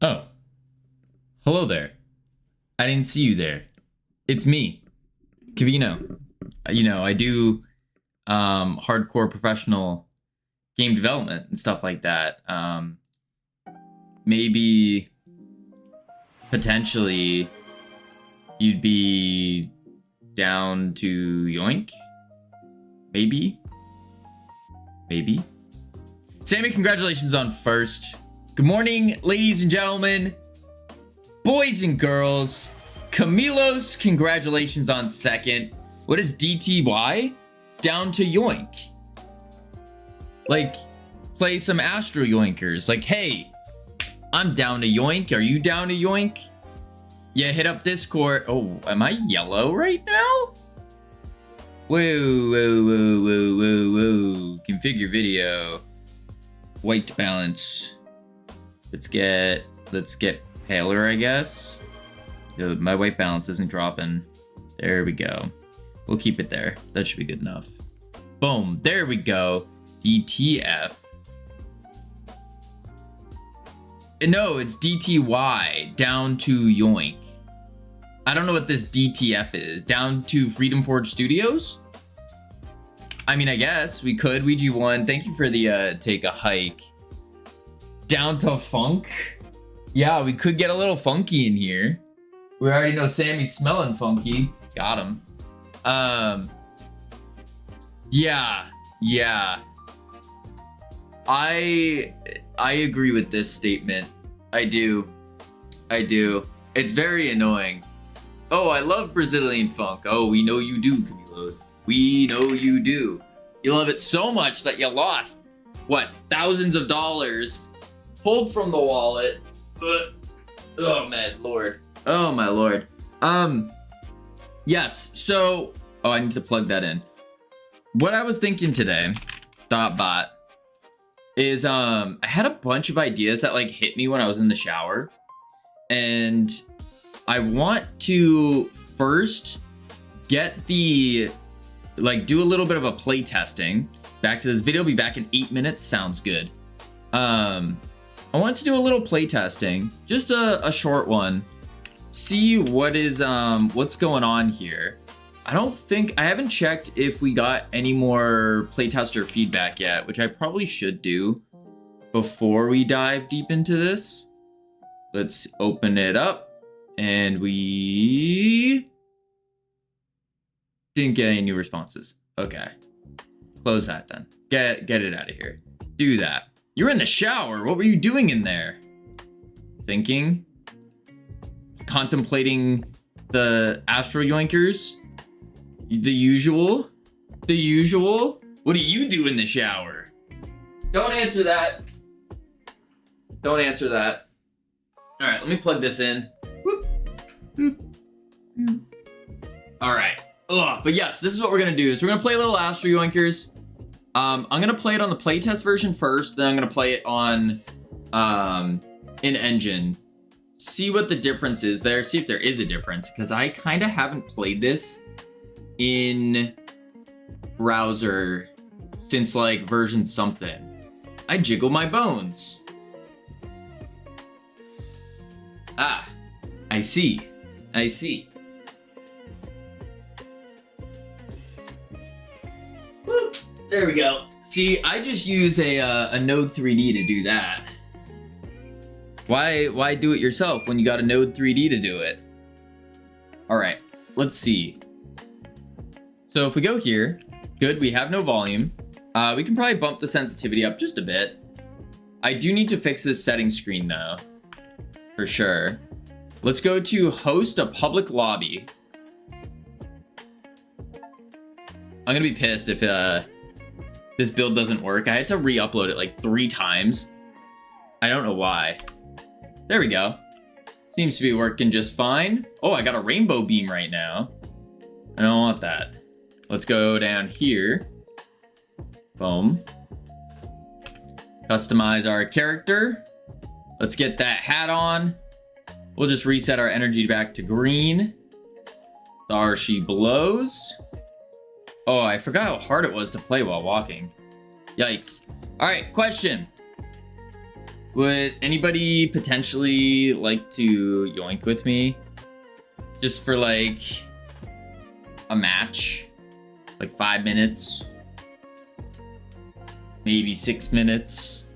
Oh, hello there. I didn't see you there. It's me, Kavino. I do hardcore professional game development and stuff like that. Maybe potentially you'd be down to Yoink? Maybe? Sammy, congratulations on first. Good morning, ladies and gentlemen, boys and girls. Camilos, congratulations on second. What is DTY? Down to Yoink. Like, play some Astro Yoinkers. Like, hey, I'm down to Yoink. Are you down to Yoink? Yeah, hit up Discord. Oh, am I yellow right now? Whoa. Configure video. White balance. Let's get paler, I guess. My white balance isn't dropping. There we go. We'll keep it there. That should be good enough. Boom. There we go. DTF. No, it's DTY. Down to Yoink. I don't know what this DTF is. Down to Freedom Forge Studios? I mean, I guess we could. Ouija1, thank you for the take a hike. Down to funk? Yeah, we could get a little funky in here. We already know Sammy's smelling funky. Got him. Yeah. I agree with this statement. I do. It's very annoying. Oh, I love Brazilian funk. Oh, we know you do, Camilos. We know you do. You love it so much that you lost, what, thousands of dollars pulled from the wallet. Oh, man, Lord. Oh, my Lord. Yes, so, oh, I need to plug that in. What I was thinking today, bot, is, I had a bunch of ideas that, like, hit me when I was in the shower. And I want to first get the, like, do a little bit of a play testing. Back to this video, be back in 8 minutes. Sounds good. I want to do a little play testing, just a short one. See what is what's going on here. I haven't checked if we got any more playtester feedback yet, which I probably should do before we dive deep into this. Let's open it up, and we didn't get any new responses. Okay, close that then. Get it out of here. Do that. You're in the shower. What were you doing in there? Thinking? Contemplating the Astro Yoinkers? The usual? What do you do in the shower? Don't answer that. All right, let me plug this in. All right. But yes, this is what we're gonna do. Is we're gonna play a little Astro Yoinkers. I'm gonna play it on the playtest version first, then I'm gonna play it on in engine. See what the difference is there. See if there is a difference, because I kind of haven't played this in browser since like version something. I jiggle my bones. Ah, I see. Whoop, there we go. See, I just use a Node 3D to do that. Why do it yourself when you got a Node 3D to do it? All right, let's see. So if we go here, good, we have no volume. We can probably bump the sensitivity up just a bit. I do need to fix this setting screen though, for sure. Let's go to host a public lobby. I'm gonna be pissed if this build doesn't work. I had to re-upload it like 3 times. I don't know why. There we go. Seems to be working just fine. Oh, I got a rainbow beam right now. I don't want that. Let's go down here. Boom. Customize our character. Let's get that hat on. We'll just reset our energy back to green. There she blows. Oh, I forgot how hard it was to play while walking. Yikes. All right, question. Would anybody potentially like to yoink with me? Just for like a match? Like 5 minutes? Maybe 6 minutes?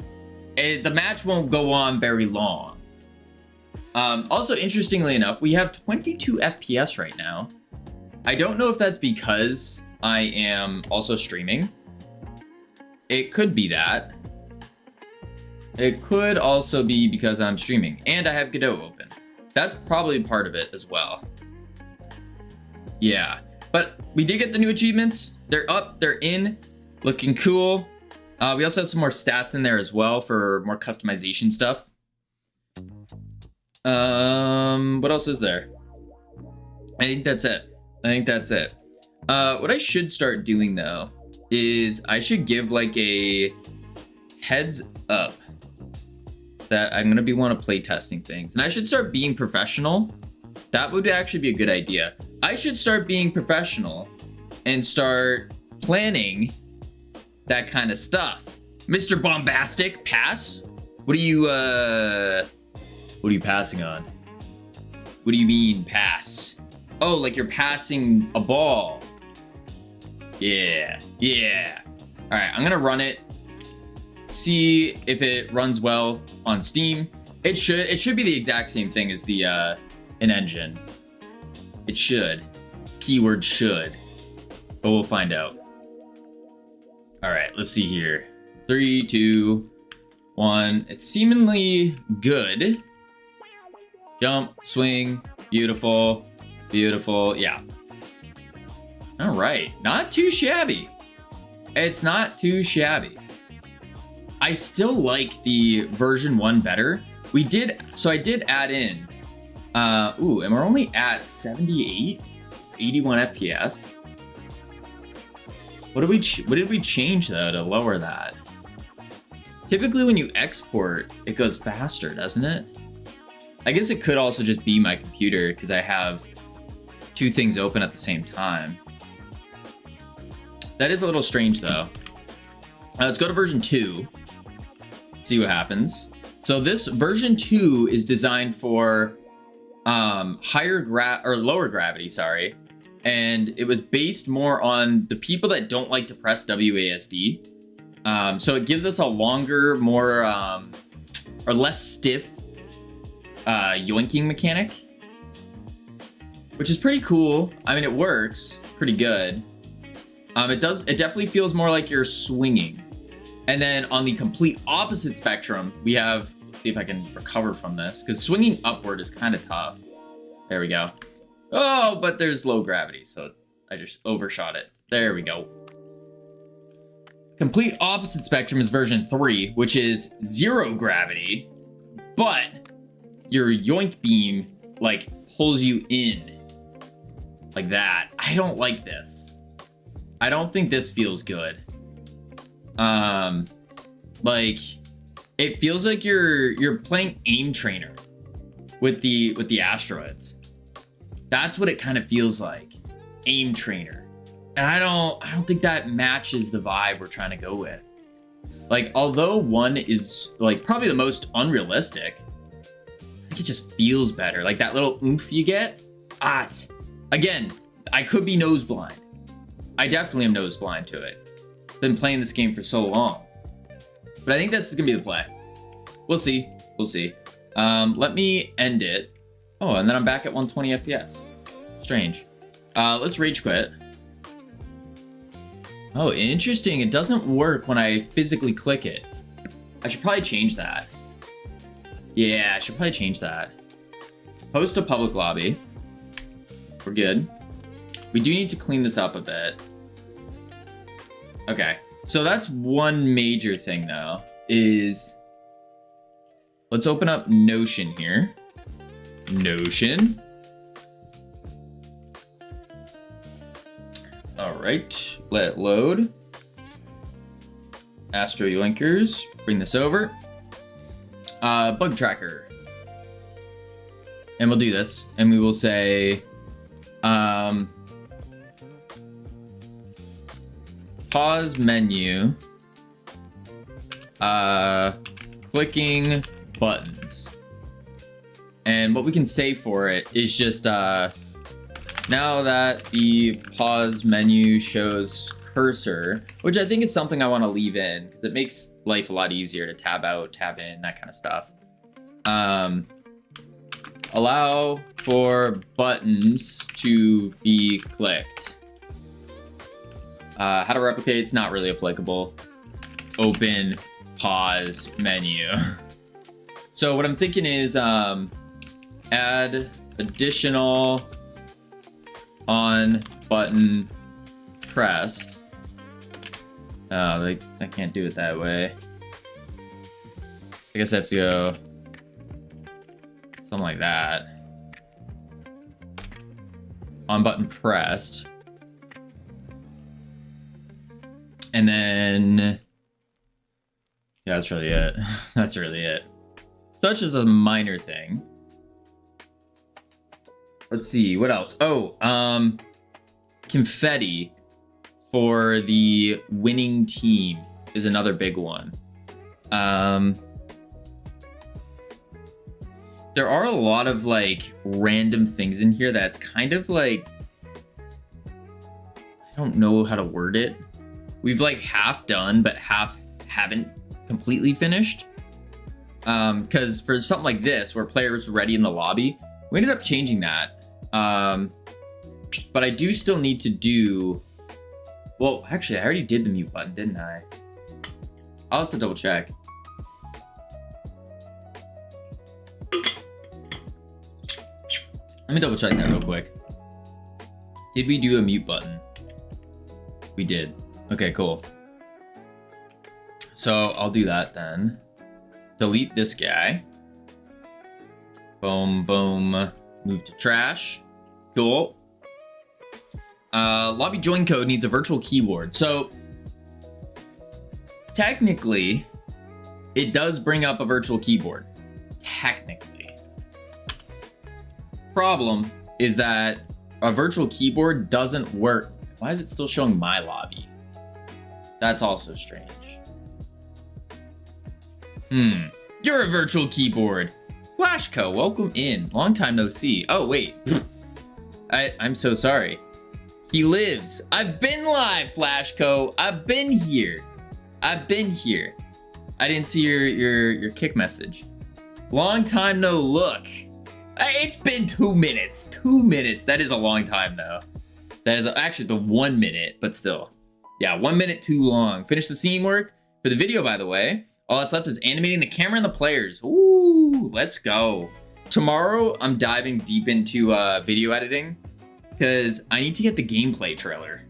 The match won't go on very long. Also, interestingly enough, we have 22 FPS right now. I don't know if that's because I am also streaming. It could be that. It could also be because I'm streaming and I have Godot open. That's probably part of it as well. Yeah, but we did get the new achievements. They're up, they're in, looking cool. We also have some more stats in there as well for more customization stuff. What else is there? I think that's it. What I should start doing though is I should give like a heads up that I'm gonna be want to play testing things, and I should start being professional. That would actually be a good idea. I should start being professional and start planning that kind of stuff. Mr. Bombastic, pass? What are you passing on? What do you mean, pass? Oh, like you're passing a ball. Yeah. All right, I'm gonna run it. See if it runs well on Steam. It should be the exact same thing as the an engine. It should. Keyword should. But we'll find out. All right, let's see here. 3, 2, 1. It's seemingly good. Jump, swing, beautiful, beautiful. Yeah. All right, not too shabby. It's not too shabby. I still like the version 1 better. I did add in, and we're only at 78, 81 FPS. What did we change though to lower that? Typically when you export, it goes faster, doesn't it? I guess it could also just be my computer because I have 2 things open at the same time. That is a little strange though. Let's go to version 2. See what happens. So this version 2 is designed for lower gravity, sorry. And it was based more on the people that don't like to press WASD. So it gives us a longer, more or less stiff yoinking mechanic, which is pretty cool. I mean, it works pretty good. It definitely feels more like you're swinging. And then on the complete opposite spectrum, we have, let's see if I can recover from this, because swinging upward is kind of tough. There we go. Oh, but there's low gravity, so I just overshot it. There we go. Complete opposite spectrum is version 3, which is 0 gravity, but your yoink beam like pulls you in like that. I don't like this. I don't think this feels good. Like it feels like you're playing aim trainer with the asteroids. That's what it kind of feels like. Aim trainer. And I don't think that matches the vibe we're trying to go with. Like, although 1 is like probably the most unrealistic, I think it just feels better. Like that little oomph you get. Again, I could be nose blind. I definitely am nose blind to it. Been playing this game for so long. But I think that's gonna be the play. We'll see. Let me end it. Oh, and then I'm back at 120 FPS. Strange. Let's rage quit. Oh, interesting. It doesn't work when I physically click it. I should probably change that. Yeah, I should probably change that. Host a public lobby. We're good. We do need to clean this up a bit. Okay, so that's one major thing though, is let's open up Notion here. Notion. All right, let it load. Astro Yoinkers, bring this over. Bug tracker. And we'll do this, and we will say, pause menu, clicking buttons. And what we can say for it is just now that the pause menu shows cursor, which I think is something I want to leave in because it makes life a lot easier to tab out, tab in, that kind of stuff. Allow for buttons to be clicked. How to replicate, it's not really applicable. Open pause menu. So what I'm thinking is add additional on button pressed. I can't do it that way. I guess I have to go something like that. On button pressed. And then, yeah, that's really it. That's really it. Such as a minor thing. Let's see, what else? Oh, confetti for the winning team is another big one. There are a lot of like random things in here that's kind of like, I don't know how to word it. We've like half done, but half haven't completely finished. Because for something like this, where players ready in the lobby, we ended up changing that. But I do still need to do, well, actually, I already did the mute button, didn't I? I'll have to double check. Let me double check that real quick. Did we do a mute button? We did. Okay, cool. So I'll do that then. Delete this guy. Boom, boom. Move to trash. Cool. Lobby join code needs a virtual keyboard. So technically, it does bring up a virtual keyboard. Technically. Problem is that a virtual keyboard doesn't work. Why is it still showing my lobby? That's also strange. You're a virtual keyboard. Flashco, welcome in. Long time no see. Oh, wait. I'm so sorry. He lives. I've been live, Flashco. I've been here. I've been here. I didn't see your kick message. Long time no look. It's been 2 minutes. 2 minutes. That is a long time, though. That is actually the 1 minute, but still. Yeah, 1 minute too long. Finish the scene work. For the video, by the way, all that's left is animating the camera and the players. Ooh, let's go. Tomorrow, I'm diving deep into video editing because I need to get the gameplay trailer.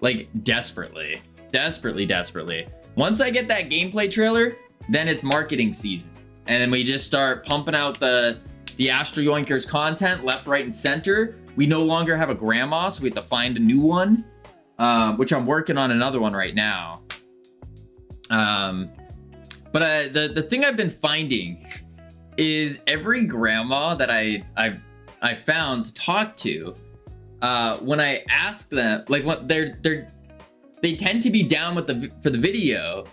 Like, desperately. Desperately, desperately. Once I get that gameplay trailer, then it's marketing season. And then we just start pumping out the Astro Yoinkers content left, right, and center. We no longer have a grandma, so we have to find a new one, which I'm working on another one right now. But the thing I've been finding is every grandma that I found to talk to, when I ask them, like, what they tend to be down with for the video,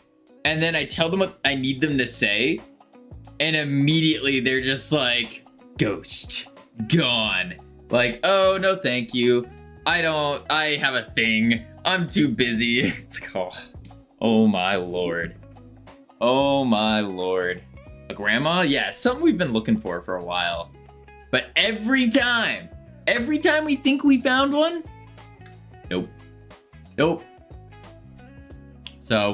and then I tell them what I need them to say, and immediately they're just like, ghost, gone. Like, oh, no, thank you. I have a thing. I'm too busy. It's like, oh my Lord. Oh my Lord. A grandma? Yeah, something we've been looking for a while. But every time we think we found one, nope. Nope. So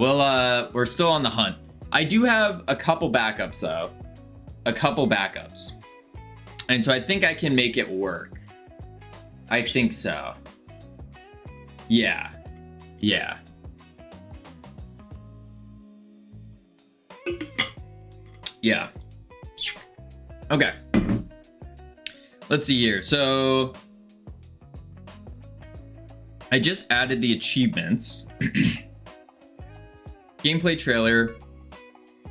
we're still on the hunt. I do have a couple backups though. A couple backups. And so I think I can make it work. I think so. Yeah. Yeah. Yeah. Okay. Let's see here. So I just added the achievements. Gameplay trailer.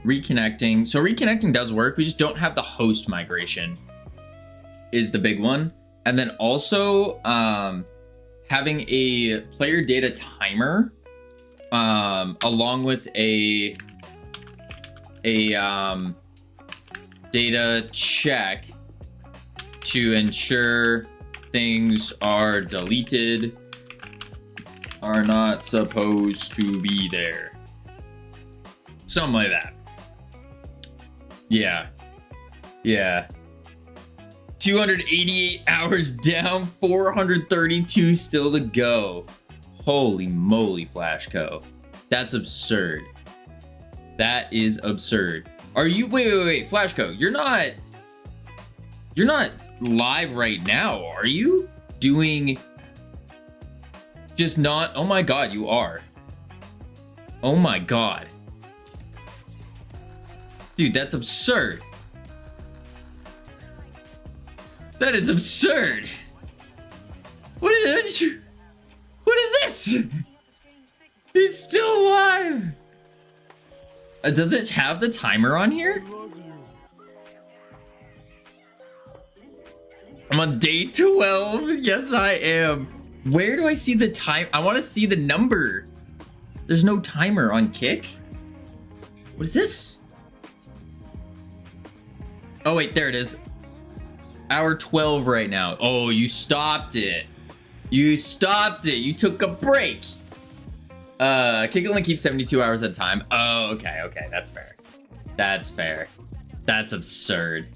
Reconnecting. So reconnecting does work. We just don't have the host migration is the big one. And then also having a player data timer along with a a data check to ensure things are deleted, are not supposed to be there. Something like that. Yeah. Yeah. 288 hours down, 432 still to go. Holy moly, Flashco. That's absurd. That is absurd. Are you, wait, Flashco, you're not live right now, are you? Doing just not, oh my God, you are. Oh my God. Dude, that's absurd. That is absurd. What is this? He's still alive. Does it have the timer on here? I'm on day 12. Yes, I am. Where do I see the time? I want to see the number. There's no timer on Kick. What is this? Oh, wait, there it is. Hour 12 right now. Oh, you stopped it. You stopped it. You took a break. Kick only keeps 72 hours at a time. Oh, okay, that's fair. That's fair. That's absurd.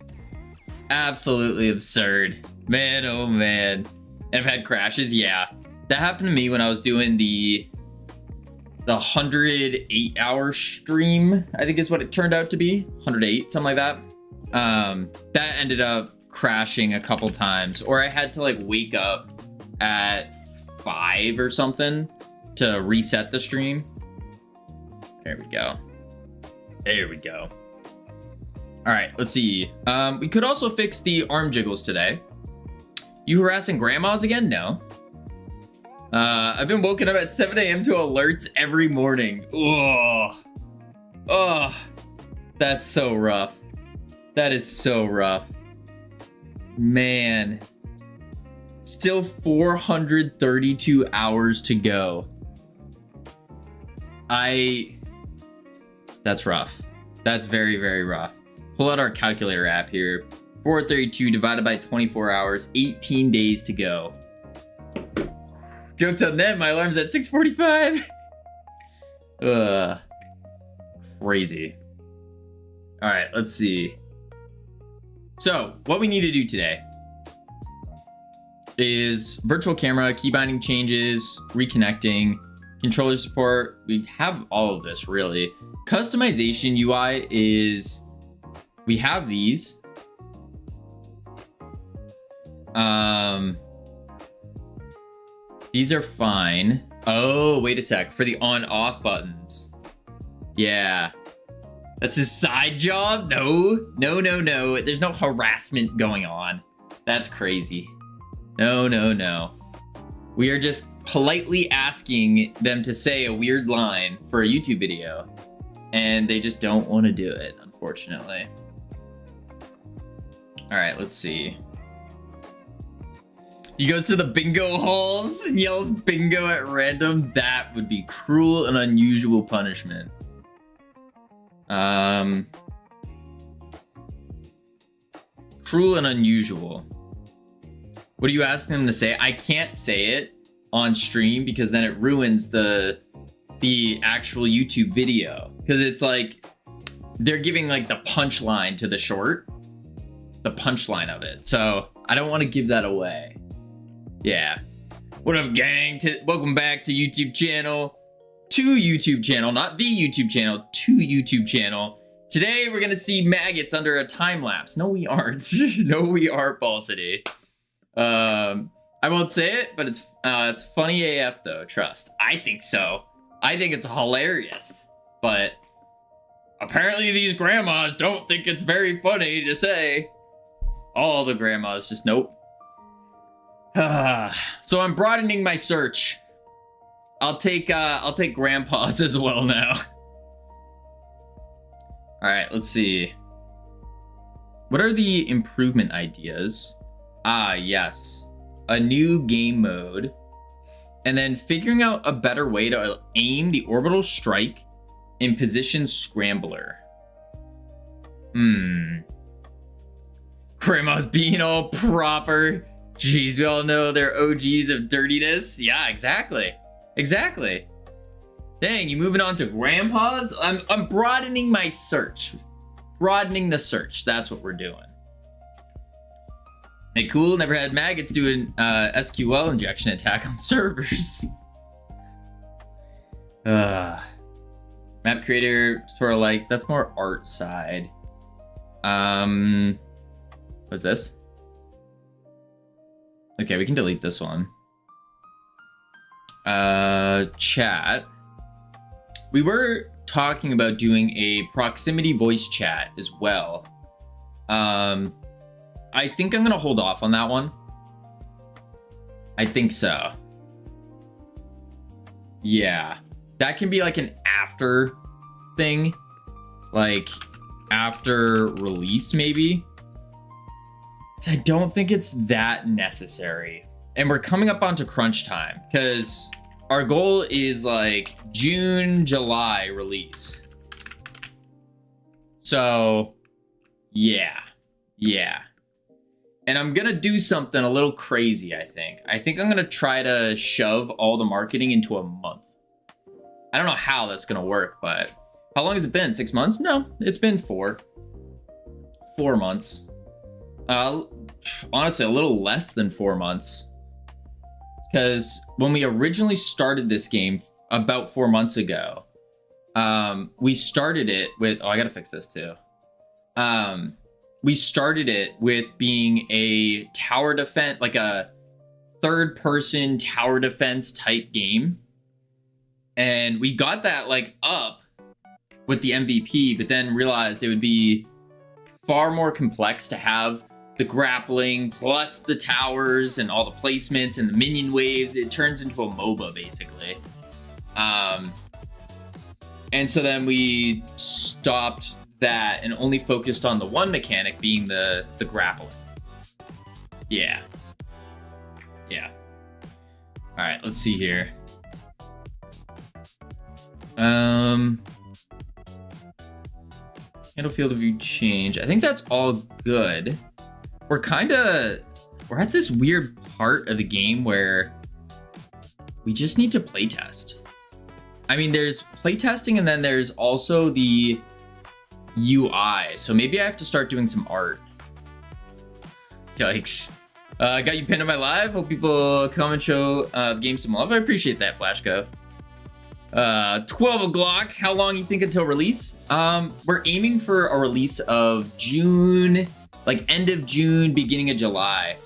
Absolutely absurd. Man, oh man. And I've had crashes, yeah. That happened to me when I was doing the 108 hour stream, I think is what it turned out to be. 108, something like that. That ended up crashing a couple times, or I had to like wake up at 5 or something to reset the stream. There we go. There we go. All right, let's see. We could also fix the arm jiggles today. You harassing grandmas again? No. I've been woken up at 7 a.m. to alerts every morning. Oh, that's so rough. That is so rough. Man. Still 432 hours to go. That's rough. That's very, very rough. Pull out our calculator app here. 432 divided by 24 hours, 18 days to go. Jokes on them, my alarm's at 6:45. Crazy. All right, let's see. So, what we need to do today is virtual camera, key binding changes, reconnecting, controller support. We have all of this, really. Customization UI is, we have these. These are fine. Oh, wait a sec. For the on-off buttons. Yeah. That's his side job? No. There's no harassment going on. That's crazy. No. We are just politely asking them to say a weird line for a YouTube video. And they just don't want to do it, unfortunately. All right, let's see. He goes to the bingo halls and yells bingo at random. That would be cruel and unusual punishment. Cruel and unusual. What are you asking them to say? I can't say it on stream because then it ruins the actual YouTube video. Because it's like, they're giving like the punchline to the short. The punchline of it. So I don't want to give that away. Yeah. What up, gang? Welcome back to YouTube channel. To YouTube channel, not the YouTube channel, to YouTube channel. Today we're gonna see maggots under a time lapse. No, we aren't. No, we aren't, Balsity. I won't say it, but it's funny AF though. Trust. I think so. I think it's hilarious. But apparently these grandmas don't think it's very funny to say. All the grandmas just nope. So I'm broadening my search. I'll take grandpas as well now. All right, let's see. What are the improvement ideas? Yes. A new game mode. And then figuring out a better way to aim the orbital strike in position scrambler. Grandma's being all proper. Jeez, we all know they're OGs of dirtiness. Yeah, exactly. Exactly. Dang, you moving on to grandpa's? I'm broadening my search. Broadening the search. That's what we're doing. Hey, cool. Never had maggots doing SQL injection attack on servers. Map creator tutorial like that's more art side. What's this? Okay, we can delete this one. Chat. We were talking about doing a proximity voice chat as well. I think I'm gonna hold off on that one. I think so. Yeah, that can be like an after thing, like after release maybe. I don't think it's that necessary. And we're coming up onto crunch time because our goal is like June, July release. So yeah. And I'm gonna do something a little crazy, I think. I think I'm gonna try to shove all the marketing into a month. I don't know how that's gonna work, but how long has it been? 6 months? No, it's been 4 months. Honestly, a little less than 4 months. Because when we originally started this game about 4 months ago, we started it with, oh, I gotta fix this too. We started it with being a tower defense, like a third person tower defense type game. And we got that like up with the MVP, but then realized it would be far more complex to have the grappling plus the towers and all the placements and the minion waves. It turns into a MOBA basically. And so then we stopped that and only focused on the one mechanic being the grappling. Yeah. All right, let's see here. Handle field of view change. I think that's all good. We're at this weird part of the game where we just need to playtest. I mean, there's playtesting and then there's also the UI. So maybe I have to start doing some art. Yikes. Got you pinned on my live. Hope people come and show the game some love. I appreciate that, Flashco. 12 o'clock. How long you think until release? We're aiming for a release of June, like end of June, beginning of July.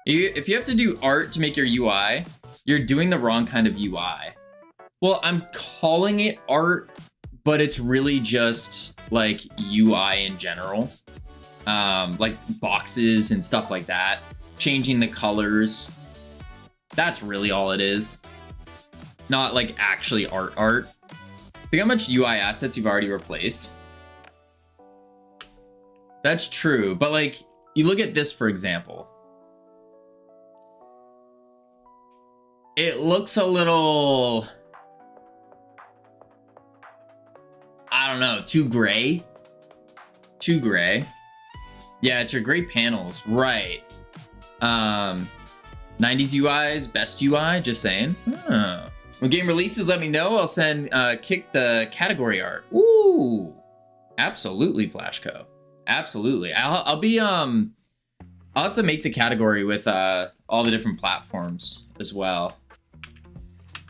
If you have to do art to make your UI, you're doing the wrong kind of UI. Well, I'm calling it art, but it's really just like UI in general. Like boxes and stuff like that. Changing the colors. That's really all it is. Not like actually art. Think how much UI assets you've already replaced. That's true, but like you look at this for example. It looks a little, I don't know, too gray. Yeah, it's your gray panels, right? 90s UI is best UI, just saying. Oh. When game releases, let me know. I'll send kick the category art. Ooh, absolutely, Flashco. Absolutely. I'll be I'll have to make the category with all the different platforms as well.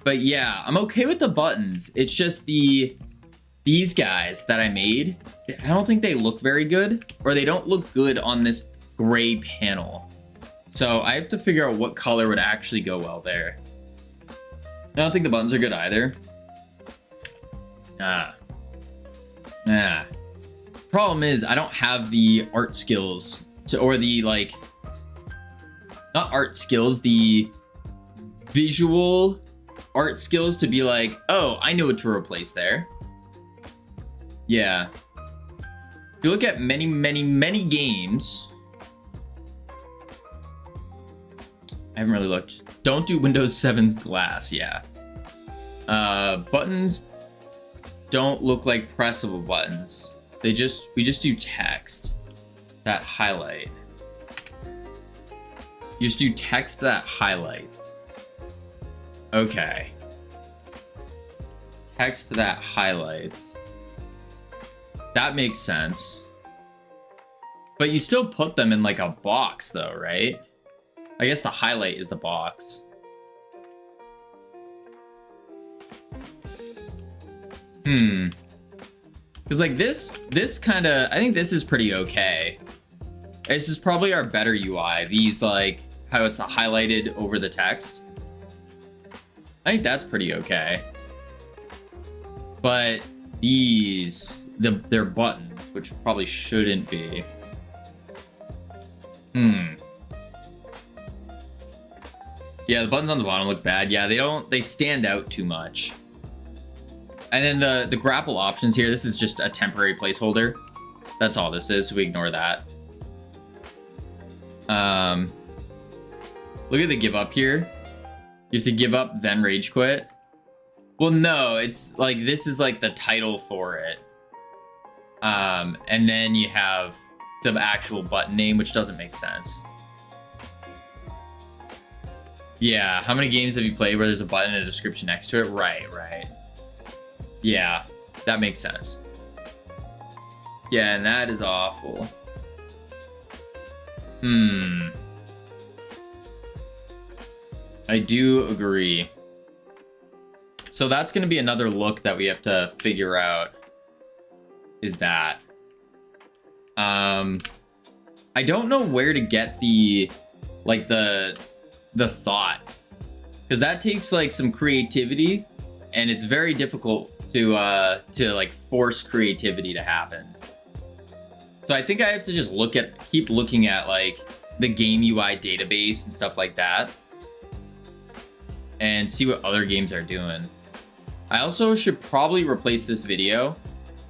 But yeah, I'm okay with the buttons. It's just these guys that I made. I don't think they look very good, or they don't look good on this gray panel. So I have to figure out what color would actually go well there. I don't think the buttons are good either. Problem is, I don't have the art skills to, or the like, not art skills, the visual art skills to be like, oh, I know what to replace there. Yeah. If you look at many games, I haven't really looked. Don't do Windows 7's glass, yeah. Buttons don't look like pressable buttons. we just do text that highlight. You just do text that highlights. Okay. Text that highlights. That makes sense. But you still put them in like a box though, right? I guess the highlight is the box. Because like this kind of, I think this is pretty okay. This is probably our better UI. These like, how it's highlighted over the text. I think that's pretty okay. But these, they're buttons, which probably shouldn't be. Yeah, the buttons on the bottom look bad. Yeah, they stand out too much. And then the grapple options here, this is just a temporary placeholder. That's all this is, so we ignore that. Look at the give up here. You have to give up, then rage quit. Well, no, it's like, this is like the title for it. And then you have the actual button name, which doesn't make sense. Yeah, how many games have you played where there's a button and a description next to it? Right. Yeah, that makes sense. Yeah, and that is awful. I do agree. So that's going to be another look that we have to figure out. Is that. I don't know where to get the thought. Because that takes like some creativity. And it's very difficult to like force creativity to happen. So I think I have to just keep looking at like the game UI database and stuff like that. And see what other games are doing. I also should probably replace this video.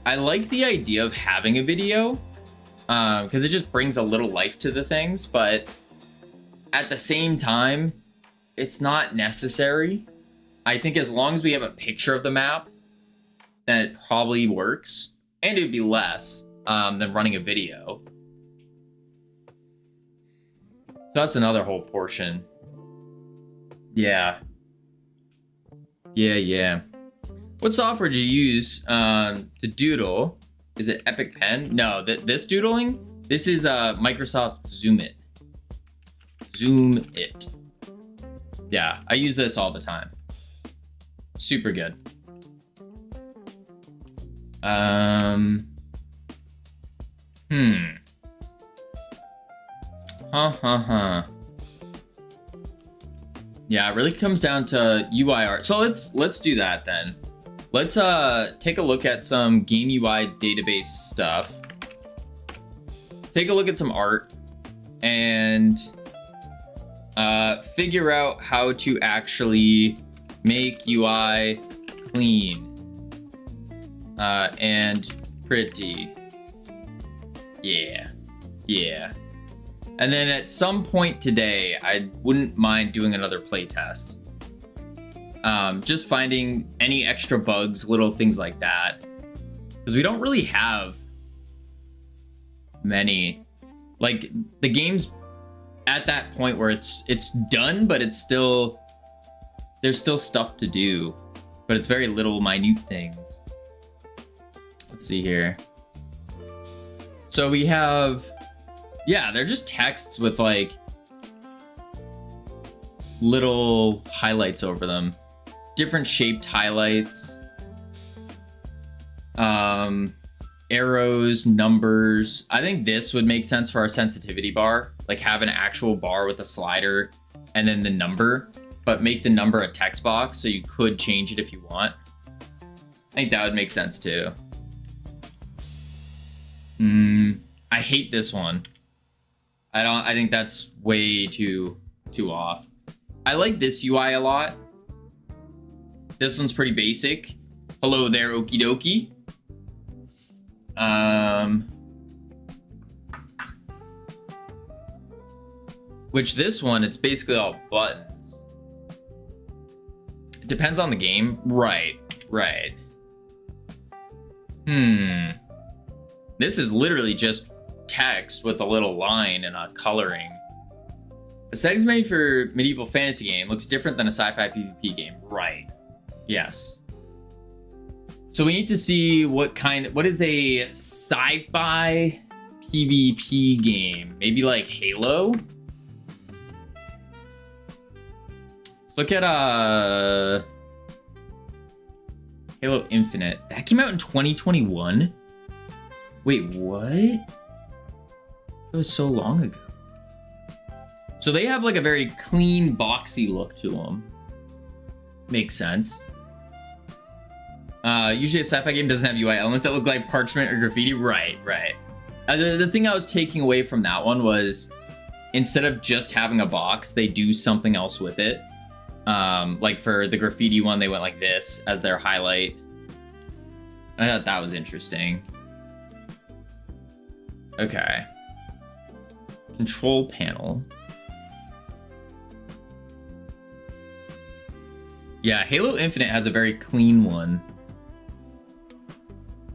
I like the idea of having a video because it just brings a little life to the things, but at the same time, it's not necessary. I think as long as we have a picture of the map, then it probably works. And it would be less than running a video. So that's another whole portion. Yeah. What software do you use to doodle? Is it Epic Pen? No, this doodling? This is Microsoft Zoom It. Zoom It. Yeah, I use this all the time. Super good. Yeah, it really comes down to UI art. So let's do that then. Let's take a look at some game UI database stuff. Take a look at some art and figure out how to actually make UI clean and pretty. Yeah. And then at some point today, I wouldn't mind doing another playtest. Just finding any extra bugs, little things like that. Because we don't really have many. Like, the game's at that point where it's done, but it's still... There's still stuff to do. But it's very little minute things. Let's see here. So we have... Yeah, they're just texts with like little highlights over them. Different shaped highlights. Arrows, numbers. I think this would make sense for our sensitivity bar. Like have an actual bar with a slider and then the number, but make the number a text box so you could change it if you want. I think that would make sense too. I hate this one. I think that's way too off. I like this UI a lot. This one's pretty basic. Hello there, okie dokie. Which this one, it's basically all buttons. It depends on the game. Right. This is literally just text with a little line and a coloring. A settings menu for medieval fantasy game looks different than a sci-fi PvP game. Right. Yes. So we need to see what is a sci-fi PvP game? Maybe like Halo? Let's look at Halo Infinite. That came out in 2021? Wait, what? That was so long ago. So they have like a very clean, boxy look to them. Makes sense. Usually a sci-fi game doesn't have UI elements that look like parchment or graffiti. Right. The thing I was taking away from that one was instead of just having a box, they do something else with it. Like for the graffiti one, they went like this as their highlight. I thought that was interesting. Okay. Control panel. Yeah, Halo Infinite has a very clean one.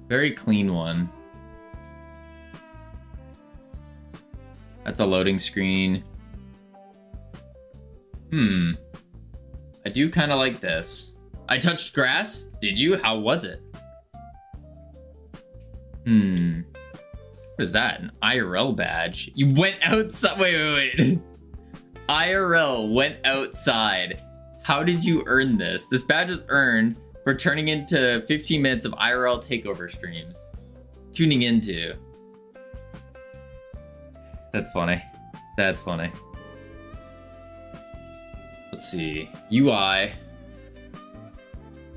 Very clean one. That's a loading screen. I do kind of like this. I touched grass? Did you? How was it? What is that? An IRL badge? You went outside. Wait. IRL went outside. How did you earn this? This badge was earned for turning into 15 minutes of IRL takeover streams. Tuning into. That's funny. That's funny. Let's see. UI.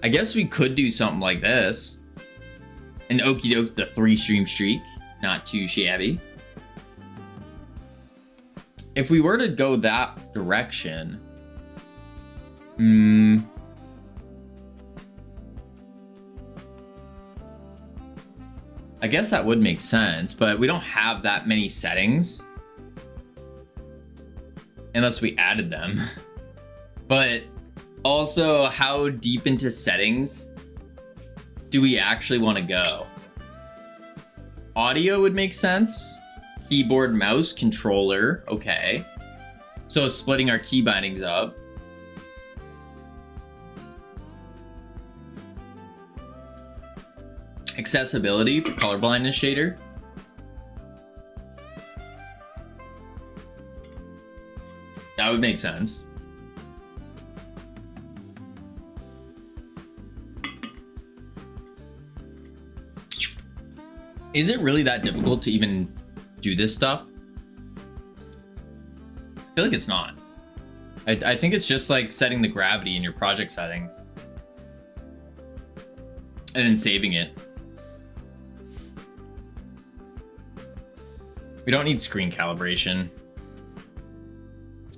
I guess we could do something like this. An okie doke, the 3-stream streak. Not too shabby. If we were to go that direction. I guess that would make sense, but we don't have that many settings. Unless we added them. But also, how deep into settings do we actually want to go? Audio would make sense. Keyboard, mouse, controller. Okay. So splitting our key bindings up. Accessibility for color blindness shader. That would make sense. Is it really that difficult to even do this stuff? I feel like it's not. I think it's just like setting the gravity in your project settings. And then saving it. We don't need screen calibration.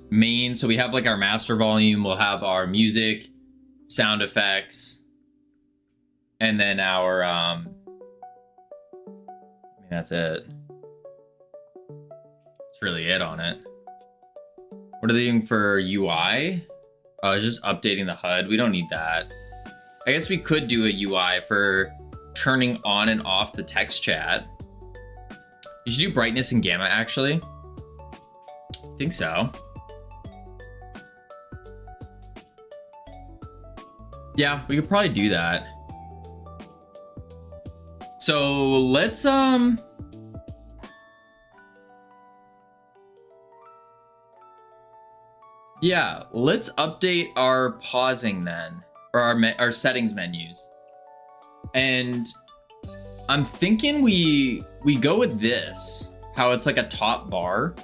Main, so we have like our master volume, we'll have our music, sound effects, and then our, that's it. That's really it on it. What are they doing for UI? Oh, it's just updating the HUD. We don't need that. I guess we could do a UI for turning on and off the text chat. You should do brightness and gamma, actually. I think so. Yeah, we could probably do that. So let's yeah, let's update our pausing then, or our settings menus. And I'm thinking we go with this, how it's like a top bar.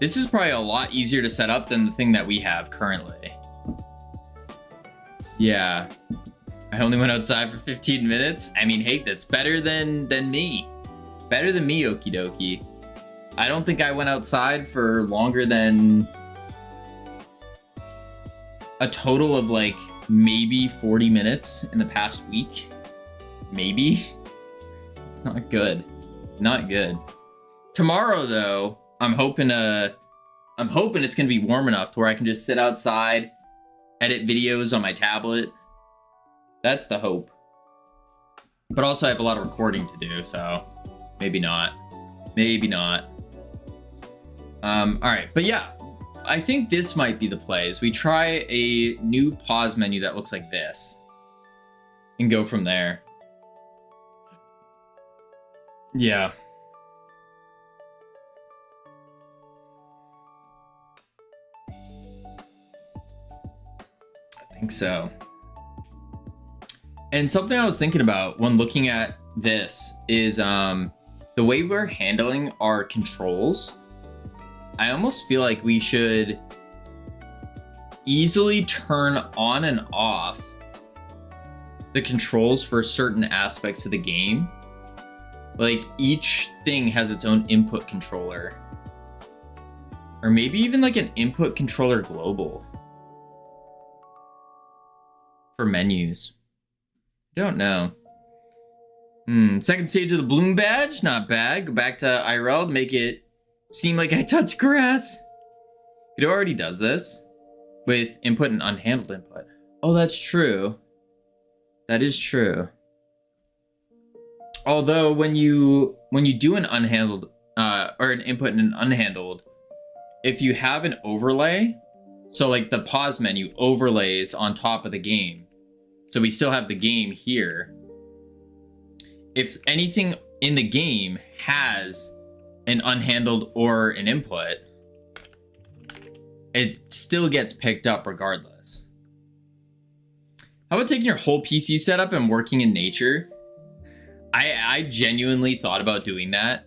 This is probably a lot easier to set up than the thing that we have currently. Yeah. I only went outside for 15 minutes. I mean, hey, that's better than me. Better than me, okie dokie. I don't think I went outside for longer than a total of like maybe 40 minutes in the past week. Maybe. It's not good. Not good. Tomorrow though, I'm hoping it's gonna be warm enough to where I can just sit outside, edit videos on my tablet. That's the hope. But also I have a lot of recording to do, so Maybe not. Maybe not. All right, but yeah, I think this might be the play. Is we try a new pause menu that looks like this and go from there. Yeah. I think so. And something I was thinking about when looking at this is the way we're handling our controls. I almost feel like we should easily turn on and off the controls for certain aspects of the game. Like each thing has its own input controller. Or maybe even like an input controller global for menus. Don't know. Second stage of the bloom badge, not bad. Go back to IRL to make it seem like I touch grass. It already does this with input and unhandled input. Oh, that's true. That is true. Although when you do an unhandled or an input and an unhandled, if you have an overlay, so like the pause menu overlays on top of the game. So we still have the game here. If anything in the game has an unhandled or an input, it still gets picked up regardless. How about taking your whole PC setup and working in nature? I genuinely thought about doing that.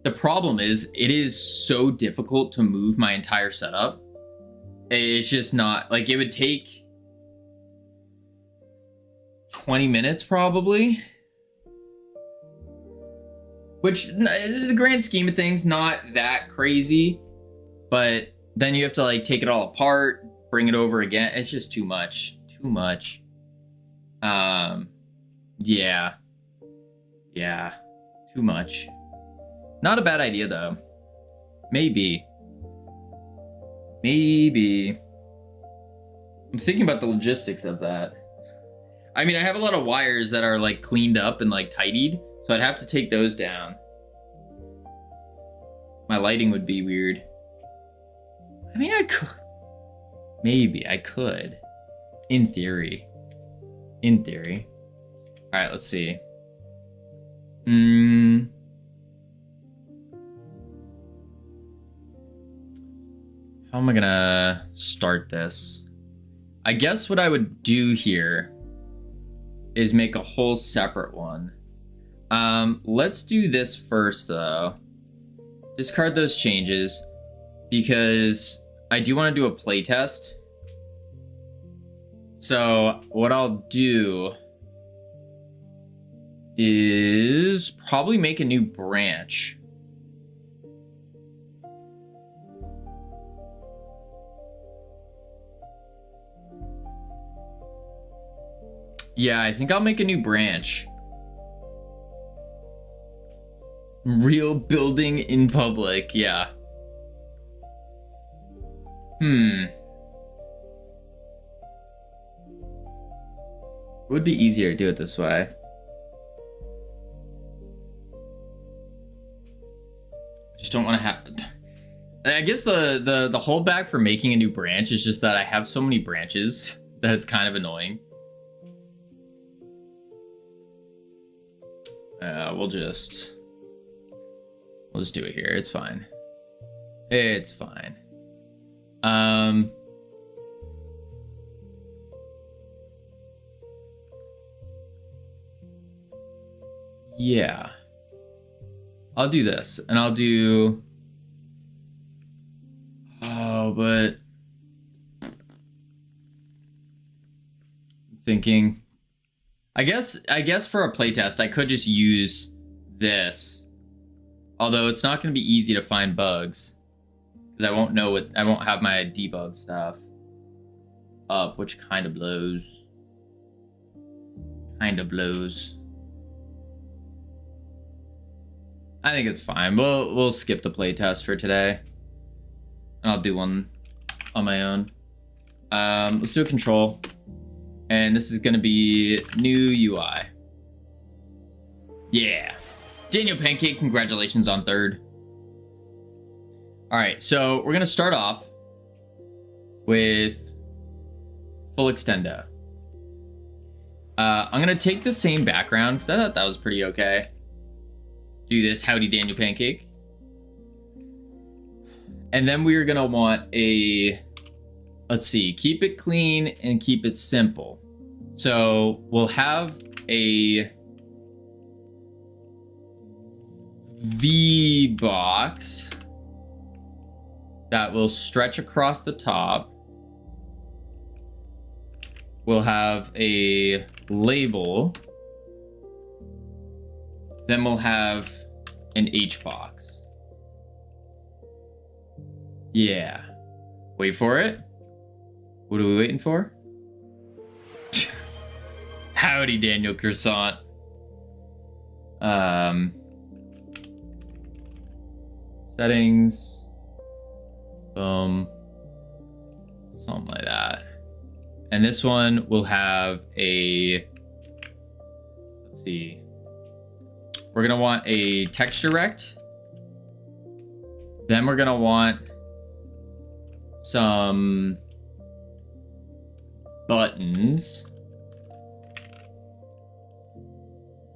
The problem is it is so difficult to move my entire setup. It's just not, like, it would take 20 minutes probably, which in the grand scheme of things, not that crazy, but then you have to like take it all apart, bring it over again. It's just too much. Yeah, too much. Not a bad idea though. Maybe. I'm thinking about the logistics of that. I mean, I have a lot of wires that are like cleaned up and like tidied, so I'd have to take those down. My lighting would be weird. I mean, I could. Maybe I could. In theory. All right, let's see. How am I gonna start this? I guess what I would do here is make a whole separate one. Let's do this first though. Discard those changes because I do want to do a playtest. So what I'll do is probably make a new branch. Yeah, I think I'll make a new branch. Real building in public, yeah. It would be easier to do it this way. I just don't want to have... I guess the holdback for making a new branch is just that I have so many branches that it's kind of annoying. We'll just do it here. It's fine. It's fine. Yeah. I'll do this, and I'll do... Oh, but... I'm thinking... I guess for a playtest, I could just use this. Although it's not going to be easy to find bugs. Because I won't know what... I won't have my debug stuff up, which kind of blows. I think it's fine. We'll skip the playtest for today. And I'll do one on my own. Let's do a control. And this is gonna be new UI. Yeah. Daniel Pancake, congratulations on 3rd. All right, so we're gonna start off with full extendo. I'm gonna take the same background because I thought that was pretty okay. Do this, howdy Daniel Pancake. And then we're gonna want a, let's see, keep it clean and keep it simple. So we'll have a V box that will stretch across the top. We'll have a label. Then we'll have an H box. Yeah. Wait for it. What are we waiting for? Howdy, Daniel Croissant. Settings. Boom. Something like that. And this one will have a, let's see. We're gonna want a texture rect. Then we're gonna want some buttons.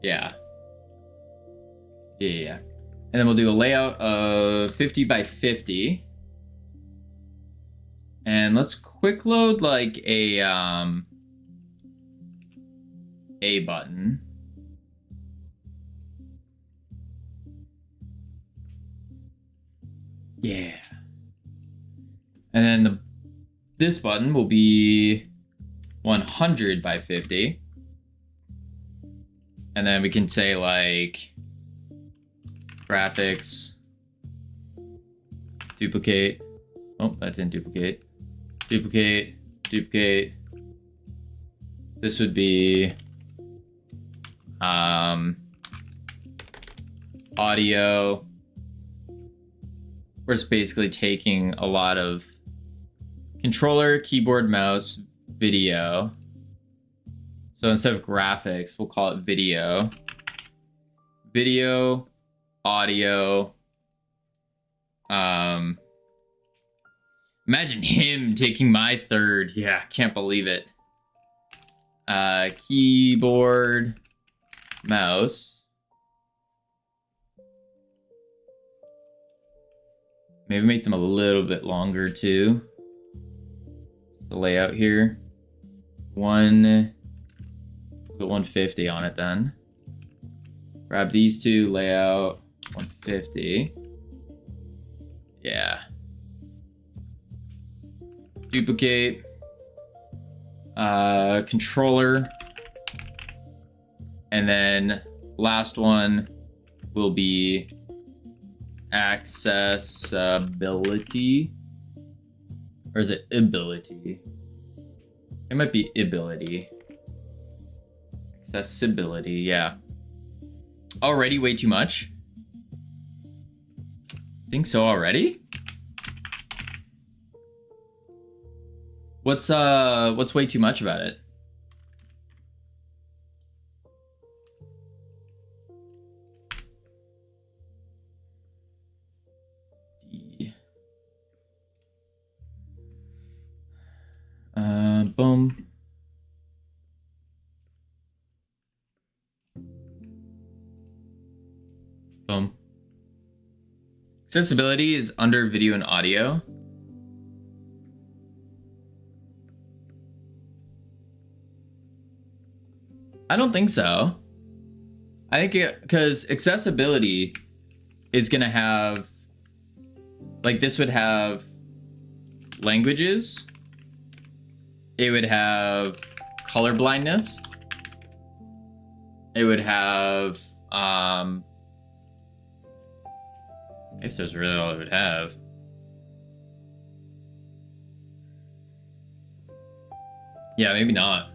Yeah. Yeah. And then we'll do a layout of 50 by 50. And let's quick load like a button. Yeah. And then this button will be 100 by 50. And then we can say like graphics, duplicate. Oh, that didn't duplicate. Duplicate, duplicate. This would be audio. We're just basically taking a lot of controller, keyboard, mouse, video. So instead of graphics, we'll call it video. Video, audio. Imagine him taking my 3rd. Yeah, can't believe it. Keyboard, mouse. Maybe make them a little bit longer too. What's the layout here? Put 150 on it then. Grab these two, layout 150. Yeah. Duplicate. Controller. And then last one will be accessibility. Or is it ability? It might be ability. Accessibility, yeah. Already way too much? Think so already? What's way too much about it? Boom. Boom. Accessibility is under video and audio. I don't think so. I think because accessibility is gonna have, like this would have languages. It would have color blindness. It would have, I guess that's really all it would have. Yeah, maybe not.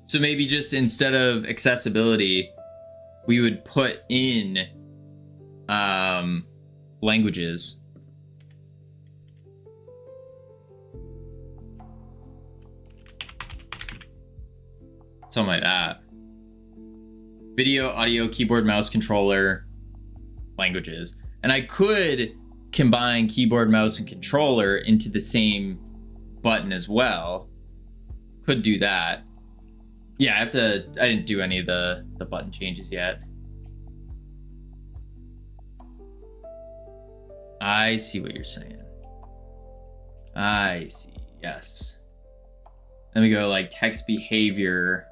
So maybe just instead of accessibility, we would put in languages. Something like that. video, audio, keyboard, mouse, controller, languages. And I could combine keyboard, mouse, and controller into the same button as well. Could do that. Yeah, I didn't do any of the button changes yet. I see what you're saying. I see, yes. Then we go like text behavior.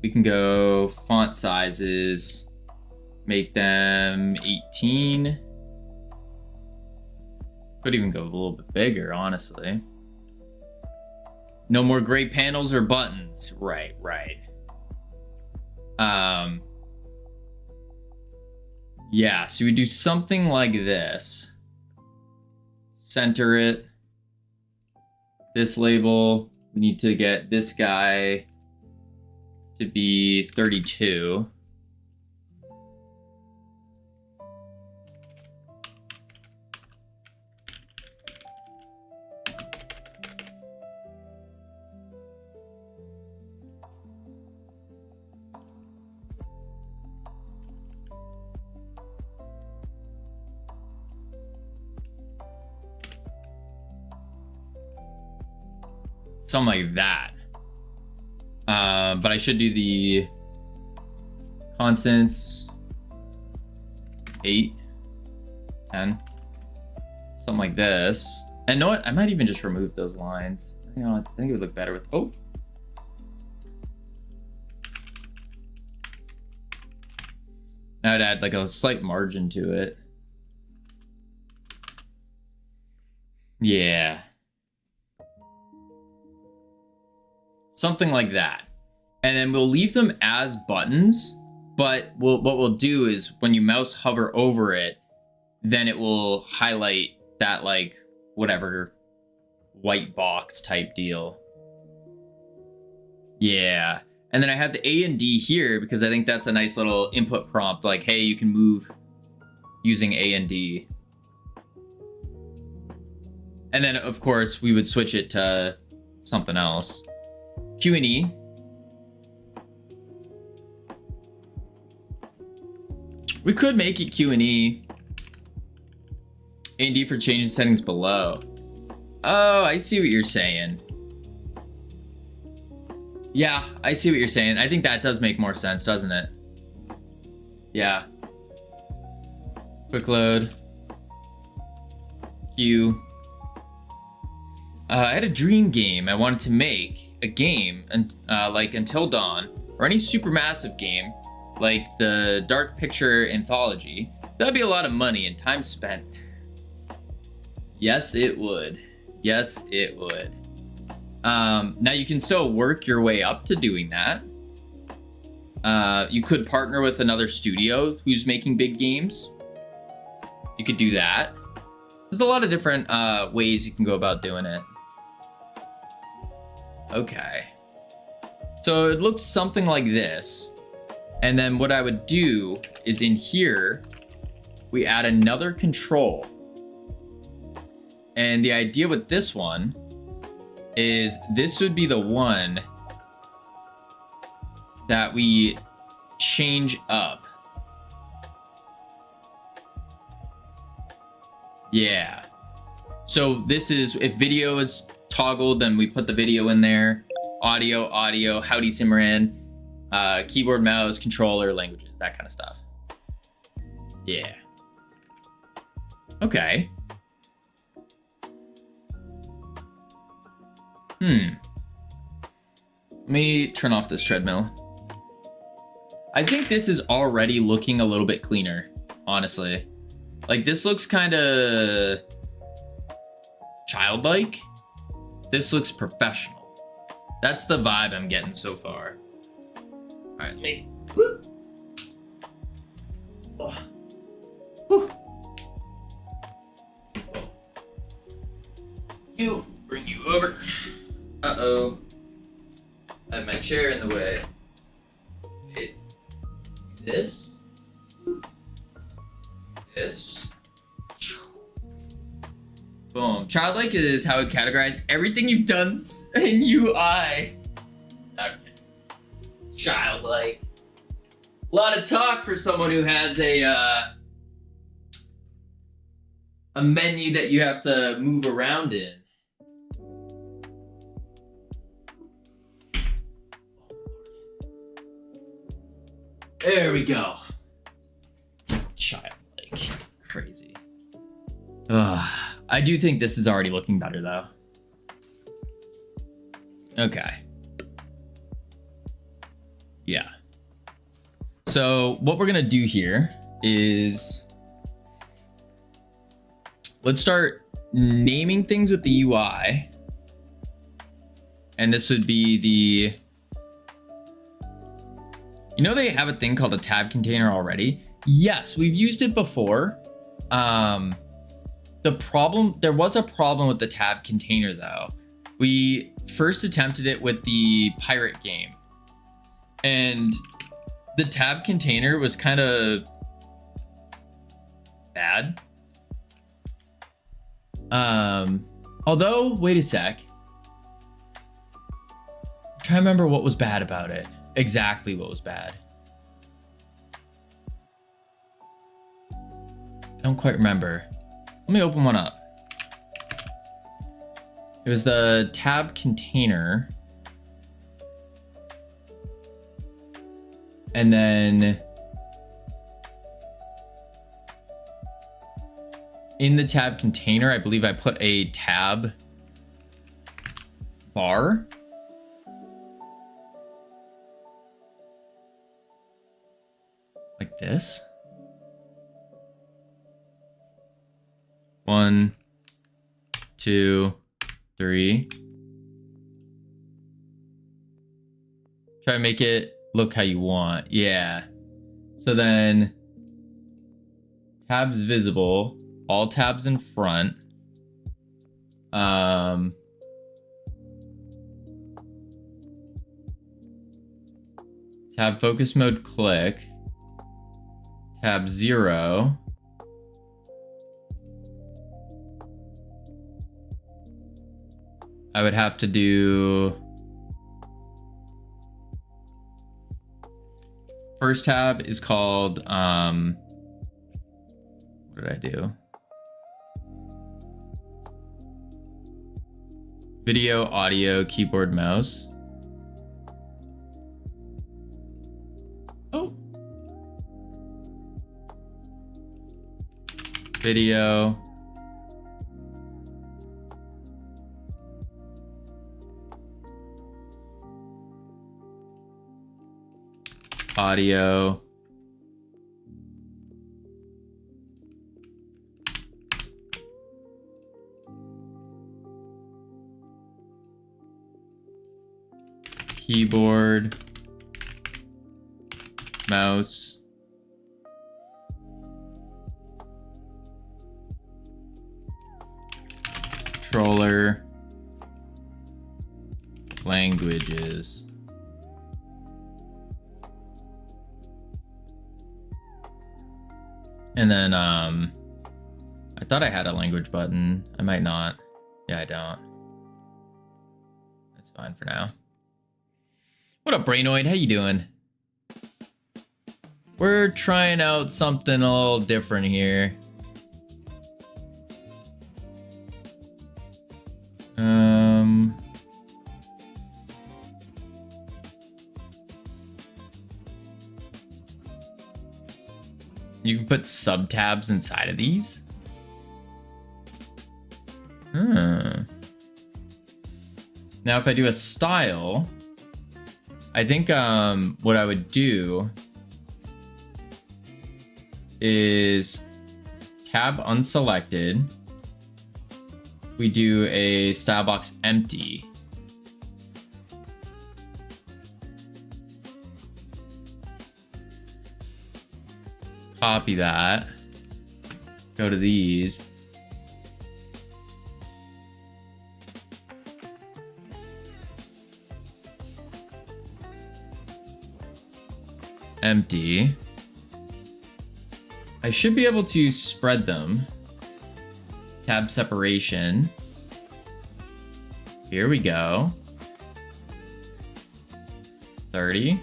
We can go font sizes, make them 18. Could even go a little bit bigger, honestly. No more gray panels or buttons. Right. Yeah, so we do something like this. Center it. This label, we need to get this guy to be 32. Something like that. But I should do the constants 8, 10, something like this. And know what? I might even just remove those lines. You know, I think it would look better with, oh. Now I'd add like a slight margin to it. Yeah. Something like that. And then we'll leave them as buttons, but what we'll do is when you mouse hover over it, then it will highlight that like whatever white box type deal. Yeah. And then I have the A and D here because I think that's a nice little input prompt. Like, hey, you can move using A and D. And then of course we would switch it to something else. Q and E. We could make it Q and E. A and D for changing settings below. Oh, I see what you're saying. Yeah, I see what you're saying. I think that does make more sense, doesn't it? Yeah. Quick load. Q. I had a dream game I wanted to make. A game, like Until Dawn, or any supermassive game, like the Dark Picture Anthology. That'd be a lot of money and time spent. Yes, it would. Yes, it would. Now you can still work your way up to doing that. You could partner with another studio who's making big games. You could do that. There's a lot of different ways you can go about doing it. Okay. So it looks something like this. And then what I would do is in here, we add another control. And the idea with this one is this would be the one that we change up. Yeah. So this is, if video is toggled, then we put the video in there. Audio, Howdy Simran, keyboard, mouse, controller, languages, that kind of stuff. Yeah. Okay. Let me turn off this treadmill. I think this is already looking a little bit cleaner, honestly. Like, this looks kind of childlike. This looks professional. That's the vibe I'm getting so far. All right, let me. You, bring you over. Uh-oh. I have my chair in the way. Wait. This. This. Boom. Childlike is how it categorizes everything you've done in UI. Okay. Childlike. A lot of talk for someone who has a menu that you have to move around in. There we go. Childlike. Crazy. I do think this is already looking better though. Okay. Yeah. So what we're gonna do here is let's start naming things with the UI. And this would be the, you know, they have a thing called a tab container already. Yes, we've used it before. There was a problem with the tab container though. We first attempted it with the pirate game, and the tab container was kind of bad. Although, wait a sec. I'm trying to remember what was bad about it. Exactly what was bad. I don't quite remember. Let me open one up. It was the tab container. And then in the tab container, I believe I put a tab bar. Like this. 1, 2, 3. Try to make it look how you want. Yeah. So then tabs visible, all tabs in front. Tab focus mode click. Tab 0. I would have to do first tab is called what did I do? Video, audio, keyboard, mouse. Oh. Video. Audio. Keyboard. Mouse. Controller. Languages. And then I thought I had a language button. I might not. Yeah, I don't. That's fine for now. What up, Brainoid? How you doing? We're trying out something a little different here. You can put sub-tabs inside of these? Now if I do a style, I think what I would do is tab unselected. We do a style box empty. Copy that. Go to these. Empty. I should be able to spread them. Tab separation. Here we go. 30.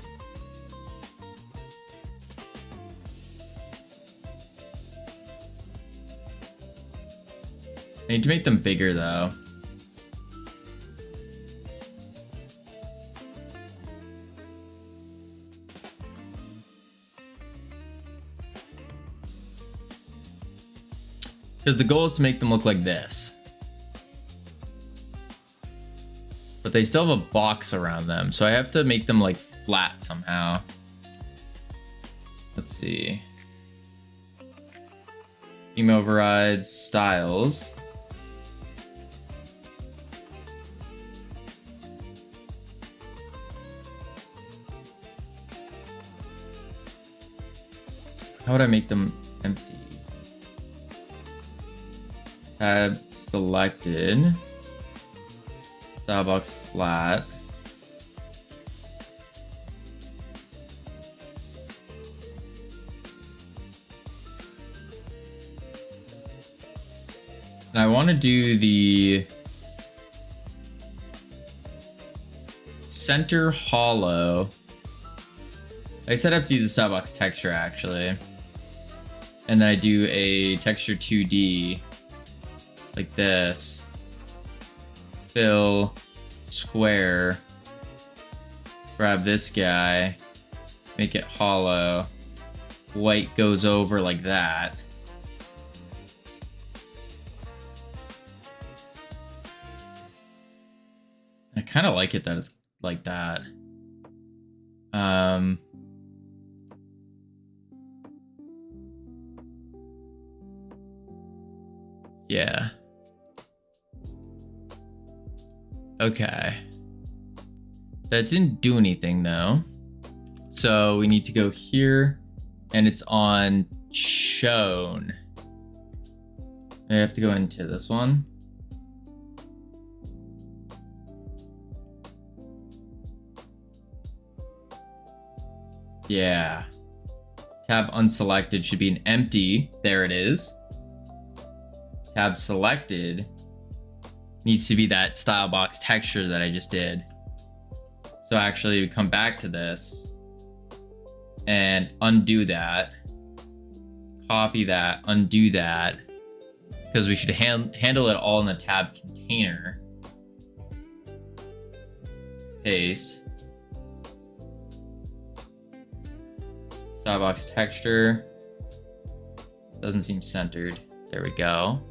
I need to make them bigger though. Because the goal is to make them look like this. But they still have a box around them, so I have to make them like flat somehow. Let's see. Theme overrides, styles. How would I make them empty? Tab selected. Style box flat. And I want to do the center hollow. I said I have to use a style box texture actually. And then I do a texture 2D like this. Fill, square, grab this guy, make it hollow. White goes over like that. I kind of like it that it's like that. Yeah. Okay. That didn't do anything though. So we need to go here and it's on shown. I have to go into this one. Yeah. Tab unselected should be an empty. There it is. Tab selected needs to be that style box texture that I just did. So actually we come back to this and undo that. Copy that, undo that. Because we should handle it all in the tab container. Paste. Style box texture. Doesn't seem centered. There we go.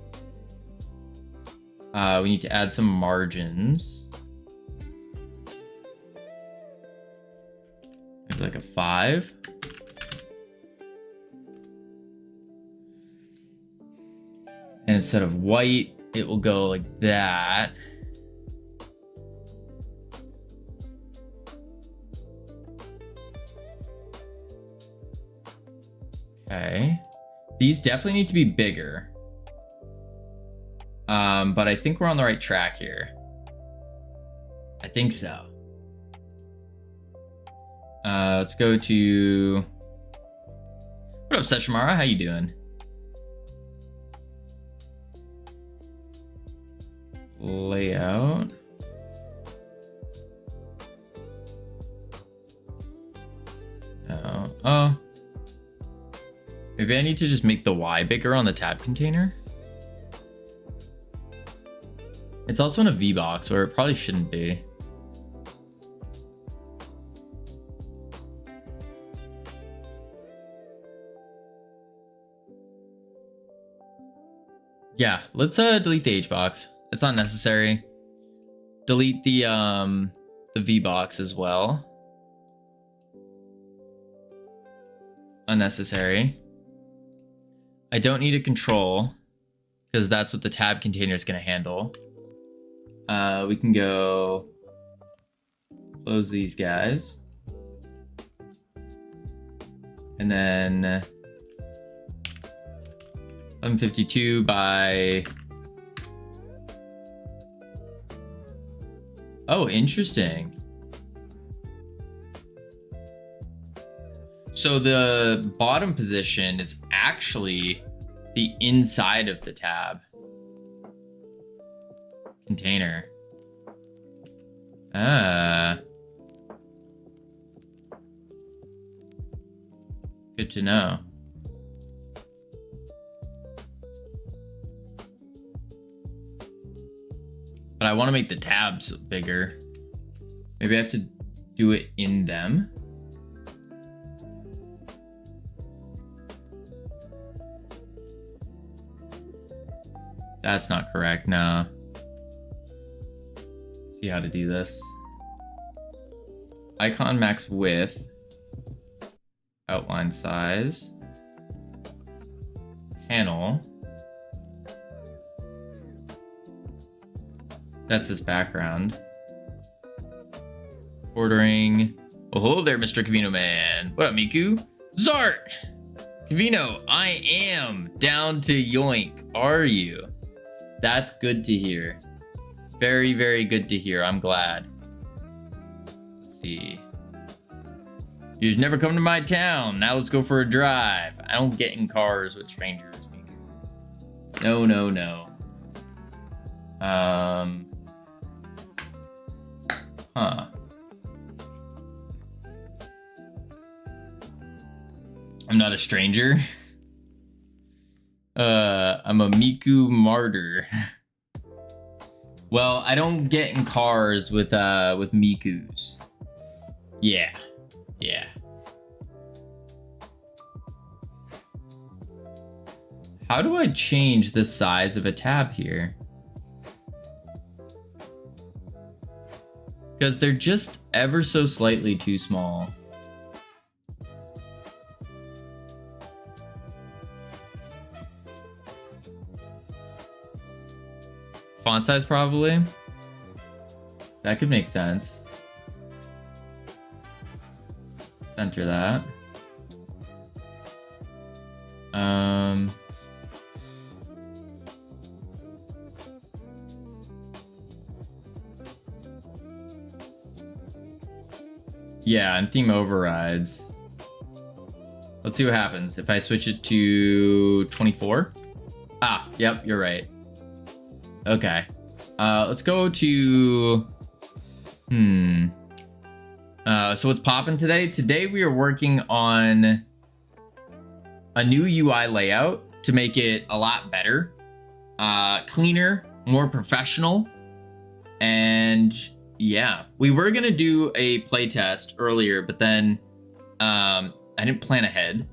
We need to add some margins. Maybe like a 5. And instead of white, it will go like that. Okay. These definitely need to be bigger. But I think we're on the right track here. I think so. Let's go to... What up, Seshamara? How you doing? Layout. No. Oh. Maybe I need to just make the Y bigger on the tab container. It's also in a V box where it probably shouldn't be. Yeah, let's delete the H box. It's not necessary. Delete the V box as well. Unnecessary. I don't need a control because that's what the tab container is going to handle. We can go close these guys. And then 1152 by... Oh, interesting. So the bottom position is actually the inside of the tab container. Good to know. But I want to make the tabs bigger. Maybe I have to do it in them. That's not correct. Nah. Let's see how to do this. Icon max width. Outline size. Panel. That's this background. Ordering. Oh, there, Mr. Cavino Man. What up, Miku? Zart! Cavino, I am down to Yoink. Are you? That's good to hear. Very, very good to hear. I'm glad. Let's see. You've never come to my town. Now let's go for a drive. I don't get in cars with strangers, Miku. No, no, no. Huh. I'm not a stranger. I'm a Miku martyr. Well, I don't get in cars with Mikus. Yeah. Yeah. How do I change the size of a tab here? Because they're just ever so slightly too small. Font size, probably. That could make sense. Center that. Yeah, and theme overrides. Let's see what happens if I switch it to 24. Ah, yep, you're right. Okay. Let's go to... So what's popping today? Today we are working on a new UI layout to make it a lot better, cleaner, more professional, and yeah, we were gonna do a playtest earlier, but then I didn't plan ahead,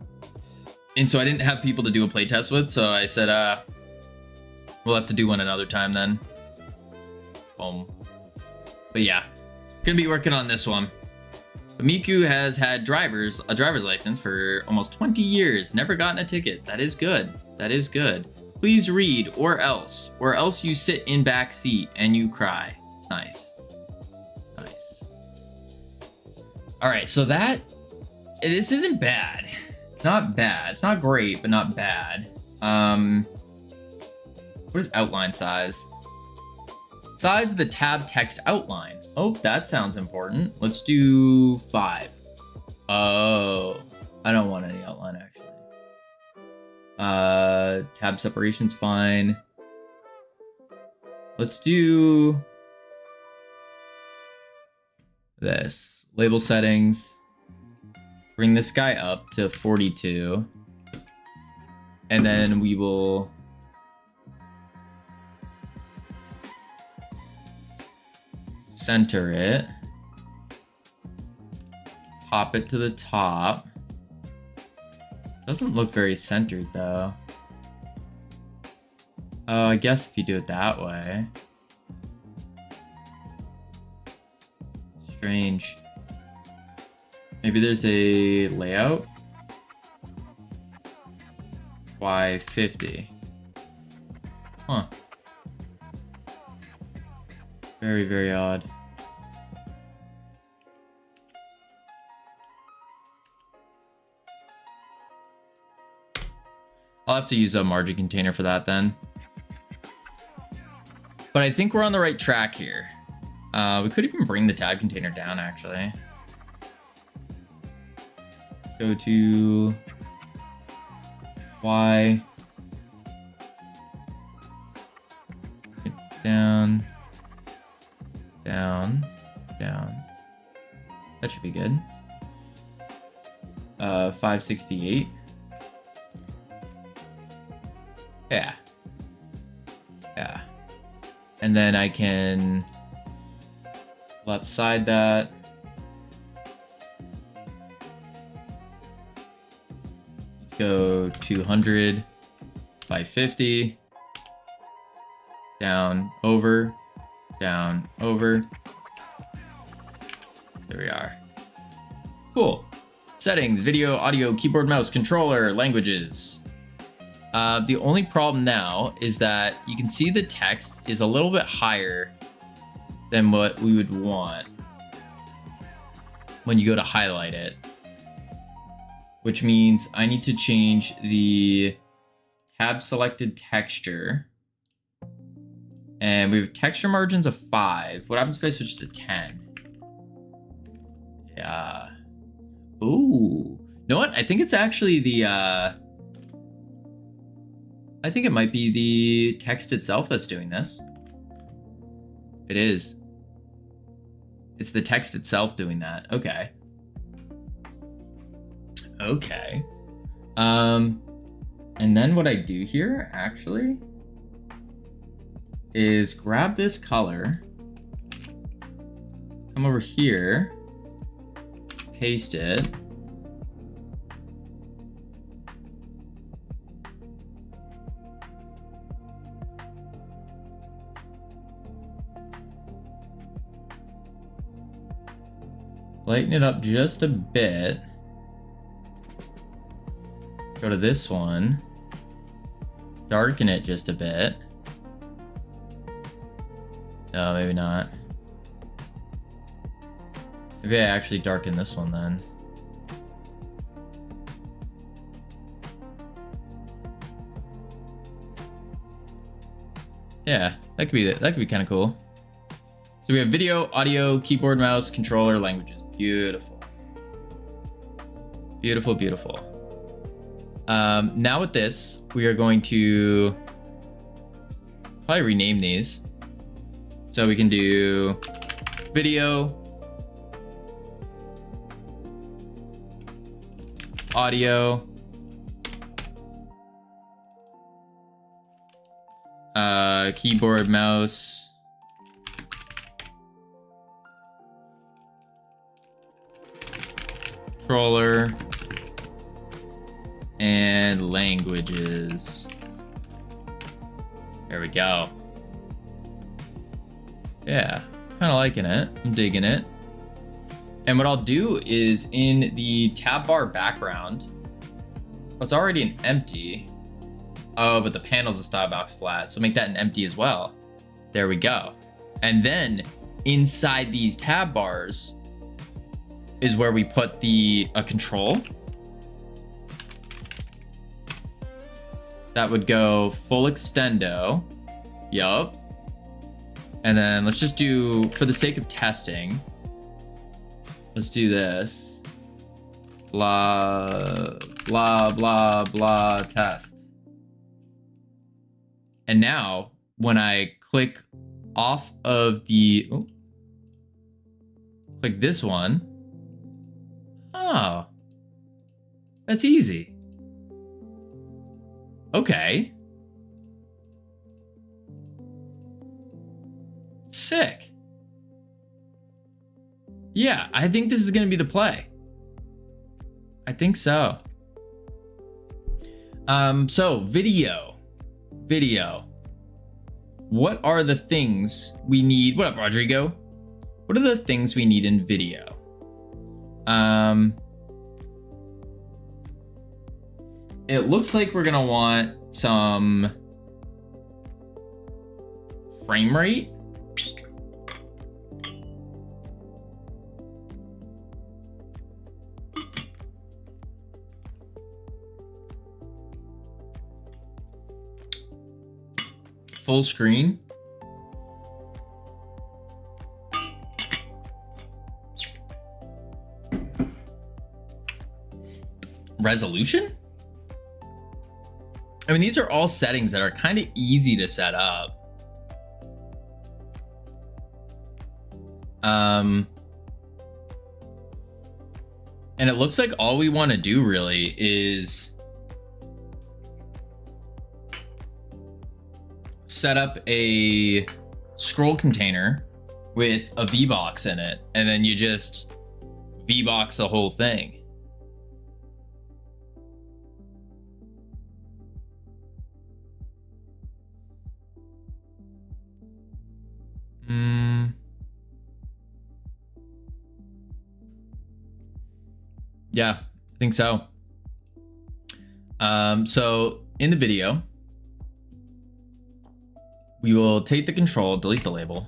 and so I didn't have people to do a playtest with. So I said, we'll have to do one another time then. But yeah, gonna be working on this one. But Miku has had a driver's license for almost 20 years, never gotten a ticket. That is good. That is good. Please read, or else you sit in back seat and you cry. Nice. Nice. All right, so this isn't bad. It's not bad. It's not great, but not bad. What is outline size? Size of the tab text outline. Oh, that sounds important. Let's do 5. Oh, I don't want any outline actually. Tab separation's fine. Let's do this. Label settings. Bring this guy up to 42. And then we will center it. Pop it to the top. Doesn't look very centered though. Oh, I guess if you do it that way. Strange. Maybe there's a layout. Why 50? Huh. Very, very odd. I'll have to use a margin container for that then. But I think we're on the right track here. We could even bring the tab container down actually. Let's go to Y. Down. Down. Down. That should be good. 568. Yeah. Yeah. And then I can left side that. Let's go 200 by 50. Down, over, down, over. There we are. Cool. Settings, video, audio, keyboard, mouse, controller, languages. The only problem now is that you can see the text is a little bit higher than what we would want when you go to highlight it, which means I need to change the tab selected texture. And we have texture margins of 5. What happens if I switch to 10? Yeah. Ooh. You know what? I think it's actually the I think it might be the text itself that's doing this. It is. It's the text itself doing that. Okay. Okay. And then what I do here actually is grab this color, come over here, paste it. Lighten it up just a bit. Go to this one. Darken it just a bit. No, maybe not. Maybe I actually darken this one then. Yeah, that could be kind of cool. So we have video, audio, keyboard, mouse, controller, languages. Beautiful. Beautiful, beautiful. Now with this, we are going to probably rename these. So we can do video, audio, keyboard, mouse, controller, and languages. There we go. Yeah, kind of liking it. I'm digging it. And what I'll do is in the tab bar background, it's already an empty. Oh, but the panel's a style box flat, so make that an empty as well. There we go. And then inside these tab bars is where we put the control. That would go full extendo. Yup. And then let's just do, for the sake of testing, let's do this. Blah, blah, blah, blah, test. And now when I click off of the, click this one. Oh, that's easy. Okay. Sick. Yeah, I think this is going to be the play. I think so. So video. What are the things we need? What up, Rodrigo? What are the things we need in video? It looks like we're gonna want some frame rate. Full screen. Resolution? I mean, these are all settings that are kind of easy to set up. And it looks like all we want to do really is set up a scroll container with a V-box in it, and then you just V-box the whole thing. Yeah, I think so. So in the video, we will take the control, delete the label.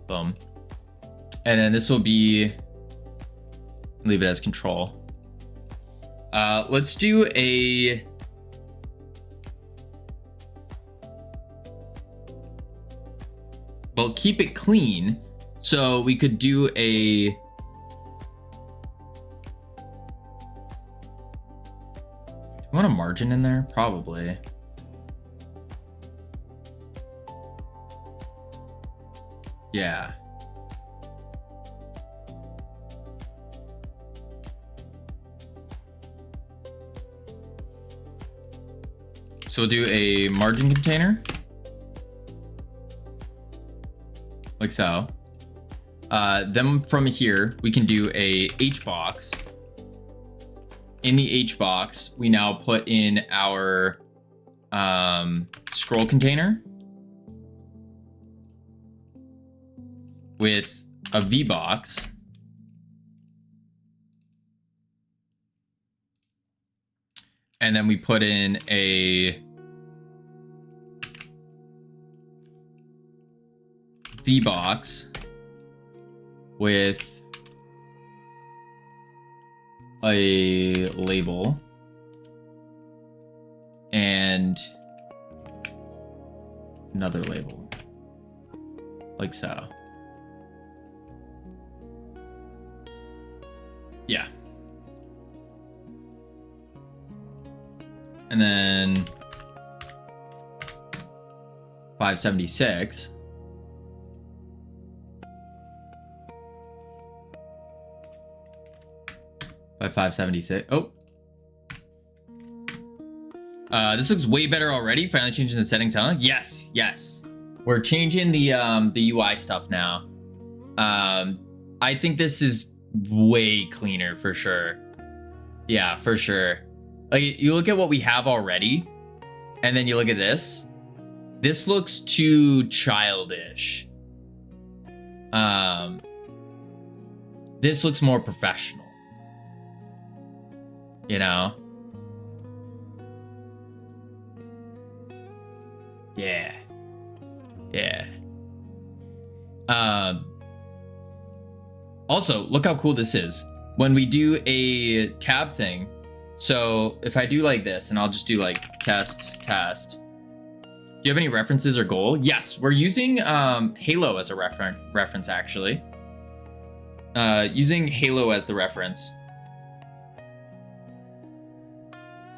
Boom. And then this will be, leave it as control. Let's do a, well, keep it clean. So we could do a, do you want a margin in there? Probably. Yeah. So we'll do a margin container. Like so. Then from here, we can do a H box. In the H box, we now put in our scroll container with a V box. And then we put in a V box with a label and another label, like so. Yeah. And then 576. By 576. Oh. This looks way better already. Finally changing the settings, huh? Yes, yes. We're changing the UI stuff now. I think this is way cleaner for sure. Yeah, for sure. Like, you look at what we have already, and then you look at this. This looks too childish. This looks more professional. You know? Yeah. Yeah. Also, look how cool this is. When we do a tab thing, so if I do like this, and I'll just do like test. Do you have any references or goal? Yes, we're using Halo as a reference actually. Using Halo as the reference.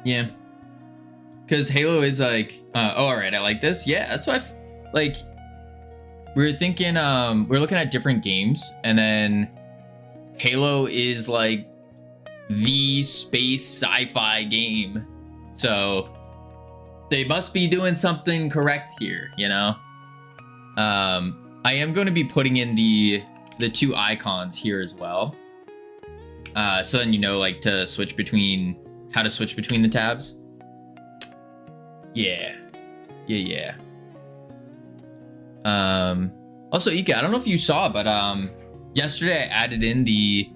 Yeah. Because Halo is like, oh, all right, I like this. Yeah, that's why, like, we were thinking, we're looking at different games, and then Halo is like the space sci-fi game. So they must be doing something correct here, you know? I am going to be putting in the two icons here as well. So then you know, like, to switch between, how to switch between the tabs. Yeah. Yeah. Also, Ika, I don't know if you saw, but yesterday I added in the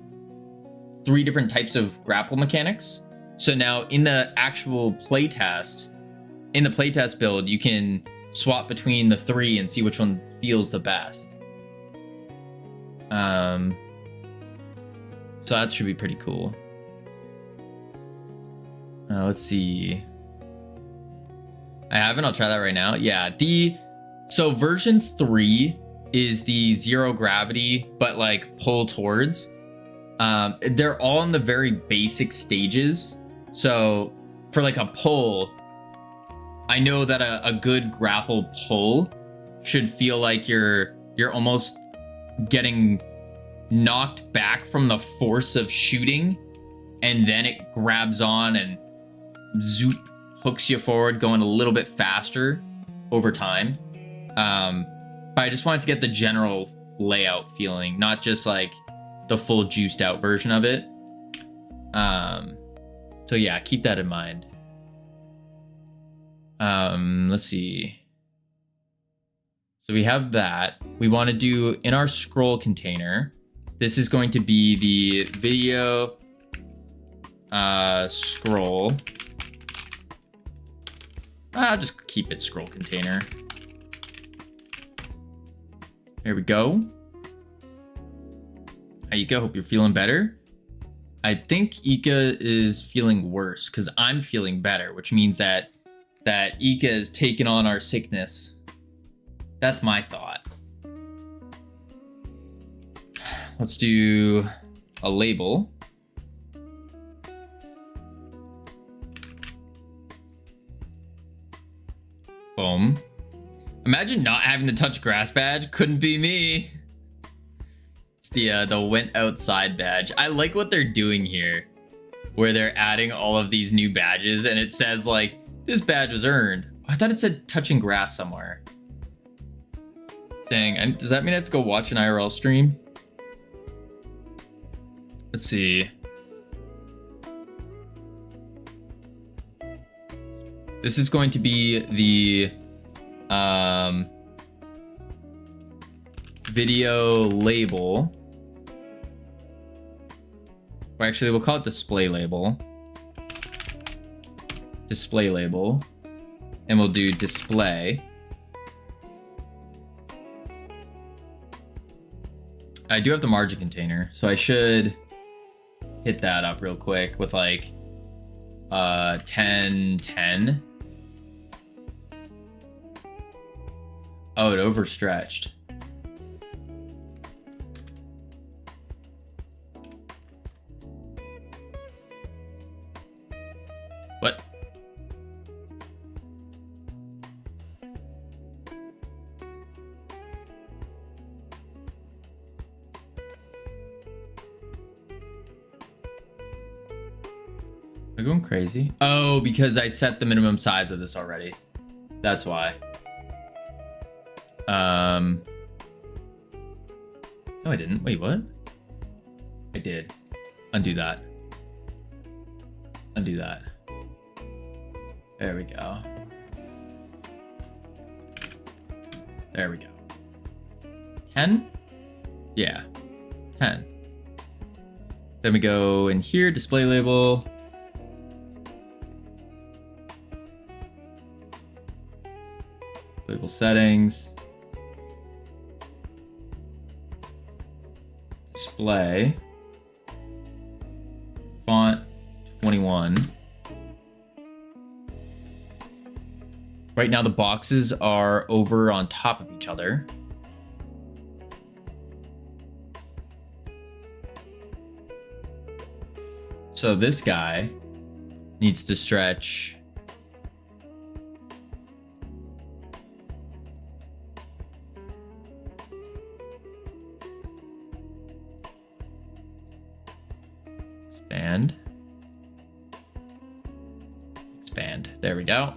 3 different types of grapple mechanics. So now in the actual playtest, in the playtest build, you can swap between the 3 and see which one feels the best. So that should be pretty cool. Let's see. I haven't. I'll try that right now. Yeah, so version 3 is the 0 gravity, but like pull towards. They're all in the very basic stages. So for like a pull, I know that a good grapple pull should feel like you're almost getting knocked back from the force of shooting, and then it grabs on and zoop hooks you forward, going a little bit faster over time. But I just wanted to get the general layout feeling, not just like the full juiced out version of it. So yeah, keep that in mind. Let's see. So we have that. We want to do in our scroll container. This is going to be the video scroll. I'll just keep it scroll container. There we go. Hi, Ika. Hope you're feeling better. I think Ika is feeling worse because I'm feeling better, which means that Ika is taking on our sickness. That's my thought. Let's do a label. Boom. Imagine not having the touch grass badge. Couldn't be me. It's the went outside badge. I like what they're doing here, where they're adding all of these new badges, and it says like this badge was earned. I thought it said touching grass somewhere. Dang, and does that mean I have to go watch an IRL stream? Let's see. This is going to be the video label. Or actually, we'll call it display label. Display label. And we'll do display. I do have the margin container, so I should hit that up real quick with like 10. Oh, it overstretched. What? Am I going crazy? Oh, because I set the minimum size of this already. That's why. No, I didn't. Wait, what? I did. Undo that. Undo that. There we go. There we go. 10? Yeah. 10. Then we go in here, display label. Label settings. Display. Font 21. Right now the boxes are over on top of each other. So this guy needs to stretch expand. There we go.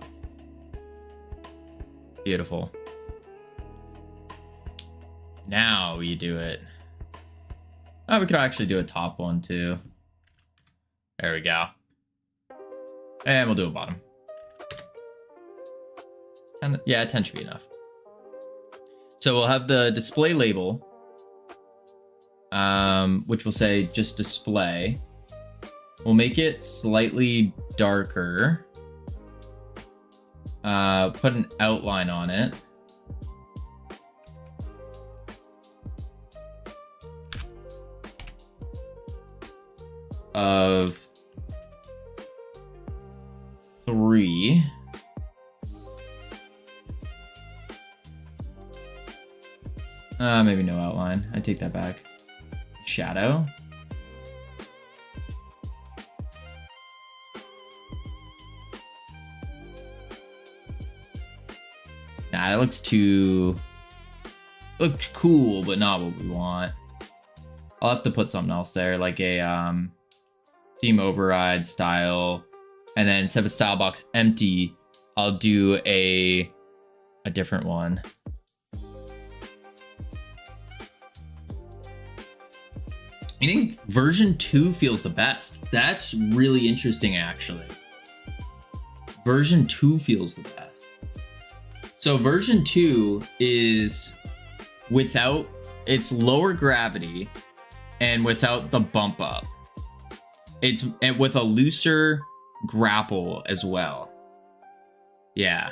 Beautiful. Now we do it. Oh, we could actually do a top one too. There we go. And we'll do a bottom. 10, yeah, 10 should be enough. So we'll have the display label, which will say just display. We'll make it slightly darker. Put an outline on it. Of 3. Maybe no outline. I take that back. Shadow. Nah, that looks cool, but not what we want. I'll have to put something else there, like a theme override style, and then instead of a style box empty, I'll do a different one. I think version 2 feels the best. That's really interesting, actually. Version 2 feels the best. So version 2 is without, it's lower gravity and without the bump up. It's with a looser grapple as well. Yeah.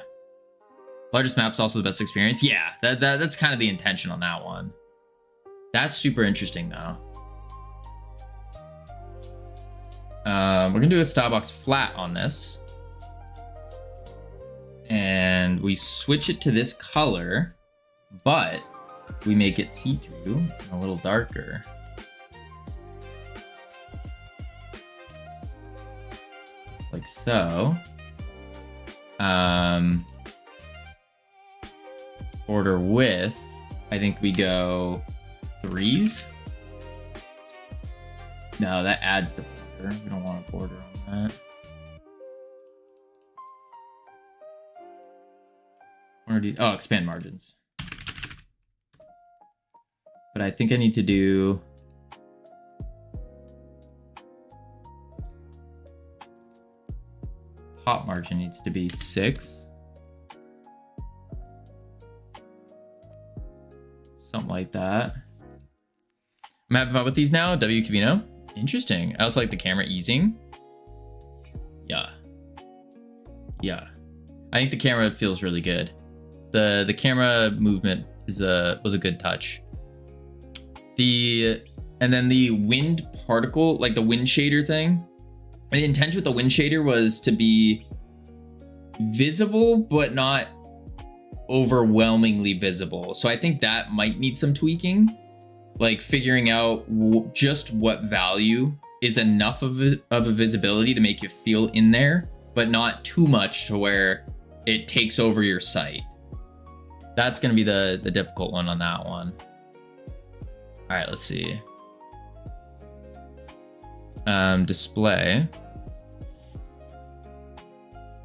Largest map's also the best experience. Yeah, that's kind of the intention on that one. That's super interesting though. We're gonna do a Starbucks flat on this. And we switch it to this color, but we make it see-through and a little darker. Like so. Border width, I think we go 3s. No, that adds the border. We don't want a border on that. Oh, expand margins. But I think I need to do top margin needs to be 6. Something like that. I'm having fun with these now. W Cavino. Interesting. I also like the camera easing. Yeah. Yeah. I think the camera feels really good. The camera movement was a good touch. And then the wind particle, like the wind shader thing. The intention with the wind shader was to be visible, but not overwhelmingly visible. So I think that might need some tweaking, like figuring out just what value is enough of a visibility to make you feel in there, but not too much to where it takes over your sight. That's going to be the difficult one on that one. All right, let's see. Display.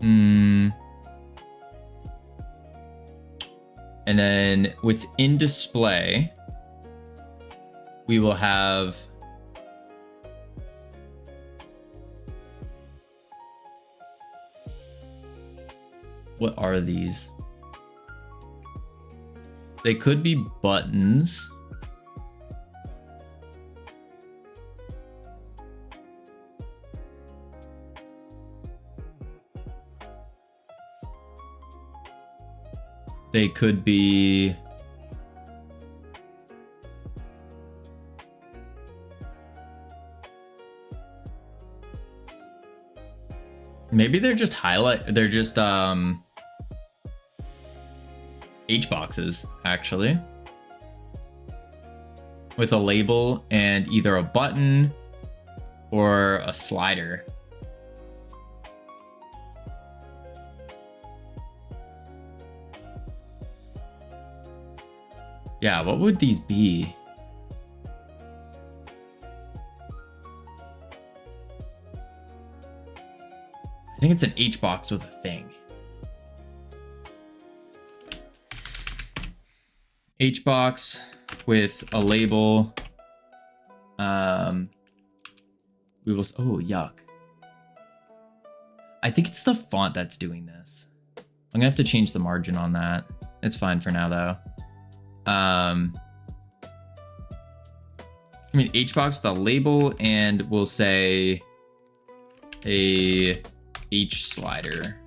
And then within display, we will have what are these? They could be buttons. They could be maybe they're just they're just H boxes actually, with a label and either a button or a slider. Yeah, what would these be? I think it's an H box with a thing. H box with a label. We will, oh, yuck. I think it's the font that's doing this. I'm gonna have to change the margin on that. It's fine for now though. It's gonna be an H box with a label, and we'll say a H slider.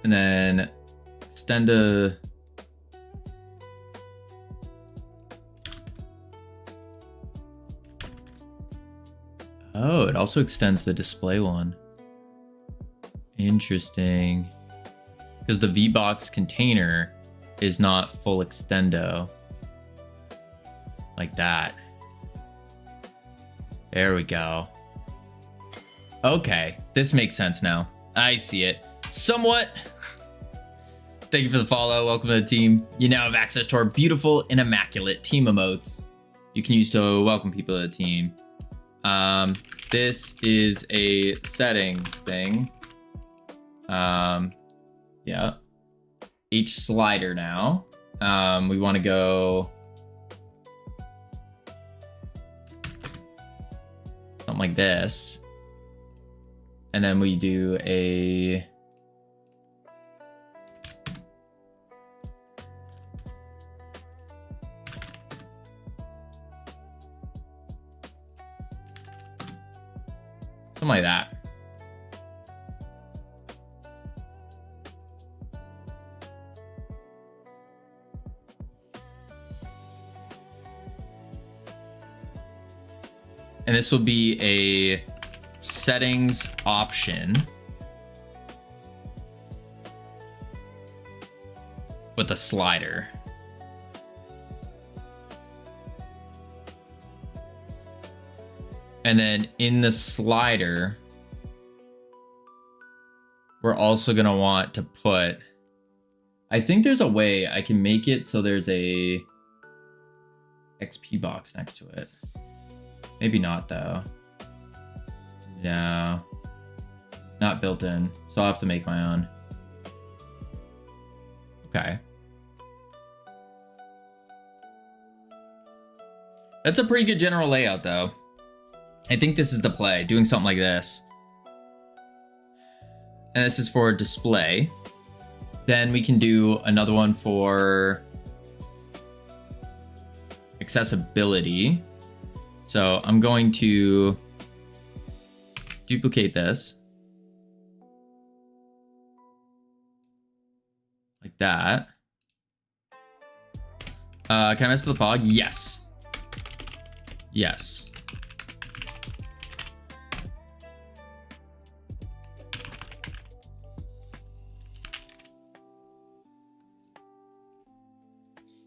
And then extend a oh, it also extends the display one. Interesting. Because the VBox container is not full extendo. Like that. There we go. Okay, this makes sense now. I see it. Somewhat. Thank you for the follow. Welcome to the team. You now have access to our beautiful and immaculate team emotes you can use to welcome people to the team. This is a settings thing. Yeah. H slider now. We want to go something like this. And then we do a something like that. And this will be a settings option with a slider. And then in the slider, we're also going to want to put, I think there's a way I can make it so there's a XP box next to it. Maybe not though. No, not built in. So I'll have to make my own. Okay. That's a pretty good general layout though. I think this is the play, doing something like this. And this is for display. Then we can do another one for accessibility. So I'm going to duplicate this like that. Can I mess with the fog? Yes. Yes.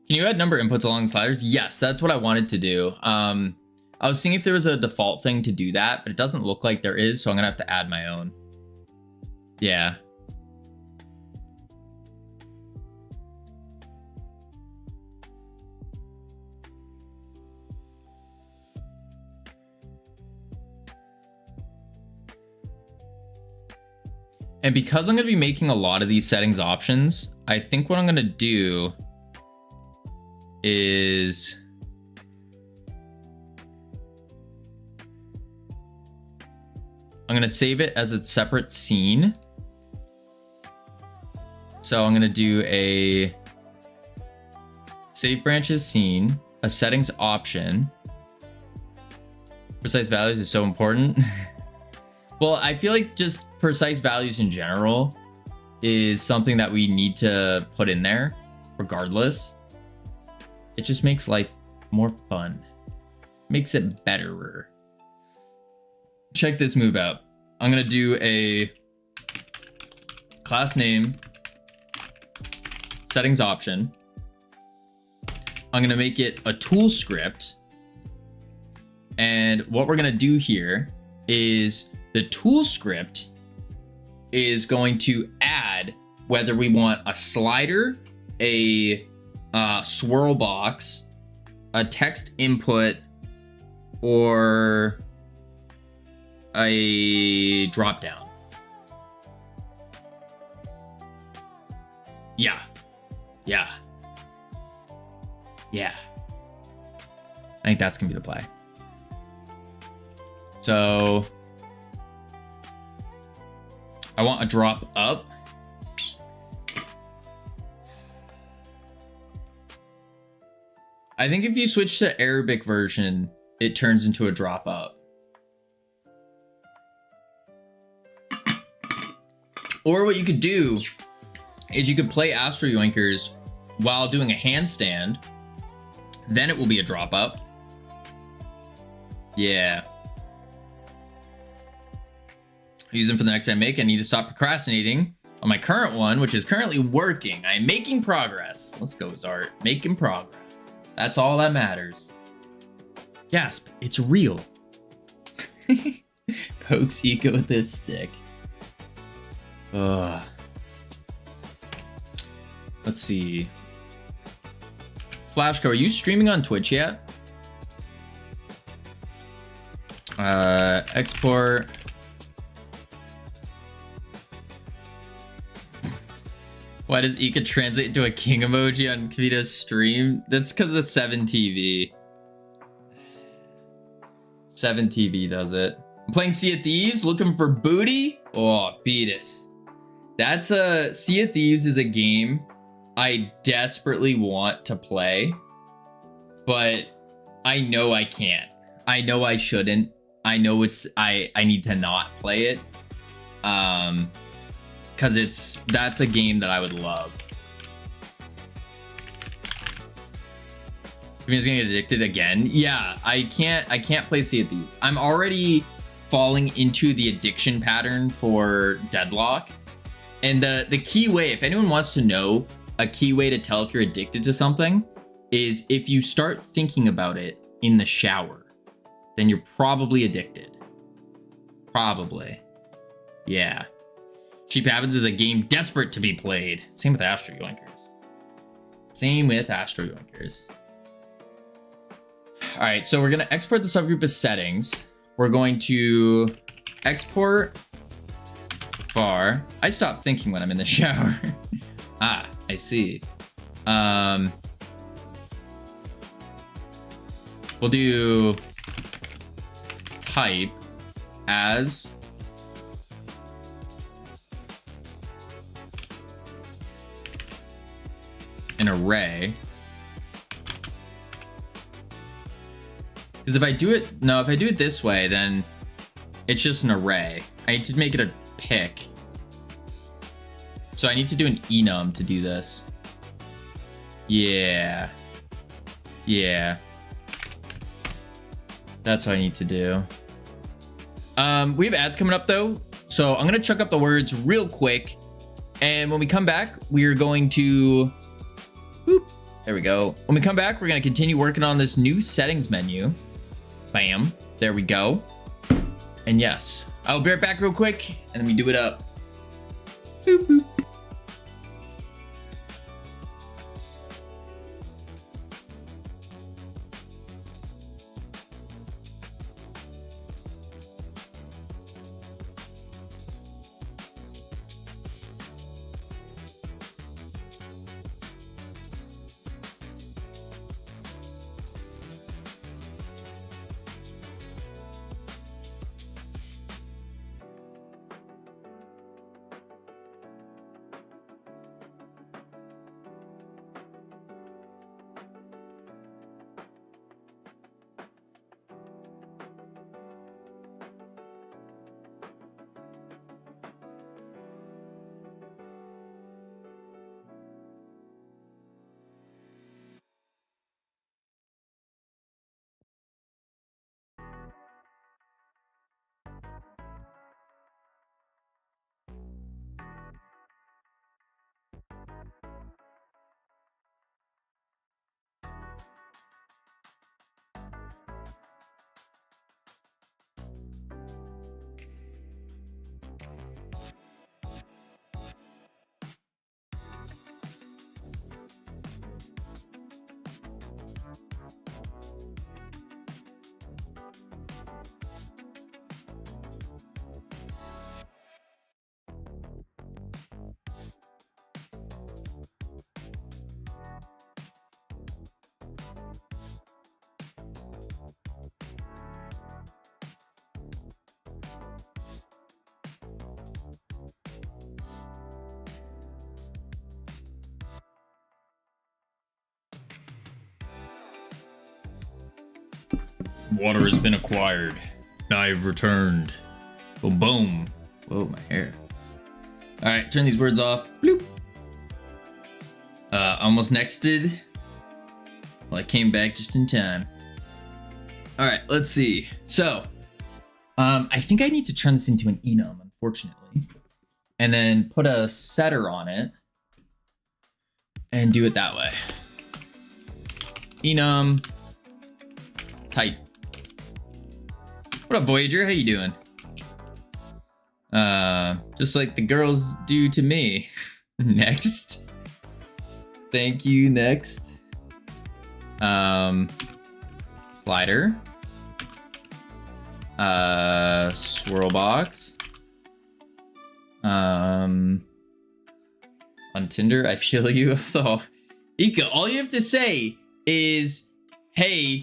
Can you add number inputs along the sliders? Yes, that's what I wanted to do. I was seeing if there was a default thing to do that, but it doesn't look like there is, so I'm gonna have to add my own. Yeah. And because I'm gonna be making a lot of these settings options, I think what I'm gonna do is I'm gonna save it as a separate scene. So I'm gonna do a save branches scene, a settings option. Precise values is so important. Well, I feel like just precise values in general is something that we need to put in there regardless. It just makes life more fun. Makes it betterer. Check this move out. I'm gonna do a class name settings option. I'm gonna make it a tool script. And what we're gonna do here is the tool script is going to add whether we want a slider, a swirl box, a text input, or a drop down. Yeah. Yeah. Yeah. I think that's gonna be the play. So I want a drop up. I think if you switch to Arabic version, it turns into a drop up. Or what you could do is you could play Astro Yoinkers while doing a handstand. Then it will be a drop up. Yeah. Use them for the next time I make. I need to stop procrastinating on my current one, which is currently working. I'm making progress. Let's go, Zart. Making progress. That's all that matters. Gasp. It's real. Pokes Eco with this stick. Let's see. Flashco, are you streaming on Twitch yet? Export. Why does Ika translate into a king emoji on Kavita's stream? That's because of 7TV. 7TV does it. I'm playing Sea of Thieves, looking for booty. Oh, Beatus. That's a Sea of Thieves is a game I desperately want to play, but I know I can't. I know I shouldn't. I know I need to not play it. Cause that's a game that I would love. He's gonna get addicted again. Yeah, I can't play Sea of Thieves. I'm already falling into the addiction pattern for Deadlock. And the key way, if anyone wants to know, a key way to tell if you're addicted to something is if you start thinking about it in the shower, then you're probably addicted. Probably. Yeah. Sheep Happens is a game desperate to be played. Same with Astro Yoinkers. Same with Astro Yoinkers. All right, so we're gonna export the subgroup as settings. We're going to export bar. I stop thinking when I'm in the shower. Ah, I see. We'll do type as an array. Because if I do it this way, then it's just an array. I need to make it a pick. So I need to do an enum to do this. Yeah. Yeah. That's what I need to do. We have ads coming up though. So I'm gonna chuck up the words real quick. And when we come back, we're going to, boop, there we go. When we come back, we're gonna continue working on this new settings menu. Bam, there we go. And yes, I'll be right back real quick and then we do it up. Boop, boop. Water has been acquired. I've returned. Boom, boom. Whoa, my hair. All right, turn these words off. Bloop. Almost nexted. Well, I came back just in time. All right, let's see. So, I think I need to turn this into an enum, unfortunately, and then put a setter on it and do it that way. Enum type. What up, Voyager? How you doing? Just like the girls do to me. Next. Thank you, next. Slider. Swirl box. on Tinder. I feel you. So, Ika, all you have to say is, "Hey."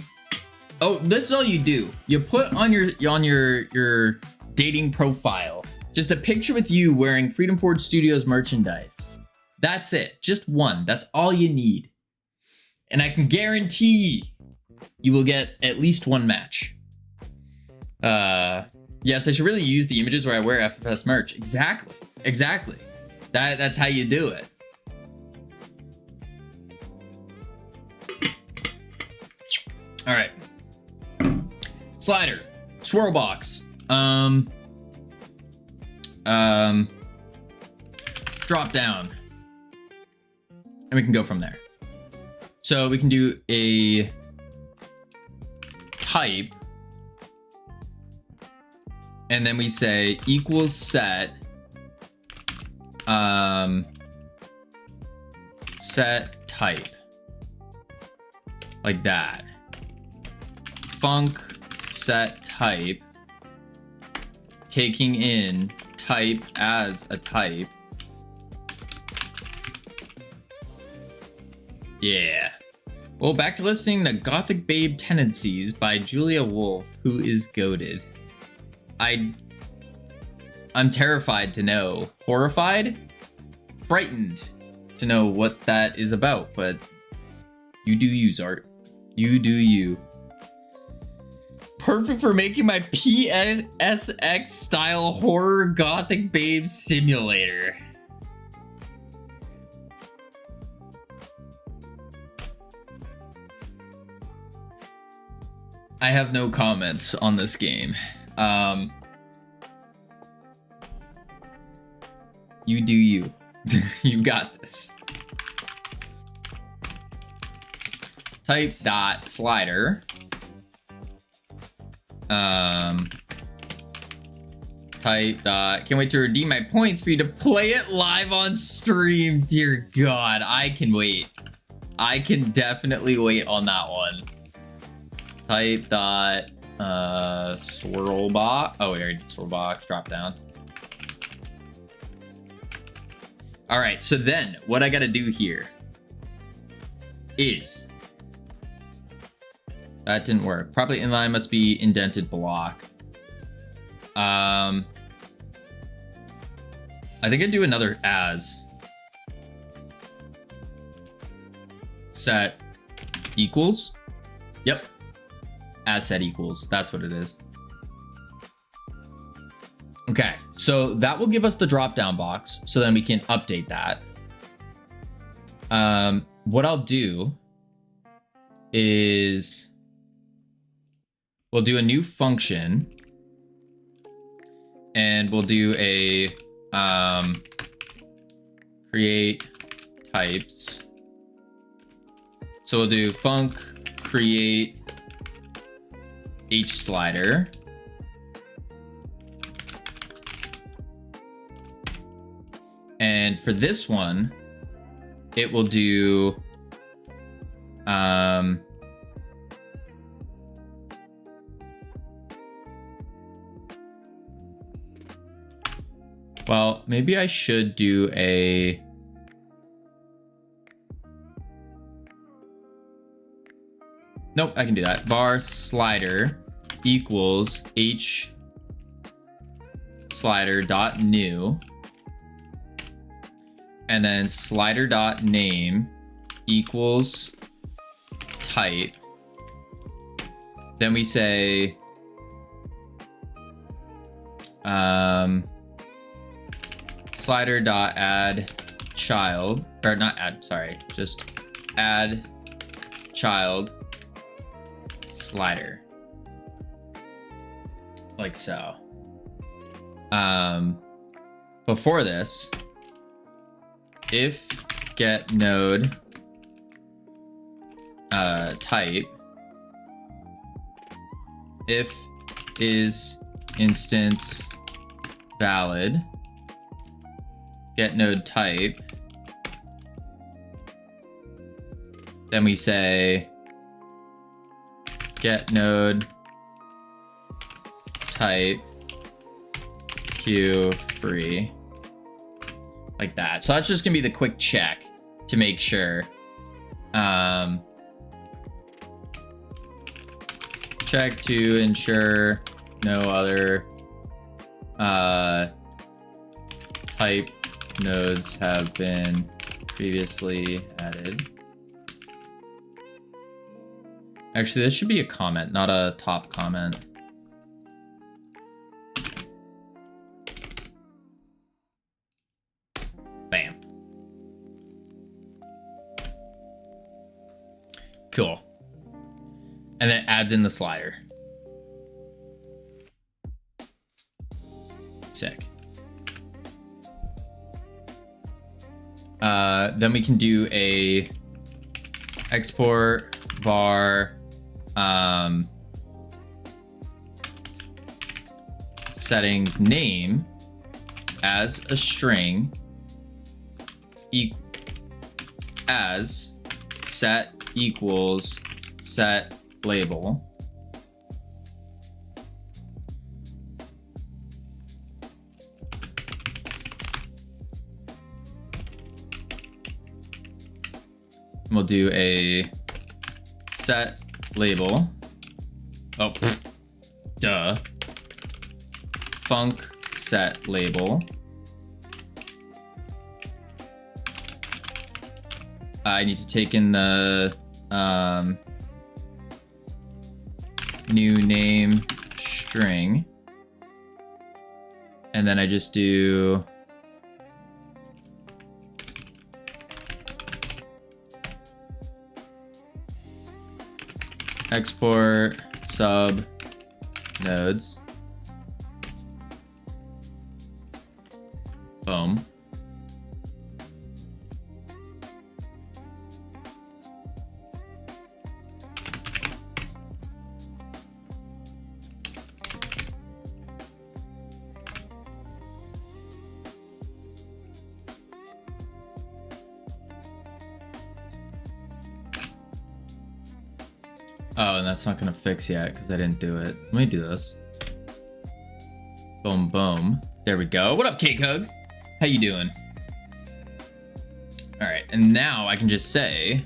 Oh, this is all you do. You put on your dating profile just a picture with you wearing Freedom Forge Studios merchandise. That's it. Just one. That's all you need. And I can guarantee you will get at least one match. Yes, I should really use the images where I wear FFS merch. Exactly. Exactly. That's how you do it. All right. Slider. Swirl box. Drop down. And we can go from there. So we can do a type. And then we say equals set. Set type. Like that. Func set type. Taking in type as a type. Yeah. Well, back to listening to Gothic Babe Tendencies by Julia Wolf, who is goated. I'm terrified to know. Horrified? Frightened to know what that is about, but you do you, Zart. You do you. Perfect for making my PSX style horror Gothic Babe simulator. I have no comments on this game. You do you. You got this. Type dot slider. Type dot. Can't wait to redeem my points for you to play it live on stream. Dear God, I can wait. I can definitely wait on that one. Type dot swirl box. Oh, we already did swirl box. Drop down. All right, so then what I gotta do here is that didn't work. Probably inline must be indented block. I think I'd do another as set equals. Yep. As set equals. That's what it is. Okay, so that will give us the drop down box, so then we can update that. What I'll do is we'll do a new function, and we'll do a create types. So we'll do func create h slider. And for this one, it will do well, maybe I should do a nope, I can do that. Var slider equals h slider dot new. And then slider dot name equals type. Then we say slider dot add child, or not add, sorry, just add child slider, like so. Before this, if get node type, if is instance valid, get node type, then we say get node type q free, like that. So that's just gonna be the quick check to make sure. Check to ensure no other type nodes have been previously added. Actually, this should be a comment, not a top comment. Bam. Cool. And then it adds in the slider. Sick. Then we can do a export var settings name as a string as set equals set label. We'll do a set label. Oh, duh. Func set label. I need to take in the new name string. And then I just do export sub nodes. Boom. Oh, and that's not gonna fix yet because I didn't do it. Let me do this. Boom, boom. There we go. What up, Cake Hug? How you doing? All right, and now I can just say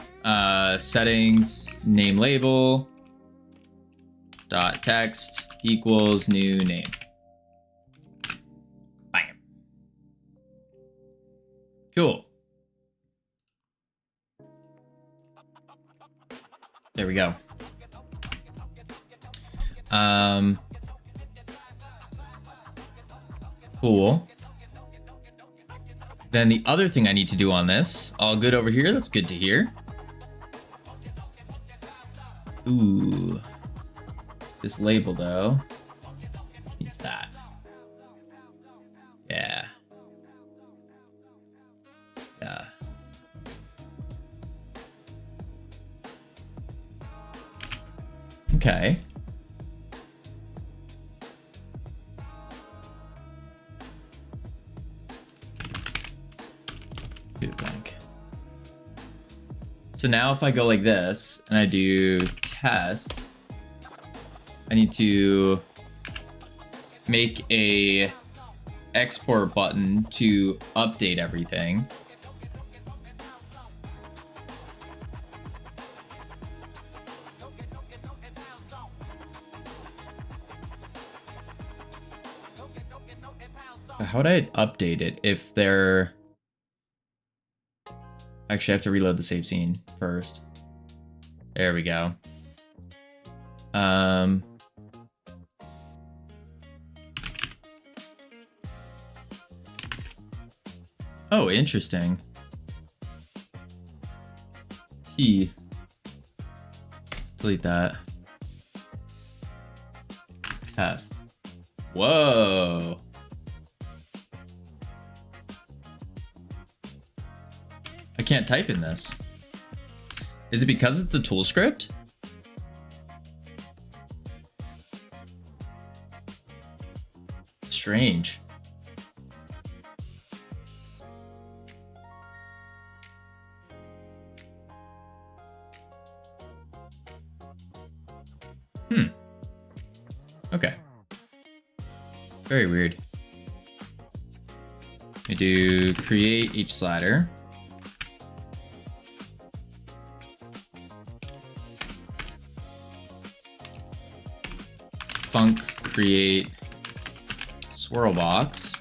settings name label dot text equals new name. Bam. Cool. There we go. Cool. Then the other thing I need to do on this, all good over here. That's good to hear. Ooh. This label though. Needs that. Yeah. Yeah. Okay. Blank. So now if I go like this and I do test, I need to make a export button to update everything. How would I update it if they're... Actually, I have to reload the save scene first. There we go. Oh, interesting. Delete that. Test. Whoa. I can't type in this. Is it because it's a tool script? Strange. Okay. Very weird. We do create each slider. Func create swirl box.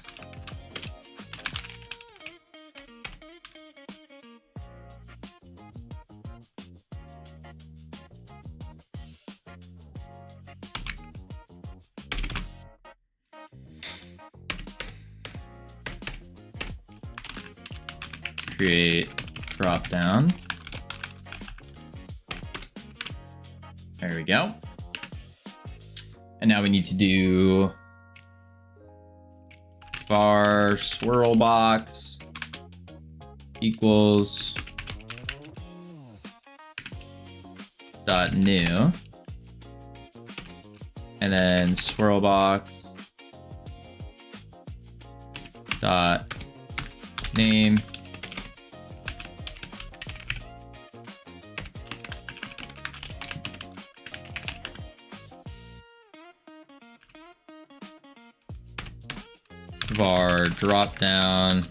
Create drop down. There we go. And now we need to do var swirl box equals dot new, and then swirl box dot name var drop down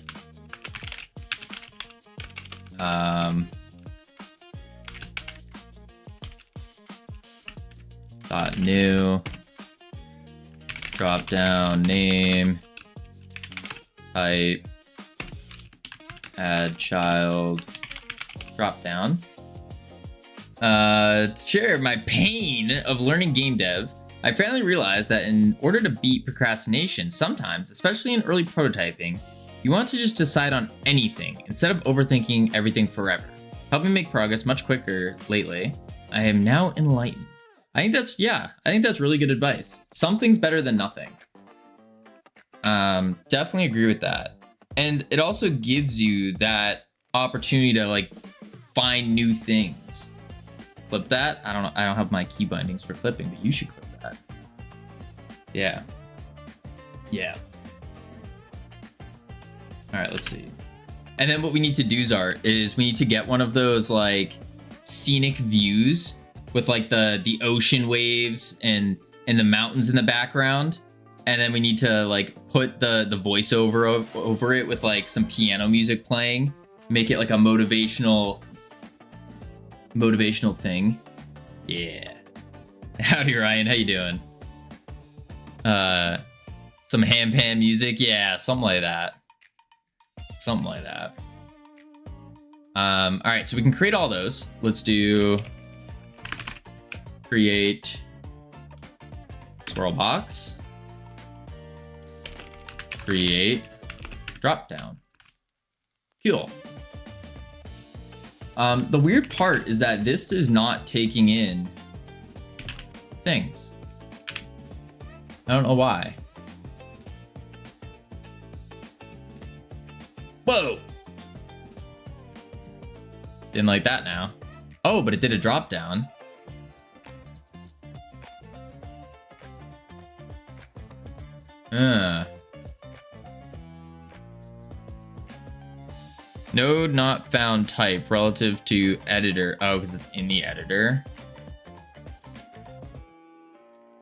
dot new drop down name type add child drop down. To share my pain of learning game dev, I finally realized that in order to beat procrastination, sometimes, especially in early prototyping, you want to just decide on anything instead of overthinking everything forever. Helping make progress much quicker lately, I am now enlightened. I think that's really good advice. Something's better than nothing. Definitely agree with that. And it also gives you that opportunity to like find new things. Flip that. I don't have my key bindings for flipping, but you should clip that. Yeah. All right, let's see. And then what we need to do, Zart, is we need to get one of those like scenic views with like the ocean waves and the mountains in the background. And then we need to like put the voiceover over it with like some piano music playing, make it like a motivational thing. Yeah. Howdy, Ryan. How you doing? Some hand pan music. Yeah, something like that. All right, so we can create all those. Let's do create swirl box, create drop down. Cool. The weird part is that this is not taking in things. I don't know why. Whoa! Didn't like that now. Oh, but it did a drop down. Node not found type relative to editor. Oh, because it's in the editor.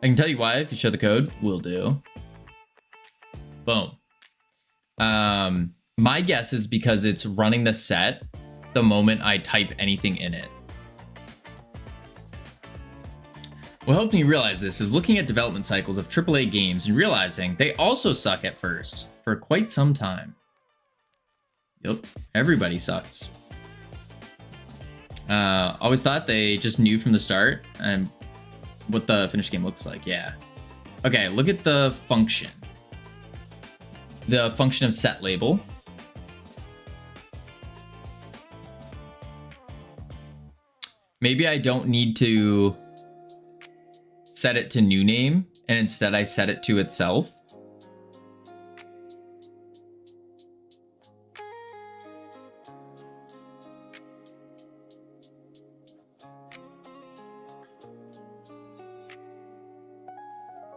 I can tell you why if you show the code. Will do. Boom. My guess is because it's running the set the moment I type anything in it. What helped me realize this is looking at development cycles of AAA games and realizing they also suck at first for quite some time. Yep, everybody sucks. Always thought they just knew from the start and what the finished game looks like. Yeah. Okay, look at the function. The function of set label. Maybe I don't need to set it to new name and instead I set it to itself.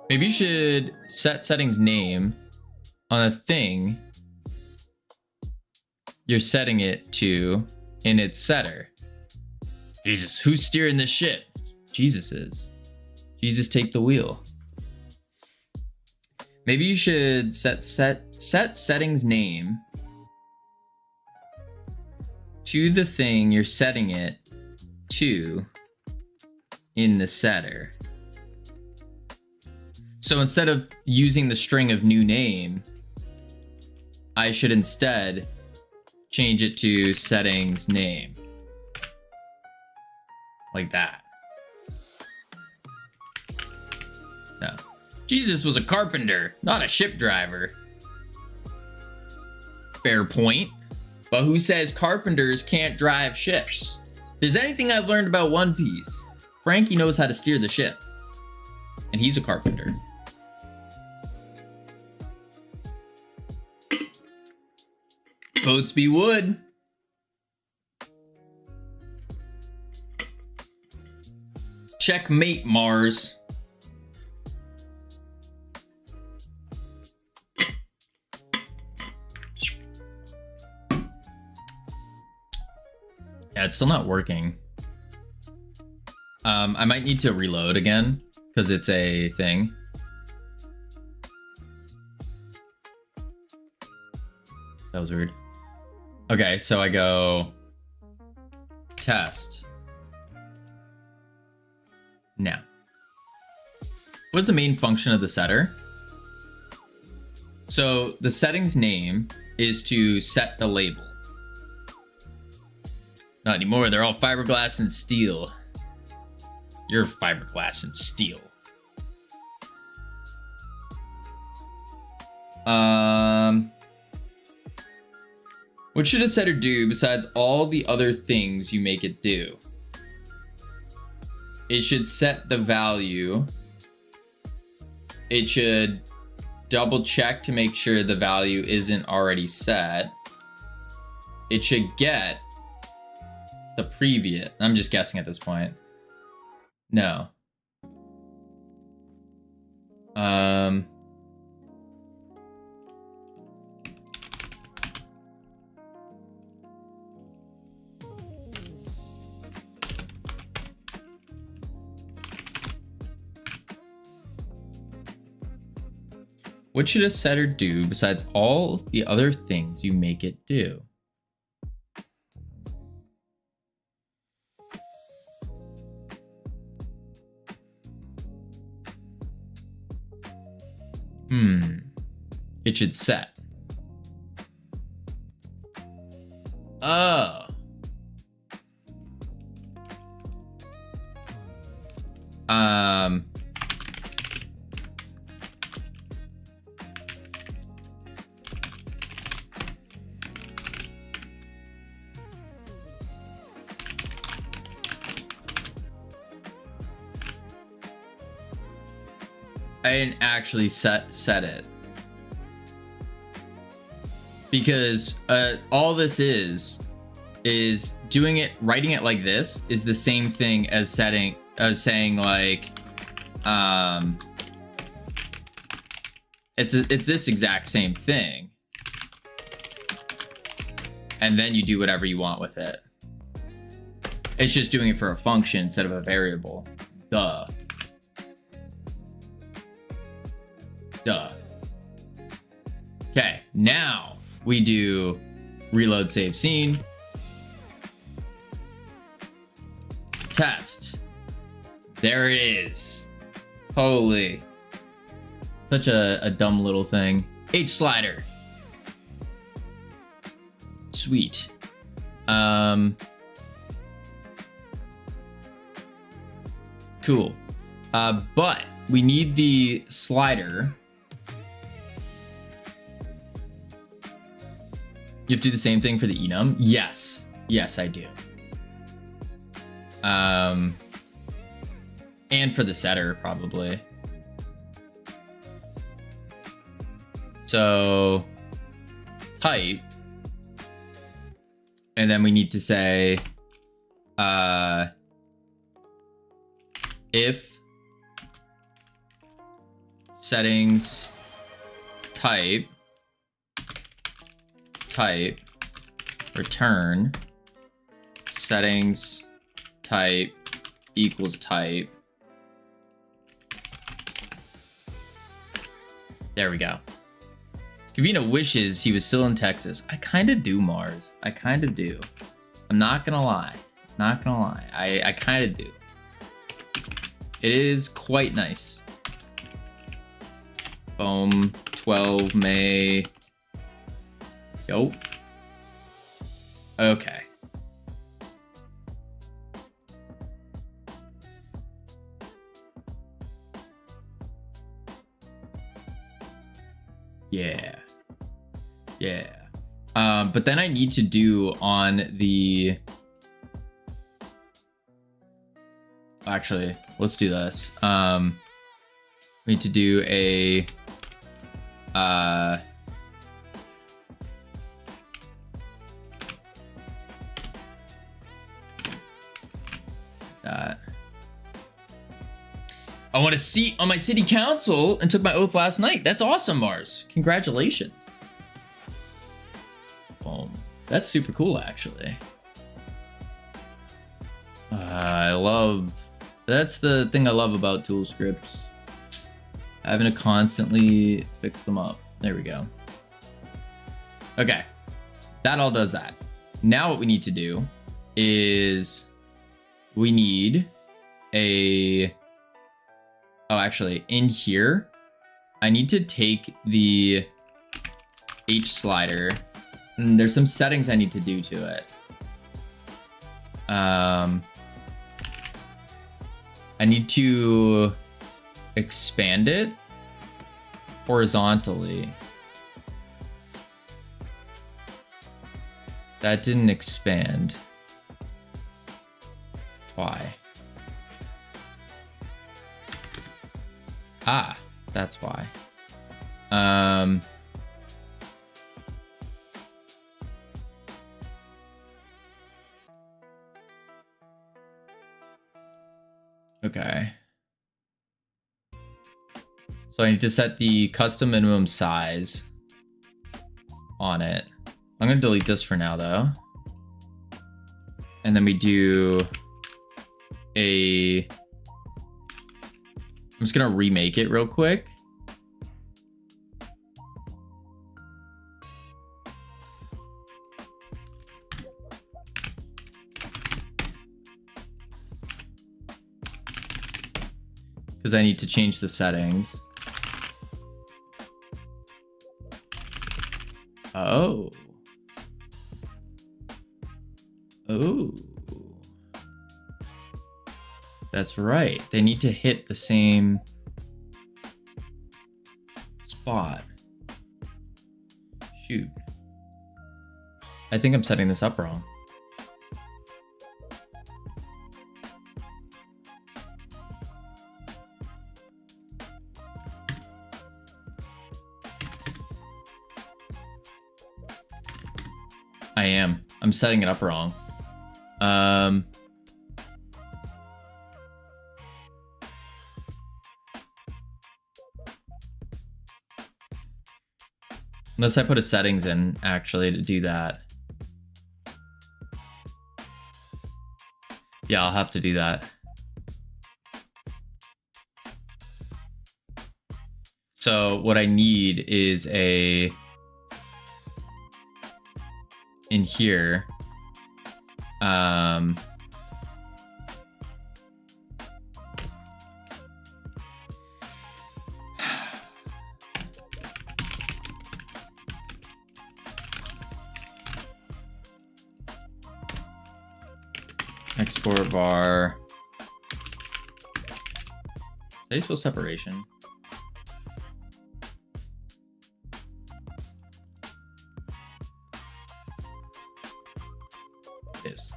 Maybe you should set settings name on a thing you're setting it to in its setter. Jesus, who's steering this ship? Jesus is. Jesus, take the wheel. Maybe you should set settings name to the thing you're setting it to in the setter. So instead of using the string of new name, I should instead change it to settings name. Like that. No. Jesus was a carpenter, not a ship driver. Fair point. But who says carpenters can't drive ships? If there's anything I've learned about One Piece, Frankie knows how to steer the ship. And he's a carpenter. Boats be wood. Checkmate, Mars. Yeah, it's still not working. I might need to reload again because it's a thing. That was weird. Okay, so I go test. Now, what's the main function of the setter? So the settings name is to set the label. Not anymore, they're all fiberglass and steel. You're fiberglass and steel. What should a setter do besides all the other things you make it do? It should set the value. It should double check to make sure the value isn't already set. It should get the previous. I'm just guessing at this point. No. What should a setter do besides all the other things you make it do? It should set. Oh. I didn't actually set it. Because all this is doing it, writing it like this is the same thing as saying like, it's this exact same thing. And then you do whatever you want with it. It's just doing it for a function instead of a variable. Duh. Okay, now we do reload save scene. Test. There it is. Holy. Such a dumb little thing. H slider. Sweet. Cool. But we need the slider. You have to do the same thing for the enum? Yes. Yes, I do. And for the setter, probably. So, type. And then we need to say, if settings type return settings type equals type. There we go. Kavina wishes he was still in Texas. I kind of do, Mars. I kind of do. I'm not gonna lie. Not gonna lie. I kind of do. It is quite nice. Boom. 12 May. Yo. Okay. Yeah. Yeah. But then I need to do on the... Actually, let's do this. We need to do a... that. I want a seat on my city council and took my oath last night. That's awesome, Mars. Congratulations. That's super cool, actually. That's the thing I love about tool scripts. Having to constantly fix them up. There we go. Okay. That all does that. Now what we need to do is we need a... Oh, actually, in here, I need to take the H slider. And there's some settings I need to do to it. I need to expand it horizontally. That didn't expand. Why? Ah, that's why. Okay. So I need to set the custom minimum size on it. I'm gonna delete this for now though. And then we do a... I'm just gonna remake it real quick. Because I need to change the settings. Oh. Oh. That's right. They need to hit the same spot. Shoot. I think I'm setting this up wrong. I am. I'm setting it up wrong. Unless I put a settings in actually to do that. Yeah, I'll have to do that. So what I need is a... in here, export var, spaceful separation. Is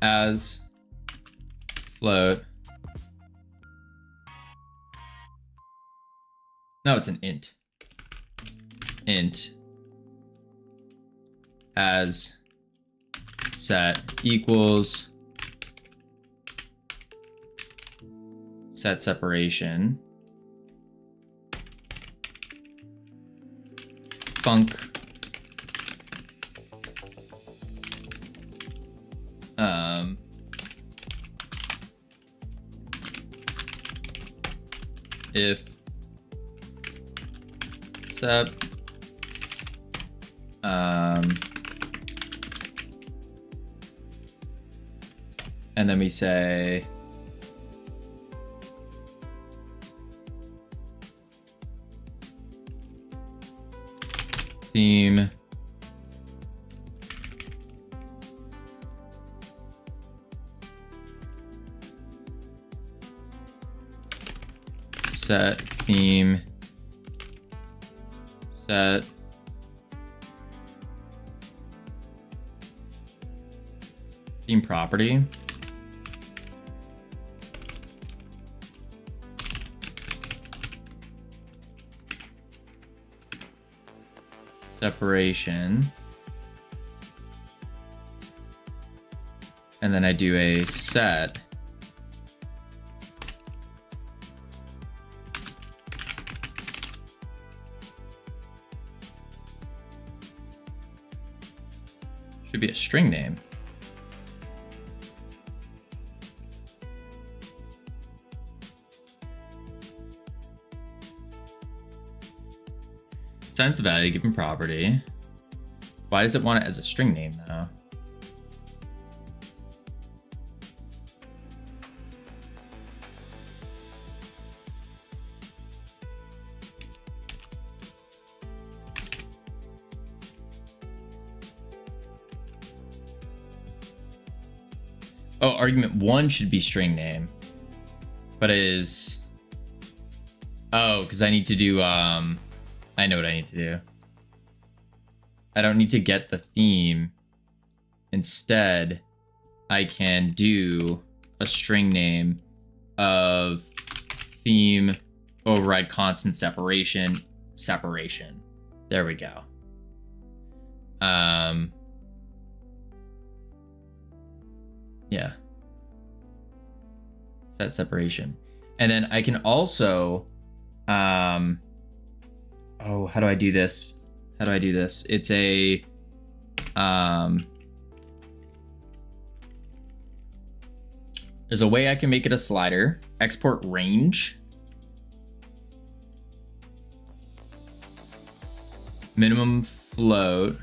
as float. No, it's an int. Int as set equals set separation func if sep And then we say theme set theme set theme property. Separation. And then I do a set should be a string name. Assigns the value given property. Why does it want it as a string name though? Oh, argument 1 should be string name, but it is. Oh, because I need to do I know what I need to do. I don't need to get the theme. Instead, I can do a string name of theme override constant separation. There we go. Yeah. Set separation. And then I can also oh, how do I do this? It's a there's a way I can make it a slider. Export range. Minimum float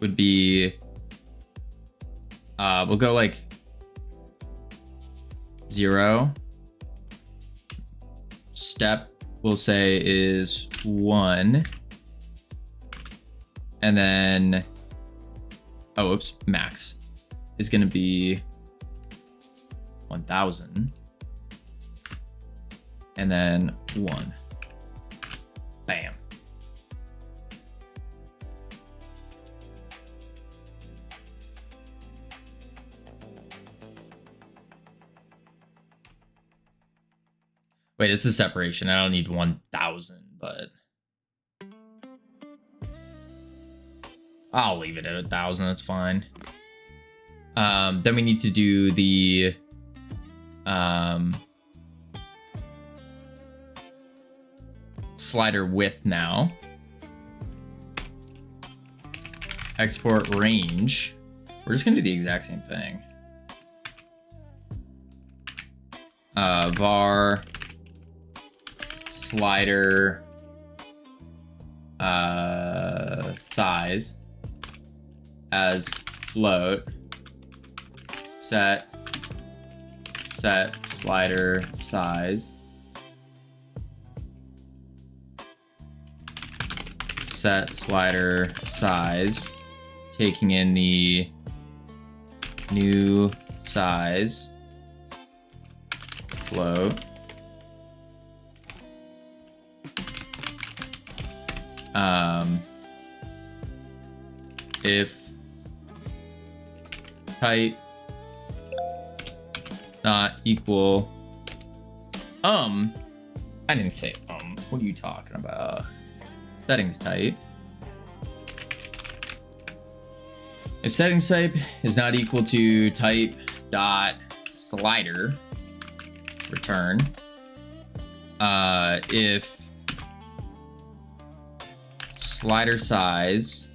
would be we'll go like 0. Step we'll say is 1. And then, oh, oops, max is going to be 1000. And then 1. Bam. Wait, this is separation. I don't need 1000, but I'll leave it at 1000. That's fine. Then we need to do the slider width now. Export range. We're just gonna do the exact same thing. Var slider size as float. Set slider size. Set slider size, taking in the new size float. If type not equal I didn't say what are you talking about? Settings type. If settings type is not equal to type dot slider return. If slider size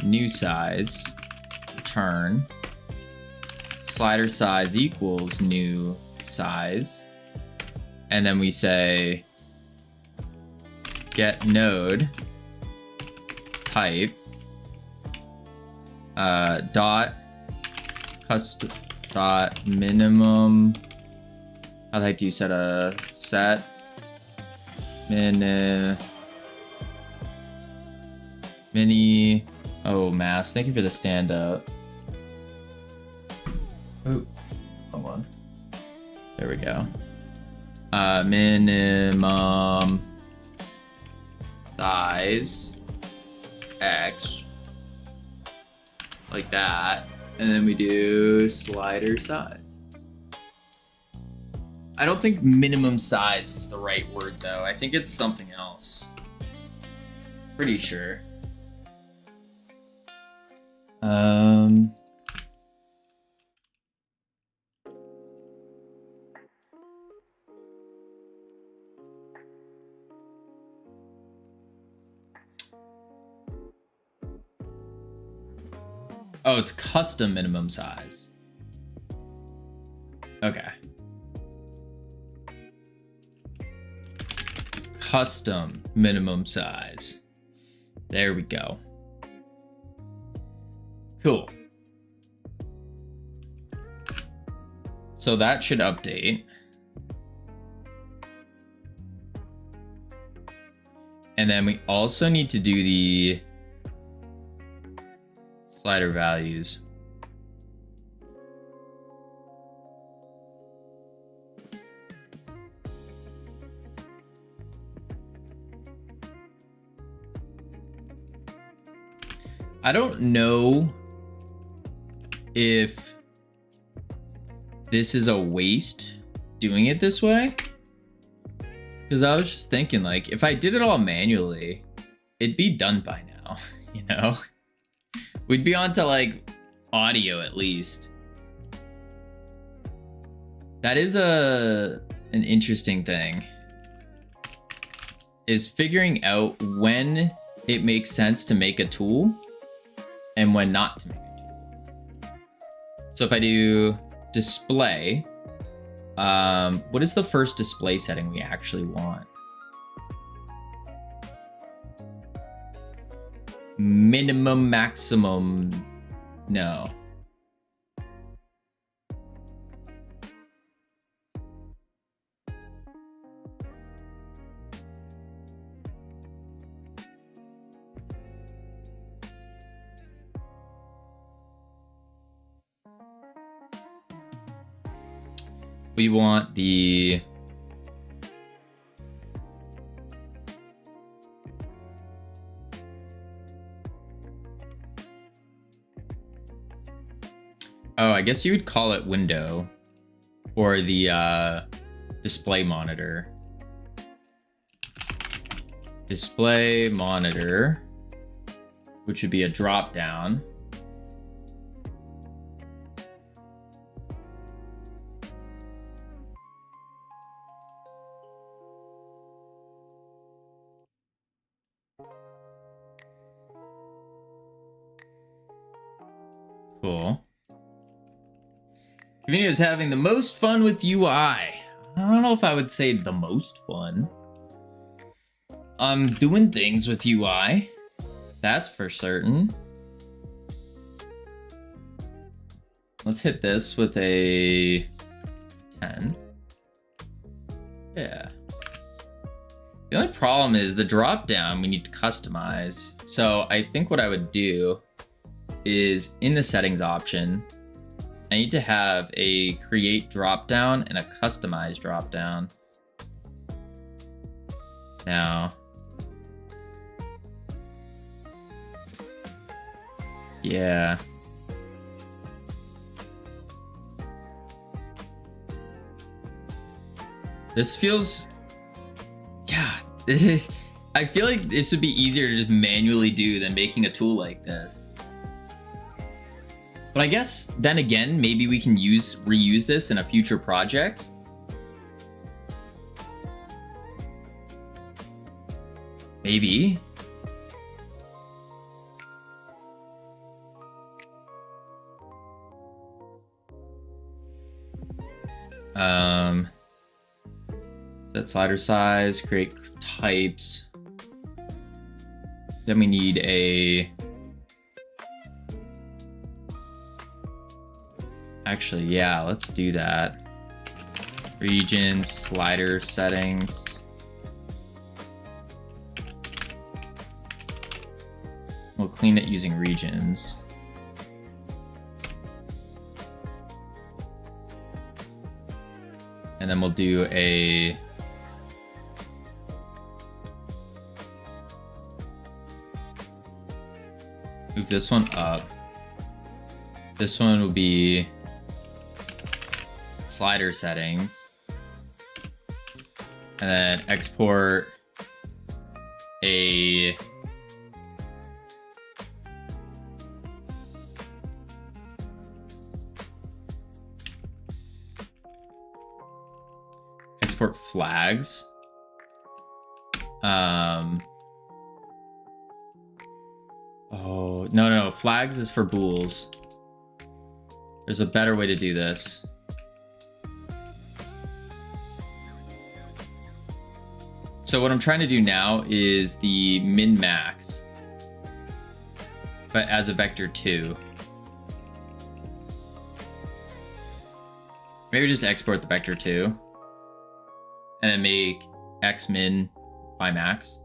new size return slider size equals new size, and then we say get node type dot custom dot minimum. How the heck do you set a set? Mini. Oh, mass. Thank you for the stand up. Oh, hold on. There we go. Minimum size X, like that, and then we do slider size. I don't think minimum size is the right word though. I think it's something else. Pretty sure. Oh, it's custom minimum size. Okay. Custom minimum size. There we go. Cool. So that should update. And then we also need to do the slider values. I don't know if this is a waste doing it this way, because I was just thinking, like, if I did it all manually, it'd be done by now, you know? We'd be on to like audio at least. That is an interesting thing, is figuring out when it makes sense to make a tool and when not to make a tool. So if I do display, what is the first display setting we actually want? Minimum, maximum, no. We want the I guess you would call it window, or the display monitor. Display monitor, which would be a drop down. Cool. Community is having the most fun with UI. I don't know if I would say the most fun. I'm doing things with UI. That's for certain. Let's hit this with a 10. Yeah. The only problem is the drop down we need to customize. So I think what I would do is in the settings option, I need to have a create dropdown and a customize dropdown. Now, yeah. This feels, yeah. I feel like this would be easier to just manually do than making a tool like this. But I guess then again, maybe we can reuse this in a future project. Maybe. Set slider size, create types. Then we need a Actually, yeah, let's do that. Regions, slider settings. We'll clean it using regions. And then we'll do a move this one up. This one will be slider settings. And then export a export flags. Oh, no, flags is for bools. There's a better way to do this. So what I'm trying to do now is the min max, but as a vector 2. Maybe just export the vector 2 and then make x min y max.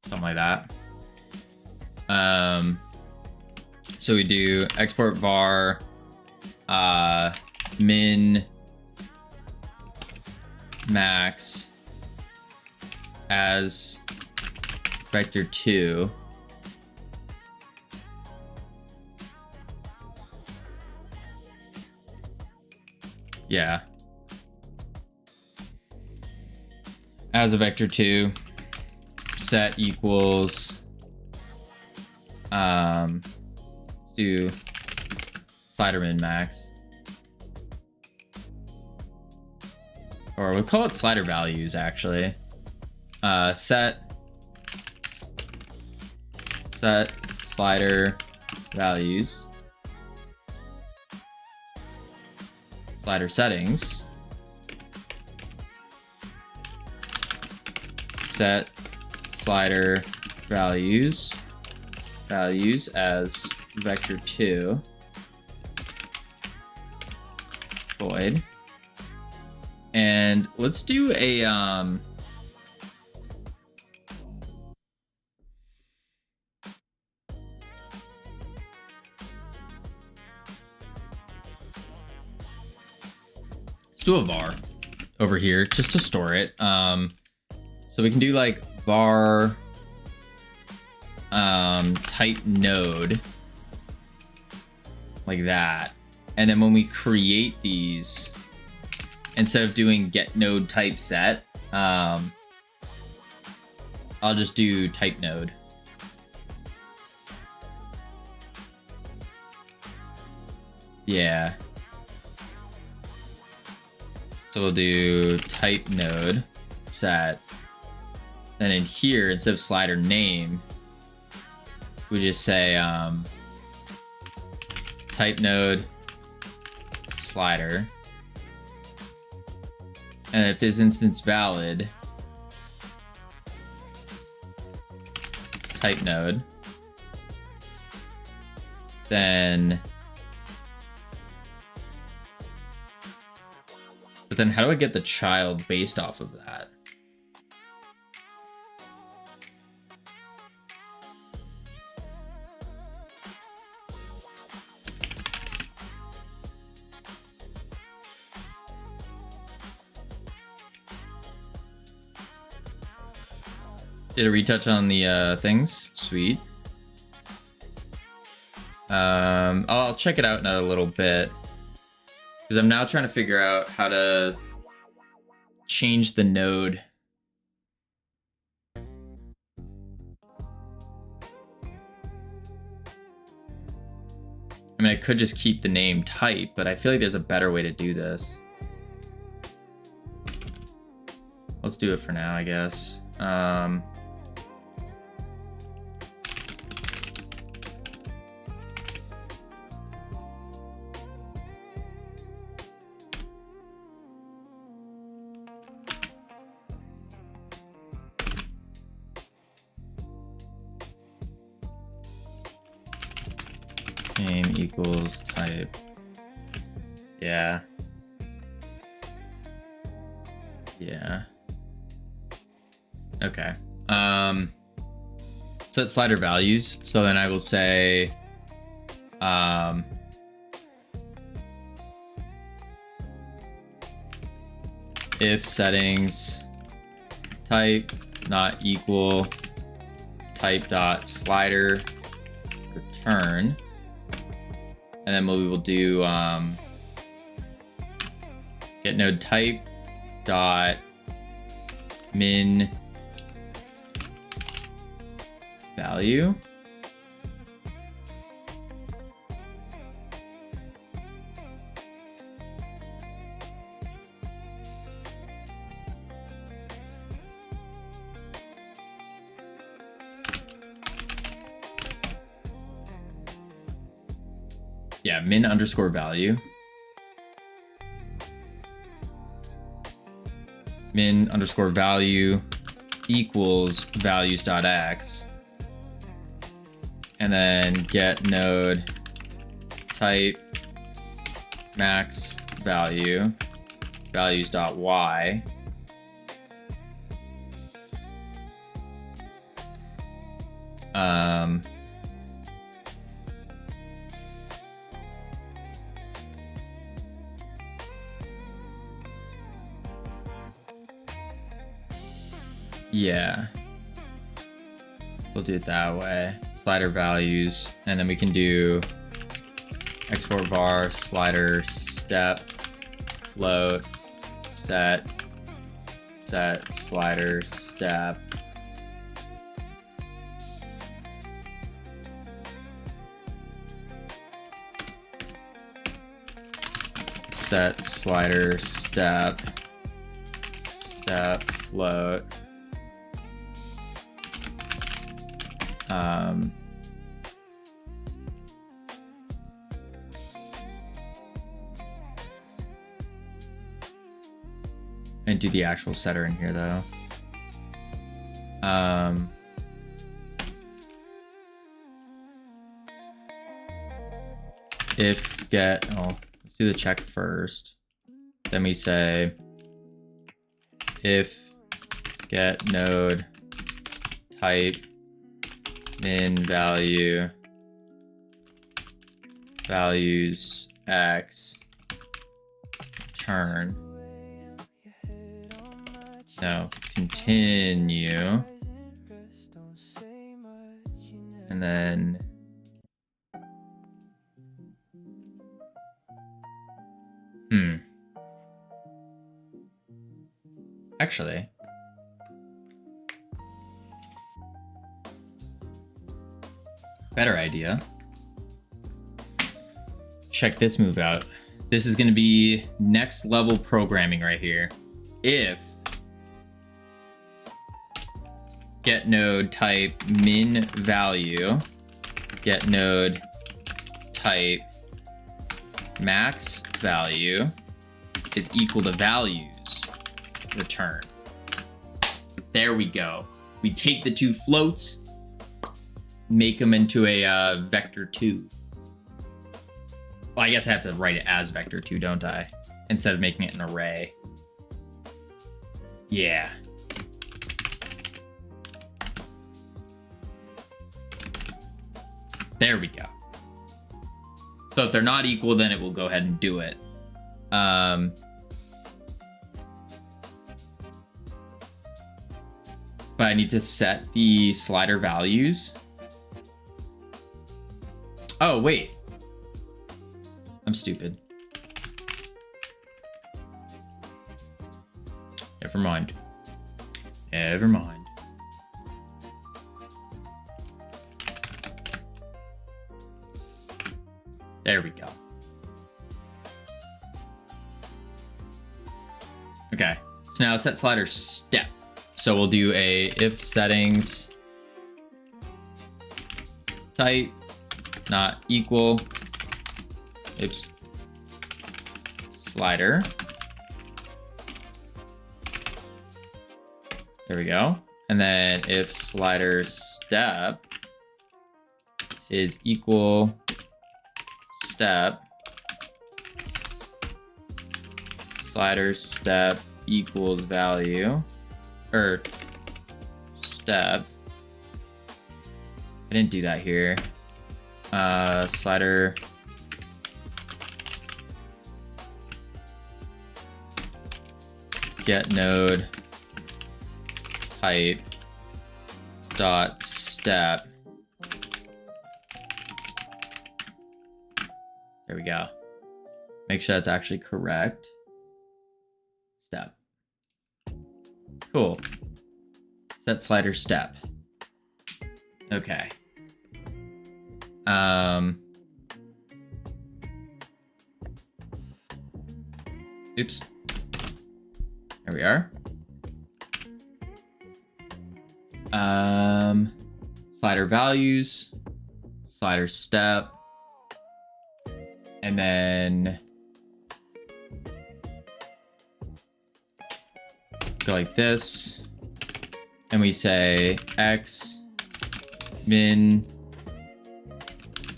Something like that. So we do export var min max as vector 2. Yeah. As a vector 2, set equals let's do slider min max, or we'll call it slider values actually. Set slider values, slider settings, set slider values as vector 2 void. And let's do a let's do a var over here just to store it. So we can do like var type node, like that. And then when we create these, instead of doing get node type set, I'll just do type node. Yeah. So we'll do type node set. Then in here, instead of slider name, we just say type node slider. And if this instance valid, type node, then, but then how do I get the child based off of that? Did a retouch on the things. Sweet. I'll check it out in a little bit, because I'm now trying to figure out how to change the node. I mean, I could just keep the name type, but I feel like there's a better way to do this. Let's do it for now, I guess. name equals type. Yeah. Yeah. Okay. Set slider values. So then I will say, if settings type not equal type dot slider return, and then we will do get node type dot min value. Yeah, min underscore value. Min underscore value equals values.x. And then get node type max value values.y. Yeah, we'll do it that way. Slider values, and then we can do export var slider step float set slider step. Set slider step float. And do the actual setter in here though. If get, oh, let's do the check first. Then we say if get node type min value values x return. No, continue. And then actually, better idea. Check this move out. This is going to be next level programming right here. If get node type min value, get node type max value is equal to values return. There we go. We take the two floats, make them into a vector 2. Well, I guess I have to write it as vector 2, don't I? Instead of making it an array. Yeah. There we go. So if they're not equal, then it will go ahead and do it. But I need to set the slider values. Oh, wait. I'm stupid. Never mind. Never mind. There we go. Okay, so now set slider step. So we'll do a if settings type not equal, oops, slider. There we go. And then if slider step is equal step. Slider step equals value. Or step. I didn't do that here. Slider get node type dot step. There we go. Make sure that's actually correct. Step. Cool. Set slider step. Okay. Oops. There we are. Slider values, slider step, and then go like this, and we say x min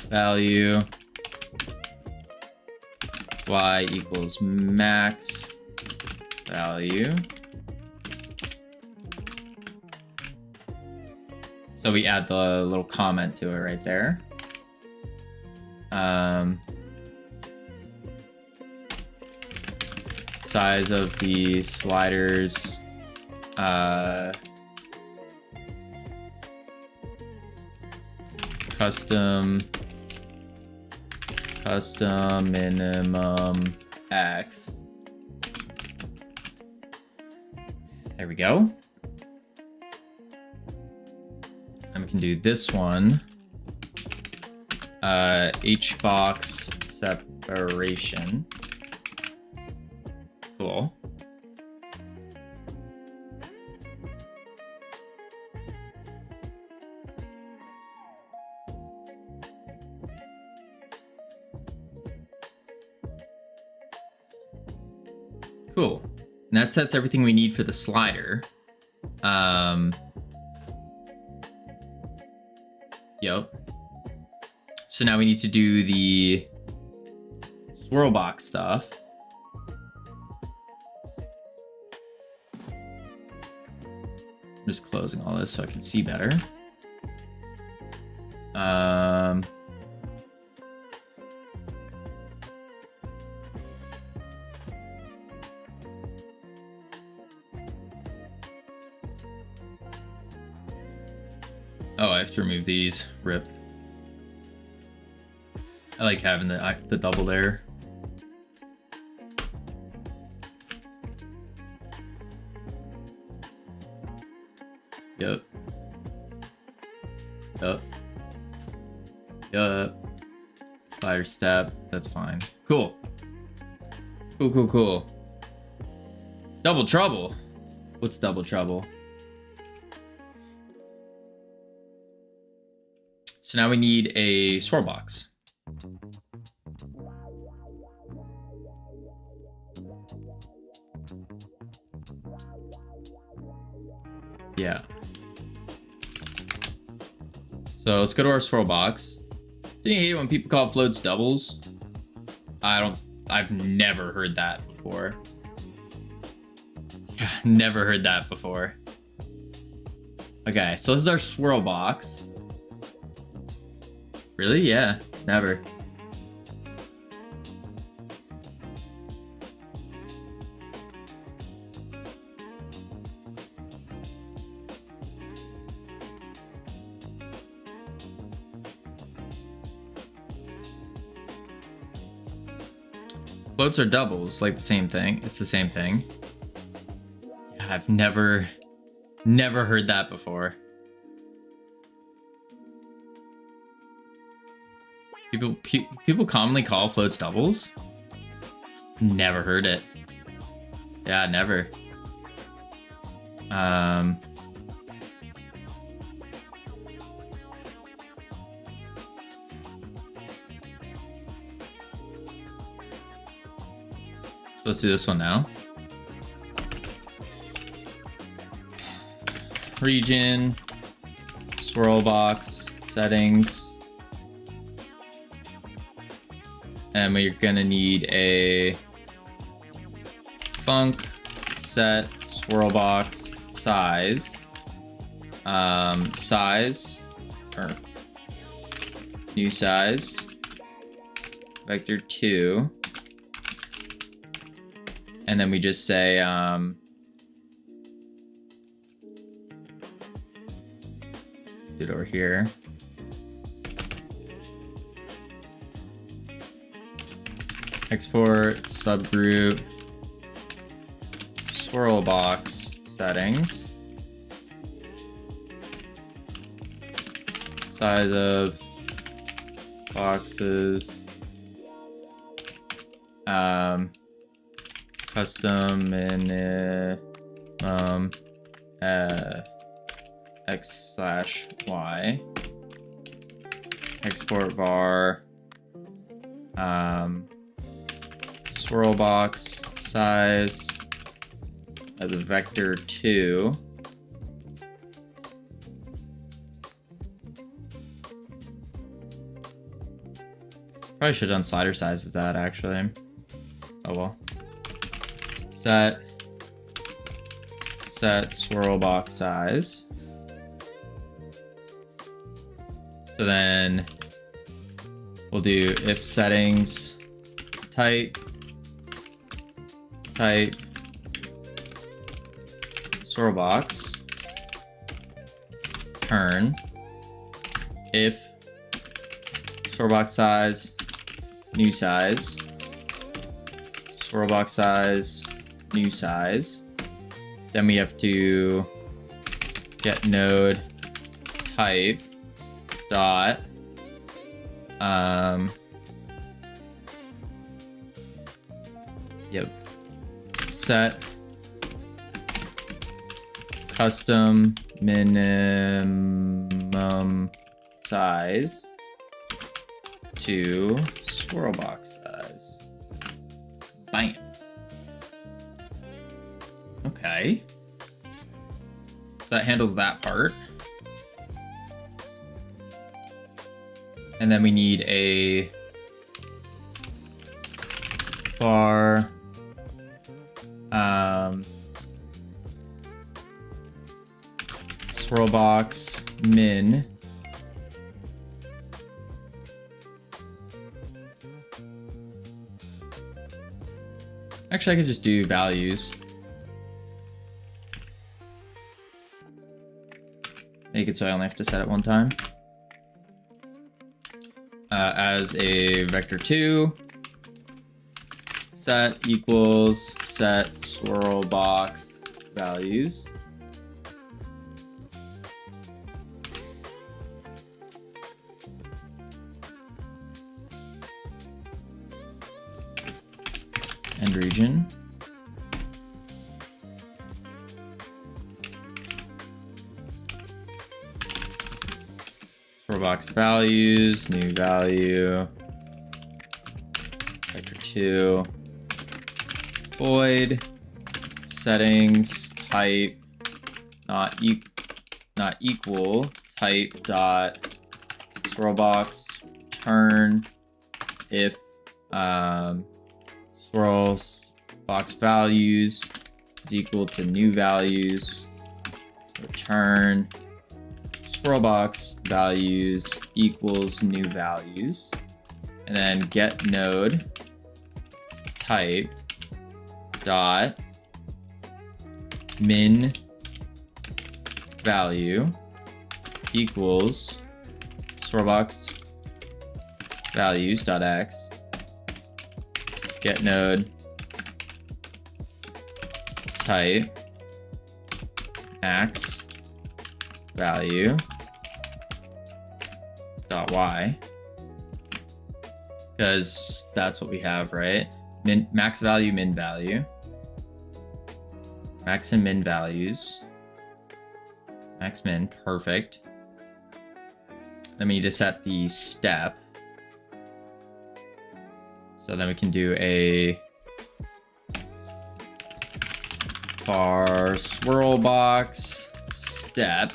value y equals max value. So we add the little comment to it right there. Size of the sliders. Custom minimum X. There we go. And we can do this one. H-box separation. Cool. Cool. And that sets everything we need for the slider. Yep. So now we need to do the swirl box stuff. I'm just closing all this so I can see better. Oh, I have to remove these. Rip. I like having the double there. Yep. Yep. Yep. Slider step. That's fine. Cool. Cool, cool, cool. Double trouble. What's double trouble? So now we need a swirl box. Yeah. So let's go to our swirl box. Do you hate when people call floats doubles? I've never heard that before. Yeah, never heard that before. Okay, so this is our swirl box. Really? Yeah, never. Floats are doubles, like the same thing. It's the same thing. Yeah, I've never heard that before. People commonly call floats doubles? Never heard it. Yeah, never. Let's do this one now. Region, swirl box, settings. And we're gonna need a func set swirl box size, size, or new size, vector 2, and then we just say do it over here. Export subgroup swirl box settings. Size of boxes. Custom minimum x/y. Export var swirl box size as a vector 2. Probably should have done slider size as that actually. Oh well. Set swirl box size. So then we'll do if settings type swirl box turn if swirl box size new size swirl box size new size. Then we have to get node type dot set custom minimum size to swirl box size. Bam. Okay. So that handles that part. And then we need a var swirl box min actually I could just do values. Make it so I only have to set it one time. As a vector 2 set equals set swirl box values. End region. Swirl box values, new value, vector 2, void, settings, type, not equal, type dot swirl box turn if swirl box values is equal to new values, return swirl box values equals new values, and then get node type dot min value equals swirl box values dot x, get node type max value dot y, because that's what we have, right? Max value, min value, max and min values, max min, perfect. Then we need to set the step, so then we can do a var swirl box step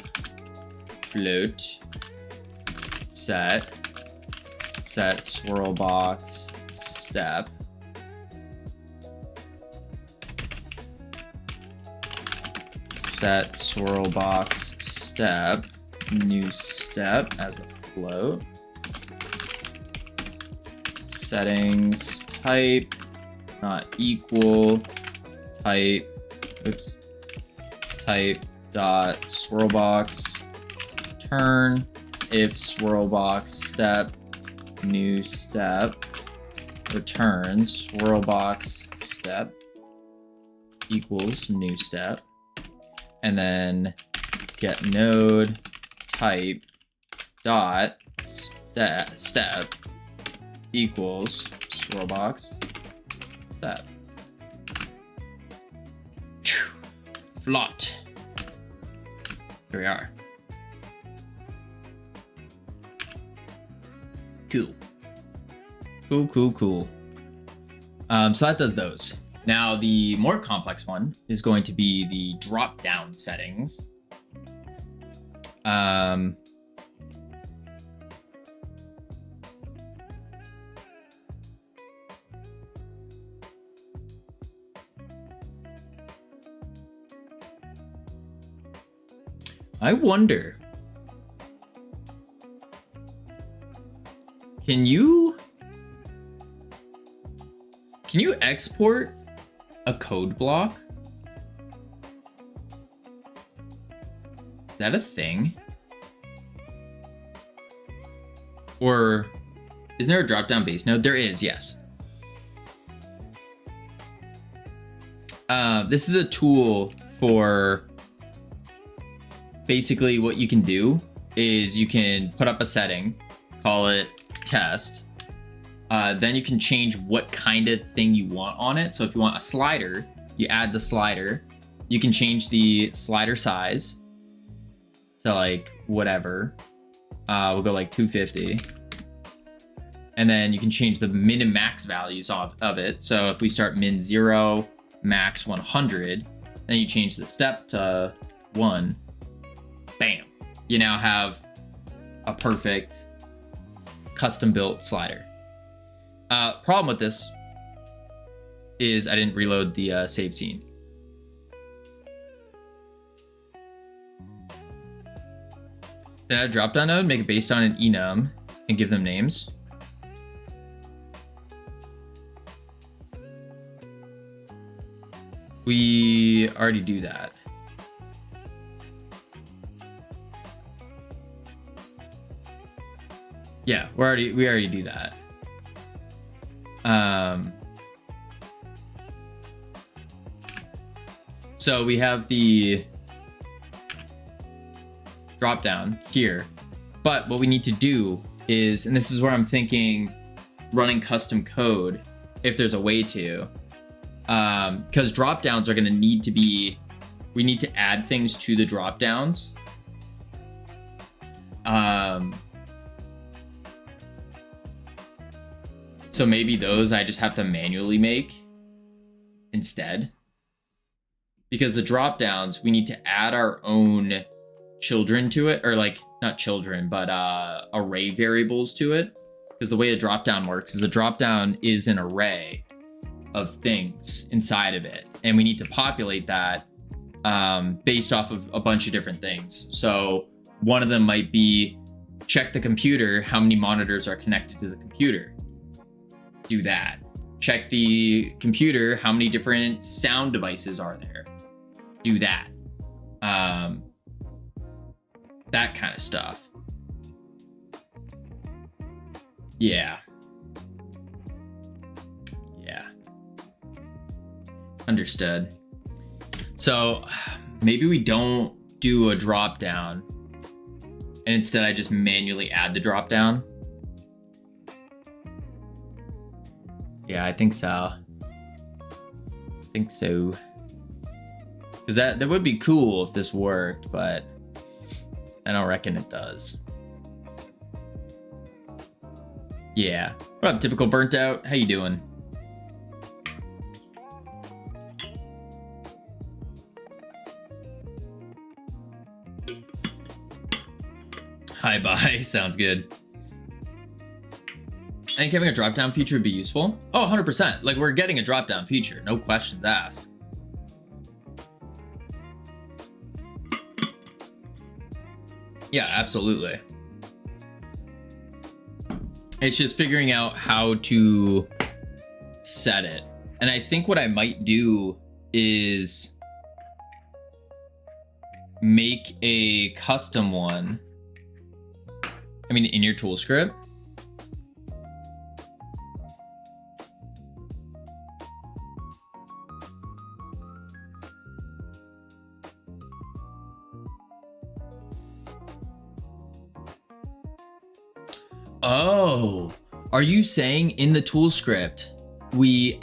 float set swirl box step. Set swirl box step, new step as a float. Settings type not equal type, oops, type dot swirl box turn if swirl box step new step returns swirl box step equals new step, and then get node type dot step equals swirl box step. Flot. Here we are. Cool. Cool. So that does those. Now the more complex one is going to be the drop down settings. I wonder, can you export a code block? Is that a thing? Or isn't there a drop-down base node? There is, yes. This is a tool for basically what you can do is you can put up a setting, call it test. Then you can change what kind of thing you want on it. So if you want a slider, you add the slider. You can change the slider size to like whatever. We'll go like 250. And then you can change the min and max values of it. So if we start min 0, max 100, then you change the step to 1. Bam. You now have a perfect custom built slider. Problem with this is I didn't reload the save scene. Then add a drop-down node, make it based on an enum, and give them names. We already do that. Yeah, we already do that. So we have the drop down here, but what we need to do is, and this is where I'm thinking running custom code if there's a way to, because drop downs are going to need to be, we need to add things to the drop downs. So maybe those I just have to manually make instead. Because the drop downs, we need to add our own children to it, or like not children, but array variables to it. Because the way a drop down works is a drop down is an array of things inside of it. And we need to populate that based off of a bunch of different things. So one of them might be check the computer, how many monitors are connected to the computer. Do that. Check the computer, how many different sound devices are there. Do that. That kind of stuff. Yeah. Understood. So maybe we don't do a drop down and instead I just manually add the drop down. Yeah, I think so. Because that would be cool if this worked, but I don't reckon it does. Yeah. What up, typical burnt out? How you doing? Hi, bye. Sounds good. I think having a drop down feature would be useful. Oh, 100%. Like, we're getting a drop down feature, no questions asked. Yeah, absolutely. It's just figuring out how to set it. And I think what I might do is make a custom one. I mean, in your tool script. Oh, are you saying in the tool script, we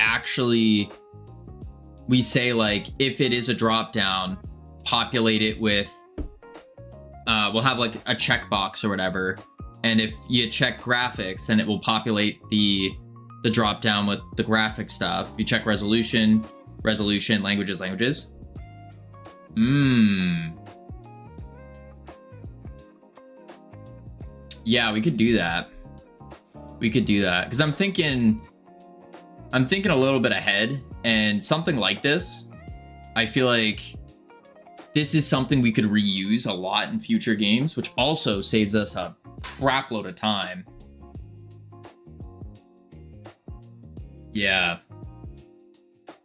say like, if it is a drop down, populate it with, we'll have like a checkbox or whatever. And if you check graphics, then it will populate the drop down with the graphic stuff. If you check resolution, languages. Yeah, we could do that. Because I'm thinking a little bit ahead, and something like this, I feel like this is something we could reuse a lot in future games, which also saves us a crap load of time. Yeah.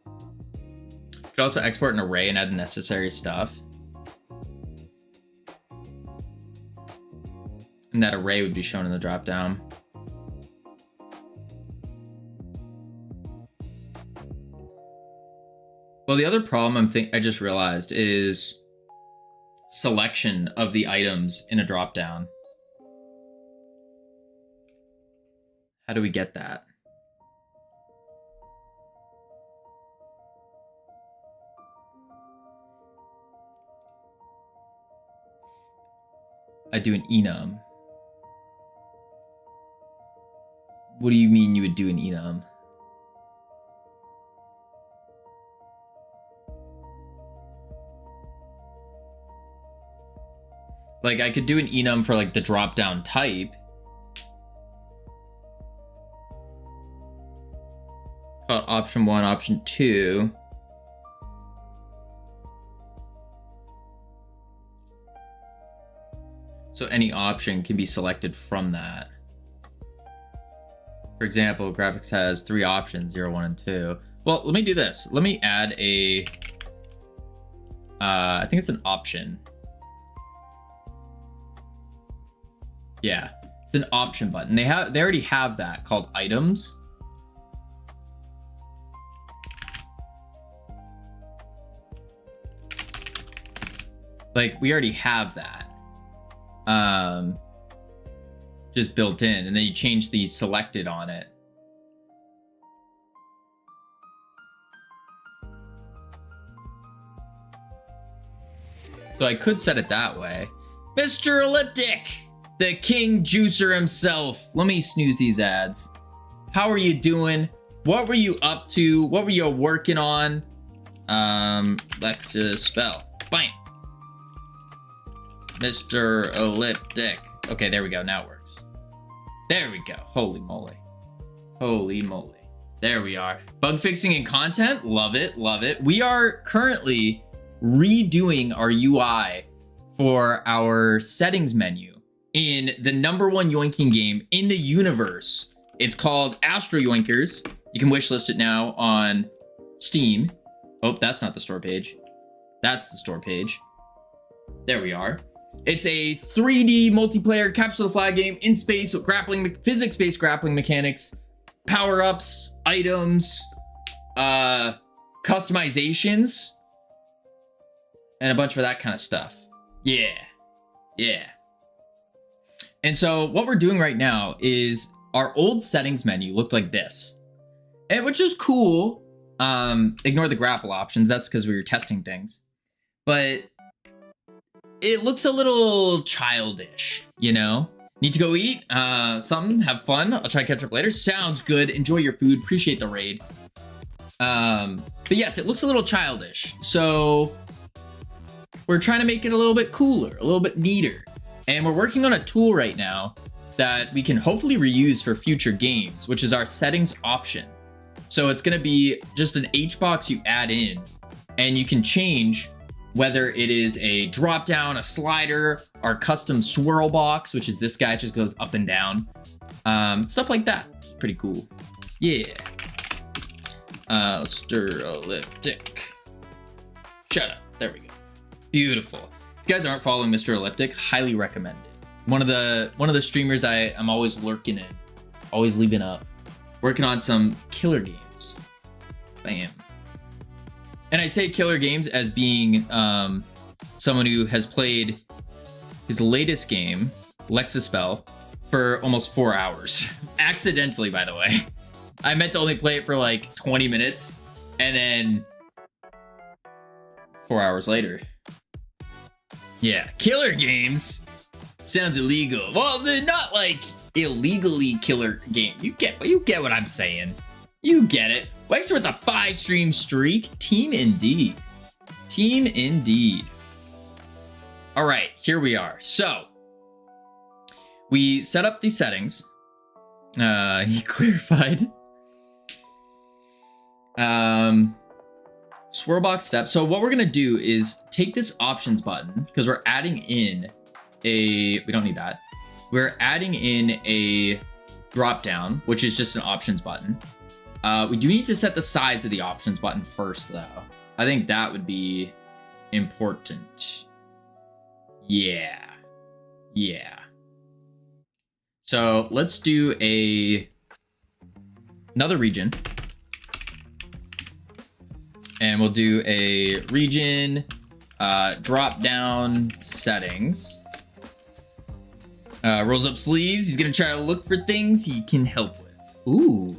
Could also export an array and add the necessary stuff. And that array would be shown in the dropdown. Well, the other problem I just realized is selection of the items in a dropdown. How do we get that? I do an enum. What do you mean you would do an enum? Like, I could do an enum for like the drop down type. Called option 1, option 2. So any option can be selected from that. For example, graphics has 3 options, 0, 1, and 2. Well, let me do this. Let me add a, I think it's an option. Yeah, it's an option button. They already have that called items. Like, we already have that. Just built in, and then you change the selected on it. So I could set it that way. Mr. Elliptic, the king juicer himself. Let me snooze these ads. How are you doing? What were you up to? What were you working on? Lexus spell. Bam. Mr. Elliptic. Okay, there we go. Now it works. There we go. Holy moly. Holy moly. There we are. Bug fixing and content. Love it. Love it. We are currently redoing our UI for our settings menu in the #1 yoinking game in the universe. It's called Astro Yoinkers. You can wishlist it now on Steam. Oh, that's not the store page. That's the store page. There we are. It's a 3D multiplayer capture the flag game in space with grappling, physics-based grappling mechanics, power-ups, items, customizations, and a bunch of that kind of stuff. Yeah. Yeah. And so what we're doing right now is our old settings menu looked like this, and which is cool. Ignore the grapple options. That's because we were testing things, but it looks a little childish, you know? Need to go eat something, have fun. I'll try to catch up later. Sounds good. Enjoy your food. Appreciate the raid. But yes, it looks a little childish. So we're trying to make it a little bit cooler, a little bit neater. And we're working on a tool right now that we can hopefully reuse for future games, which is our settings option. So it's going to be just an H box you add in, and you can change whether it is a drop down, a slider, our custom swirl box, which is this guy, just goes up and down. Stuff like that. Pretty cool. Yeah. Let's stir elliptic. Shut up. There we go. Beautiful. If you guys aren't following Mr. Elliptic, highly recommend it. One of the streamers I'm always lurking in, always leaving up, working on some killer games. Bam. And I say killer games as being someone who has played his latest game, Lexaspell, for almost 4 hours. Accidentally, by the way. I meant to only play it for like 20 minutes, and then 4 hours later. Yeah, killer games sounds illegal. Well, they're not like illegally killer game. You get what I'm saying. You get it. Wexter with a 5-stream streak. Team indeed. Team indeed. All right, here we are. So we set up these settings. He clarified. Swirlbox step. So what we're gonna do is take this options button, because we're adding in we don't need that. We're adding in a drop down, which is just an options button. We do need to set the size of the options button first, though. I think that would be important. Yeah. So let's do another region. And we'll do a region drop down settings. Rolls up sleeves. He's gonna try to look for things he can help with. Ooh,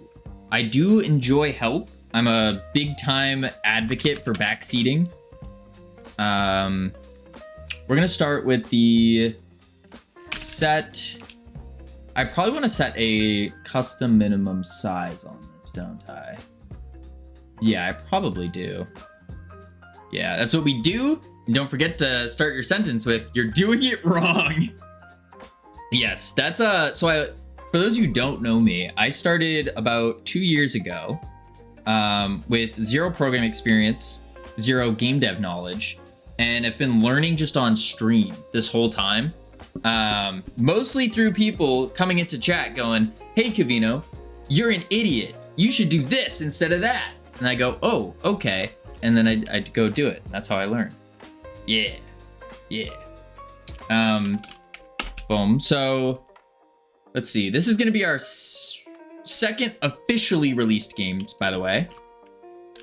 I do enjoy help. I'm a big time advocate for backseating. We're gonna start with the set. I probably want to set a custom minimum size on this, don't I? Yeah, I probably do. Yeah, that's what we do. And don't forget to start your sentence with, "You're doing it wrong." Yes, that's for those who don't know me, I started about 2 years ago with 0 programming experience, 0 game dev knowledge, and I've been learning just on stream this whole time. Mostly through people coming into chat going, "Hey, Cavino, you're an idiot. You should do this instead of that." And I go, "Oh, okay." And then I'd go do it. That's how I learn. Yeah. Boom. So let's see. This is going to be our second officially released games, by the way.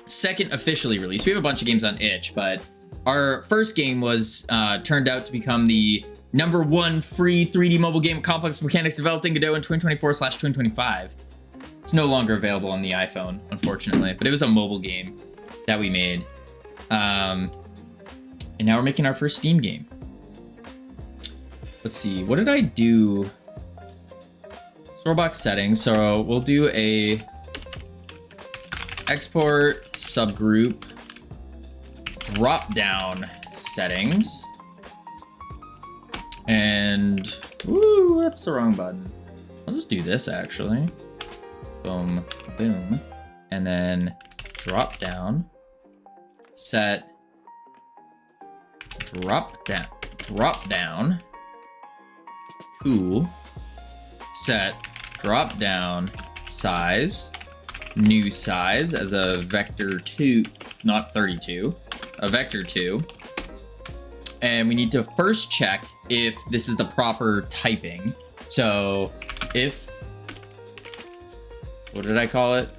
Second officially released. We have a bunch of games on itch, but our first game was turned out to become the #1 free 3D mobile game complex mechanics developed in Godot in 2024/2025. It's no longer available on the iPhone, unfortunately, but it was a mobile game that we made. And now we're making our first Steam game. Let's see, what did I do? Storebox settings, so we'll do a export subgroup drop down settings. And, ooh, that's the wrong button. I'll just do this actually. Boom, boom. And then drop down, set drop down, tool, set drop down size, new size as a vector 2, not 32, a vector 2. And we need to first check if this is the proper typing. So if, what did I call it?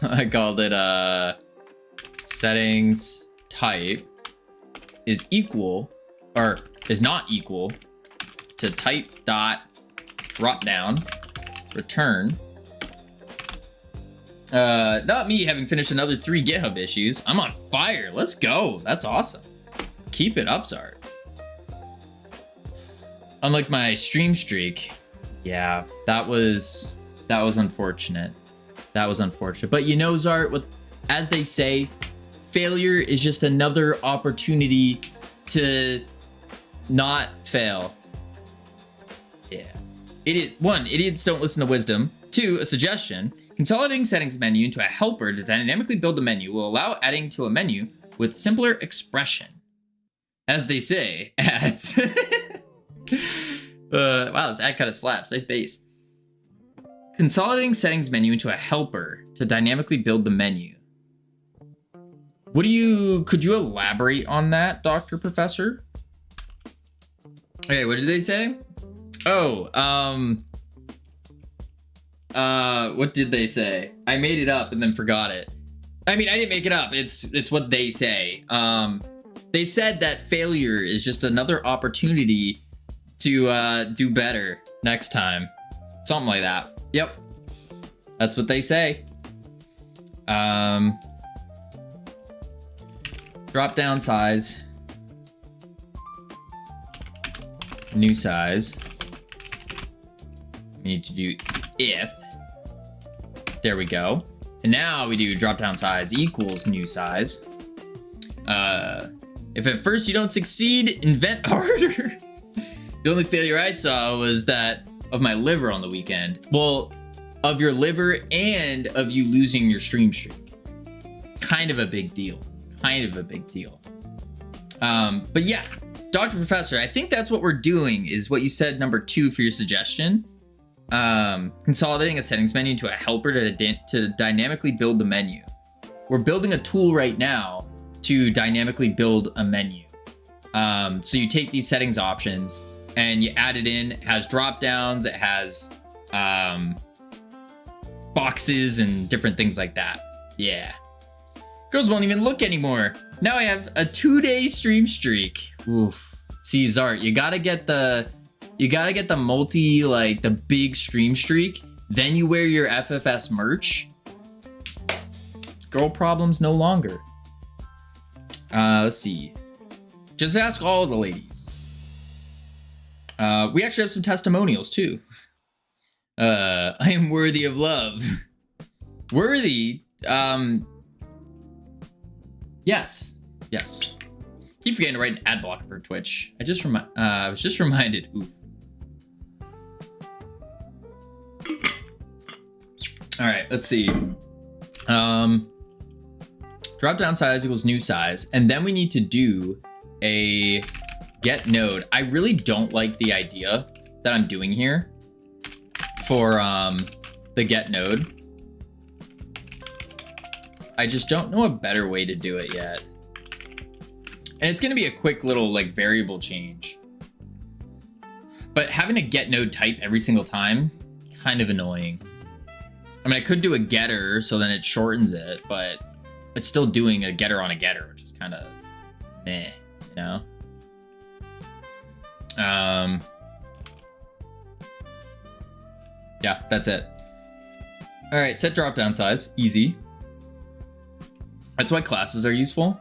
I called it settings type is equal, or is not equal to type dot drop down return. Not me having finished another 3 GitHub issues. I'm on fire. Let's go. That's awesome. Keep it up, Zart. Unlike my stream streak, yeah, that was unfortunate. That was unfortunate. But you know, Zart, as they say, failure is just another opportunity to not fail. Yeah. One, idiots don't listen to wisdom. Two, a suggestion. Consolidating settings menu into a helper to dynamically build a menu will allow adding to a menu with simpler expression. As they say, ads. Wow, this ad kind of slaps. Nice base. Consolidating settings menu into a helper to dynamically build the menu. Could you elaborate on that, Dr. Professor? Okay, what did they say? Oh, what did they say? I made it up and then forgot it. I mean, I didn't make it up. It's what they say. They said that failure is just another opportunity to do better next time. Something like that. Yep. That's what they say. Drop down size. New size. We need to do if. There we go. And now we do drop down size equals new size. If at first you don't succeed, invent harder. The only failure I saw was that of my liver on the weekend. Well, of your liver and of you losing your stream streak. Kind of a big deal. Kind of a big deal. But yeah, Dr. Professor, I think that's what we're doing, is what you said, number 2 for your suggestion. Consolidating a settings menu into a helper to dynamically build the menu. We're building a tool right now to dynamically build a menu. So you take these settings options and you add it in. It has drop downs, it has boxes and different things like that. Yeah. Girls won't even look anymore. Now I have a 2-day stream streak. Oof. See, Zart, you gotta get the multi, like the big stream streak. Then you wear your FFS merch. Girl problems no longer. Let's see. Just ask all the ladies. We actually have some testimonials too. I am worthy of love. Worthy. Yes. Keep forgetting to write an ad blocker for Twitch. I was just reminded. Oof. All right, let's see. Drop down size equals new size, and then we need to do a get node. I really don't like the idea that I'm doing here for the get node. I just don't know a better way to do it yet. And it's gonna be a quick little like variable change. But having a get node type every single time, kind of annoying. I mean, I could do a getter so then it shortens it, but it's still doing a getter on a getter, which is kind of meh, you know? Yeah, that's it. All right, set drop down size, easy. That's why classes are useful.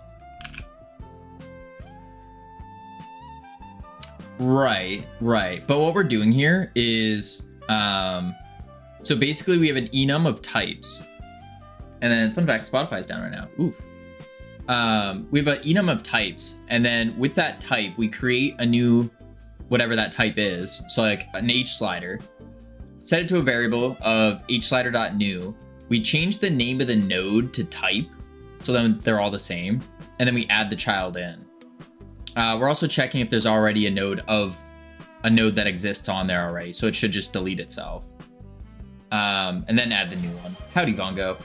Right. But what we're doing here is, so basically we have an enum of types. And then, fun fact, Spotify's down right now. Oof. We have an enum of types. And then with that type, we create a new, whatever that type is. So like an H slider. Set it to a variable of hslider.new. We change the name of the node to type. So then they're all the same. And then we add the child in. We're also checking if there's already a node that exists on there already. So it should just delete itself. And then add the new one. Howdy, Bongo.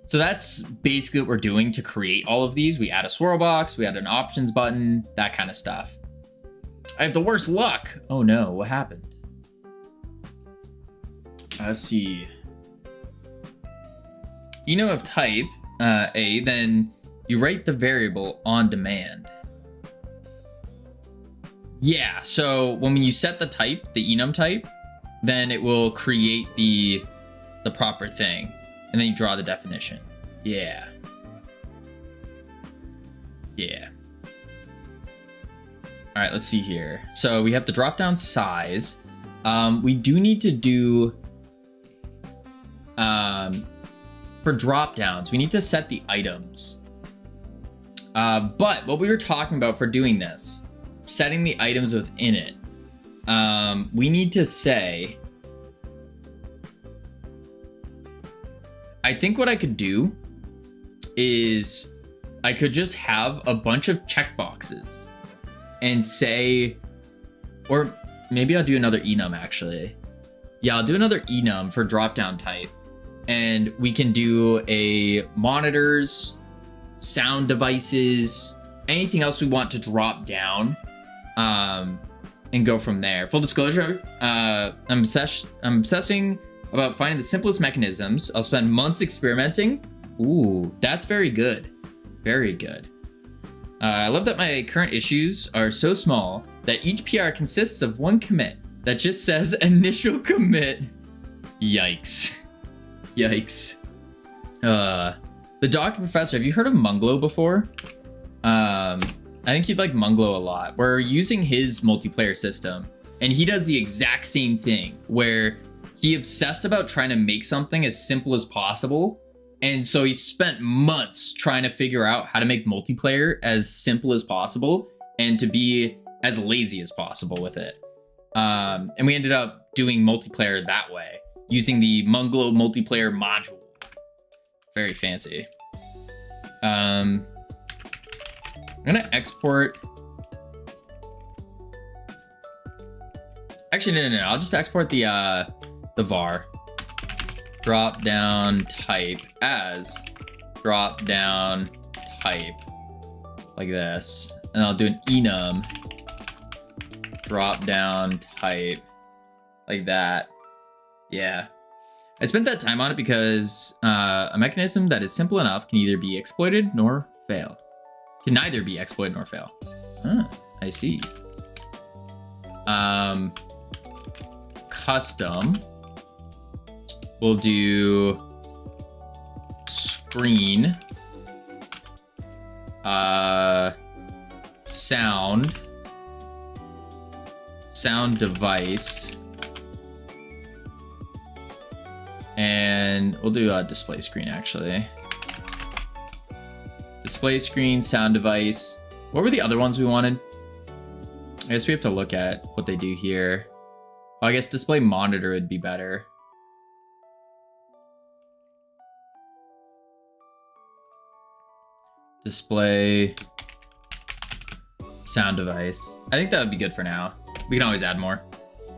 So that's basically what we're doing to create all of these. We add a swirl box, we add an options button, that kind of stuff. I have the worst luck. Oh no, what happened? Let's see. Enum of type, A, then you write the variable on demand. Yeah, so when you set the type, the enum type, then it will create the proper thing. And then you draw the definition. Yeah. All right, let's see here. So we have the drop down size. We do need to do, for drop downs, we need to set the items. But what we were talking about for doing this, setting the items within it, we need to say, I think what I could do is I could just have a bunch of checkboxes and say, or maybe I'll do another enum actually. Yeah, I'll do another enum for drop-down type. And we can do a monitors, sound devices, anything else we want to drop down, and go from there. Full disclosure, I'm obsessing about finding the simplest mechanisms. I'll spend months experimenting. Ooh, that's very good. Very good. I love that my current issues are so small that each PR consists of one commit that just says initial commit. Yikes. Yikes. The Doctor Professor, have you heard of Munglo before? I think you'd like Munglo a lot. We're using his multiplayer system, and he does the exact same thing, where he obsessed about trying to make something as simple as possible. And so he spent months trying to figure out how to make multiplayer as simple as possible and to be as lazy as possible with it. And we ended up doing multiplayer that way, using the Munglo multiplayer module. Very fancy. I'm gonna export. Actually, no. I'll just export the var. Drop down type as drop down type, like this, and I'll do an enum drop down type like that. Yeah, I spent that time on it because a mechanism that is simple enough can either be exploited nor fail. Can neither be exploited nor fail. I see. Custom. We'll do screen, sound device, and we'll do a display screen actually. Display screen, sound device. What were the other ones we wanted? I guess we have to look at what they do here. Oh, I guess display monitor would be better. Display sound device. I think that would be good for now. We can always add more.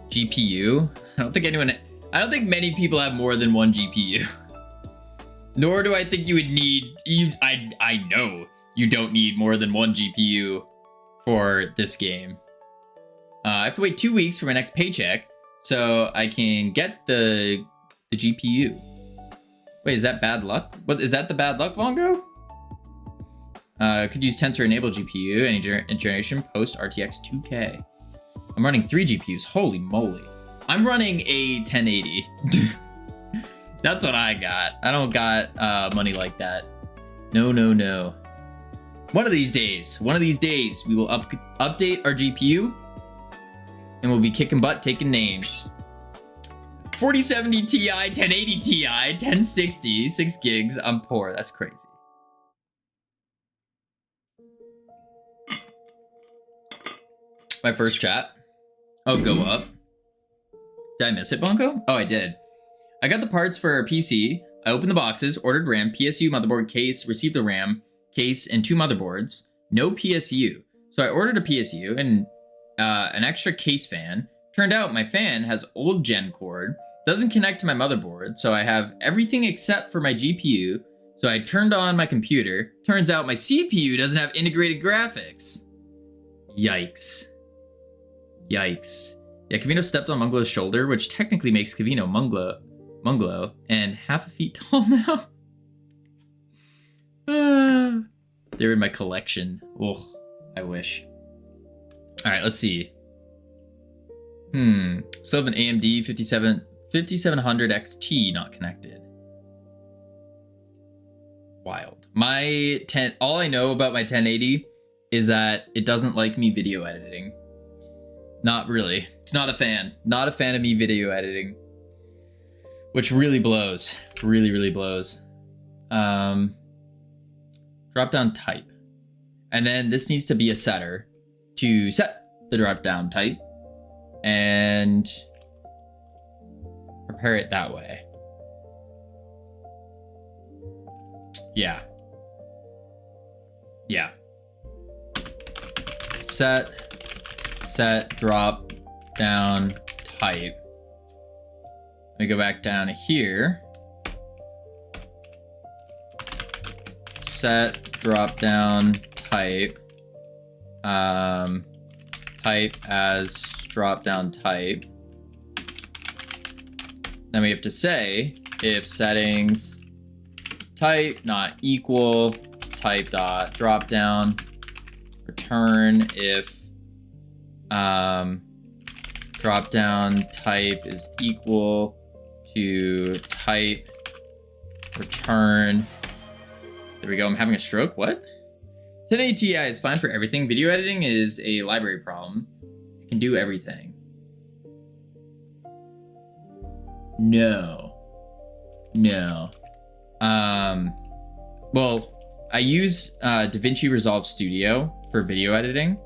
GPU. I don't think many people have more than one GPU. Nor do I think you would need, I know you don't need more than one GPU for this game. I have to wait 2 weeks for my next paycheck so I can get the GPU. Wait, is that bad luck? What is that, the bad luck, Vongo? Could use tensor enable GPU any generation post RTX 2K. I'm running 3 GPUs. Holy moly. I'm running a 1080. That's what I got. I don't got money like that. No. One of these days, we will update our GPU and we'll be kicking butt, taking names. 4070 Ti, 1080 Ti, 1060, 6 gigs. I'm poor. That's crazy. My first chat. Oh, go up. Did I miss it, Bonko? Oh, I did. I got the parts for a PC. I opened the boxes, ordered RAM, PSU, motherboard, case, received the RAM, case, and 2 motherboards. No PSU. So I ordered a PSU and an extra case fan. Turned out my fan has old gen cord, doesn't connect to my motherboard, so I have everything except for my GPU. So I turned on my computer. Turns out my CPU doesn't have integrated graphics. Yikes. Yikes. Yeah, Kavino stepped on Munglo's shoulder, which technically makes Kavino Munglo, and half a feet tall now. They're in my collection. Oh, I wish. All right, let's see. Still have an AMD 5700 XT not connected. Wild. All I know about my 1080 is that it doesn't like me video editing. Not really. It's not a fan. Not a fan of me video editing. Which really blows. Really blows. Drop down type. And then this needs to be a setter to set the drop down type. and prepare it that way. Yeah. Yeah. Set, drop, down, type. Let me go back down to here. Set, drop down, type. Type as drop down type. Then we have to say if settings type not equal type dot drop down, return if drop down type is equal to type, return. There we go. I'm having a stroke. What? 1080 Ti is fine for everything. Video editing is a library problem. It can do everything. No. Well, I use DaVinci Resolve Studio for video editing,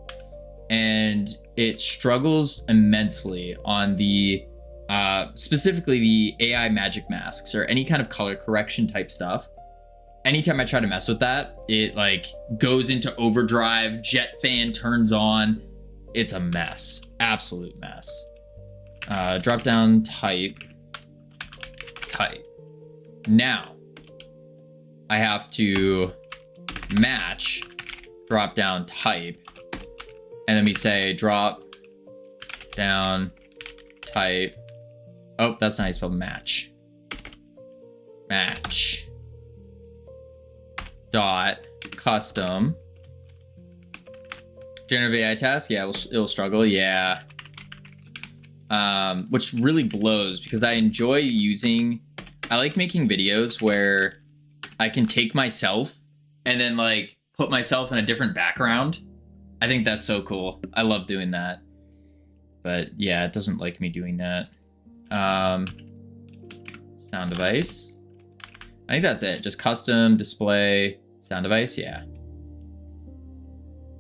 and it struggles immensely on the specifically the AI magic masks or any kind of color correction type stuff. Anytime I try to mess with that, it like goes into overdrive, jet fan turns on. It's a mess, absolute mess. Drop down type. Now I have to match drop down type, and then we say drop down type. Oh, that's not how you spell match. Match dot custom generative AI task. Yeah, it'll struggle. Yeah. Which really blows because I enjoy I like making videos where I can take myself and then like put myself in a different background. I think that's so cool. I love doing that. But yeah, it doesn't like me doing that. Sound device. I think that's it. Just custom display sound device. Yeah.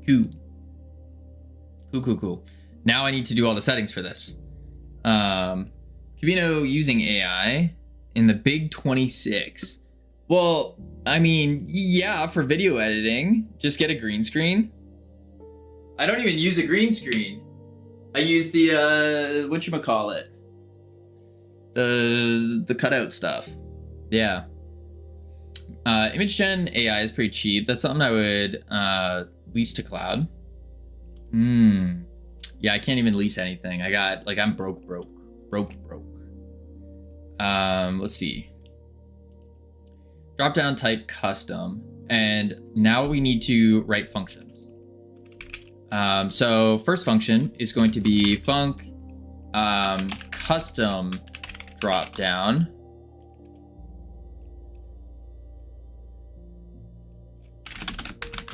Cool. Now I need to do all the settings for this. Kavino using AI in the big 26. Well, I mean, yeah, for video editing, just get a green screen. I don't even use a green screen. I use the whatchamacallit? The cutout stuff. Yeah. Image gen AI is pretty cheap. That's something I would lease to cloud. Yeah, I can't even lease anything. I'm broke. Let's see. Drop down type custom, and now we need to write functions. So first function is going to be func custom drop down.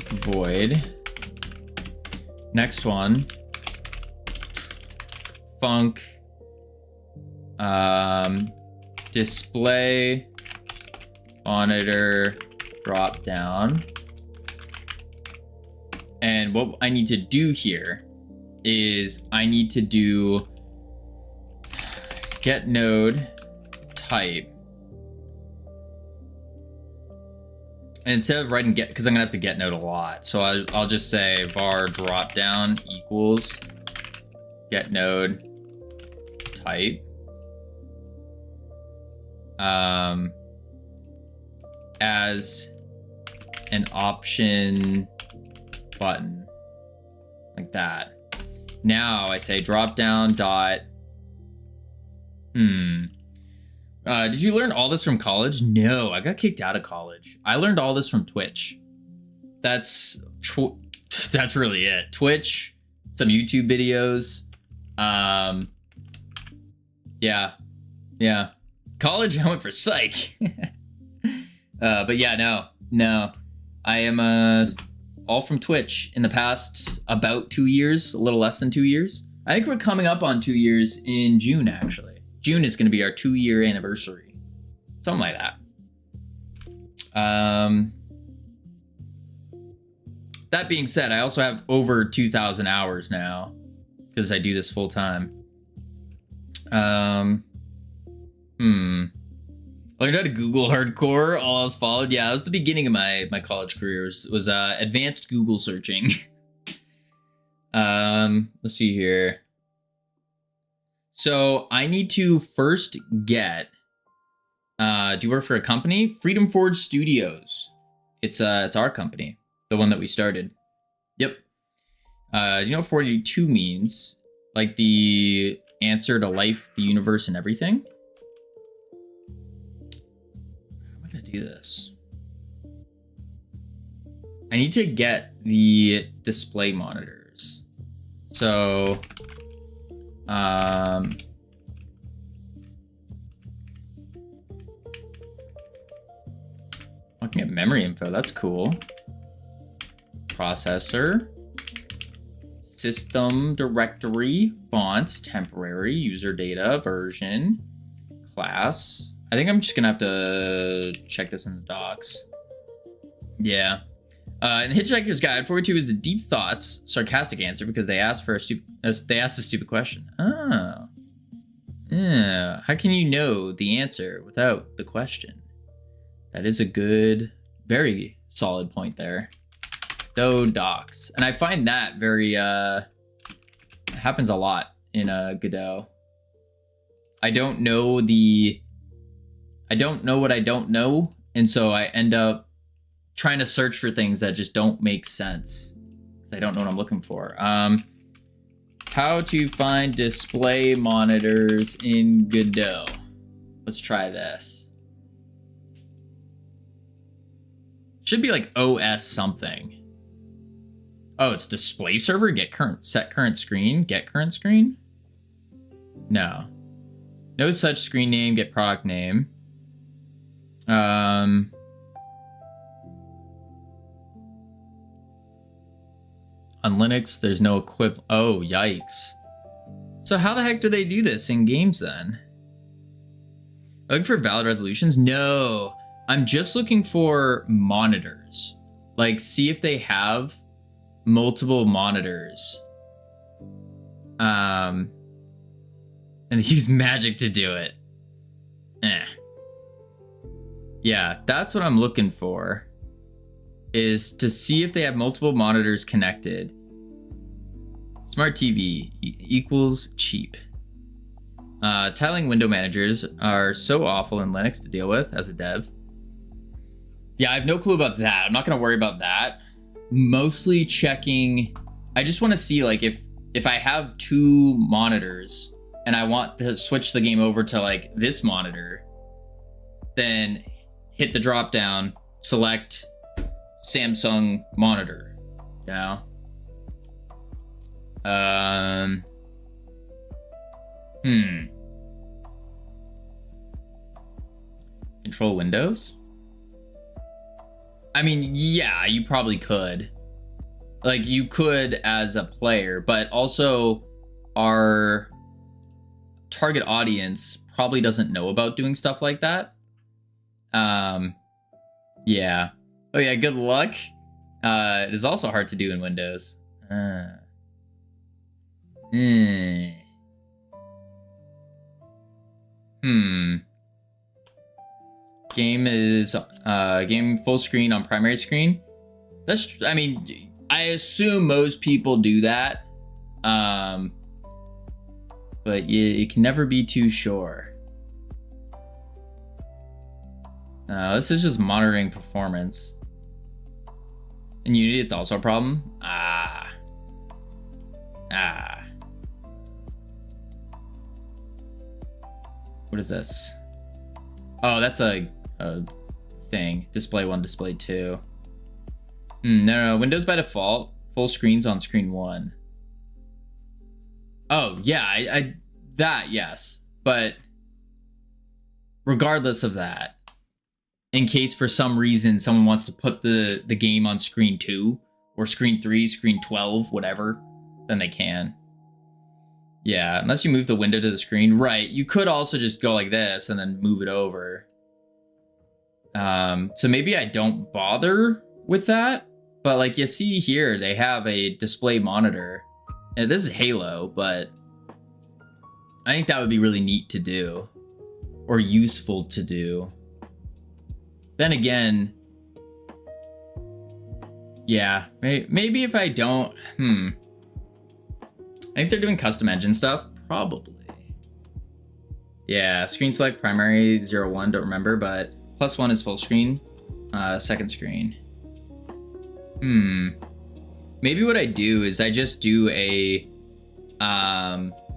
Void. Next one. Func display monitor drop down. And what I need to do here is I need to do get node type. And instead of writing get, because I'm gonna have to get node a lot, so I'll just say var drop down equals get node type. As an option button, like that. Now I say drop down dot. Did you learn all this from college? No, I got kicked out of college. I learned all this from Twitch. That's really it. Twitch, some YouTube videos. Yeah. College, I went for psych. But yeah, no. I am all from Twitch in the past about 2 years, a little less than 2 years. I think we're coming up on 2 years in June, actually. June is going to be our 2-year anniversary. Something like that. That being said, I also have over 2,000 hours now because I do this full time. Learned how to Google hardcore. All else followed. Yeah, that was the beginning of my college career. Was advanced Google searching. Let's see here. So I need to first get. Do you work for a company? Freedom Forge Studios. It's our company, the one that we started. Yep. Do you know what 42 means? Like the answer to life, the universe, and everything. How am I gonna do this? I need to get the display monitors. So, looking at memory info, that's cool. Processor, system directory, fonts, temporary, user data, version, class. I think I'm just gonna have to check this in the docs. Yeah. In Hitchhiker's Guide, 42 is the deep thoughts, sarcastic answer because they asked for a stupid question. Oh. Yeah. How can you know the answer without the question? That is a good, very solid point there. So docs. And I find that very, it happens a lot in Godot. I don't know what I don't know. And so I end up trying to search for things that just don't make sense. Because I don't know what I'm looking for. How to find display monitors in Godot. Let's try this. Should be like OS something. Oh, it's display server, set current screen, get current screen? No. No such screen name, get product name. On Linux, there's no equivalent. Oh, yikes. So how the heck do they do this in games then? Looking for valid resolutions? No. I'm just looking for monitors. Like, see if they have multiple monitors. And they use magic to do it. Yeah, that's what I'm looking for. Is to see if they have multiple monitors connected. Smart TV equals cheap. Tiling window managers are so awful in Linux to deal with as a dev. Yeah, I have no clue about that. I'm not going to worry about that. Mostly checking. I just want to see like if I have two monitors and I want to switch the game over to like this monitor, then hit the drop down, select Samsung monitor, you know? Control Windows? I mean, yeah, you probably could. Like, you could as a player, but also our target audience probably doesn't know about doing stuff like that. Yeah. Oh yeah, good luck. It is also hard to do in Windows. Game is game full screen on primary screen. That's, I mean, I assume most people do that. But you can never be too sure. This is just monitoring performance. In Unity, it's also a problem. What is this? Oh, that's a thing. Display 1, display 2. No, Windows by default, full screens on screen 1. Oh, yeah, I that, yes. But regardless of that, in case for some reason someone wants to put the game on screen 2 or screen 3, screen 12, whatever, then they can. Yeah, unless you move the window to the screen. Right, you could also just go like this and then move it over. So maybe I don't bother with that. But like you see here, they have a display monitor. And this is Halo, but I think that would be really neat to do, or useful to do. Then again, yeah, maybe if I don't, I think they're doing custom engine stuff, probably. Yeah, screen select primary 0-1, don't remember, but +1 is full screen, second screen. Maybe what I do is I just do a,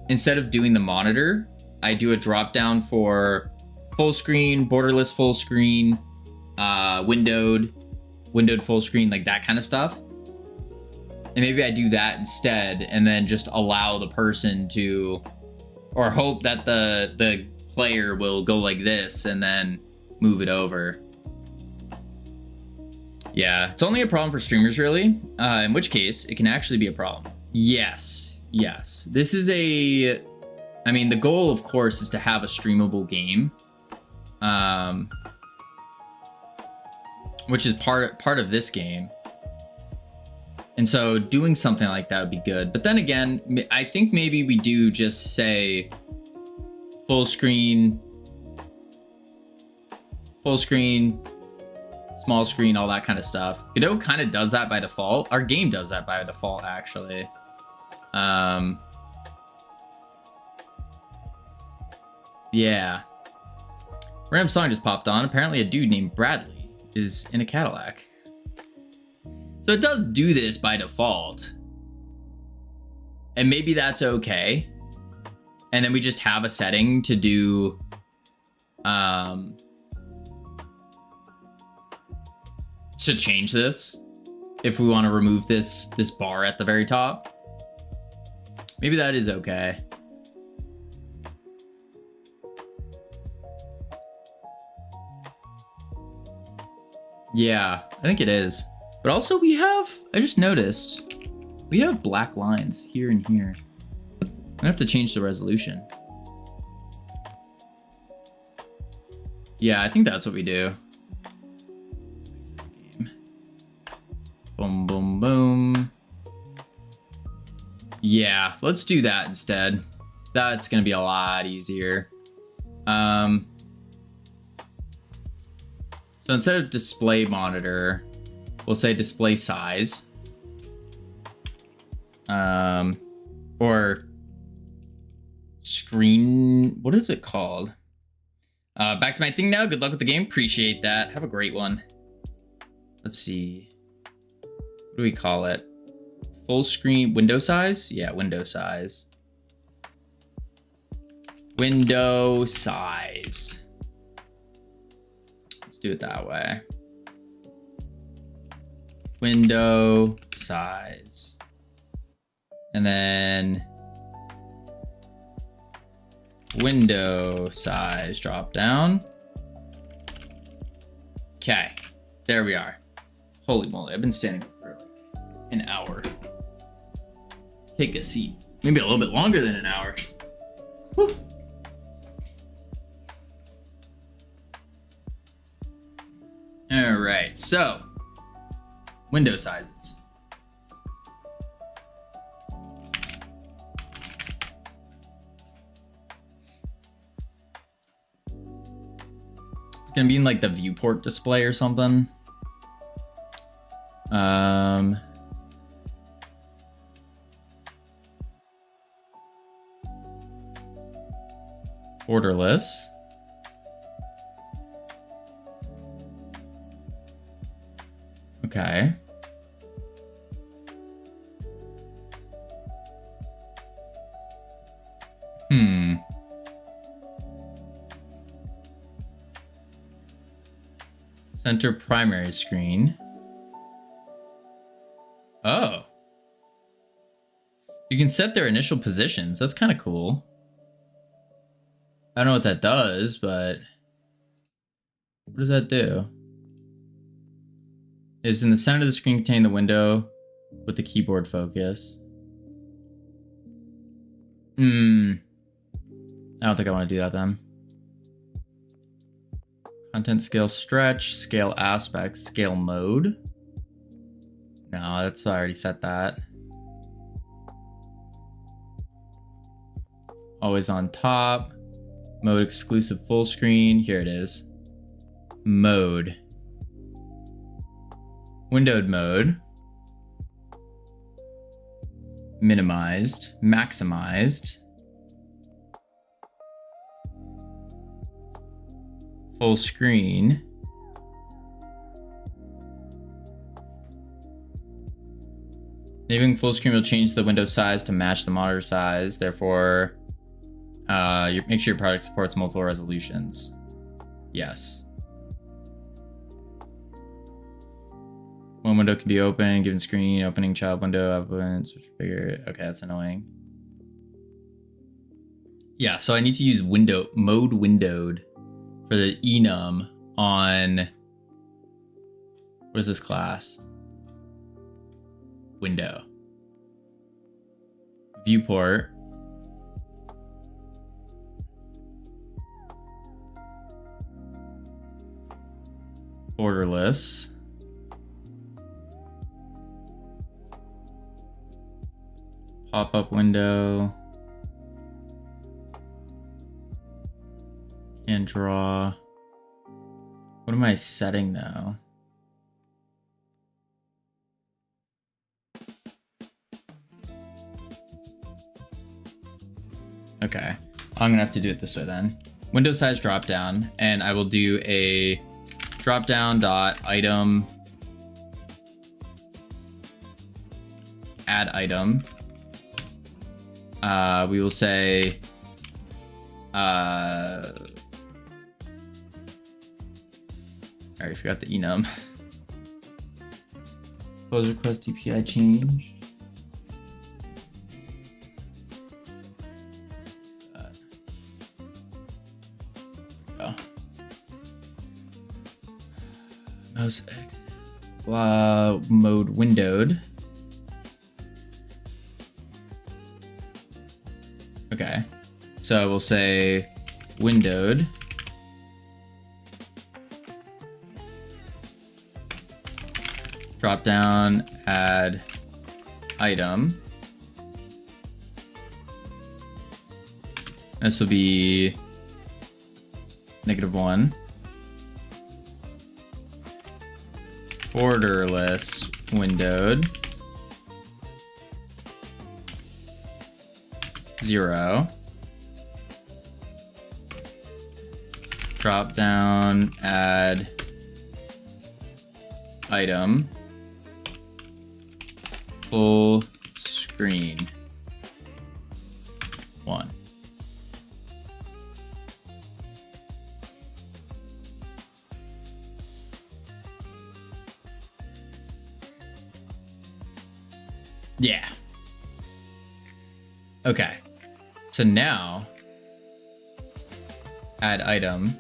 instead of doing the monitor, I do a drop down for full screen, borderless full screen, windowed full screen, like that kind of stuff. And maybe I do that instead, and then just allow the person to, or hope that the player will go like this and then move it over. Yeah, it's only a problem for streamers, really, in which case it can actually be a problem. Yes. This is a, I mean, the goal, of course, is to have a streamable game, which is part of this game. And so doing something like that would be good. But then again, I think maybe we do just say full screen, small screen, all that kind of stuff. Godot kind of does that by default. Our game does that by default, actually. Yeah. Random song just popped on. Apparently a dude named Bradley is in a Cadillac. So it does do this by default. And maybe that's okay. And then we just have a setting to do to change this if we want to remove this bar at the very top. Maybe that is okay. Yeah, I think it is. But also we have, I just noticed, we have black lines here and here. I'm gonna have to change the resolution. Yeah, I think that's what we do. Boom, boom, boom. Yeah, let's do that instead. That's gonna be a lot easier. So instead of display monitor, we'll say display size. Or screen, what is it called? Back to my thing now. Good luck with the game. Appreciate that. Have a great one. Let's see. What do we call it? Full screen window size? Yeah, window size. Window size. Let's do it that way. Window size. And then window size drop down. Okay, there we are. Holy moly, I've been standing up for like an hour. Take a seat. Maybe a little bit longer than an hour. Whew. All right, so window sizes. It's gonna be in like the viewport display or something. Borderless. Okay. Center primary screen. Oh. You can set their initial positions. That's kind of cool. I don't know what that does, but what does that do? Is in the center of the screen contain the window with the keyboard focus. I don't think I want to do that then. Content scale stretch, scale aspect, scale mode. No, that's I already set that. always on top. Mode exclusive full screen. Here it is. Mode. Windowed mode. Minimized. Maximized. Full screen. Enabling full screen will change the window size to match the monitor size. Therefore, make sure your product supports multiple resolutions. Yes. One window can be open, given screen, opening child window, open, switch figure. Okay, that's annoying. Yeah, so I need to use mode windowed for the enum on, what is this class? Window. Viewport. Borderless. Pop-up window. Can draw. What am I setting though? Okay, I'm gonna have to do it this way then. Window size dropdown, and I will do a dropdown dot item add item. We will say I already forgot the enum. Pose request DPI change. Mouse X. Mode windowed. Okay, so we'll say windowed. Drop down, add item. This will be -1. Borderless windowed. 0. Drop down, add item. Full screen. 1. Yeah. Okay. So now, add item.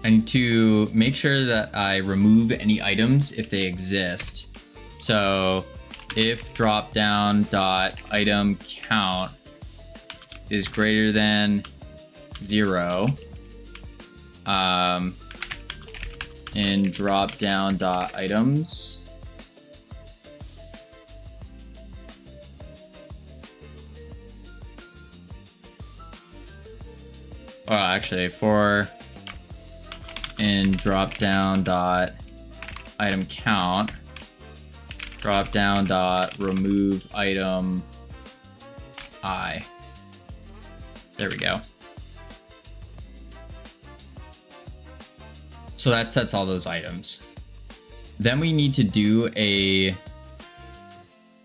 I need to make sure that I remove any items if they exist. So if dropdown dot item count is greater than 0, in drop down dot items, oh, actually for in drop down dot item count, drop down dot remove item I. There we go. So that sets all those items. Then we need to do a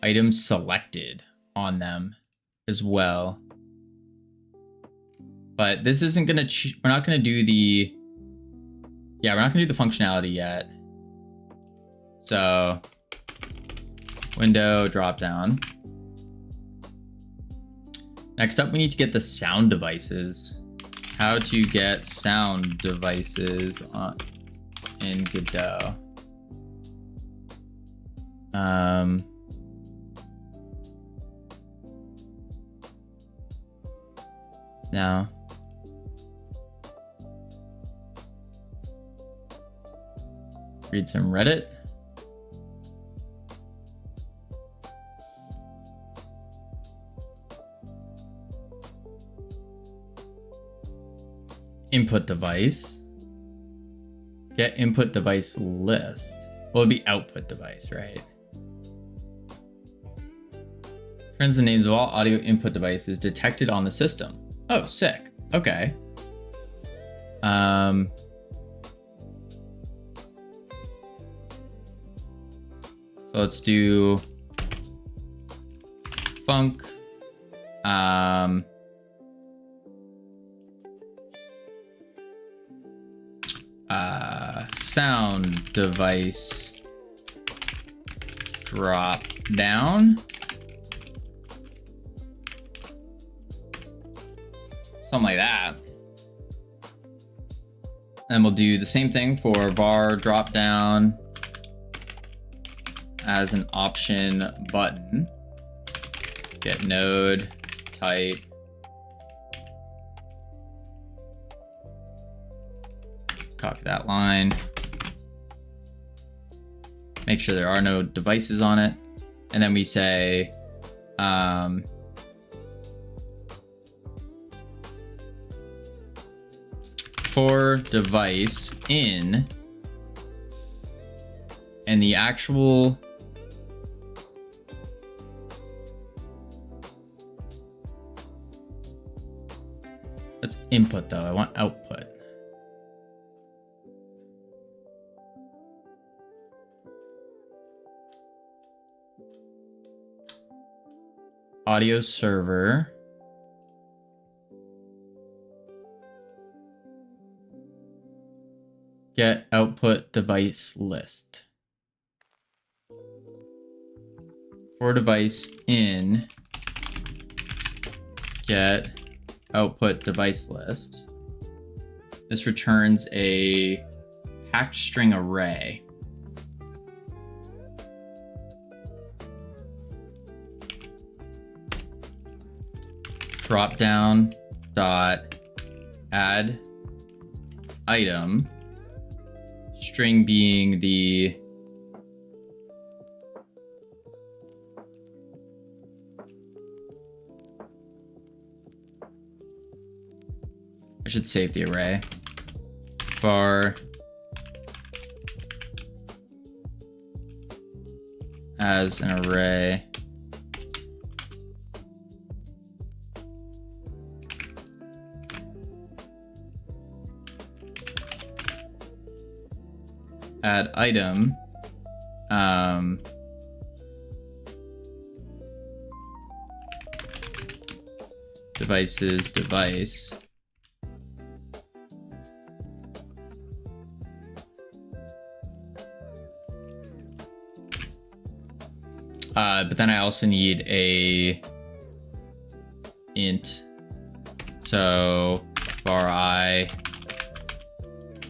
item selected on them as well. But this isn't gonna, we're not gonna do the, yeah, we're not gonna do the functionality yet. So window drop down. Next up, we need to get the sound devices. How to get sound devices on in Godot. Now, Read some Reddit. Input device. Get input device list. Well, it'd be output device, right? Turns the names of all audio input devices detected on the system. Oh, sick. Okay. So let's do funk. Sound device drop down. Something like that. And we'll do the same thing for var drop down as an option button. Get node type. Copy that line. Make sure there are no devices on it. And then we say, for device in, and the actual that's input though. I want output. Audio server. Get output device list. For device in, get output device list. This returns a packed string array. Drop down dot add item, string being the I should save the array. Var as an array. Add item, devices device, but then I also need a int, so var I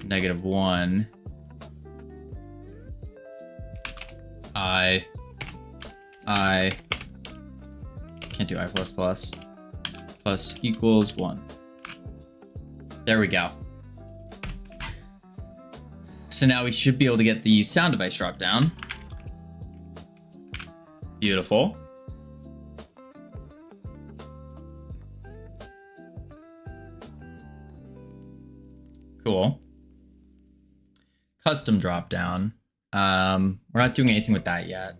-1. I can't do I++ plus equals 1. There we go. So now we should be able to get the sound device drop down. Beautiful. Cool. Custom drop down. We're not doing anything with that yet.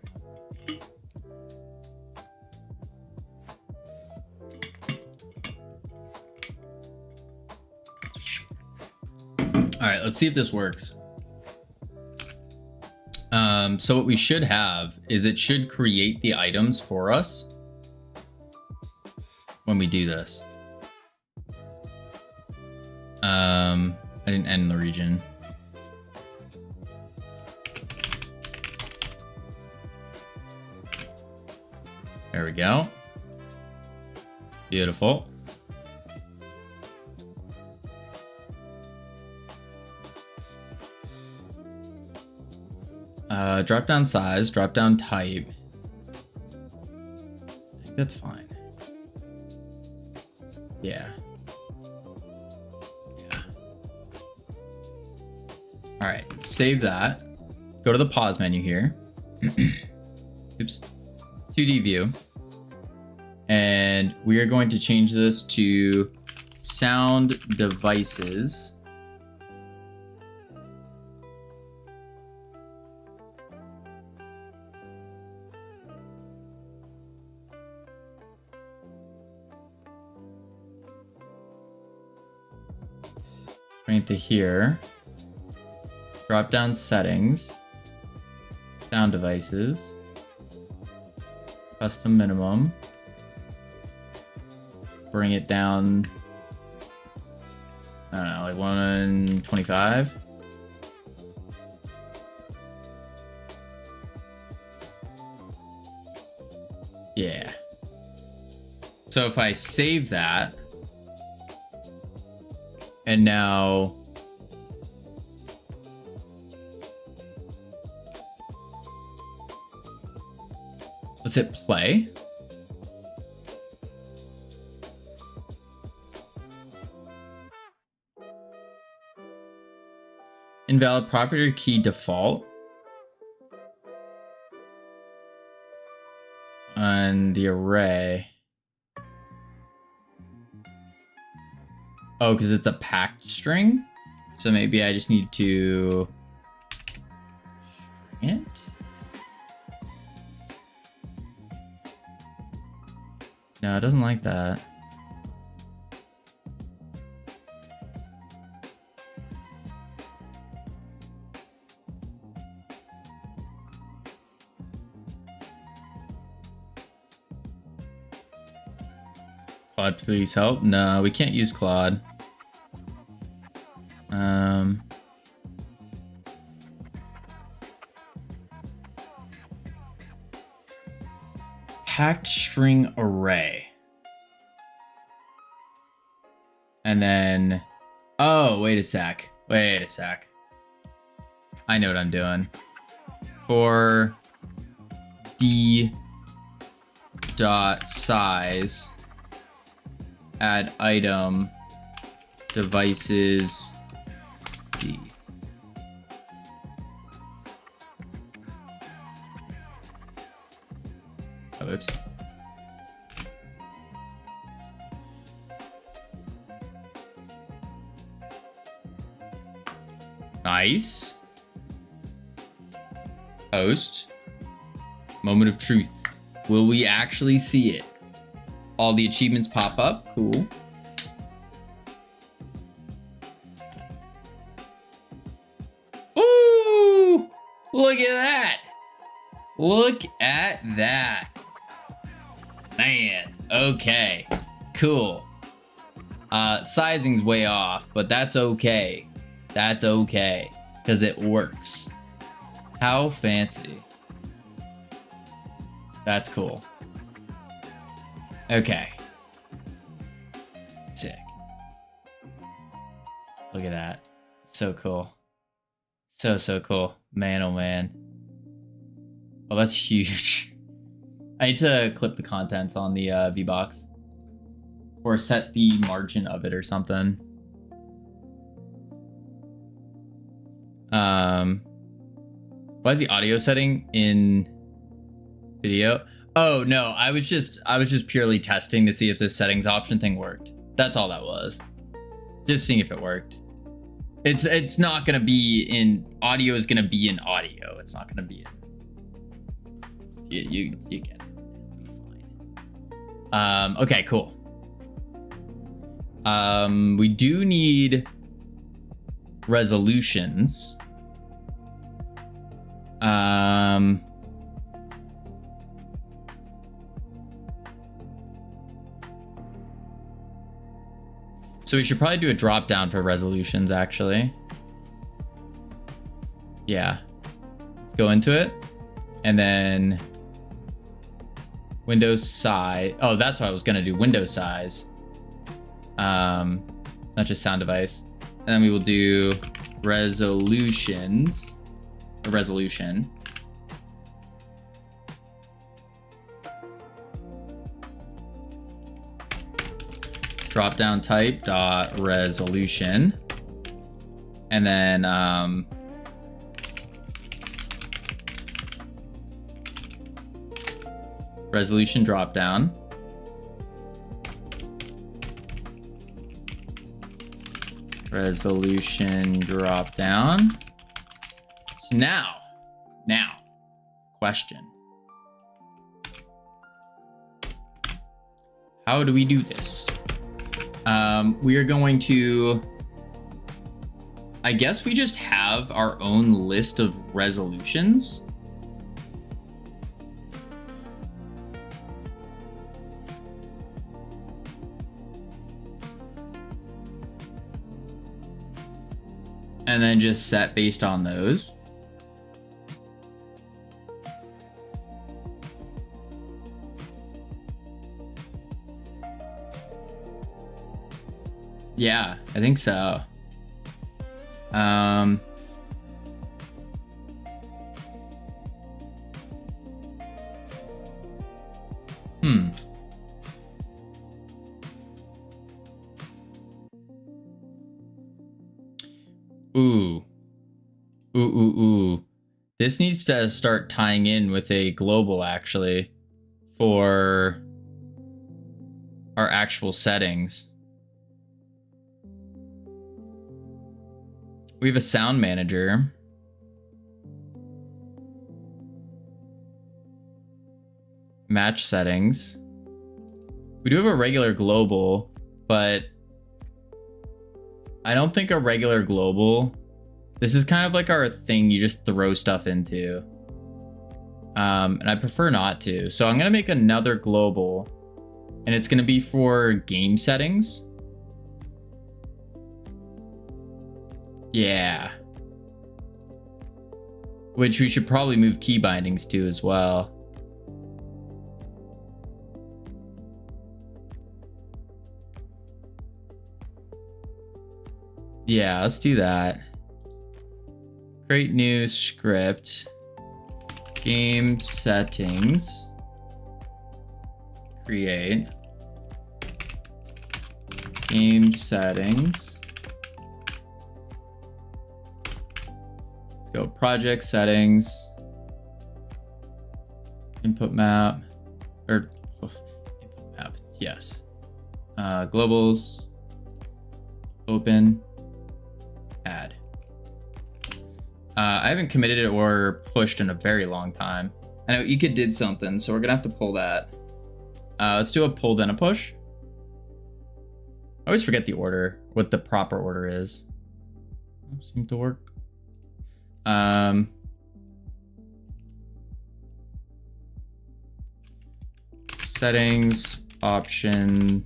All right, let's see if this works. So what we should have is it should create the items for us when we do this. I didn't end the region. There we go. Beautiful. Drop down size, drop down type. I think that's fine. Yeah. Yeah. All right, save that. go to the pause menu here. Oops. 2D view. And we are going to change this to sound devices. Bring it to here. Drop down settings. Sound devices. Custom minimum. Bring it down, I don't know, like 125. Yeah. So if I save that, and now let's hit play. Invalid property key default. On the array. Oh, because it's a packed string? So maybe I just need to string it? No, it doesn't like that. Claude, please help. No, we can't use Claude. Packed string array. And then, oh, wait a sec. Wait a sec. I know what I'm doing. For d dot size, add item devices d. Oh, oops. Nice. Post. Moment of truth. Will we actually see it? All the achievements pop up. Cool. Ooh! Look at that. Look at that. Man. Okay. Cool. Sizing's way off, but that's okay. That's okay. Because it works. How fancy. That's cool. Okay. Sick. Look at that. So cool. So cool. Man, oh man. Oh, that's huge. I need to clip the contents on the VBox. Or set the margin of it or something. Why is the audio setting in video? Oh no, I was just purely testing to see if this settings option thing worked. That's all that was. Just seeing if it worked. It's not gonna be in audio. Is gonna be in audio. It's not gonna be in. You get it. Fine. Okay, cool. We do need resolutions. So we should probably do a drop down for resolutions, actually. Yeah. Let's go into it. And then window size. Oh, that's what I was going to do. Window size. Not just sound device. And then we will do resolutions. A resolution. Drop down type dot resolution. And then Resolution drop down. Resolution drop down. So now, question. How do we do this? We are going to, I guess we just have our own list of resolutions. And then just set based on those. Yeah, I think so. Ooh. This needs to start tying in with a global, actually, for our actual settings. We have a sound manager. Match settings. We do have a regular global, but I don't think a regular global. This is kind of like our thing you just throw stuff into. And I prefer not to. So I'm going to make another global, and it's going to be for game settings. Yeah. Which we should probably move key bindings to as well. Yeah, let's do that. Create new script. Game settings. Create. Game settings. Let's go project settings. Input map. Or input map, yes. Globals. Open. Add. I haven't committed it or pushed in a very long time. I know Ika did something, so we're gonna have to pull that. Let's do a pull then a push. I always forget the order, what the proper order is. Seems to work. Settings, option,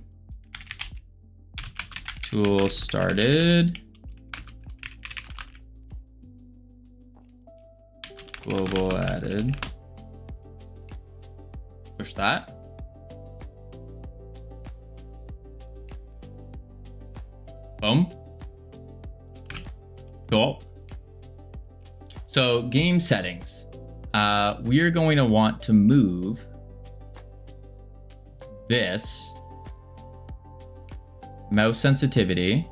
tool started. Global added. Push that. Boom. Cool. So game settings. We are going to want to move this mouse sensitivity,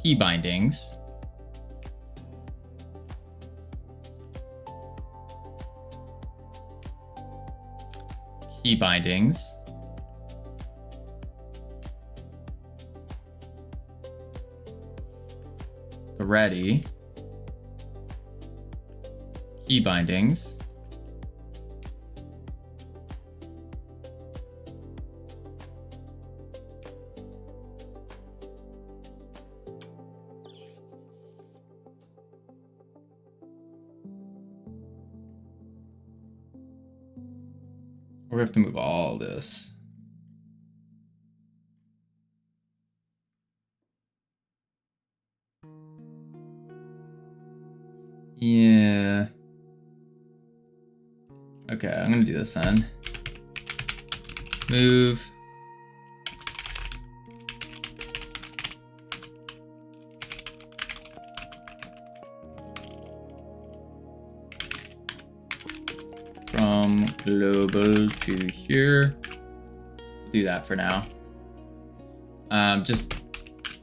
key bindings, the ready, key bindings, we have to move all this. Yeah. Okay, I'm gonna do this then. Move. From global to here. Do that for now. Just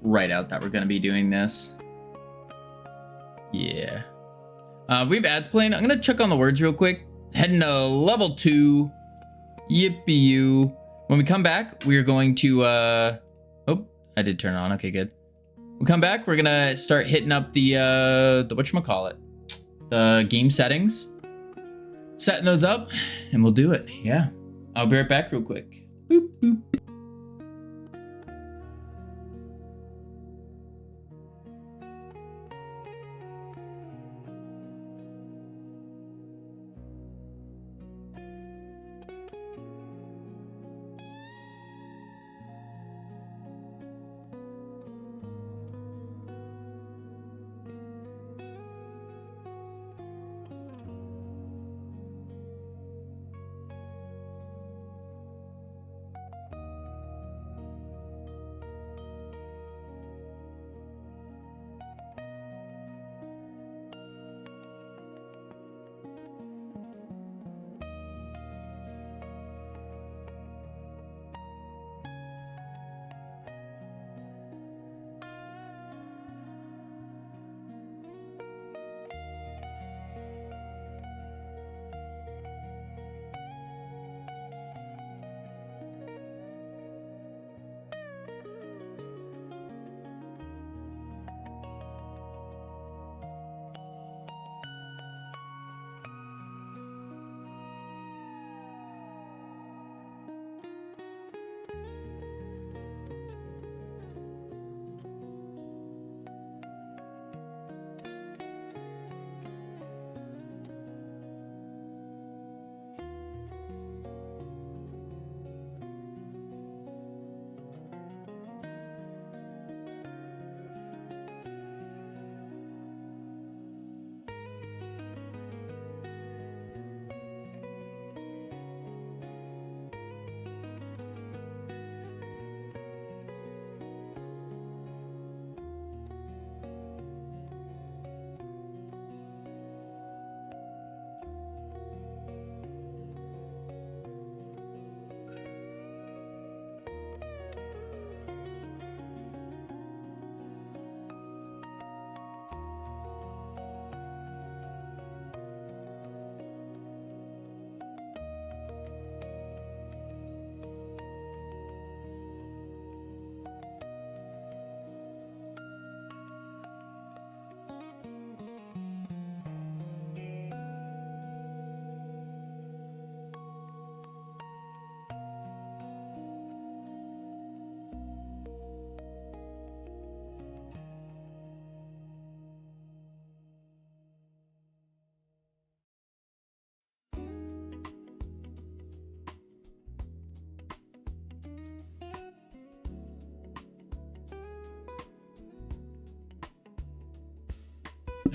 write out that we're gonna be doing this. Yeah. We have ads playing. I'm gonna check on the words real quick. Heading to level 2. Yippee you. When we come back, we are going to, oh, I did turn it on. Okay, good. We come back, we're gonna start hitting up the whatchamacallit, the game settings, setting those up, and we'll do it. Yeah. I'll be right back real quick. Boop, boop.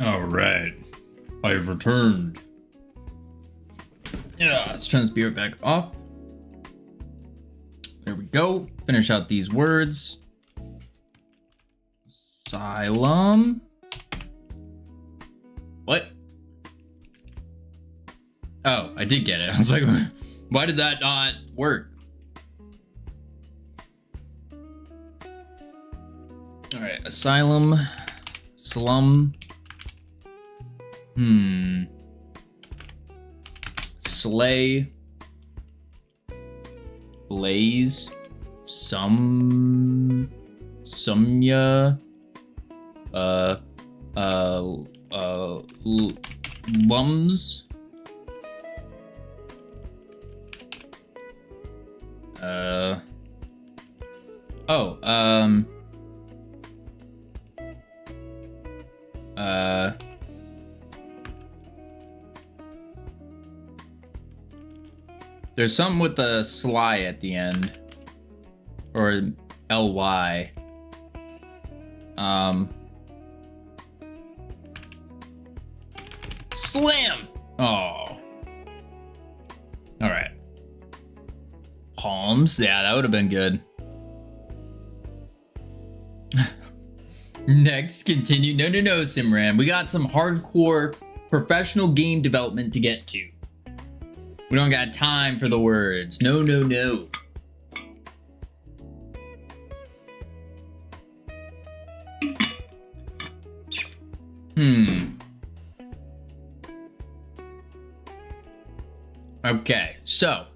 All right, I've returned. Yeah, let's turn the spirit back off. There we go. Finish out these words. Asylum. What? Oh, I did get it. I was like, why did that not work? All right, asylum, slum. Slay. Blaze. Sumya. Lums. There's something with the sly at the end. Or ly. Slam! Oh. Alright. Palms? Yeah, that would have been good. Next, continue. No, Simran. We got some hardcore professional game development to get to. We don't got time for the words. No. Okay, so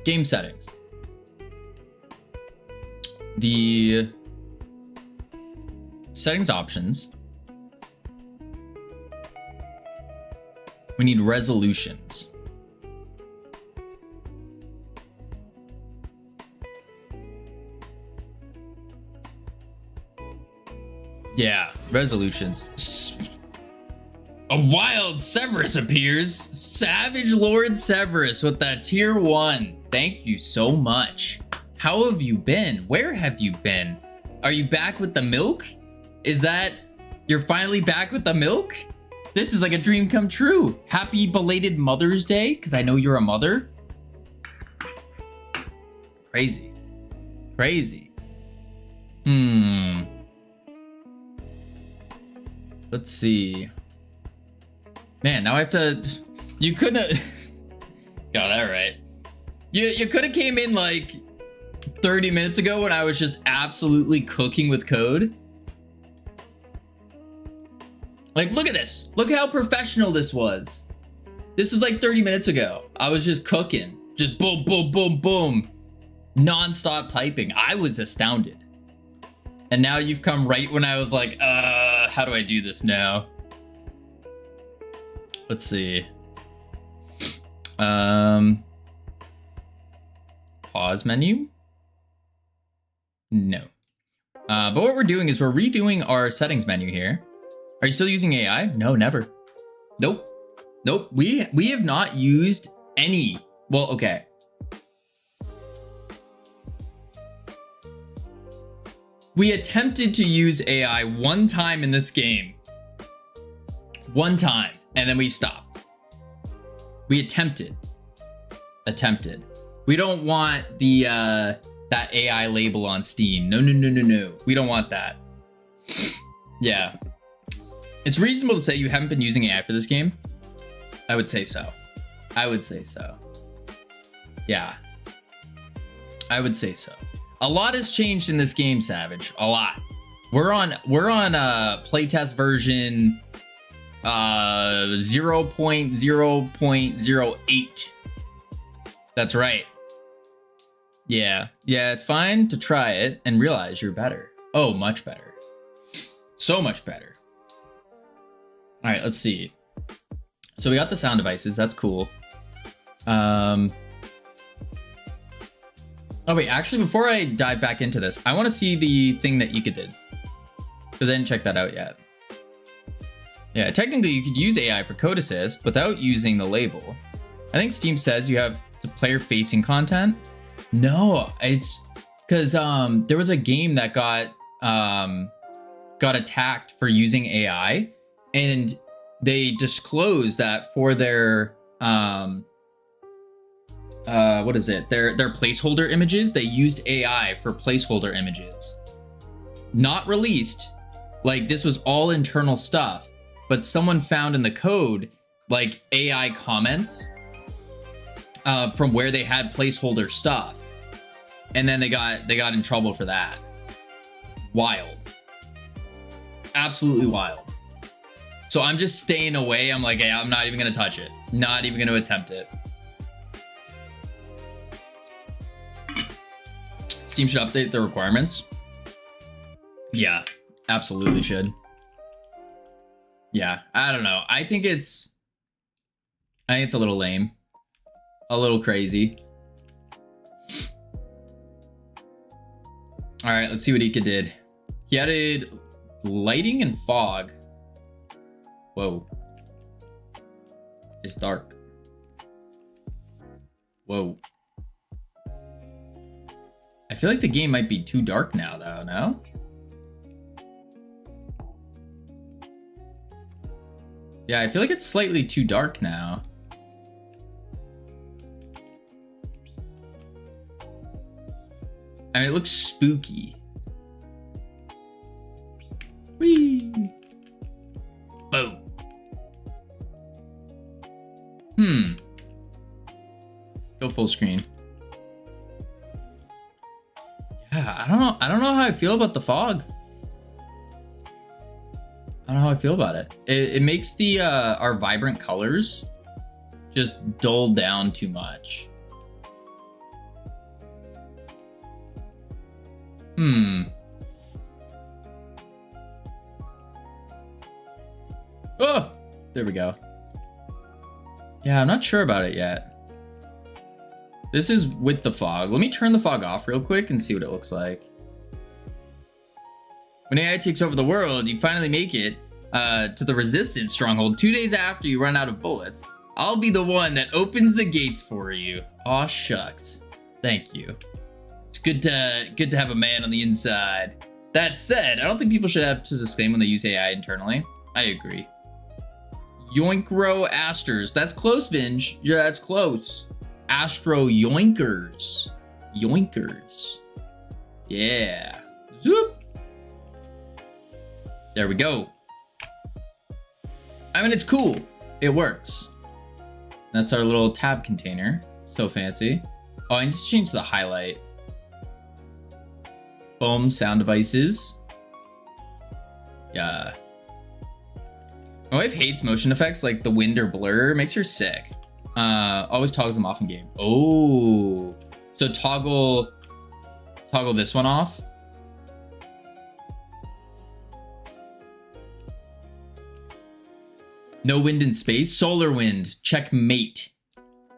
Game settings. The settings options. We need resolutions. Yeah, resolutions. A wild Severus appears. Savage Lord Severus with that tier 1. Thank you so much. How have you been? Where have you been? Are you back with the milk? Is that you're finally back with the milk? This is like a dream come true. Happy belated Mother's Day, because I know you're a mother. Crazy. Crazy. Let's see. Man, now I have to... You couldn't have... Got that right. You could have came in like 30 minutes ago when I was just absolutely cooking with code. Like, look at this. Look how professional this was. This is like 30 minutes ago. I was just cooking. Just boom, boom, boom, boom. Non-stop typing. I was astounded. And now you've come right when I was like, how do I do this now? Let's see. Pause menu? No. But what we're doing is we're redoing our settings menu here. Are you still using AI? No, never. Nope. Nope. We have not used any. Well, okay. We attempted to use AI one time in this game. One time. And then we stopped. We attempted. We don't want the that AI label on Steam. No. We don't want that. Yeah. It's reasonable to say you haven't been using AI for this game. I would say so. Yeah. I would say so. A lot has changed in this game, Savage. A lot. We're on playtest version 0.0.08. That's right. Yeah, it's fine to try it and realize you're better. Oh, much better. So much better. All right, let's see. So we got the sound devices. That's cool. Oh wait, actually, before I dive back into this, I want to see the thing that Ika did, because I didn't check that out yet. Yeah, technically you could use AI for code assist without using the label. I think Steam says you have the player-facing content. No, it's because there was a game that got attacked for using AI, and they disclosed that for their what is it? Their placeholder images, they used AI for placeholder images. Not released. Like, this was all internal stuff. But someone found in the code, like, AI comments from where they had placeholder stuff. And then they got in trouble for that. Wild. Absolutely wild. So I'm just staying away. I'm like, hey, I'm not even going to touch it. Not even going to attempt it. Steam should update the requirements. Yeah, absolutely should. Yeah, I don't know. I think it's a little lame. A little crazy. All right, let's see what Ika did. He added lighting and fog. Whoa. It's dark. Whoa. I feel like the game might be too dark now, though, no? Yeah, I feel like it's slightly too dark now. I mean, it looks spooky. Whee! Boom. Go full screen. Yeah, I don't know how I feel about the fog. I don't know how I feel about it. It makes the our vibrant colors just dull down too much. Oh, there we go. Yeah, I'm not sure about it yet. This is with the fog. Let me turn the fog off real quick and see what it looks like. When AI takes over the world, you finally make it to the resistance stronghold 2 days after you run out of bullets. I'll be the one that opens the gates for you. Aw, shucks. Thank you. It's good to have a man on the inside. That said, I don't think people should have to disclaim when they use AI internally. I agree. Yoinkro Asters. That's close, Vinge. Yeah, that's close. Astro Yoinkers. Yoinkers. Yeah. Zoop. There we go. I mean, it's cool. It works. That's our little tab container. So fancy. Oh, I need to change the highlight. Boom, sound devices. Yeah. My wife hates motion effects like the wind or blur. Makes her sick. Always toggles them off in game. Oh. So toggle this one off. No wind in space. Solar wind. Checkmate.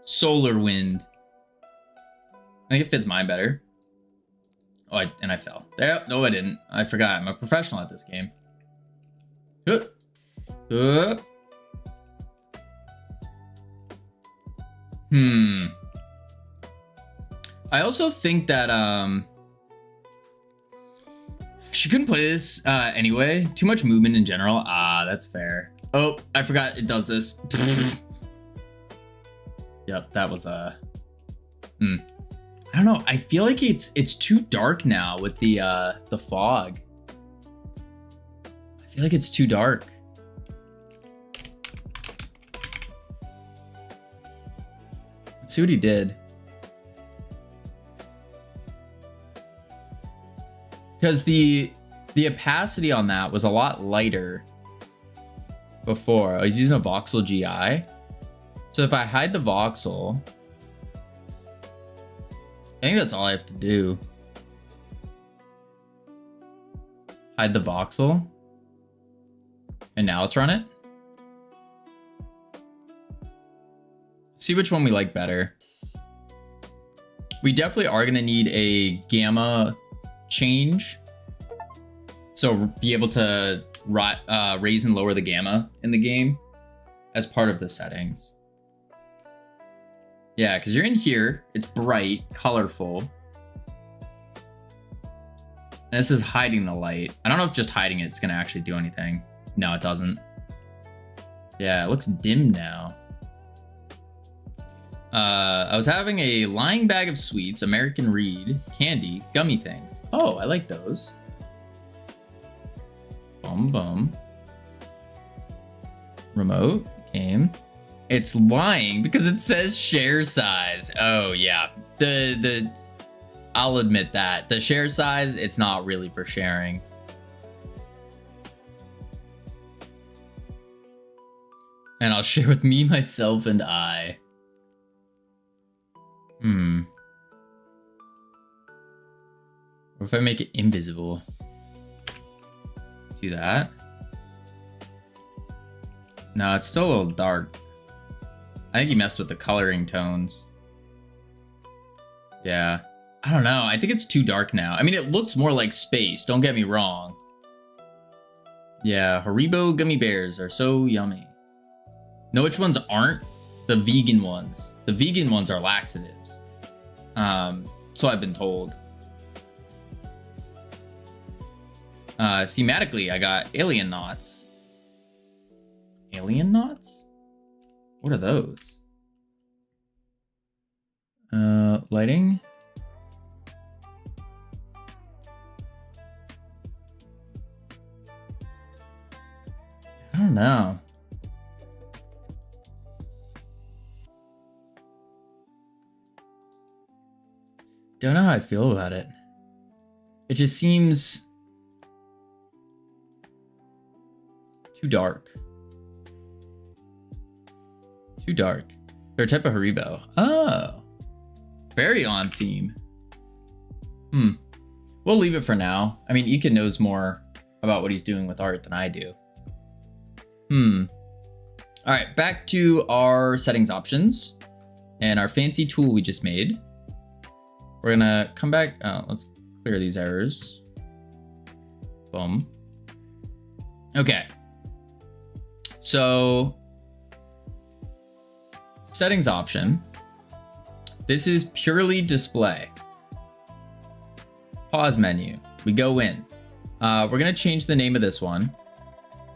Solar wind. I think it fits mine better. Oh, and I fell. No, I didn't. I forgot. I'm a professional at this game. I also think that she couldn't play this anyway. Too much movement in general. Ah, that's fair. Oh, I forgot it does this. Yep, that was I don't know. I feel like it's too dark now with the fog. I feel like it's too dark. Let's see what he did. Because the opacity on that was a lot lighter before. I was using a voxel GI. So if I hide the voxel, I think that's all I have to do. Hide the voxel. And now let's run it. See which one we like better. We definitely are going to need a gamma change. So be able to raise and lower the gamma in the game as part of the settings. Yeah, because you're in here. It's bright, colorful. And this is hiding the light. I don't know if just hiding it's going to actually do anything. No, it doesn't. Yeah, it looks dim now. I was having a lying bag of sweets, American Reed, candy, gummy things. Oh, I like those. Bum bum. Remote game. It's lying because it says share size. Oh yeah. I'll admit that. The share size, it's not really for sharing. And I'll share with me, myself, and I. What if I make it invisible? Do that. No, it's still a little dark. I think he messed with the coloring tones. Yeah. I don't know. I think it's too dark now. I mean, it looks more like space. Don't get me wrong. Yeah, Haribo gummy bears are so yummy. Know which ones aren't? The vegan ones. The vegan ones are laxatives. So I've been told. Thematically, I got alien knots. Alien knots? What are those? Lighting? I don't know. Don't know how I feel about it. It just seems too dark. Too dark. They're a type of Haribo. Oh. Very on theme. We'll leave it for now. I mean, Ika knows more about what he's doing with art than I do. All right, back to our settings options and our fancy tool we just made. We're gonna come back. Let's clear these errors. Boom. Okay. So settings option. This is purely display. Pause menu. We go in. We're gonna change the name of this one.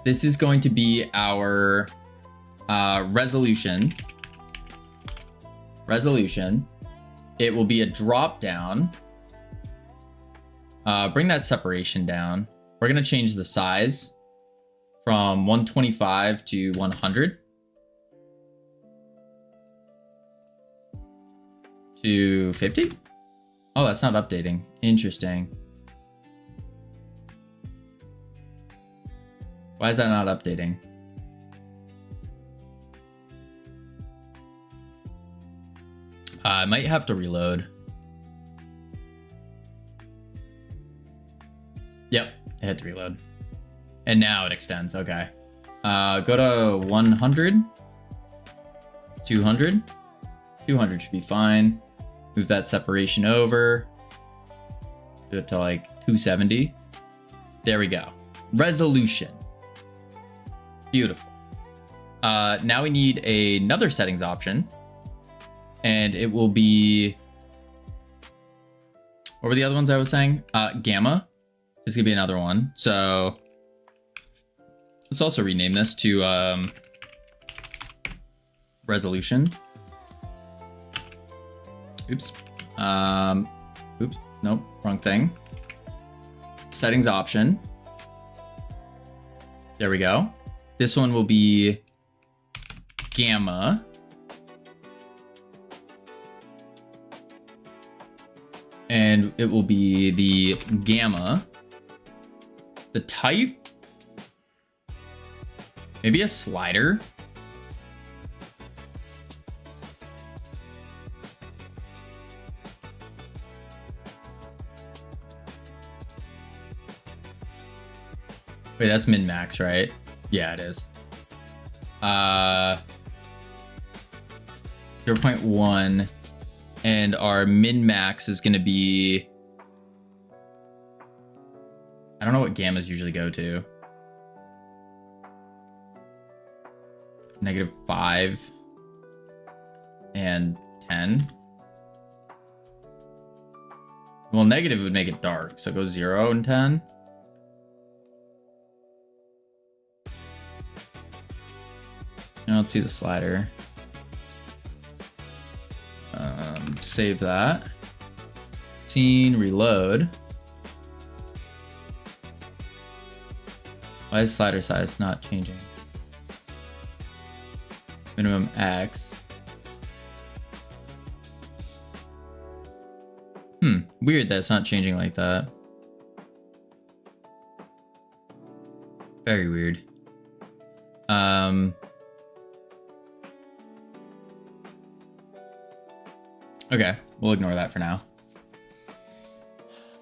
This is going to be our resolution. It will be a drop down. Bring that separation down. We're gonna change the size from 125 to 100 to 50. Oh, that's not updating. Interesting. Why is that not updating? I might have to reload. Yep, I had to reload. And now it extends, okay. Go to 100, 200. 200 should be fine. Move that separation over. Do it to like 270. There we go. Resolution. Beautiful. Now we need another settings option. And it will be... What were the other ones I was saying? Gamma is going to be another one. So let's also rename this to resolution. Oops. Oops. Nope. Wrong thing. Settings option. There we go. This one will be gamma. And it will be the gamma. The type. Maybe a slider. Wait, that's min-max, right? Yeah, it is. 0.1, and our min-max is going to be... I don't know what gammas usually go to. -5 and 10. Well, negative would make it dark, so go 0 and 10. I don't see the slider. Save that. Scene, reload. Why is slider size not changing? Minimum X. Weird that it's not changing like that. Very weird. Okay, we'll ignore that for now.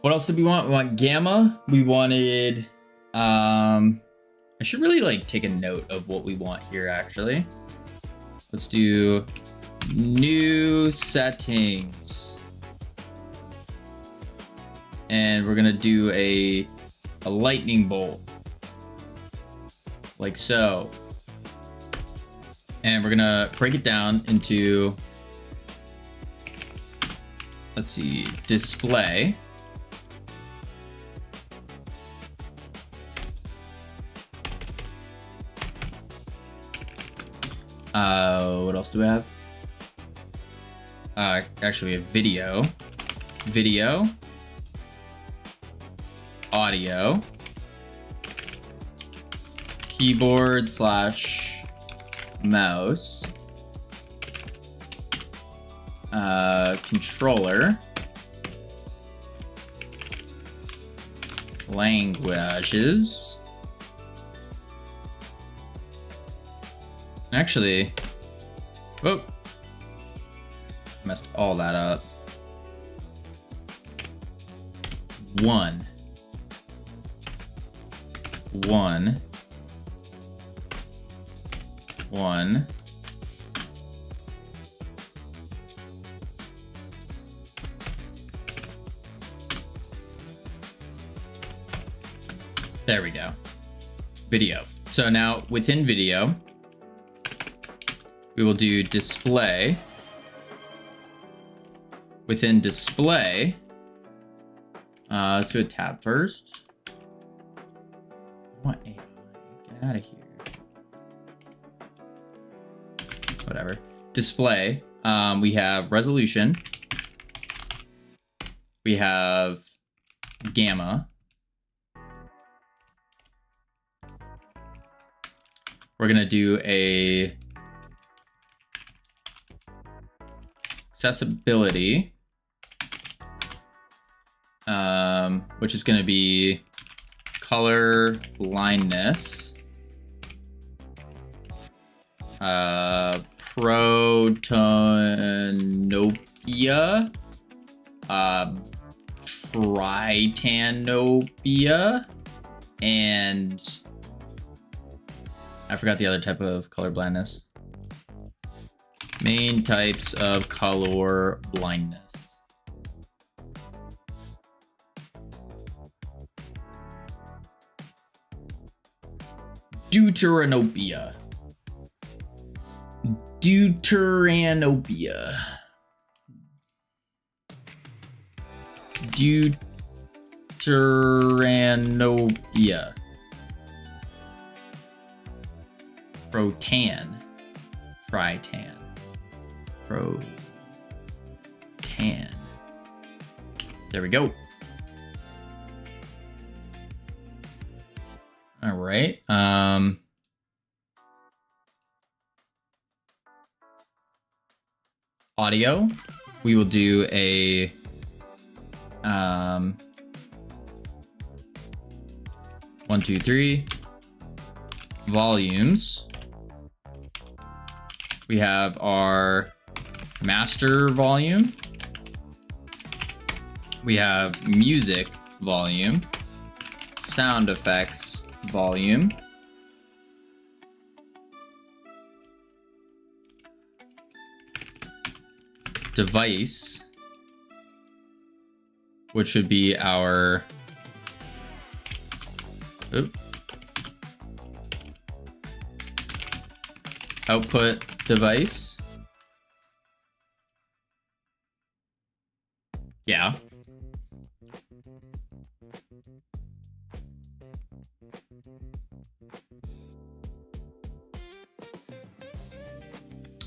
What else did we want? We want gamma. We wanted, I should really like take a note of what we want here actually. Let's do new settings. And we're gonna do a lightning bolt. Like so. And we're gonna break it down into, let's see, display. What else do we have? Actually, we have video. Video. Audio. Keyboard / mouse. Controller. Languages. Actually, whoa, messed all that up. 1. There we go. Video. So now within video, we will do display. Within display, let's do a tab first. What AI? Get out of here. Whatever. Display. We have resolution. We have gamma. We're gonna do a accessibility, which is gonna be color blindness, protanopia, tritanopia, and I forgot the other type of color blindness. Main types of color blindness. Deuteranopia. Deuteranopia. Deuteranopia. Protan. Tritan. Protan. There we go. All right. Audio. We will do a 1, 2, 3 volumes. We have our master volume. We have music volume, sound effects volume, device, which would be our output device. Yeah.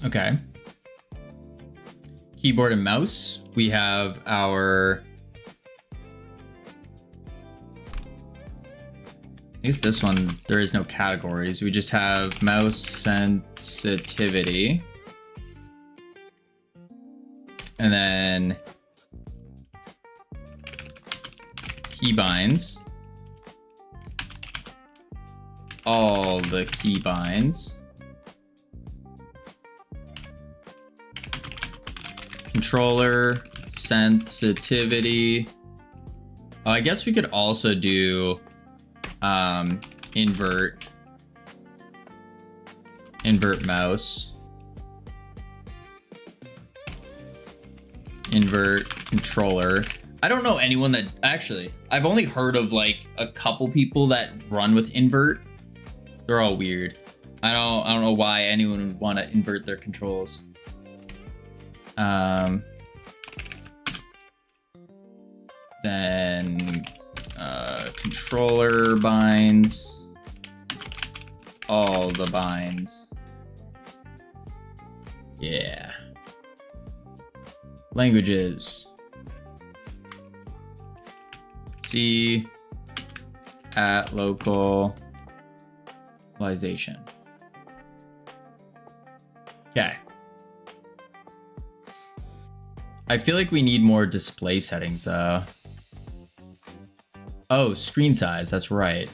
Okay. Keyboard and mouse. We have our, I guess this one, there is no categories. We just have mouse sensitivity. And then keybinds. All the keybinds. Controller sensitivity. Oh, I guess we could also do invert mouse, invert controller. I don't know anyone that actually, I've only heard of like a couple people that run with invert. They're all weird. I don't know why anyone would want to invert their controls. Then controller binds, all the binds. Yeah. Languages. C at localization. Okay. I feel like we need more display settings. Oh, screen size. That's right.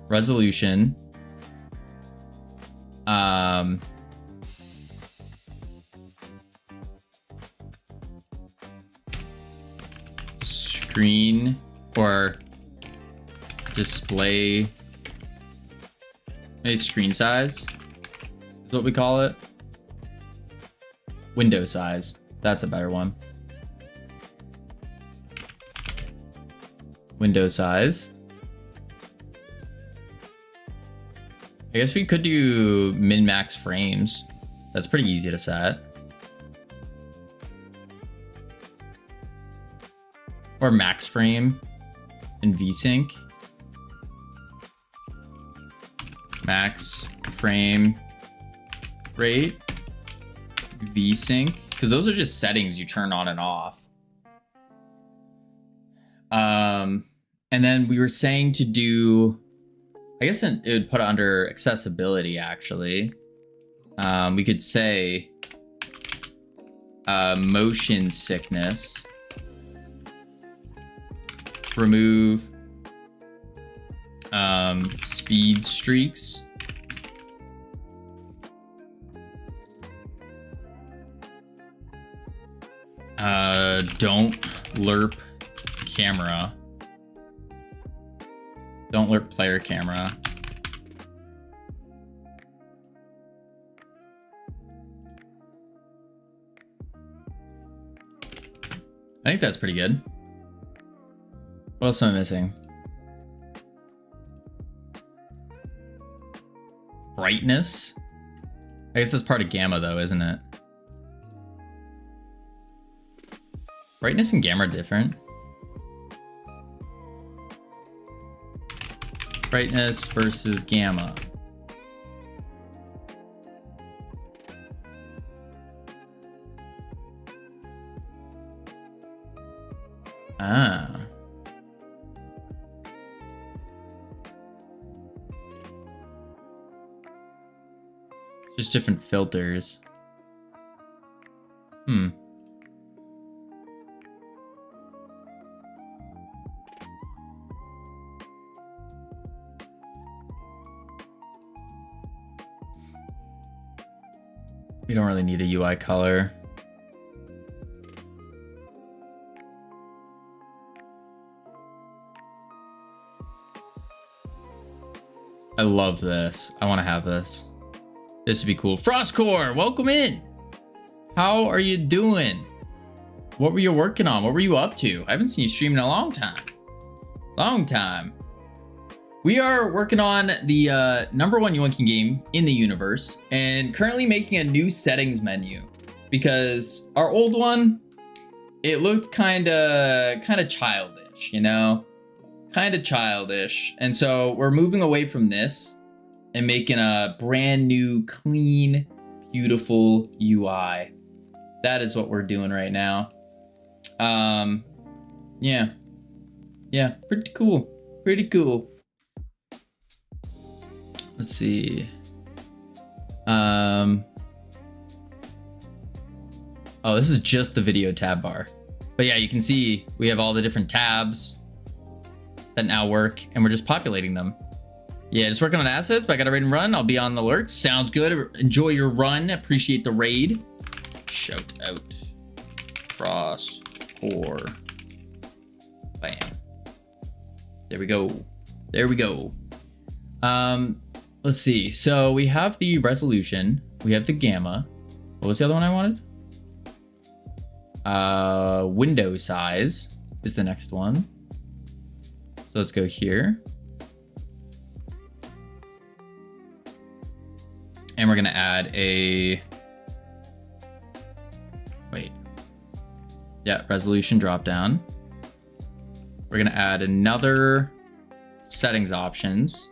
Resolution. Screen or display, maybe screen size is what we call it. Window size. That's a better one. Window size. I guess we could do min-max frames. That's pretty easy to set. Or max frame in VSync. Max frame rate, VSync, because those are just settings you turn on and off. And then we were saying to do, I guess it would put it under accessibility actually. We could say motion sickness, remove speed streaks, don't lerp camera, don't lerp player camera. I think that's pretty good. What else am I missing? Brightness? I guess that's part of gamma though, isn't it? Brightness and gamma are different. Brightness versus gamma. Ah. Just different filters. We don't really need a UI color. I love this. I want to have this. This would be cool. Frostcore, welcome in. How are you doing? What were you working on? What were you up to? I haven't seen you stream in a long time. Long time. We are working on the #1 Yoinking game in the universe and currently making a new settings menu because our old one, it looked kind of childish, you know? Kind of childish. And so we're moving away from this and making a brand new, clean, beautiful UI. That is what we're doing right now. Yeah, pretty cool. Pretty cool. Let's see. Oh, this is just the video tab bar. But yeah, you can see we have all the different tabs that now work, and we're just populating them. Yeah, just working on assets, but I got a raid and run. I'll be on the alert. Sounds good. Enjoy your run. Appreciate the raid. Shout out. Frost or bam. There we go. There we go. Let's see. So we have the resolution. We have the gamma. What was the other one I wanted? Window size is the next one. So let's go here. And we're going to add a, wait. Yeah, resolution drop down. We're going to add another settings options.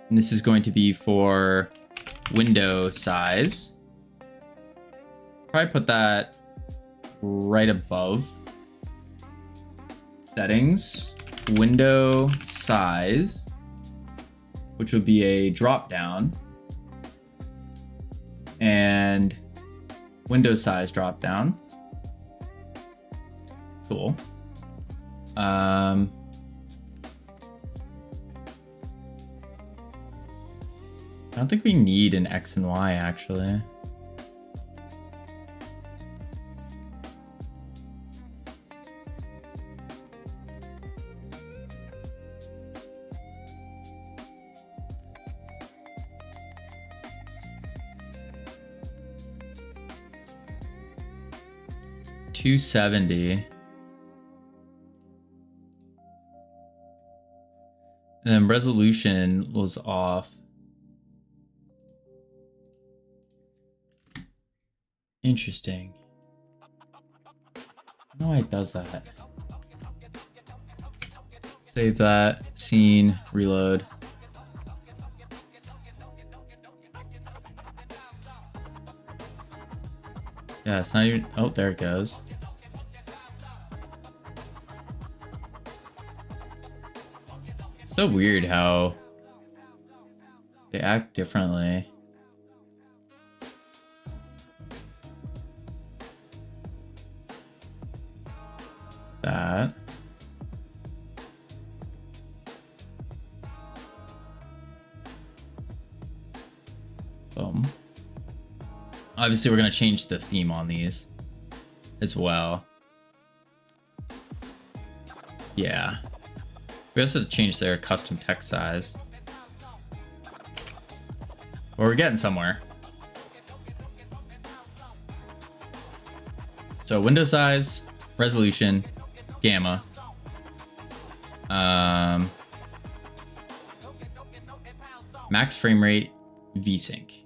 And this is going to be for window size. Probably put that right above settings, window size, which would be a drop down, and window size drop down. Cool. I don't think we need an X and Y actually. 270. And then resolution was off. Interesting. I don't know why it does that. Save that. Scene. Reload. Yeah, it's not even... Oh, there it goes. So weird how they act differently. That. Boom. Obviously, we're going to change the theme on these as well. Yeah. We also have to change their custom text size. But we're getting somewhere. So window size, resolution, gamma. Max frame rate, VSync.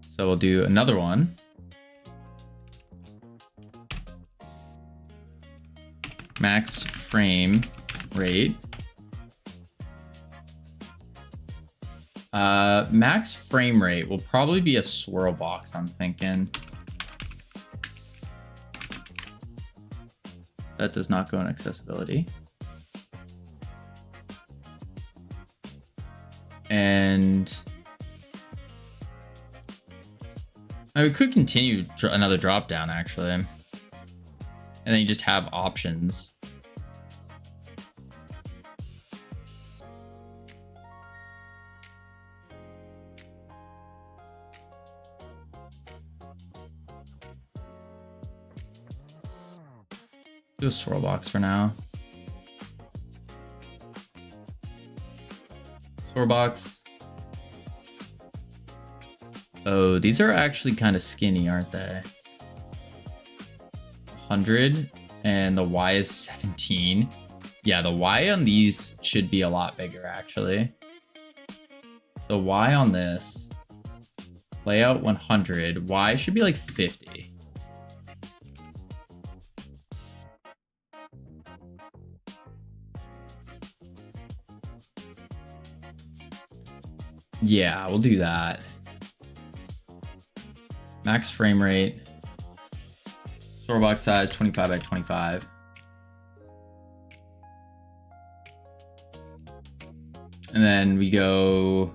So we'll do another one. Max frame rate. Max frame rate will probably be a swirl box, I'm thinking. That does not go in accessibility. And we could continue another drop down actually. And then you just have options. Do a swirl box for now. Swirl box. Oh, these are actually kind of skinny, aren't they? 100 and the Y is 17. Yeah, the Y on these should be a lot bigger actually. The Y on this, layout 100, Y should be like 50. Yeah, we'll do that. Max frame rate. Swirl box size 25 by 25. And then we go.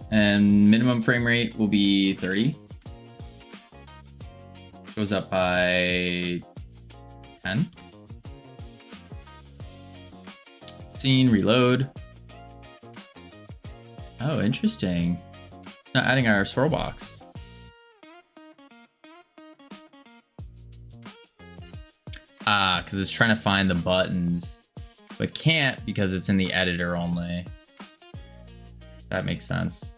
And minimum frame rate will be 30. Goes up by 10. Scene, reload. Oh, interesting. Not adding our swirl box. Ah, because it's trying to find the buttons, but can't because it's in the editor only. That makes sense.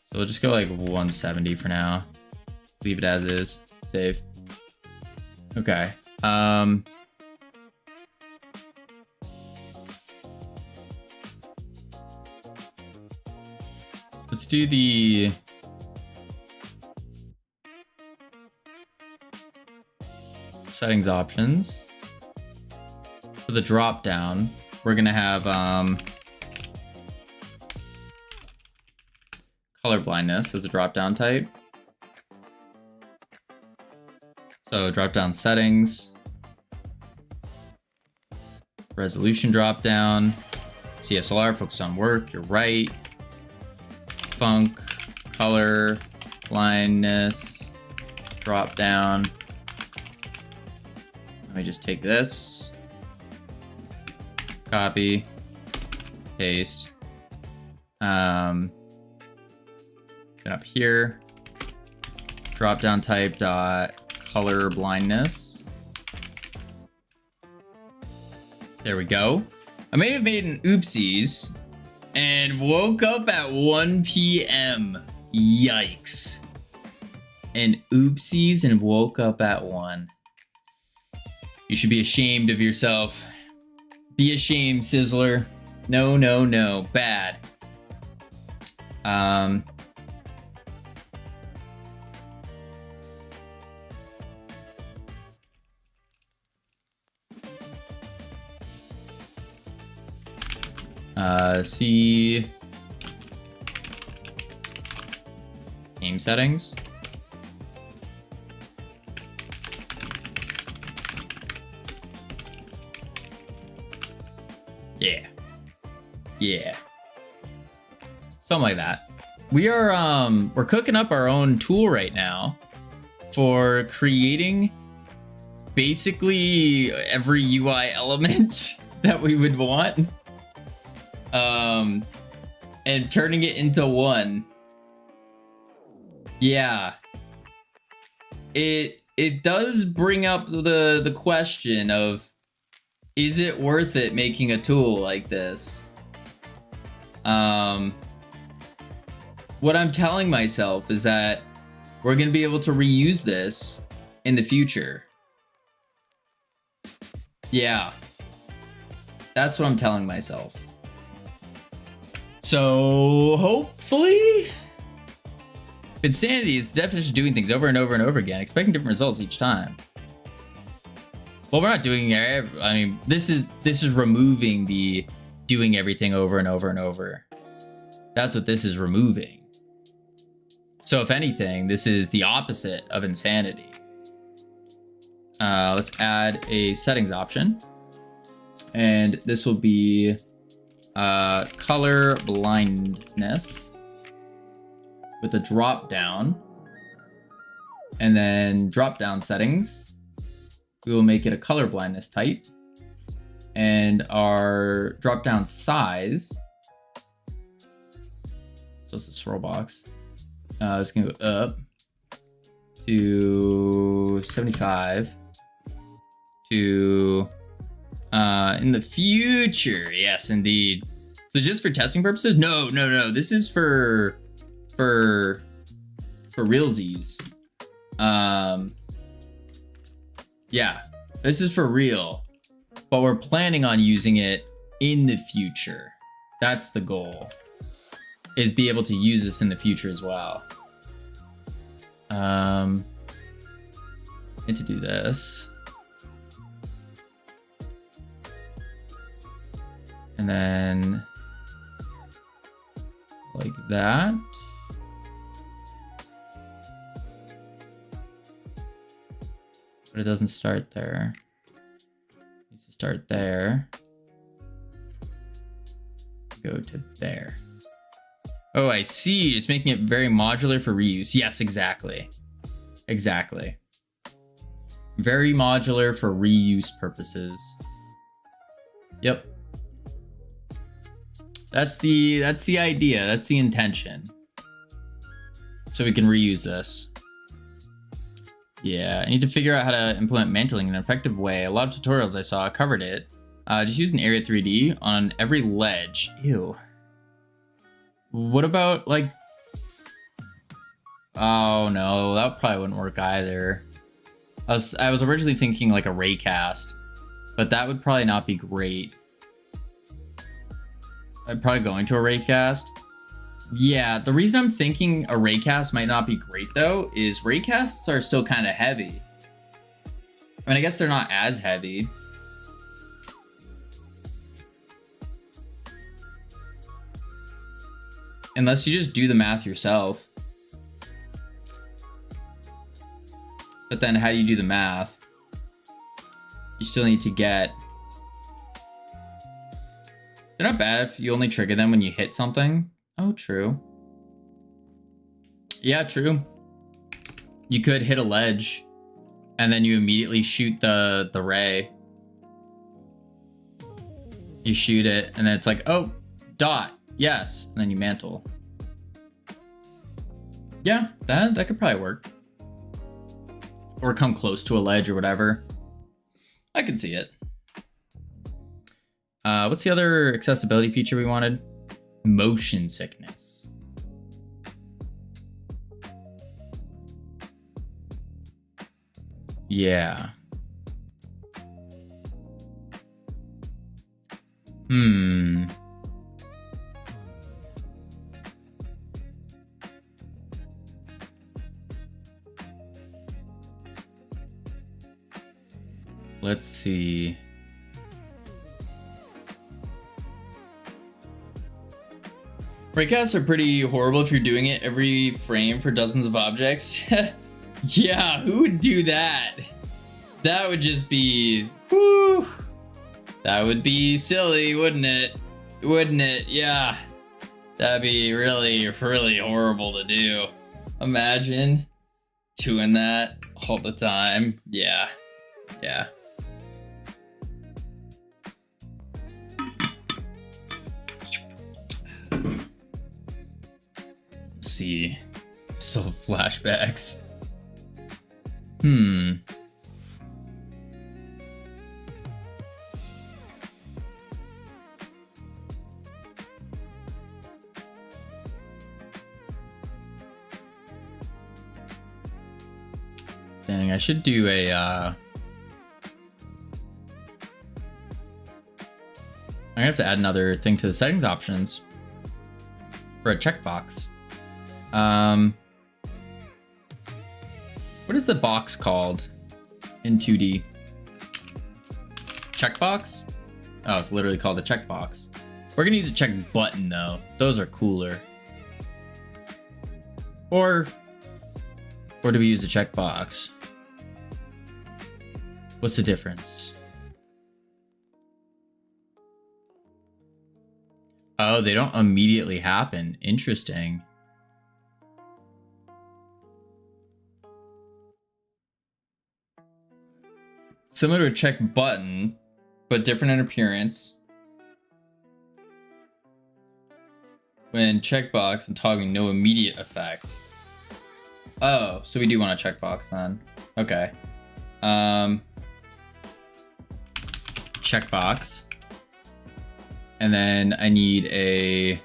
So we'll just go like 170 for now. Leave it as is. Save. Okay. Let's do the settings options. For the drop down, we're gonna have color blindness as a drop down type. So drop down settings, resolution drop down, CSLR, focus on work, you're right. Funk, color, blindness, drop down. Let me just take this, copy, paste. Then up here, drop down type dot color blindness. There we go. I may have made an oopsies and woke up at 1 p.m. Yikes. And oopsies and woke up at 1. You should be ashamed of yourself. Be ashamed, Sizzler. No, no, no. Bad. See game settings. Yeah. Yeah. Something like that. We are we're cooking up our own tool right now for creating basically every UI element that we would want. And turning it into one. Yeah. It does bring up the question of, is it worth it making a tool like this? What I'm telling myself is that we're gonna be able to reuse this in the future. Yeah. That's what I'm telling myself. So hopefully, insanity is the definition of doing things over and over and over again, expecting different results each time. Well, we're not doing it. I mean, this is removing the doing everything over and over and over. That's what this is removing. So if anything, this is the opposite of insanity. Let's add a settings option, and this will be color blindness with a drop down, and then drop down settings. We will make it a color blindness type, and our drop down size. So it's a scroll box. It's gonna go up to 75 to in the future. Yes, indeed. So just for testing purposes? No. This is for realsies. Yeah, this is for real. But we're planning on using it in the future. That's the goal. Is be able to use this in the future as well. Need to do this. And then like that. But it doesn't start there. It needs to start there. Go to there. Oh, I see. Just making it very modular for reuse. Yes, exactly. Exactly. Very modular for reuse purposes. Yep. That's the idea. That's the intention. So we can reuse this. Yeah, I need to figure out how to implement mantling in an effective way. A lot of tutorials I saw covered it. Just use an Area 3D on every ledge. Ew. What about like... Oh no, that probably wouldn't work either. I was originally thinking like a raycast, but that would probably not be great. I'm probably going to a raycast. Yeah, the reason I'm thinking a raycast might not be great though is raycasts are still kind of heavy. I mean, I guess they're not as heavy. Unless you just do the math yourself. But then how do you do the math? You still need to get... They're not bad if you only trigger them when you hit something. Oh, true. Yeah, true. You could hit a ledge and then you immediately shoot the ray. You shoot it and then it's like, oh, dot. Yes. And then you mantle. Yeah, that could probably work. Or come close to a ledge or whatever. I could see it. What's the other accessibility feature we wanted? Motion sickness. Yeah. Let's see. Breakouts are pretty horrible if you're doing it every frame for dozens of objects. Yeah, who would do that? That would just be, whew. That would be silly, wouldn't it? Wouldn't it? Yeah. That'd be really, really horrible to do. Imagine doing that all the time. Yeah. Yeah. Let's see. So flashbacks. Dang, I should do a I'm gonna have to add another thing to the settings options for a checkbox. What is the box called in 2D? Checkbox? Oh, it's literally called a checkbox. We're gonna use a check button though. Those are cooler. Or do we use a checkbox? What's the difference? Oh, they don't immediately happen. Interesting. Similar to a check button, but different in appearance. When checkbox and toggling, no immediate effect. Oh, so we do want a checkbox then. Okay. Checkbox. And then I need a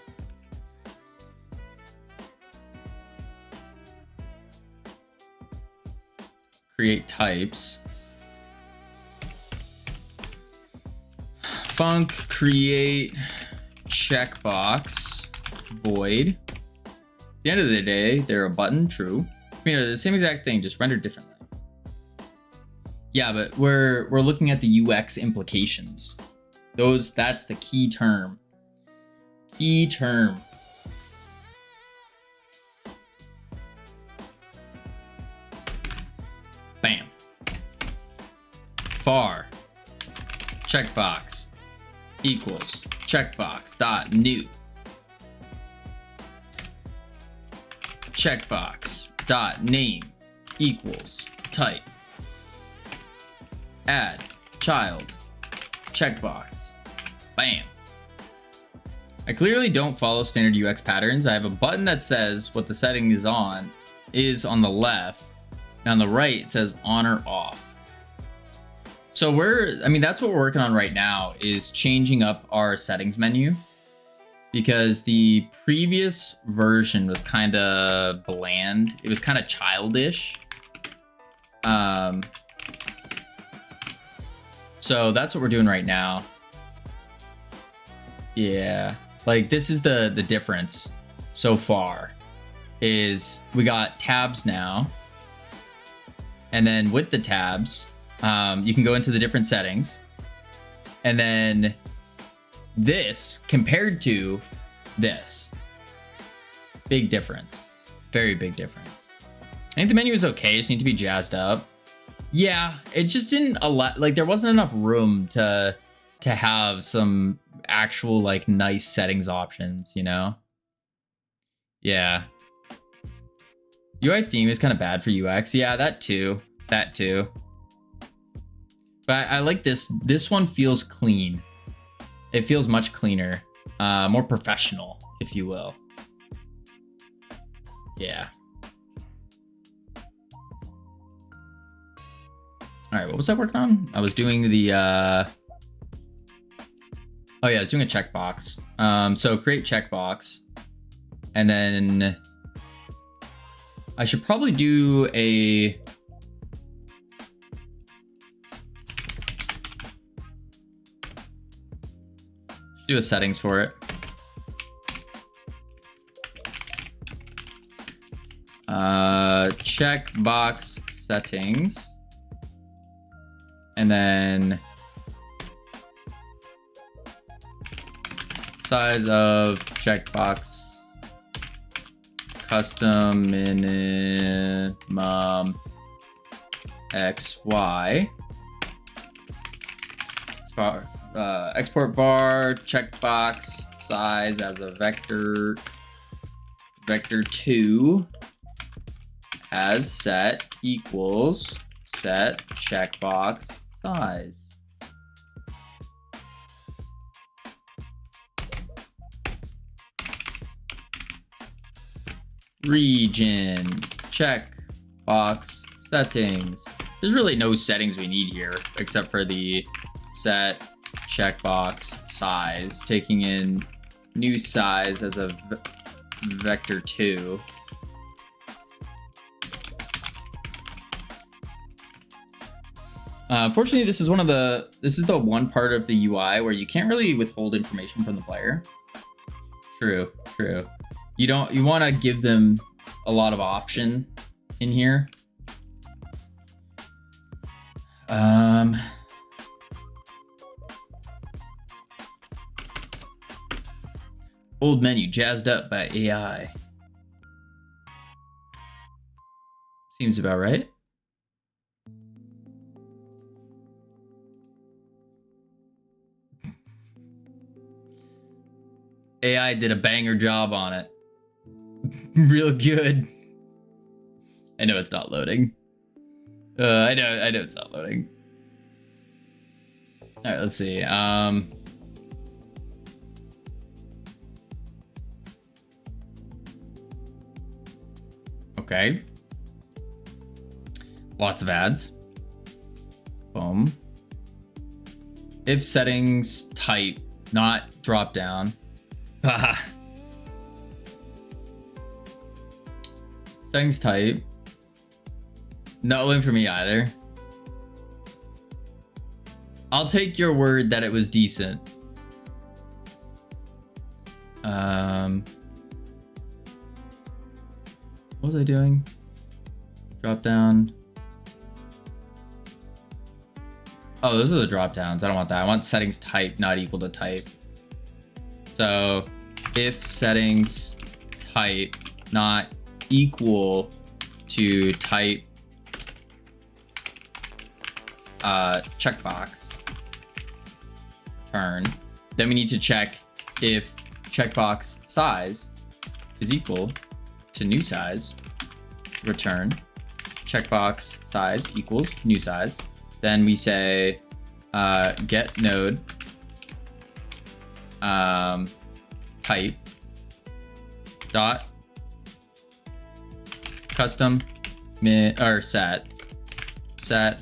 create types. Func create checkbox void. At the end of the day, they're a button, true. You know, the same exact thing, just rendered differently. Yeah, but we're looking at the UX implications. That's the key term. Key term. Bam. Far checkbox equals checkbox dot new checkbox dot name equals type add child checkbox. Bam. I clearly don't follow standard UX patterns. I have a button that says what the setting is on the left, and on the right it says on or off. So that's what we're working on right now, is changing up our settings menu, because the previous version was kind of bland. It was kind of childish. So that's what we're doing right now. Yeah, like this is the difference so far, is we got tabs now, and then with the tabs, you can go into the different settings, and then this compared to this, big difference, very big difference. I think the menu is okay, just need to be jazzed up. Yeah, it just didn't like there wasn't enough room to have some actual like nice settings options, you know? Yeah. UI theme is kind of bad for UX. Yeah, that too. But I like this. This one feels clean. It feels much cleaner, more professional, if you will. Yeah. All right, what was I working on? I was doing the Oh yeah, I was doing a checkbox. So create checkbox, and then I should probably do a settings for it. Checkbox settings, and then size of checkbox, custom minimum XY, export bar, checkbox size as a vector 2 as set equals set checkbox size. Region, checkbox settings. There's really no settings we need here except for the set checkbox size, taking in new size as a vector 2. Fortunately, this is the one part of the UI where you can't really withhold information from the player. True. You want to give them a lot of option in here. Old menu jazzed up by AI. Seems about right. AI did a banger job on it. Real good. I know it's not loading. I know it's not loading. All right, let's see. Okay. Lots of ads. Boom. If settings type, not drop down. Haha. Settings type. Not loading for me either. I'll take your word that it was decent. What was I doing? Drop down. Oh, those are the drop downs. I don't want that. I want settings type not equal to type. So if settings type not equal to type checkbox return, then we need to check if checkbox size is equal to new size, return checkbox size equals new size. Then we say get node type dot custom set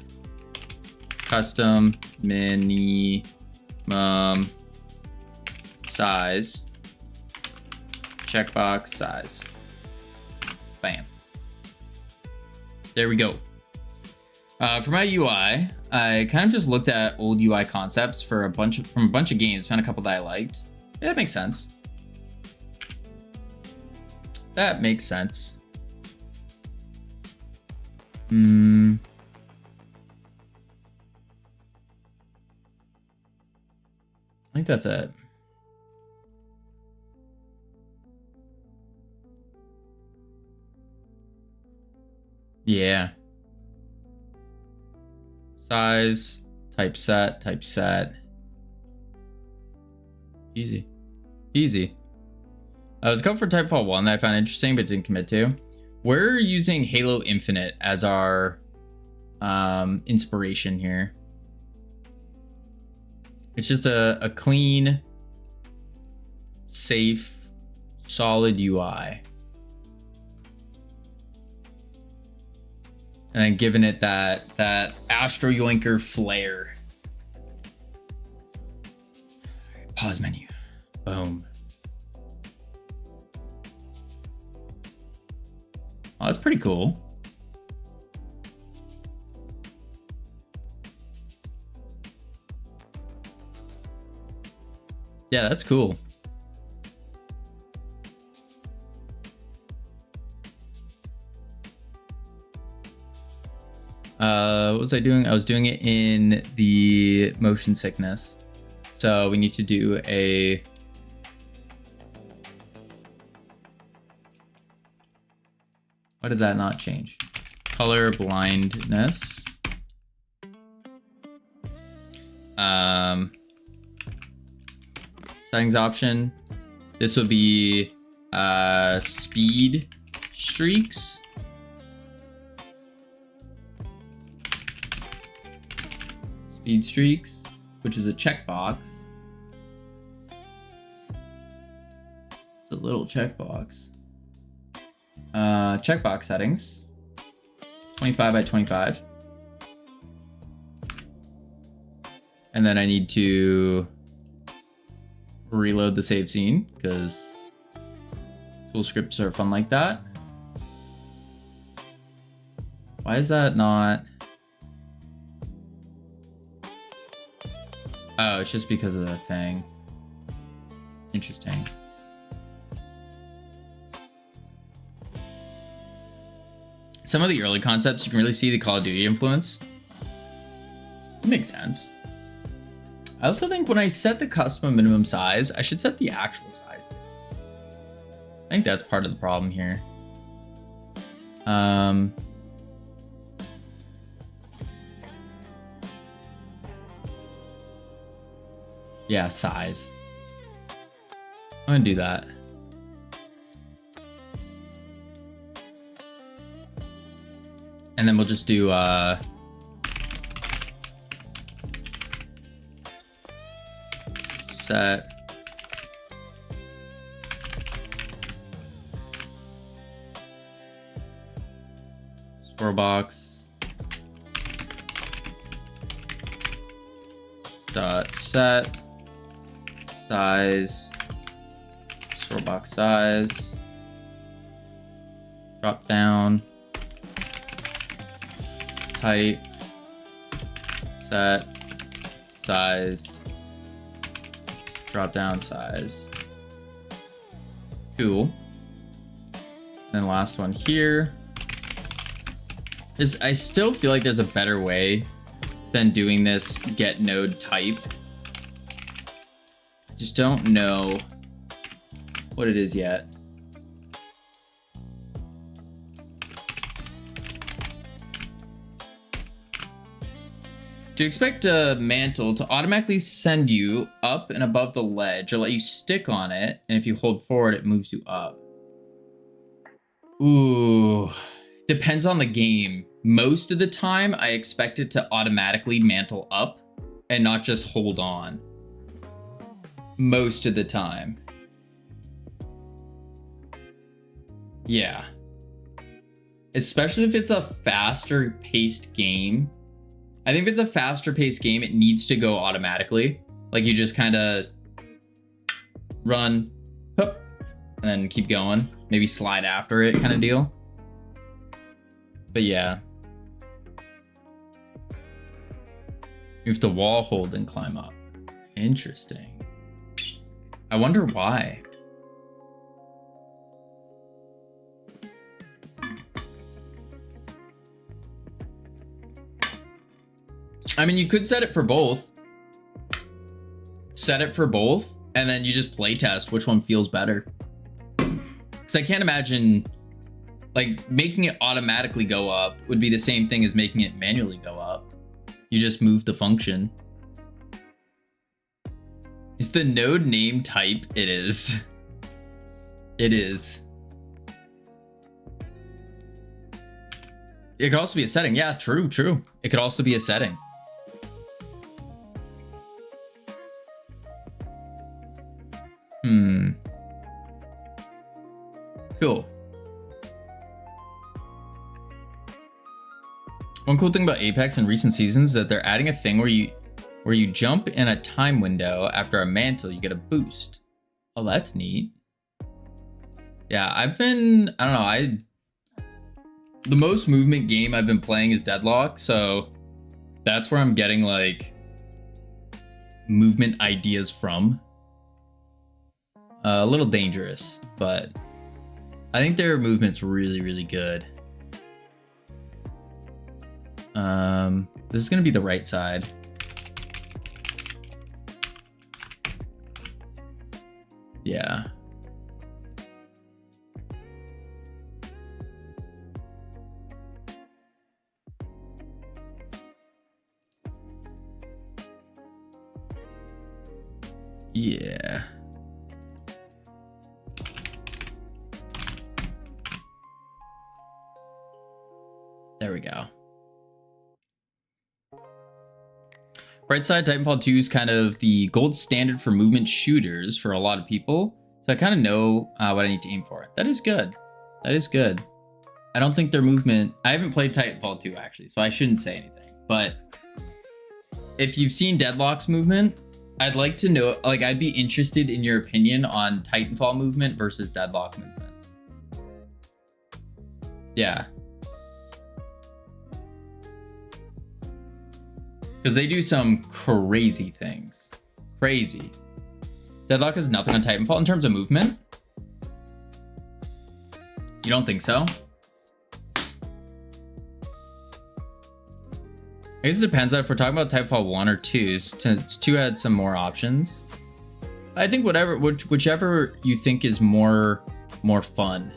custom minimum size checkbox size. Bam. There we go. For my UI, I kind of just looked at old UI concepts from a bunch of games, found a couple that I liked. Yeah, that makes sense. That makes sense. I think that's it. Yeah. Size, typeset. Easy. I was going for Typefall 1 that I found interesting but didn't commit to. We're using Halo Infinite as our inspiration here. It's just a clean, safe, solid UI. And then giving it that Astro Yoinker flair. Pause menu. Boom. Oh, that's pretty cool. Yeah, that's cool. What was I doing? I was doing it in the motion sickness. So we need to do a... Why did that not change? Color blindness. Settings option. This will be speed streaks. Speed streaks, which is a checkbox. It's a little checkbox. Checkbox settings. 25 by 25. And then I need to reload the save scene because tool scripts are fun like that. Why is that not? Oh, it's just because of the thing. Interesting. Some of the early concepts, you can really see the Call of Duty influence. It makes sense. I also think when I set the custom minimum size, I should set the actual size too. I think that's part of the problem here. Yeah, size. I'm gonna do that. And then we'll just do set score box dot set size score box size drop down type set size drop down size. Cool. And last one here is I still feel like there's a better way than doing this get node type. I just don't know what it is yet. Do you expect a mantle to automatically send you up and above the ledge or let you stick on it? And if you hold forward, it moves you up. Ooh, depends on the game. Most of the time, I expect it to automatically mantle up and not just hold on. Most of the time. Yeah. Especially if it's a faster paced game. I think if it's a faster paced game, it needs to go automatically. Like you just kind of run, hoop, and then keep going. Maybe slide after it kind of deal. But yeah. You have to wall hold and climb up. Interesting. I wonder why. I mean, you could set it for both. Set it for both, and then you just play test which one feels better. Because I can't imagine, like, making it automatically go up would be the same thing as making it manually go up. You just move the function. Is the node name type? It is. It is. It could also be a setting. Yeah, true, true. It could also be a setting. Cool. One cool thing about Apex in recent seasons is that they're adding a thing where where you jump in a time window after a mantle, you get a boost. Oh, that's neat. Yeah, I don't know, the most movement game I've been playing is Deadlock, so that's where I'm getting like movement ideas from. A little dangerous, but I think their movement's really, really good. This is gonna be the right side. Yeah. Yeah. There we go. Bright side, Titanfall 2 is kind of the gold standard for movement shooters for a lot of people. So I kind of know what I need to aim for. That is good. That is good. I don't think their movement... I haven't played Titanfall 2 actually, so I shouldn't say anything. But if you've seen Deadlock's movement, I'd like to know... Like, I'd be interested in your opinion on Titanfall movement versus Deadlock movement. Yeah. Because they do some crazy things. Crazy. Deadlock has nothing on Titanfall in terms of movement. You don't think so? I guess it depends on if we're talking about Titanfall 1 or 2, since 2 had some more options. I think whichever you think is more fun.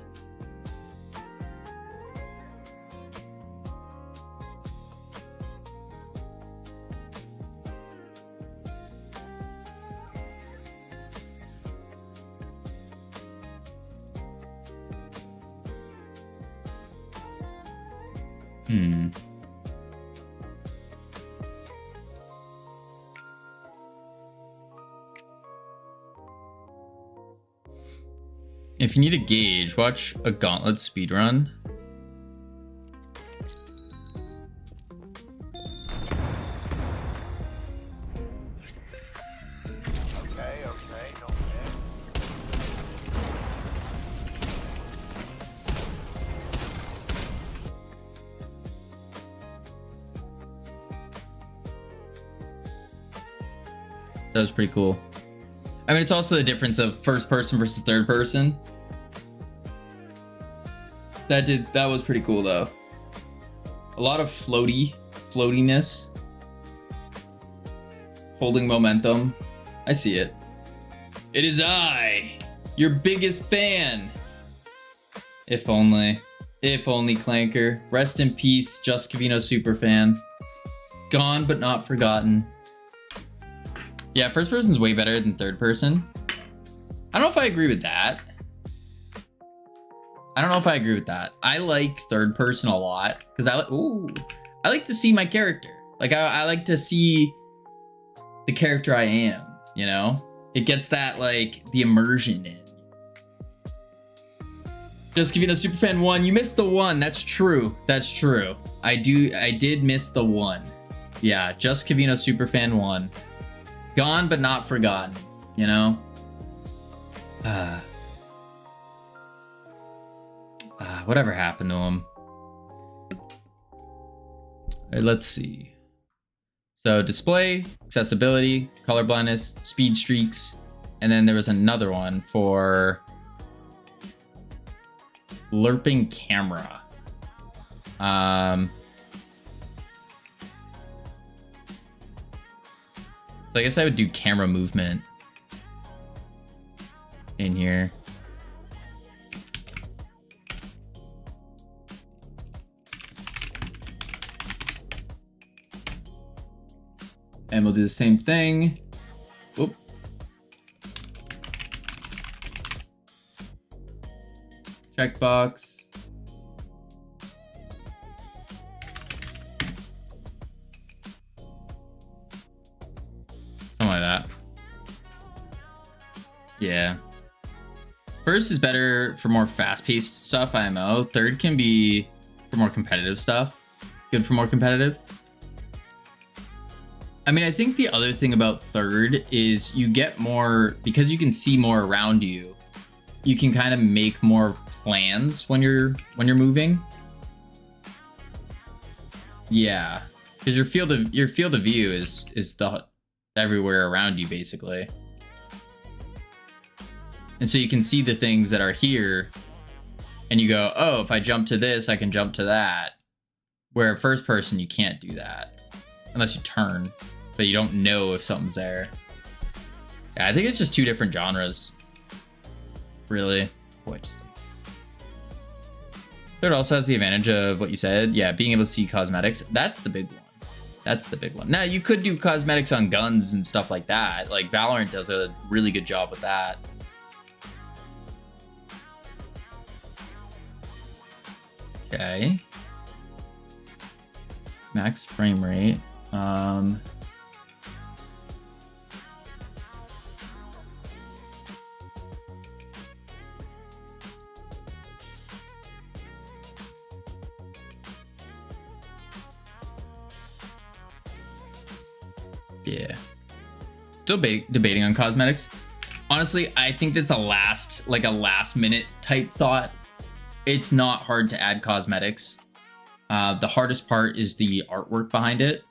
If you need a gauge, watch a Gauntlet speedrun. Okay, no That was pretty cool. I mean, it's also the difference of first person versus third person. That was pretty cool though. A lot of floatiness. Holding momentum. I see it. It is I, your biggest fan. If only Clanker. Rest in peace, Just Cavino superfan. Gone but not forgotten. Yeah, first person's way better than third person. I don't know if I agree with that. I like third person a lot because I like to see my character. Like I like to see the character I am, you know? It gets that like the immersion in. Just giving a superfan 1. You missed the 1. That's true. I did miss the 1. Yeah, Just Cavino superfan 1. Gone but not forgotten, you know? Whatever happened to him? Let's see. So display, accessibility, color blindness, speed streaks, and then there was another one for lerping camera. So I guess I would do camera movement in here. And we'll do the same thing. Oop. Checkbox. Something like that. Yeah. First is better for more fast-paced stuff, IMO. Third can be for more competitive stuff. Good for more competitive. I mean, I think the other thing about third is you get more, because you can see more around you, you can kind of make more plans when you're moving. Yeah, because your field of view is the everywhere around you basically. And so you can see the things that are here and you go, oh, if I jump to this, I can jump to that. Where first person, you can't do that unless you turn, but you don't know if something's there. Yeah, I think it's just two different genres, really. Third also has the advantage of what you said. Yeah, being able to see cosmetics. That's the big one. That's the big one. Now, you could do cosmetics on guns and stuff like that. Like, Valorant does a really good job with that. Okay. Max frame rate. Yeah. Still debating on cosmetics. Honestly, I think that's a last minute type thought. It's not hard to add cosmetics. The hardest part is the artwork behind it.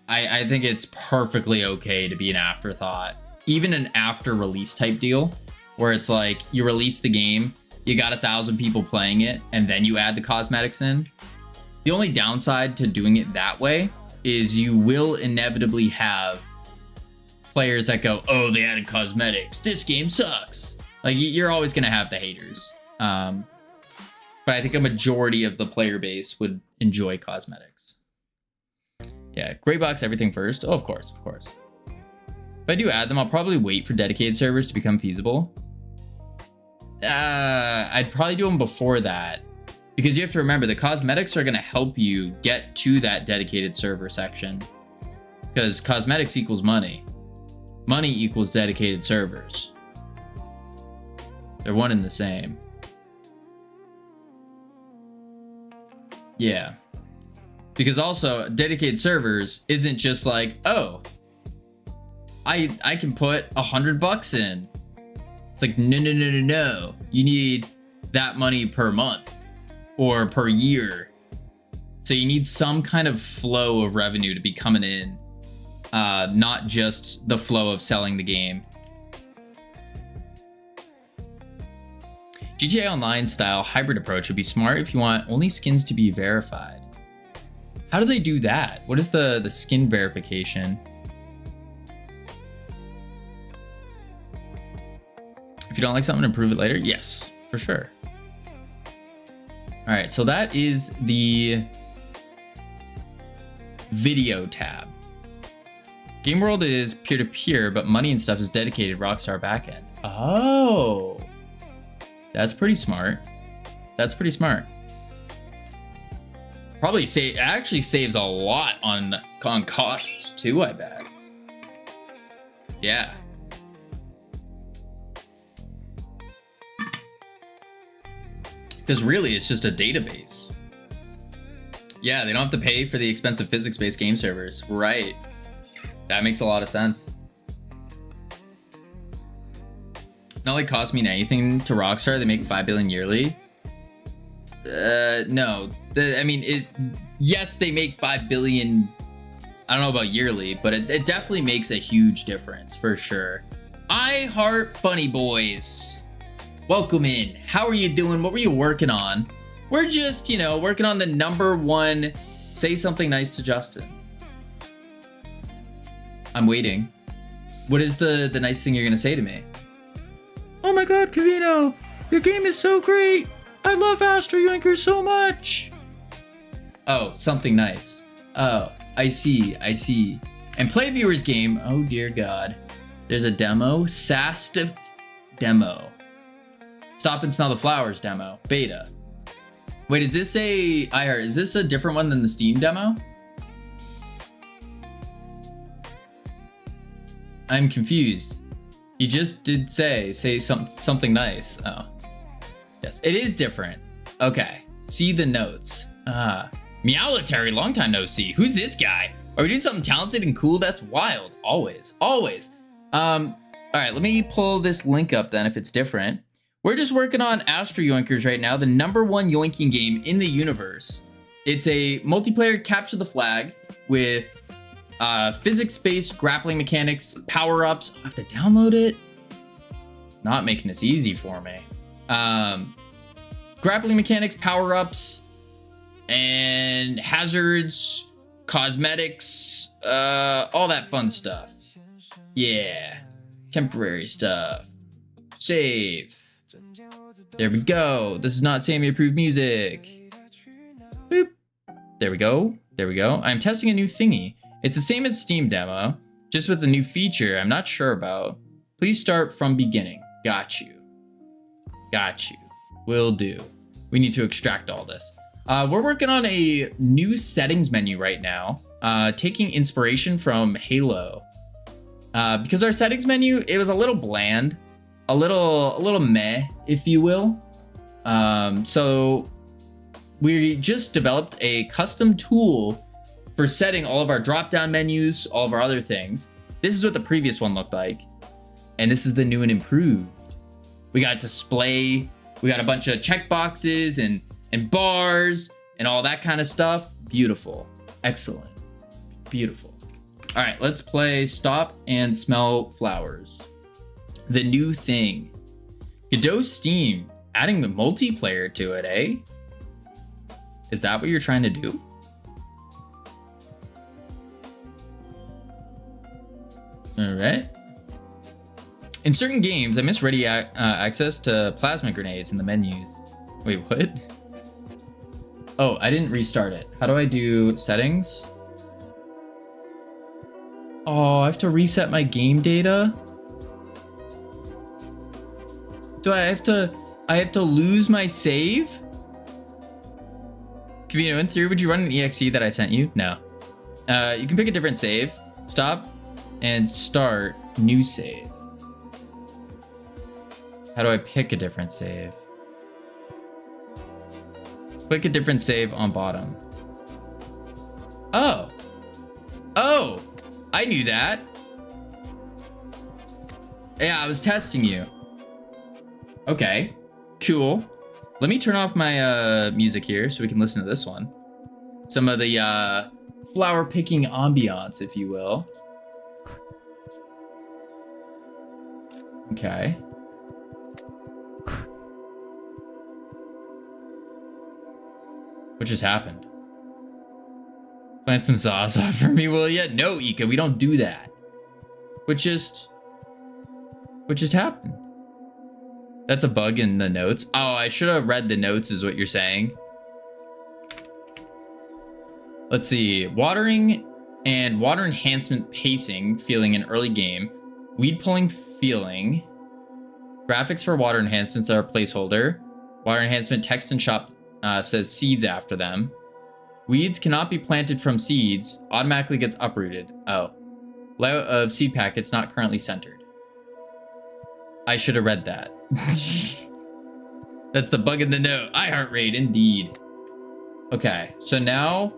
I think it's perfectly okay to be an afterthought. Even an after release type deal, where it's like you release the game, you got 1,000 people playing it, and then you add the cosmetics in. The only downside to doing it that way is you will inevitably have players that go, oh, they added cosmetics, this game sucks. Like, you're always going to have the haters. But I think a majority of the player base would enjoy cosmetics. Yeah, gray box everything first. Oh, of course, of course. If I do add them, I'll probably wait for dedicated servers to become feasible. I'd probably do them before that, because you have to remember the cosmetics are going to help you get to that dedicated server section, because cosmetics equals money. Money equals dedicated servers. They're one and the same. Yeah. Because also, dedicated servers isn't just like, oh, I can put $100 in. It's like, no. You need that money per month or per year. So you need some kind of flow of revenue to be coming in, not just the flow of selling the game. GTA Online style hybrid approach would be smart if you want only skins to be verified. How do they do that? What is the skin verification? If you don't like something, improve it later. Yes, for sure. All right, so that is the video tab. Game World is peer-to-peer, but money and stuff is dedicated Rockstar backend. Oh, that's pretty smart. That's pretty smart. Probably actually saves a lot on costs too, I bet. Yeah. Because really, it's just a database. Yeah, they don't have to pay for the expensive physics-based game servers. Right. That makes a lot of sense. Not like cost mean anything to Rockstar. They make $5 billion yearly. No. Yes, they make $5 billion. I don't know about yearly, but it definitely makes a huge difference for sure. I heart Bunny Boys. Welcome in. How are you doing? What were you working on? We're just, working on the #1 say something nice to Justin. I'm waiting. What is the nice thing you're gonna say to me? Oh my god, Kavino, your game is so great. I love Astro Yoinker so much. Oh, something nice. Oh, I see. And Play Viewers game, oh dear god. There's a demo, SAST demo. Stop and Smell the Flowers demo, beta. Wait, is this is this a different one than the Steam demo? I'm confused. You just did say something nice. Oh, yes, it is different. Okay, see the notes. Meowletary, long time no see. Who's this guy? Are we doing something talented and cool? That's wild. Always, always. All right, let me pull this link up then if it's different. We're just working on Astro Yoinkers right now, the #1 yoinking game in the universe. It's a multiplayer capture the flag with physics-based grappling mechanics, power-ups. I have to download it. Not making this easy for me. Grappling mechanics, power-ups, and hazards, cosmetics, all that fun stuff. Yeah, temporary stuff. Save. There we go. This is not Sammy approved music. Boop. There we go. There we go. I'm testing a new thingy. It's the same as Steam demo, just with a new feature I'm not sure about. Please start from beginning. Got you. Got you. Will do. We need to extract all this. We're working on a new settings menu right now, taking inspiration from Halo. Because our settings menu, it was a little bland, a little meh, if you will. So we just developed a custom tool for setting all of our drop-down menus, all of our other things. This is what the previous one looked like, and this is the new and improved. We got display, we got a bunch of checkboxes and bars and all that kind of stuff. Beautiful, excellent, beautiful. All right, let's play Stop and Smell Flowers. The new thing. Godot Steam, adding the multiplayer to it, eh? Is that what you're trying to do? All right. In certain games, I miss ready access to plasma grenades in the menus. Wait, what? Oh, I didn't restart it. How do I do settings? Oh, I have to reset my game data? Do I have to lose my save? Kavino, in theory, would you run an EXE that I sent you? No. You can pick a different save. Stop and start new save. How do I pick a different save? Click a different save on bottom. Oh. Oh, I knew that. Yeah, I was testing you. Okay, cool. Let me turn off my music here so we can listen to this one. Some of the flower picking ambiance, if you will. Okay. What just happened? Plant some sauce off for me, will ya? No, Ika, we don't do that. What just happened? That's a bug in the notes. Oh, I should have read the notes is what you're saying. Let's see. Watering and water enhancement pacing, feeling in early game. Weed pulling feeling. Graphics for water enhancements are a placeholder. Water enhancement text and shop says seeds after them. Weeds cannot be planted from seeds. Automatically gets uprooted. Oh. Layout of seed packets not currently centered. I should have read that. That's the bug in the note. iHeartRate, indeed. Okay, so now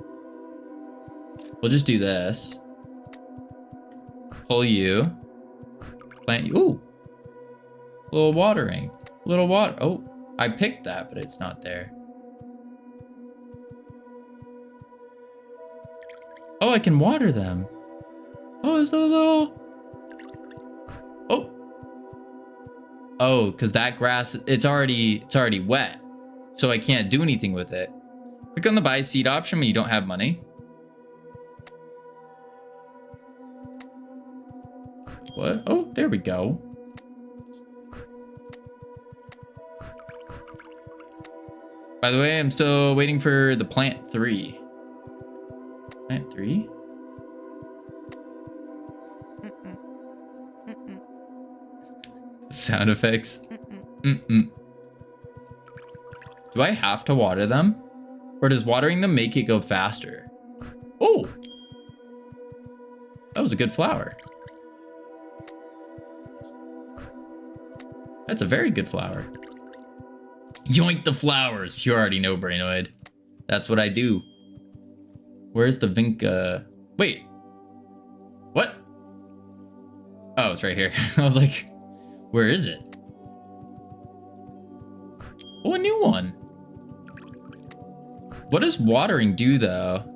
we'll just do this. Pull you. Plant you. Ooh. Little watering. Little water. Oh, I picked that, but it's not there. Oh, I can water them. Oh, there's a little... Oh. Oh, because that grass, it's already wet. So I can't do anything with it. Click on the buy seed option when you don't have money. What? Oh, there we go. By the way, I'm still waiting for the plant 3. Plant 3? Sound effects. Do I have to water them? Or does watering them make it go faster? Oh! That was a good flower. That's a very good flower. Yoink the flowers. You already know, Brainoid. That's what I do. Where's the Vinca Wait. What? Oh, it's right here. I was like, where is it? Oh, a new one. What does watering do, though?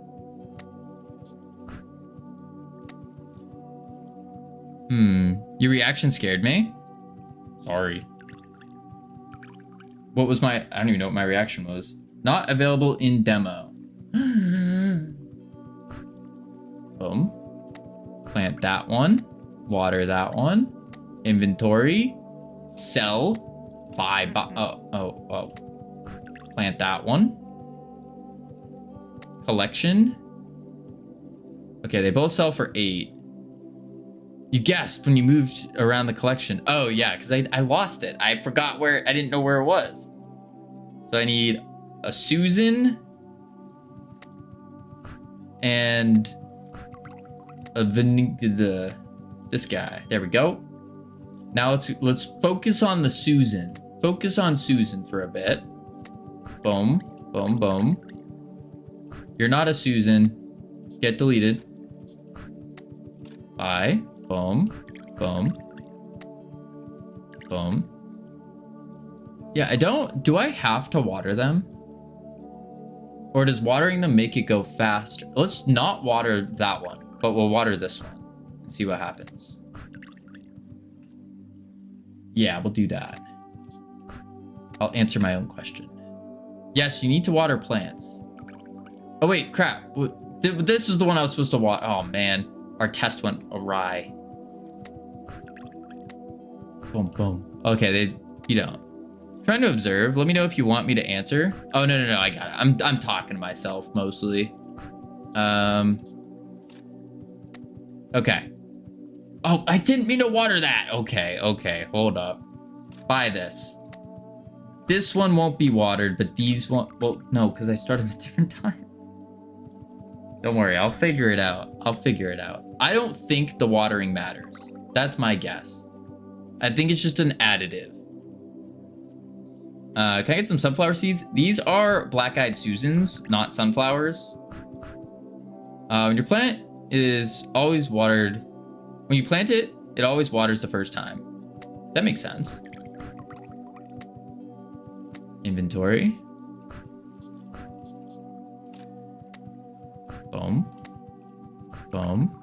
Your reaction scared me. Sorry. What was my... I don't even know what my reaction was. Not available in demo. Boom. Plant that one. Water that one. Inventory. Sell. Buy. Oh. Plant that one. Collection. Okay, they both sell for 8. You guessed when you moved around the collection. Oh, yeah, because I lost it. I forgot where... I didn't know where it was. So I need a Susan and a this guy. There we go. Now let's focus on the Susan. Focus on Susan for a bit. Boom, boom, boom. You're not a Susan. Get deleted. Bye. Boom, boom, boom. Yeah, do I have to water them? Or does watering them make it go faster? Let's not water that one, but we'll water this one and see what happens. Yeah, we'll do that. I'll answer my own question. Yes, you need to water plants. Oh, wait, crap. This was the one I was supposed to water. Oh, man. Our test went awry. Boom, boom. Okay, you don't. Trying to observe. Let me know if you want me to answer. Oh, no, I got it. I'm talking to myself mostly. Okay. Oh, I didn't mean to water that. Okay, hold up. Buy this. This one won't be watered, but these won't. Well, no, because I started at different times. Don't worry, I'll figure it out. I don't think the watering matters. That's my guess. I think it's just an additive. Can I get some sunflower seeds? These are black-eyed Susans, not sunflowers. When your plant is always watered, when you plant it, it always waters the first time. That makes sense. Inventory. Boom. Boom.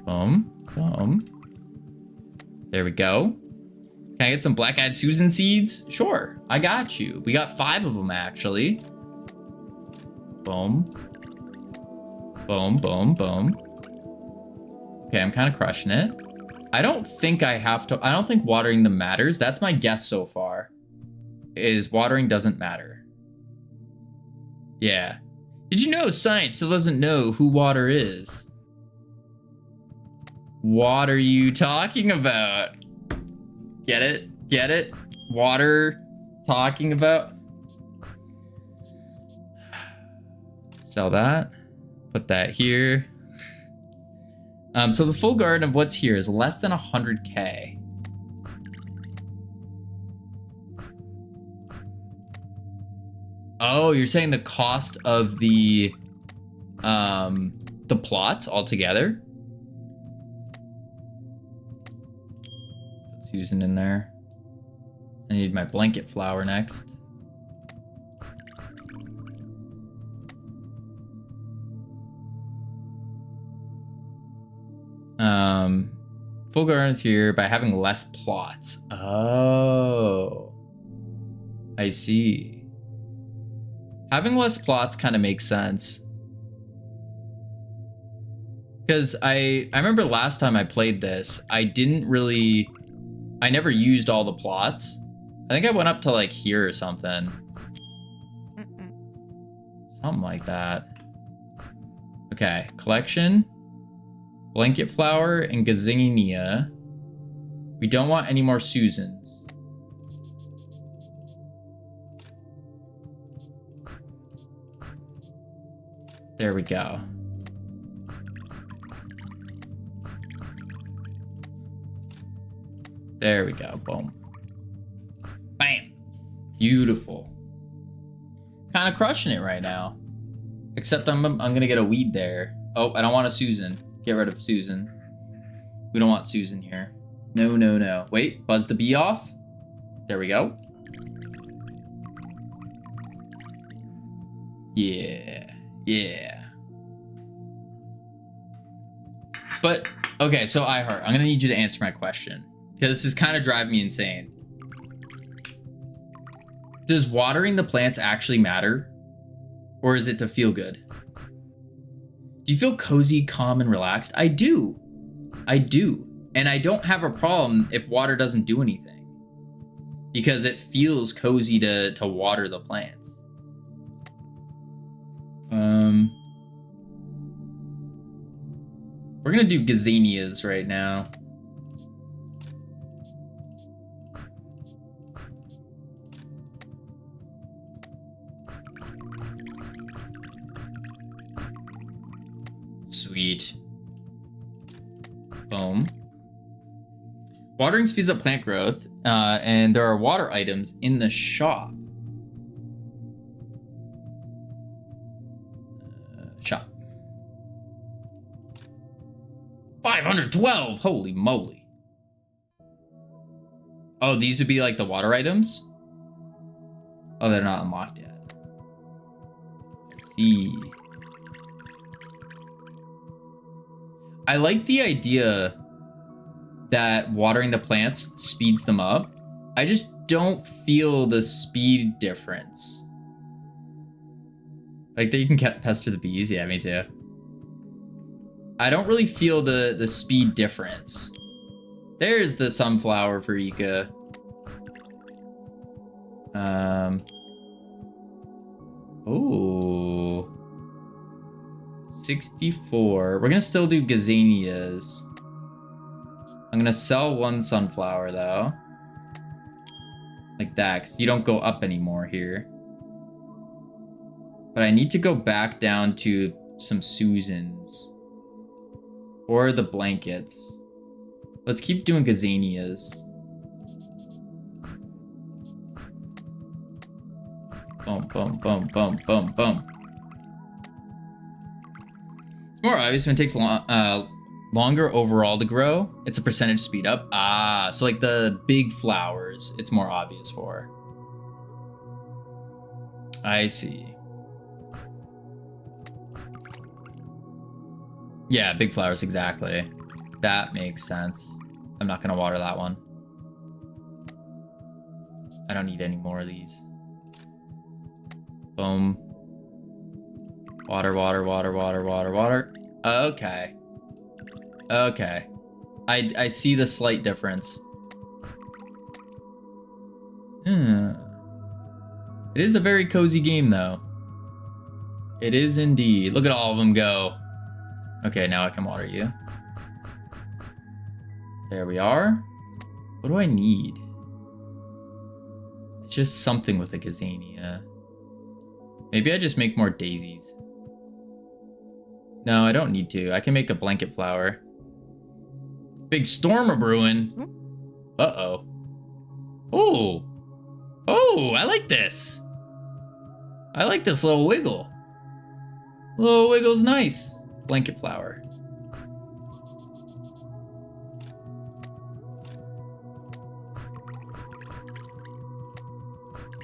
Boom. Boom. There we go. Can I get some black-eyed Susan seeds? Sure, I got you. We got 5 of them, actually. Boom. Boom, boom, boom. Okay, I'm kind of crushing it. I don't think I have to... I don't think watering them matters. That's my guess so far. Is watering doesn't matter. Yeah. Did you know science still doesn't know who water is? What are you talking about? Get it? Get it? Water talking about? Sell that. Put that here. So the full garden of what's here is less than 100K. Oh, you're saying the cost of the plot altogether? Put Susan in there. I need my blanket flower next. Full gardens here by having less plots. Oh, I see. Having less plots kind of makes sense. Because I remember last time I played this, I never used all the plots. I think I went up to like here or something. Something like that. Okay, collection. Blanket flower and gazininia. We don't want any more Susans. There we go. There we go. Boom. Bam. Beautiful. Kind of crushing it right now. Except I'm gonna get a weed there. Oh, I don't want a Susan. Get rid of Susan. We don't want Susan here. No, no, no. Wait, buzz the bee off. There we go. Yeah, yeah. But, okay, so iHeart, I'm gonna need you to answer my question. Because this is kind of driving me insane. Does watering the plants actually matter? Or is it to feel good? Do you feel cozy, calm, and relaxed? I do. I do. And I don't have a problem if water doesn't do anything. Because it feels cozy to water the plants. We're gonna do gazanias right now. Sweet. Boom. Watering speeds up plant growth, and there are water items in the shop. Shop. 512! Holy moly. Oh, these would be like the water items? Oh, they're not unlocked yet. I see. I like the idea that watering the plants speeds them up. I just don't feel the speed difference. Like that you can pester the bees. Yeah, me too. I don't really feel the speed difference. There's the sunflower for Ika. 64. We're gonna still do gazanias. I'm gonna sell one sunflower though. Like that, because you don't go up anymore here. But I need to go back down to some Susans. Or the blankets. Let's keep doing gazanias. Boom, boom, boom, boom, boom, boom. It's more obvious when it takes longer overall to grow. It's a percentage speed up. Ah, so like the big flowers, it's more obvious for. I see. Yeah, big flowers, exactly. That makes sense. I'm not gonna water that one. I don't need any more of these. Boom. Water, water, water, water, water, water. Okay. Okay. I see the slight difference. It is a very cozy game, though. It is indeed. Look at all of them go. Okay, now I can water you. There we are. What do I need? It's just something with a gazania. Maybe I just make more daisies. No, I don't need to. I can make a blanket flower. Big storm a brewing. Uh-oh. Oh. Oh, I like this. I like this little wiggle. Little wiggle's nice. Blanket flower.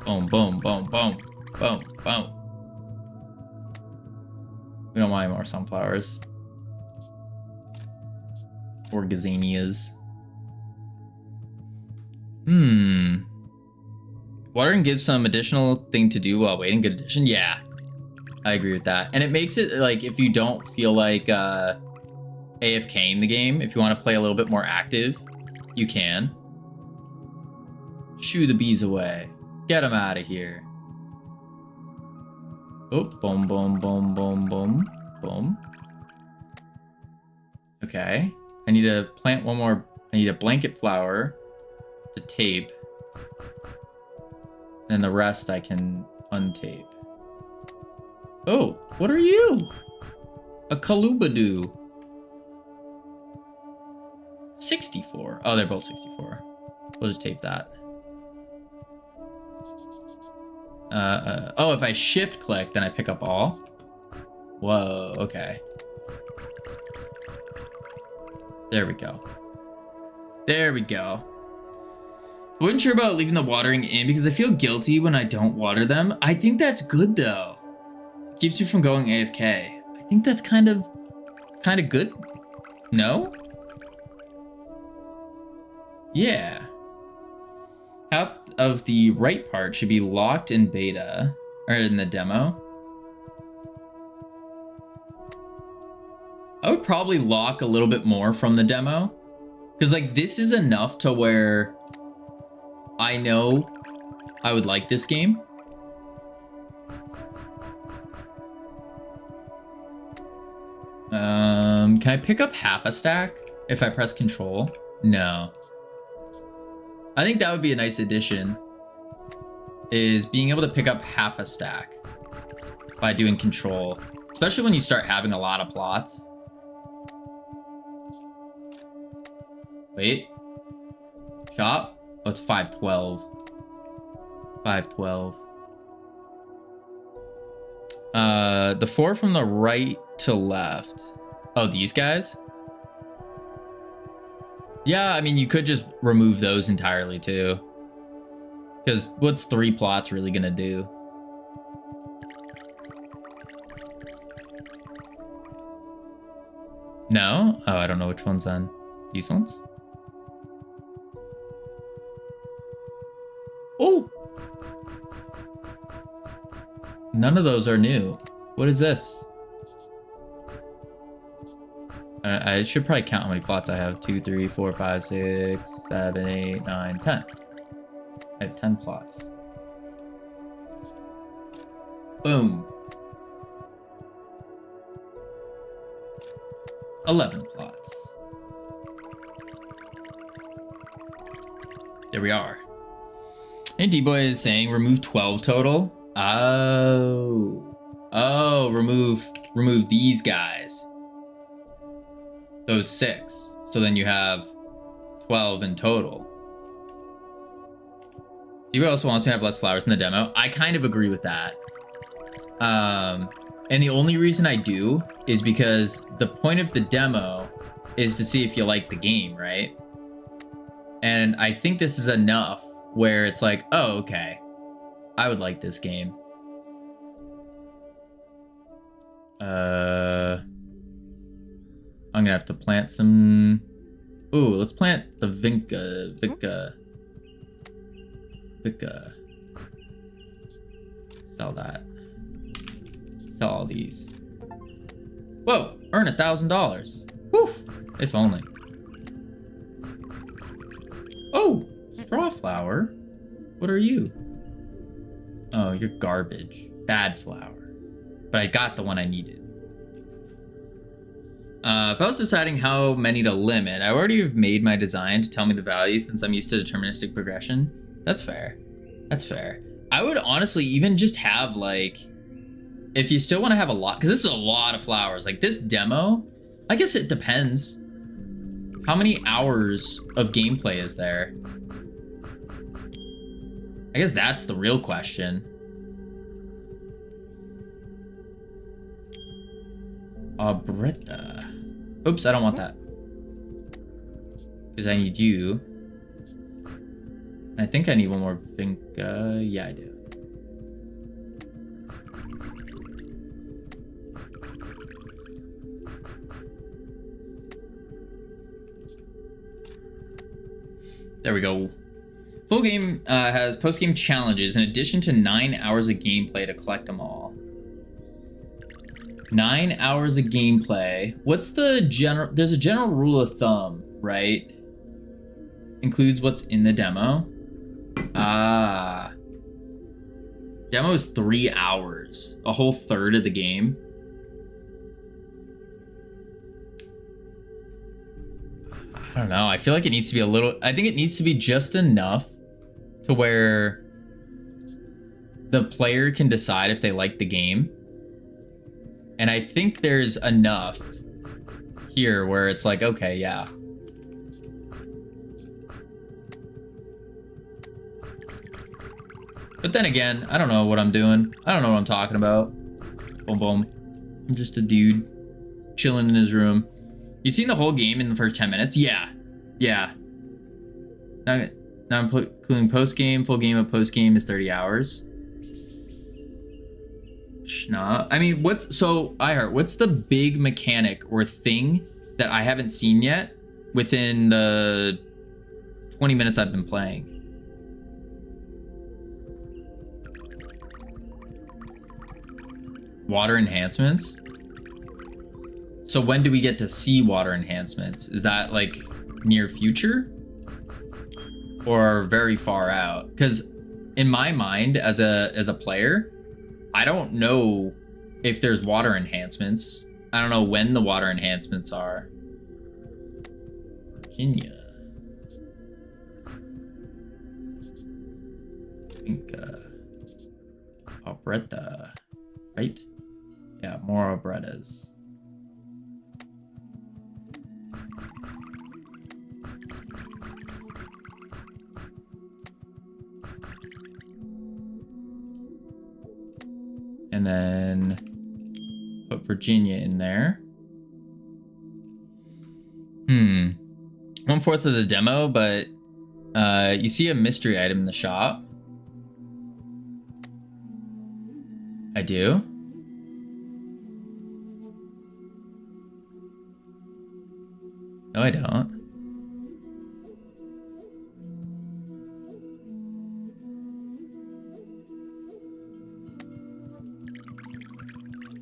Boom, boom, boom, boom, boom, boom. We don't want any more sunflowers. Or gazanias. Watering gives some additional thing to do while waiting. Good addition. Yeah. I agree with that. And it makes it like if you don't feel like AFKing the game, if you want to play a little bit more active, you can. Shoo the bees away. Get them out of here. Oh, boom, boom, boom, boom, boom, boom. Okay. I need to plant one more. I need a blanket flower to tape. And the rest I can untape. Oh, what are you? A Kalubadoo. 64. Oh, they're both 64. We'll just tape that. Oh, if I shift click, then I pick up all. Whoa, okay. There we go. There we go. I wasn't sure about leaving the watering in because I feel guilty when I don't water them. I think that's good though. It keeps me from going AFK. I think that's kind of good. No? Yeah. Half of the right part should be locked in beta, or in the demo. I would probably lock a little bit more from the demo. Because like this is enough to where I know I would like this game. Can I pick up half a stack if I press control? No. I think that would be a nice addition, is being able to pick up half a stack by doing control, especially when you start having a lot of plots. Wait. Shop? Oh, it's 512. 512. The 4 from the right to left. Oh, these guys? Yeah, I mean, you could just remove those entirely too. Because what's 3 plots really gonna do? No? Oh, I don't know which ones then. These ones? Oh! None of those are new. What is this? I should probably count how many plots I have. 2, 3, 4, 5, 6, 7, 8, 9, 10. I have 10 plots. Boom. 11 plots. There we are. And D-Boy is saying remove 12 total. Oh, remove these guys. Those 6. So then you have 12 in total. D-Boy also wants me to have less flowers in the demo. I kind of agree with that. And the only reason I do is because the point of the demo is to see if you like the game, right? And I think this is enough where it's like, oh, okay, I would like this game. I'm gonna have to plant some. Ooh, let's plant the Vika. Sell that. Sell all these. Whoa! Earn $1,000. Whew! If only. Oh! Straw flower? What are you? Oh, you're garbage. Bad flower. But I got the one I needed. If I was deciding how many to limit, I already have made my design to tell me the value since I'm used to deterministic progression. That's fair. That's fair. I would honestly even just have like, if you still want to have a lot, because this is a lot of flowers. Like this demo, I guess it depends. How many hours of gameplay is there? I guess that's the real question. Britta. Oops, I don't want that. Because I need you. I think I need one more Vinca. Yeah, I do. There we go. Full game has post-game challenges in addition to 9 hours of gameplay to collect them all. 9 hours of gameplay. What's the general... There's a general rule of thumb, right? Includes what's in the demo. Ah. Demo is 3 hours. A whole third of the game. I don't know. I feel like it needs to be a little... I think it needs to be just enough to where the player can decide if they like the game. And I think there's enough here where it's like, okay, yeah. But then again, I don't know what I'm doing. I don't know what I'm talking about. Boom, boom. I'm just a dude chilling in his room. You seen the whole game in the first 10 minutes? Yeah. Yeah. Now I'm including post game. Full game of post game is 30 hours. Nah. I mean, what's the big mechanic or thing that I haven't seen yet within the 20 minutes I've been playing? Water enhancements? So when do we get to see water enhancements? Is that like near future? Or very far out? Because in my mind as a player, I don't know if there's water enhancements. I don't know when the water enhancements are. Virginia. I think Alberta, right? Yeah, more Albertas. And then put Virginia in there. 1/4 of the demo, but you see a mystery item in the shop. I do. No, I don't.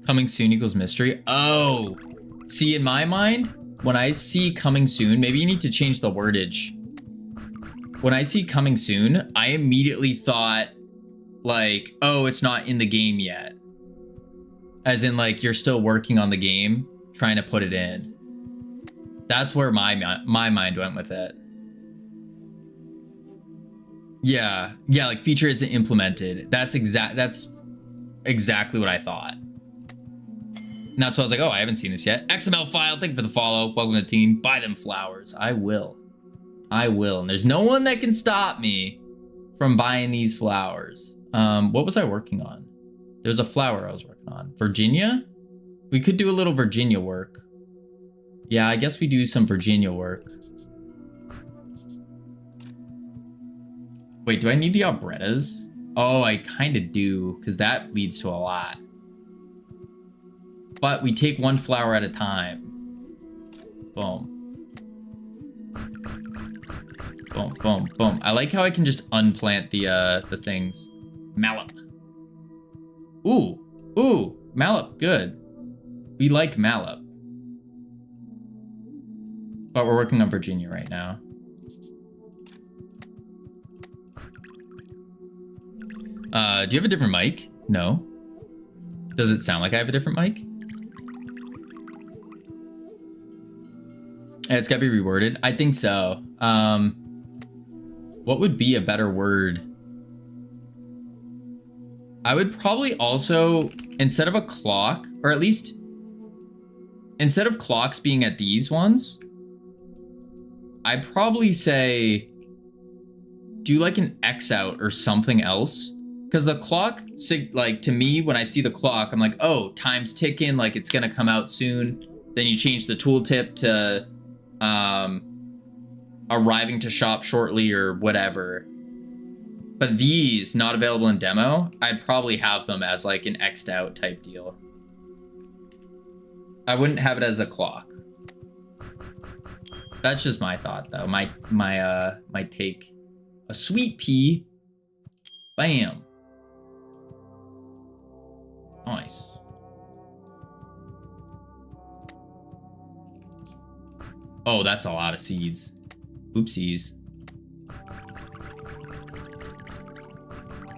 Coming soon equals mystery. Oh, see, in my mind, when I see coming soon, maybe you need to change the wordage. When I see coming soon, I immediately thought like, oh, it's not in the game yet. As in like, you're still working on the game, trying to put it in. That's where my mind went with it. Yeah, like feature isn't implemented. That's exactly what I thought. And that's why I was like, oh, I haven't seen this yet. XML file, thank you for the follow. Welcome to the team. Buy them flowers. I will. And there's no one that can stop me from buying these flowers. What was I working on? There's a flower I was working on. Virginia? We could do a little Virginia work. Yeah, I guess we do some Virginia work. Wait, do I need the Albrettas? Oh, I kind of do, because that leads to a lot. But we take one flower at a time. Boom. Boom, boom, boom. I like how I can just unplant the things. Mallow. Ooh, mallow, good. We like mallow. But we're working on Virginia right now. Do you have a different mic? No. Does it sound like I have a different mic? It's gotta be reworded. I think so. What would be a better word? I would probably also, instead of a clock, or at least instead of clocks being at these ones, I'd probably say do like an X out or something else. Because the clock, like to me, when I see the clock, I'm like, oh, time's ticking, like it's gonna come out soon. Then you change the tooltip to arriving to shop shortly or whatever. But these, not available in demo, I'd probably have them as like an X'd out type deal. I wouldn't have it as a clock. That's just my thought though. My take. A sweet pea. Bam. Nice. Oh, that's a lot of seeds. Oopsies.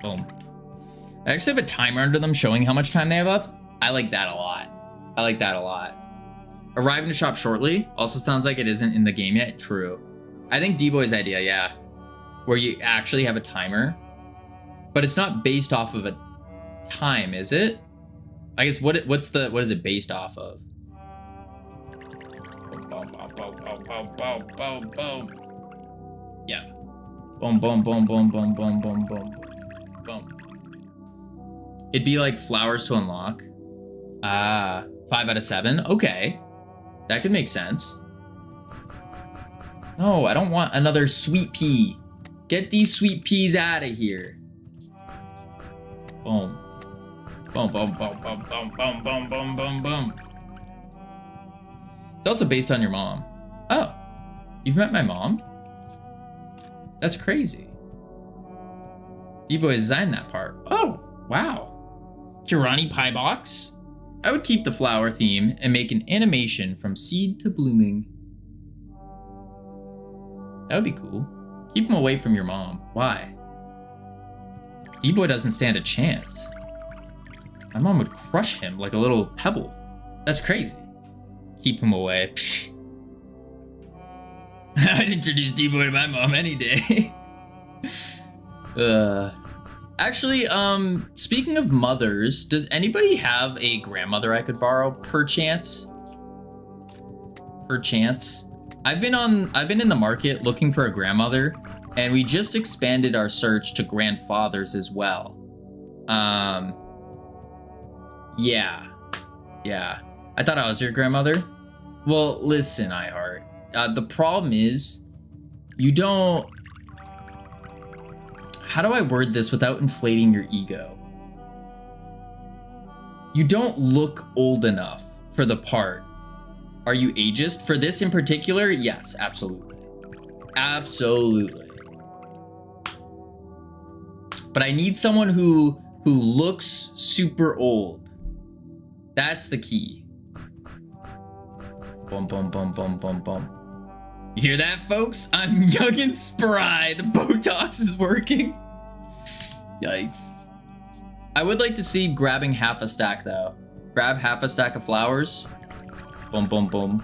Boom. I actually have a timer under them showing how much time they have left. I like that a lot. Arriving to shop shortly also sounds like it isn't in the game yet. True. I think D-Boy's idea, yeah. Where you actually have a timer. But it's not based off of a time, is it? I guess what is it based off of? Boom. Yeah. Boom, boom, boom, boom, boom, boom, boom, boom. Boom. It'd be like flowers to unlock. 5 out of 7. Okay. That could make sense. No, I don't want another sweet pea. Get these sweet peas out of here. Boom. Boom, boom, boom, boom, boom, boom, boom, boom, boom, boom. It's also based on your mom. Oh, you've met my mom? That's crazy. D-Boy designed that part. Oh, wow. Kirani Pie Box? I would keep the flower theme and make an animation from seed to blooming. That would be cool. Keep him away from your mom. Why? D-Boy doesn't stand a chance. My mom would crush him like a little pebble. That's crazy. Keep him away. I'd introduce D-Boy to my mom any day. Actually, speaking of mothers, does anybody have a grandmother I could borrow? Perchance? Perchance? I've been in the market looking for a grandmother, and we just expanded our search to grandfathers as well. Yeah. I thought I was your grandmother. Well, listen, iHeart. The problem is, you don't... How do I word this without inflating your ego? You don't look old enough for the part. Are you ageist? For this in particular? Yes, absolutely. Absolutely. But I need someone who looks super old. That's the key. Bum, bum, bum, bum, bum, bum. You hear that, folks? I'm young and spry. The Botox is working. Yikes. I would like to see grabbing half a stack, though. Grab half a stack of flowers. Boom, boom, boom.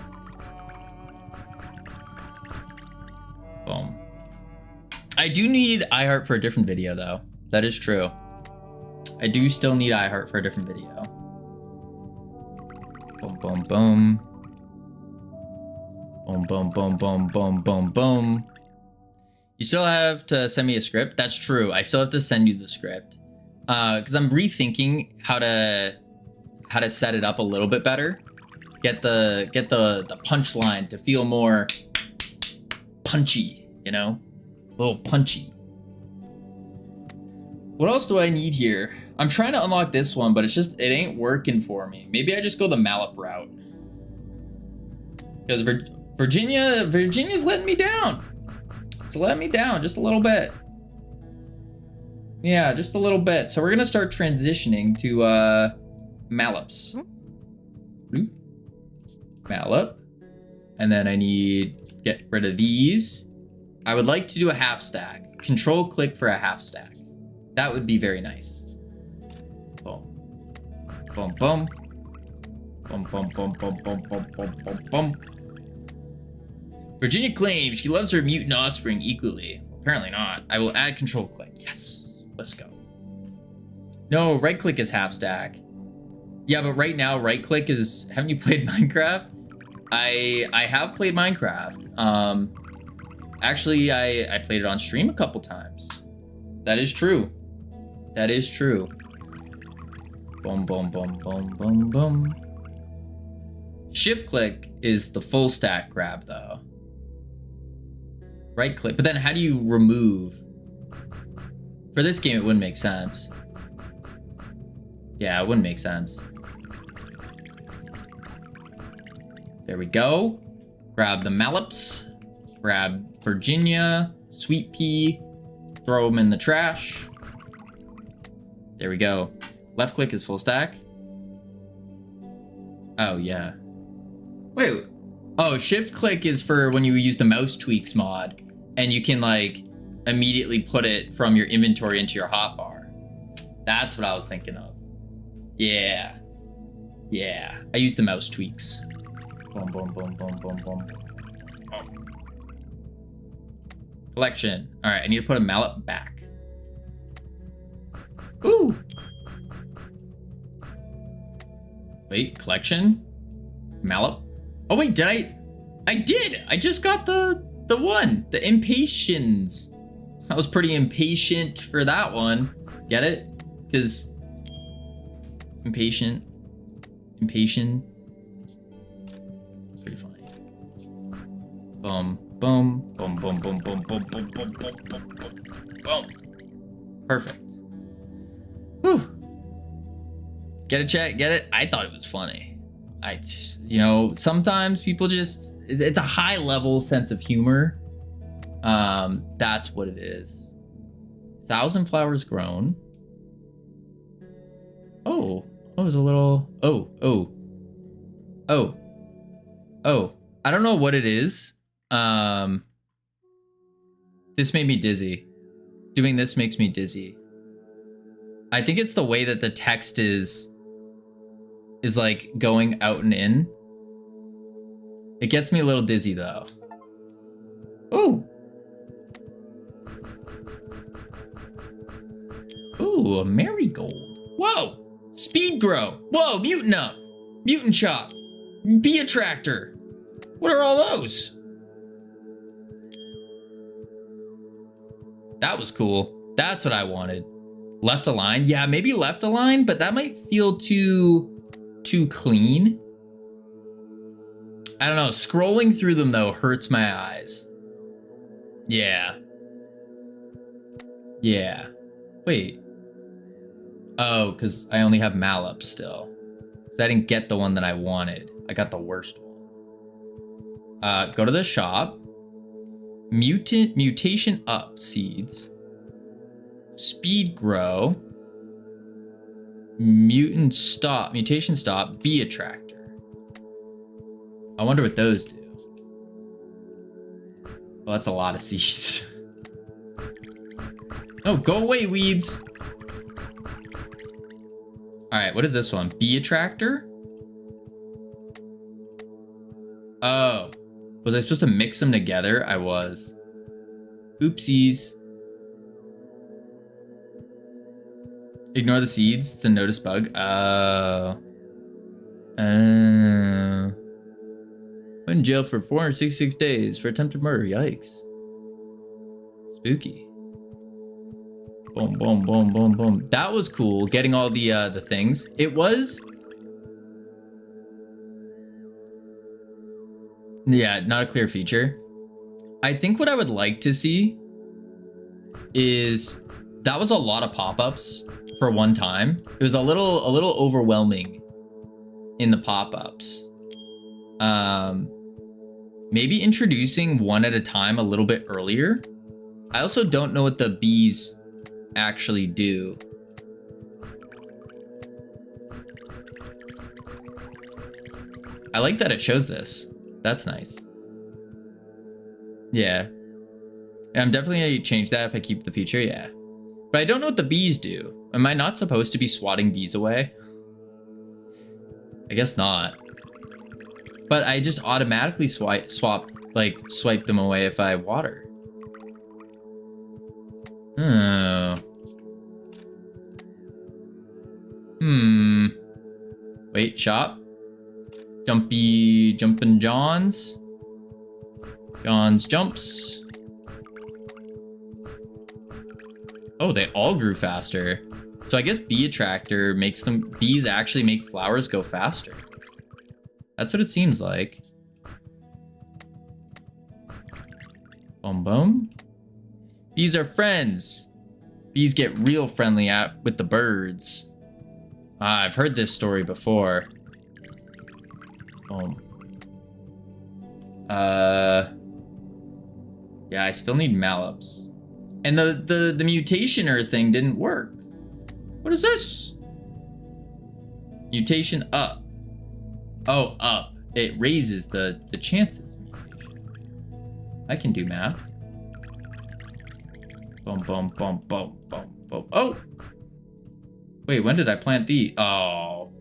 Boom. I do need iHeart for a different video, though. That is true. I do still need iHeart for a different video. Boom, boom, boom. Boom, boom, boom, boom, boom, boom, boom. You still have to send me a script? That's true. I still have to send you the script. Because I'm rethinking how to set it up a little bit better. Get the punchline to feel more punchy, you know? A little punchy. What else do I need here? I'm trying to unlock this one, but it ain't working for me. Maybe I just go the Mallop route. Because Virginia's letting me down. It's letting me down just a little bit. Yeah, just a little bit. So we're gonna start transitioning to Mallops. Mallop. And then I need get rid of these. I would like to do a half stack. Control click for a half stack. That would be very nice. Boom. Boom, boom. Boom, boom, boom, boom, boom, boom, boom, boom, boom. Virginia claims she loves her mutant offspring equally. Apparently not. I will add control click. Yes. Let's go. No, right click is half stack. Yeah, but right now, right click is... Haven't you played Minecraft? I have played Minecraft. Actually, I played it on stream a couple times. That is true. That is true. Boom, boom, boom, boom, boom, boom. Shift click is the full stack grab, though. Right click, but then how do you remove? For this game, it wouldn't make sense. Yeah, it wouldn't make sense. There we go. Grab the Mallops. Grab Virginia, Sweet Pea. Throw them in the trash. There we go. Left click is full stack. Oh, yeah. Wait. Oh, shift click is for when you use the mouse tweaks mod. And you can, like, immediately put it from your inventory into your hotbar. That's what I was thinking of. Yeah. Yeah. I use the mouse tweaks. Boom, boom, boom, boom, boom, boom. Boom. Collection. All right, I need to put a mallet back. Ooh. Wait, collection? Mallet? Oh wait, did I did! I just got the one, the impatience. I was pretty impatient for that one. Get it? Because impatient. Boom, boom, boom, boom, boom, boom, boom, boom, boom, boom, boom, boom, boom. Perfect. Whew. Get it, chat? Get it? I thought it was funny. You know, sometimes people just, it's a high level sense of humor. That's what it is. 1,000 flowers grown. Oh, it was a little, oh. I don't know what it is. This made me dizzy. Doing this makes me dizzy. I think it's the way that the text is like going out and in. It gets me a little dizzy though. Ooh. Ooh, a marigold. Whoa! Speed grow. Whoa, mutant up. Mutant chop. Bee attractor. What are all those? That was cool. That's what I wanted. Left align? Yeah, maybe left align, but that might feel too clean. I don't know. Scrolling through them though hurts my eyes. Yeah. Yeah. Wait. Oh, because I only have Mallup still. So I didn't get the one that I wanted. I got the worst one. Go to the shop. Mutation up seeds. Speed grow. Mutation stop. Bee attractor. I wonder what those do. Oh, that's a lot of seeds. Oh, go away, weeds. All right, what is this one? Bee attractor? Oh, was I supposed to mix them together? I was. Oopsies. Ignore the seeds to notice bug. Went in jail for 466 days for attempted murder. Yikes. Spooky. Boom, boom, boom, boom, boom. That was cool, getting all the things. It was... Yeah, not a clear feature. I think what I would like to see is... That was a lot of pop-ups for one time. It was a little overwhelming in the pop-ups. Maybe introducing one at a time a little bit earlier. I also don't know what the bees actually do. I like that it shows this. That's nice. Yeah. I'm definitely gonna change that if I keep the feature, yeah. But I don't know what the bees do. Am I not supposed to be swatting bees away? I guess not. But I just automatically swipe them away if I water. Oh. Wait, shop. Jumpin' Johns. John's jumps. Oh, they all grew faster. So I guess bee attractor makes them, bees actually make flowers go faster. That's what it seems like. Boom, boom. Bees are friends. Bees get real friendly with the birds. Ah, I've heard this story before. Boom. Yeah, I still need Mallups. And the mutationer thing didn't work. What is this? Mutation up. Oh, up. It raises the chances. Mutation. I can do math. Boom, boom, boom, boom, boom, boom. Oh! Wait, when did I plant these? Oh.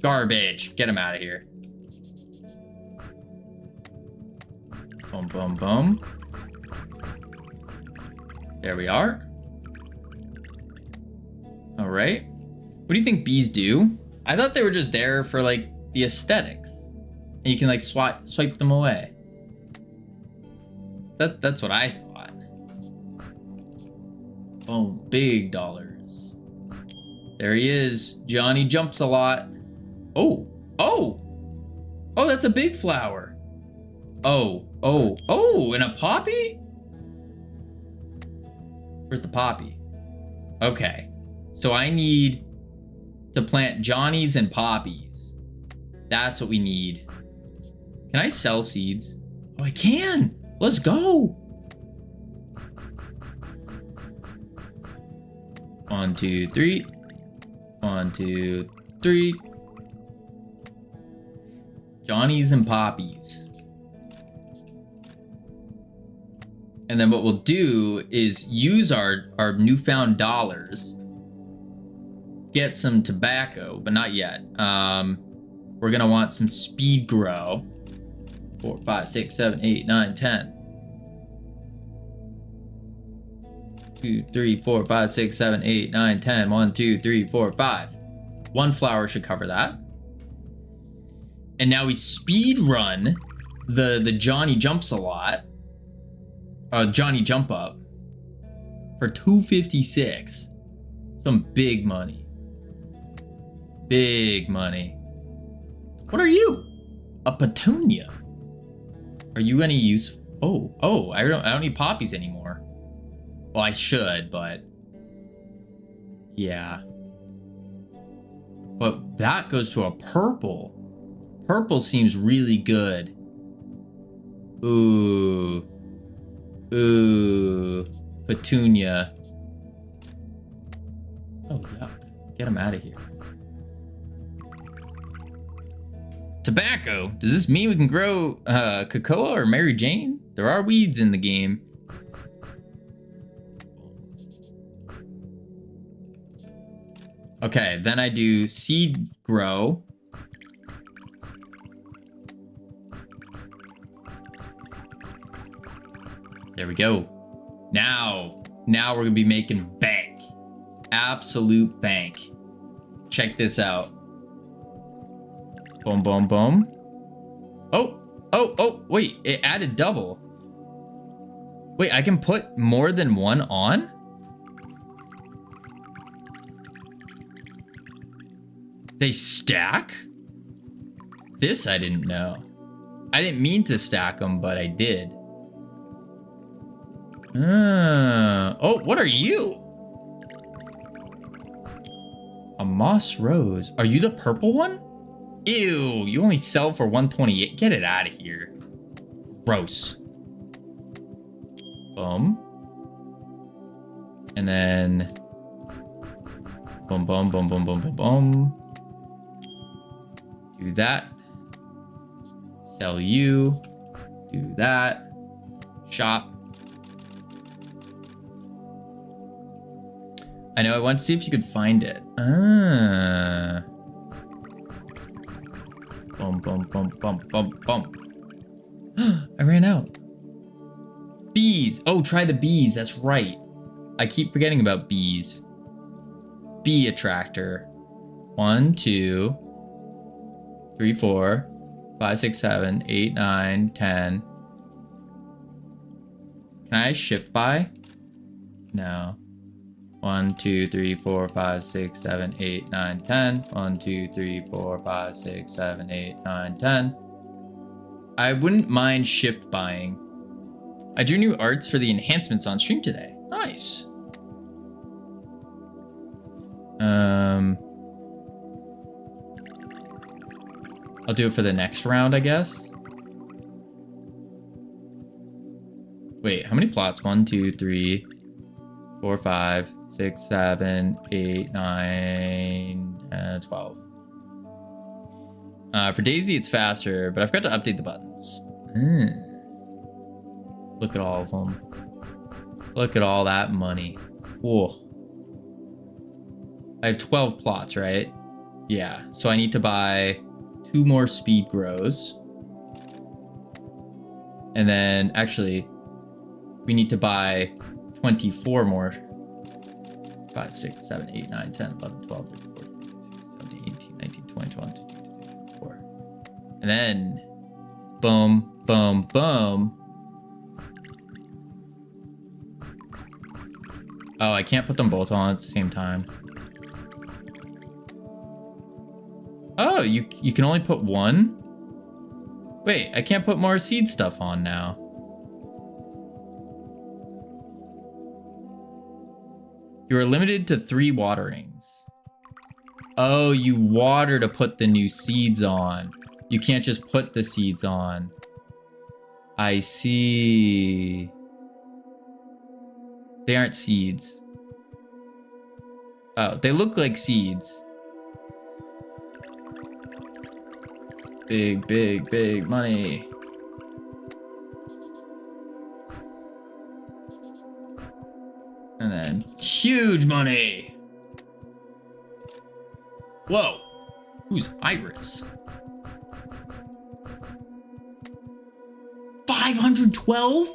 Garbage. Get him out of here. Boom, boom, boom. There we are. All right. What do you think bees do? I thought they were just there for like the aesthetics. And you can like swipe them away. That's what I thought. Boom, big dollars. There he is. Johnny jumps a lot. Oh, that's a big flower. Oh, and a poppy? Where's the poppy? Okay. So I need to plant Johnnies and poppies. That's what we need. Can I sell seeds? Oh, I can. Let's go. 1, 2, 3. 1, 2, 3. Johnnies and poppies. And then what we'll do is use our newfound dollars, get some tobacco, but not yet. We're gonna want some speed grow. 4, 5, 6, 7, 8, 9, 10. 2, 3, 4, 5, 6, 7, 8, 9, 10. 1, 2, 3, 4, 5. 1 flower should cover that. And now we speed run the Johnny jumps a lot. Johnny jump up for 256. Some big money. Big money. What are you? A petunia. Are you any use? Oh, I don't need poppies anymore. Well, I should, but yeah. But that goes to a purple. Purple seems really good. Ooh, petunia. Oh, yuck. Get him out of here. Tobacco. Does this mean we can grow cocoa or Mary Jane? There are weeds in the game. Okay, then I do seed grow. There we go. Now we're gonna be making bank. Absolute bank. Check this out. Boom, boom, boom. Oh, wait, it added double. Wait, I can put more than one on? They stack? This I didn't know. I didn't mean to stack them, but I did. Oh, what are you? A moss rose. Are you the purple one? Ew, you only sell for 128. Get it out of here. Gross. Boom. And then boom, boom, boom, boom, boom, boom, boom. Do that. Sell you. Do that. Shop. I know, I want to see if you could find it. Ah. Boom, boom, boom, boom, boom, boom. I ran out. Bees. Oh, try the bees. That's right. I keep forgetting about bees. Bee attractor. 1, 2, 3, 4, 5, 6, 7, 8, 9, 10. Can I shift by? No. 1, 2, 3, 4, 5, 6, 7, 8, 9, 10. 1, 2, 3, 4, 5, 6, 7, 8, 9, 10. I wouldn't mind shift buying. I drew new arts for the enhancements on stream today. Nice. I'll do it for the next round, I guess. Wait, how many plots? 1, 2, 3, 4, 5, 6, 7, 8, 9, 10, 12. For Daisy, it's faster, but I forgot to update the buttons. Look at all of them. Look at all that money. Whoa. I have 12 plots, right? Yeah, so I need to buy 2 more speed grows. And then, actually, we need to buy 24 more. 5, 6, 7, 8, 9, 10, 11, 12, 13, 14, 15, 16, 17, 18, 19, 20, 21, 22, 23, 24. And then, boom, boom, boom. Oh, I can't put them both on at the same time. Oh, you can only put one? Wait, I can't put more seed stuff on now. You are limited to 3 waterings. Oh, you water to put the new seeds on. You can't just put the seeds on. I see. They aren't seeds. Oh, they look like seeds. Big, big, big money. And then huge money. Whoa. Who's Iris? 512?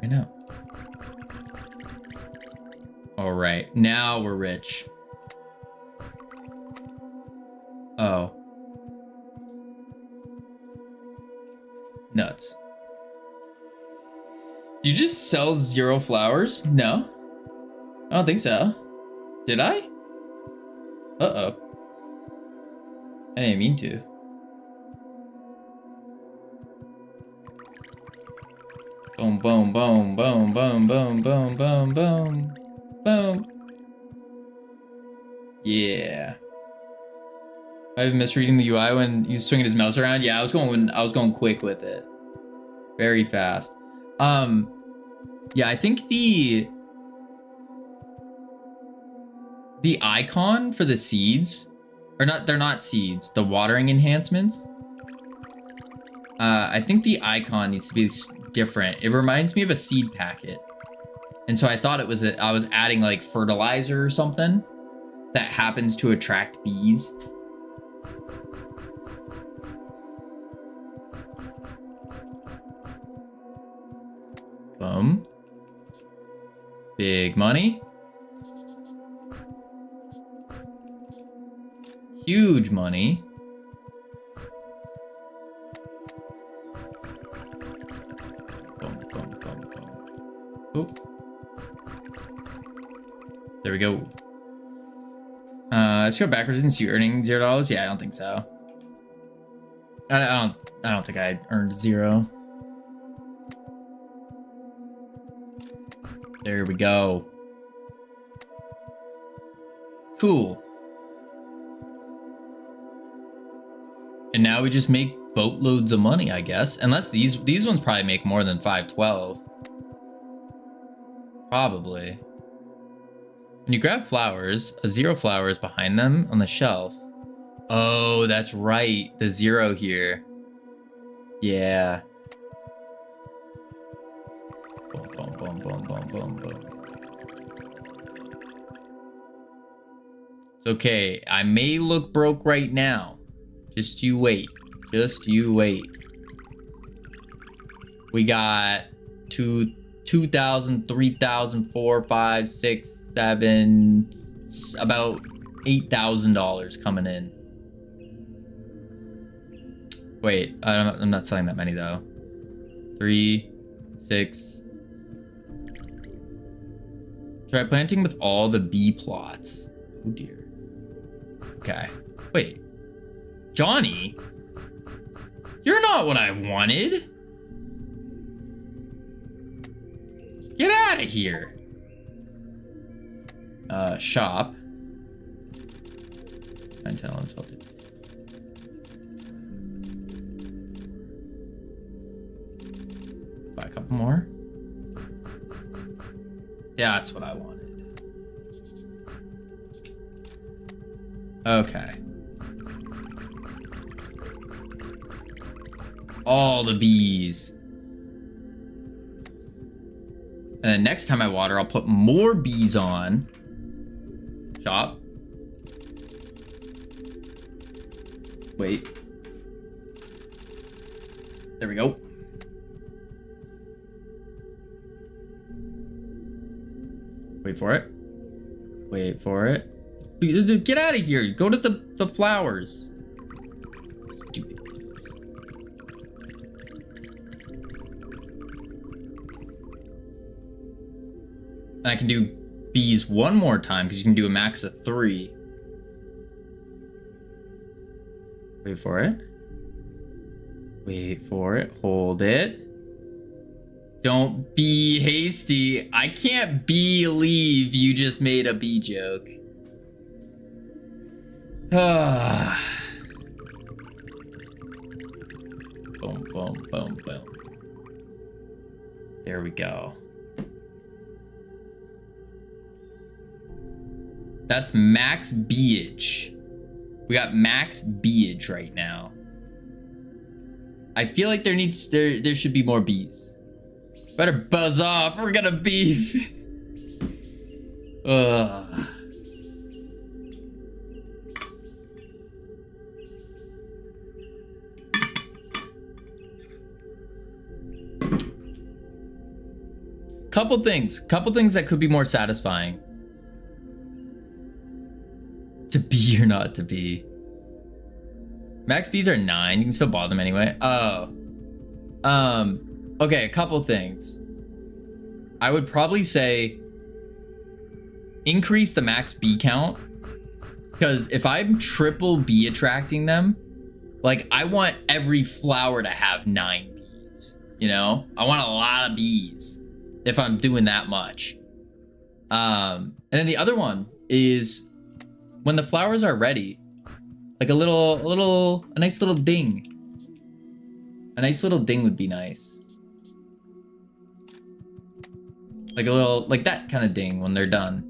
I know. All right, now we're rich. Oh. Nuts. Did you just sell 0 flowers? No. I don't think so. Did I? Uh-oh. I didn't mean to. Boom, boom, boom, boom, boom, boom, boom, boom, boom, boom. Yeah. I've been misreading the UI when he was swinging his mouse around. Yeah, I was going quick with it. Very fast. Yeah, I think the icon for the seeds, or not, they're not seeds, the watering enhancements. I think the icon needs to be different. It reminds me of a seed packet. And so I thought it was I was adding like fertilizer or something that happens to attract bees. Boom. Big money. Huge money. Boom, boom, boom, boom. Oh. There we go. Let's go backwards and see earning $0. Yeah, I don't think so. I don't think I earned 0. There we go. Cool. And now we just make boatloads of money, I guess. Unless these ones probably make more than 512. Probably. When you grab flowers, a 0 flower is behind them on the shelf. Oh, that's right. The 0 here. Yeah. Boom, boom, boom, boom, boom, boom, boom. It's okay. I may look broke right now. Just you wait. Just you wait. We got 2,000, 3,000, 4, 5, 6, 7, about $8,000 coming in. Wait, I'm not selling that many though. 3, 6. Try planting with all the bee plots. Oh dear. Okay. Wait. Johnny? You're not what I wanted. Get out of here. Shop. 9, 10, 11, 12, 13. Buy a couple more. Yeah, that's what I wanted. Okay. All the bees. And then next time I water, I'll put more bees on. Shop. Wait. There we go. Wait for it. Wait for it. Get out of here. Go to the flowers. Stupid. And I can do bees one more time because you can do a max of 3. Wait for it. Wait for it. Hold it. Don't be hasty. I can't believe you just made a bee joke. Boom, boom, boom, boom. There we go. That's max beage. We got max beage right now. I feel like there should be more bees. Better buzz off. We're gonna beef. Ugh. Couple things that could be more satisfying. To be or not to be. Max bees are 9. You can still bother them anyway. Oh. Okay, a couple things. I would probably say increase the max bee count. Because if I'm triple bee attracting them, like I want every flower to have 9 bees. You know? I want a lot of bees if I'm doing that much. And then the other one is when the flowers are ready, like a nice little ding. A nice little ding would be nice. Like a little, like that kind of ding when they're done.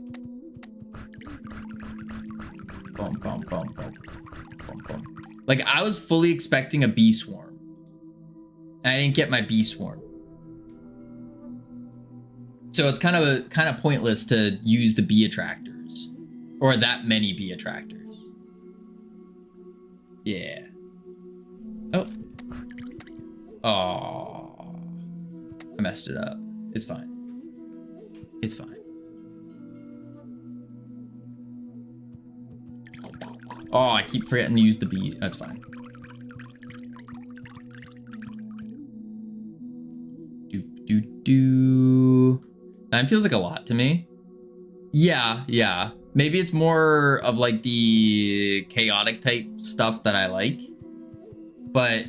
Boom, boom, boom, boom, boom, boom. Like I was fully expecting a bee swarm. And I didn't get my bee swarm. So it's kind of pointless to use the bee attractors. Or that many bee attractors. Yeah. Oh. Oh. I messed it up. It's fine. It's fine. Oh, I keep forgetting to use the bee. That's fine. Do. 9 feels like a lot to me. Yeah. Maybe it's more of like the chaotic type stuff that I like. But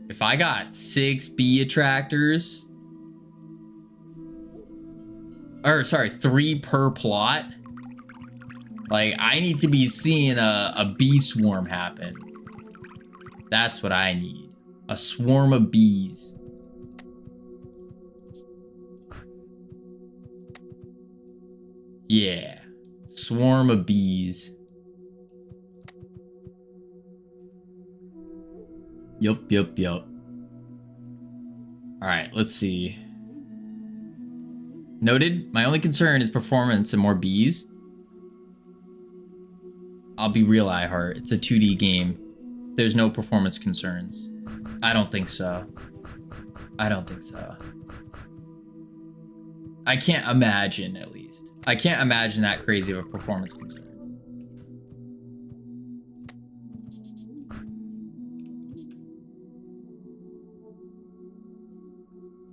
if I got 6 bee attractors, or sorry, 3 per plot, like I need to be seeing a bee swarm happen. That's what I need. A swarm of bees. Yeah. Swarm of bees. Yup. Alright, let's see. Noted. My only concern is performance and more bees. I'll be real, iHeart. It's a 2D game. There's no performance concerns. I don't think so. I can't imagine, at least. I can't imagine that crazy of a performance concern.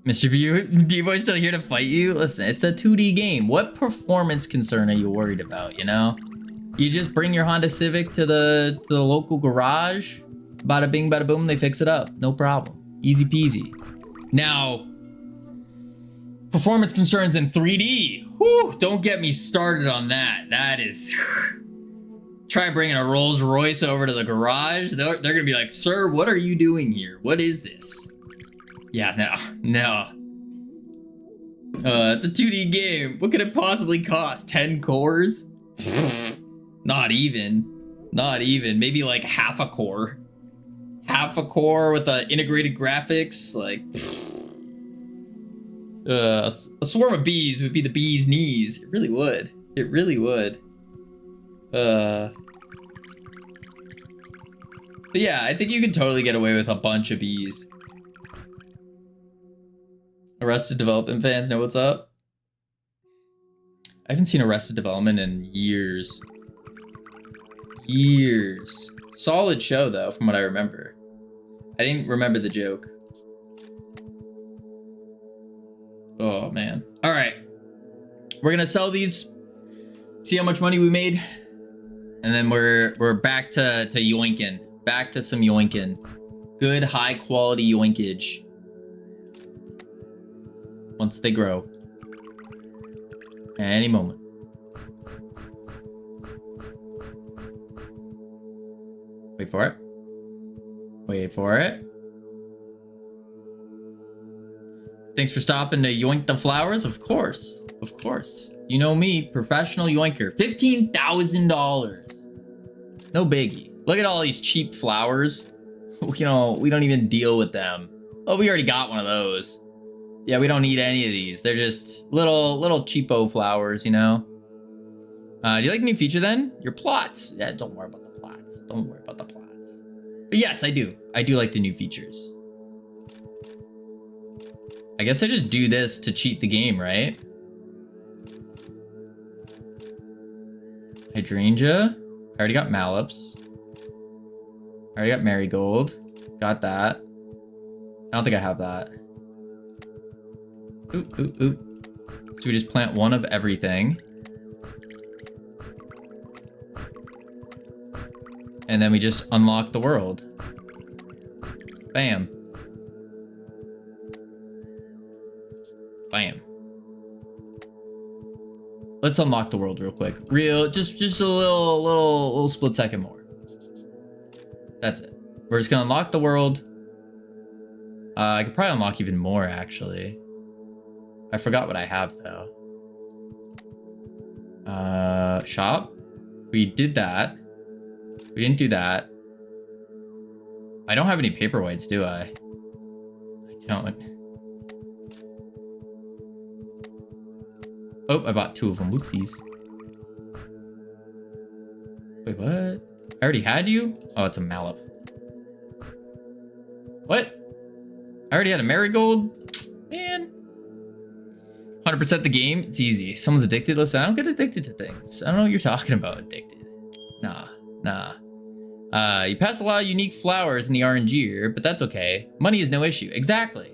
Mr. D-Boy still here to fight you? Listen, it's a 2D game. What performance concern are you worried about, you know? You just bring your Honda Civic to the local garage. Bada bing, bada boom, they fix it up. No problem. Easy peasy. Now, performance concerns in 3D. Whew, don't get me started on that. That is... Try bringing a Rolls Royce over to the garage. They're going to be like, sir, what are you doing here? What is this? Yeah, no. It's a 2D game. What could it possibly cost? 10 cores? Not even. Maybe like half a core. Half a core with the integrated graphics. Like, a swarm of bees would be the bee's knees. It really would. But yeah, I think you can totally get away with a bunch of bees. Arrested Development fans know what's up. I haven't seen Arrested Development in years. Solid show though, from what I remember. I didn't remember the joke. Oh man. All right. we're gonna sell these, see how much money we made, and then we're back to yoinking, back to some yoinking, good high quality yoinkage. Once they grow, any moment. Wait for it. Wait for it. Thanks for stopping to yoink the flowers. Of course. Of course. You know me, professional yoinker. $15,000. No biggie. Look at all these cheap flowers. You know, we don't even deal with them. Oh, we already got one of those. Yeah, we don't need any of these. They're just little cheapo flowers, you know? Do you like the new feature then? Your plots. Yeah, don't worry about the plots. Don't worry about the plots. But yes, I do. I do like the new features. I guess I just do this to cheat the game, right? Hydrangea. I already got Mallops. I already got Marigold. Got that. I don't think I have that. Ooh, ooh, ooh. So we just plant one of everything. And then we just unlock the world. Bam. Bam. Let's unlock the world real quick. Just a little split second more. That's it. We're just gonna unlock the world. I could probably unlock even more actually. I forgot what I have though. Shop. We did that. We didn't do that. I don't have any paperweights, do I? I don't. Oh, I bought 2 of them. Whoopsies. Wait, what? I already had you? Oh, it's a Mallop. What? I already had a Marigold? Man. 100% the game? It's easy. Someone's addicted? Listen, I don't get addicted to things. I don't know what you're talking about, addicted. Nah. You pass a lot of unique flowers in the RNG, but that's okay. Money is no issue. Exactly.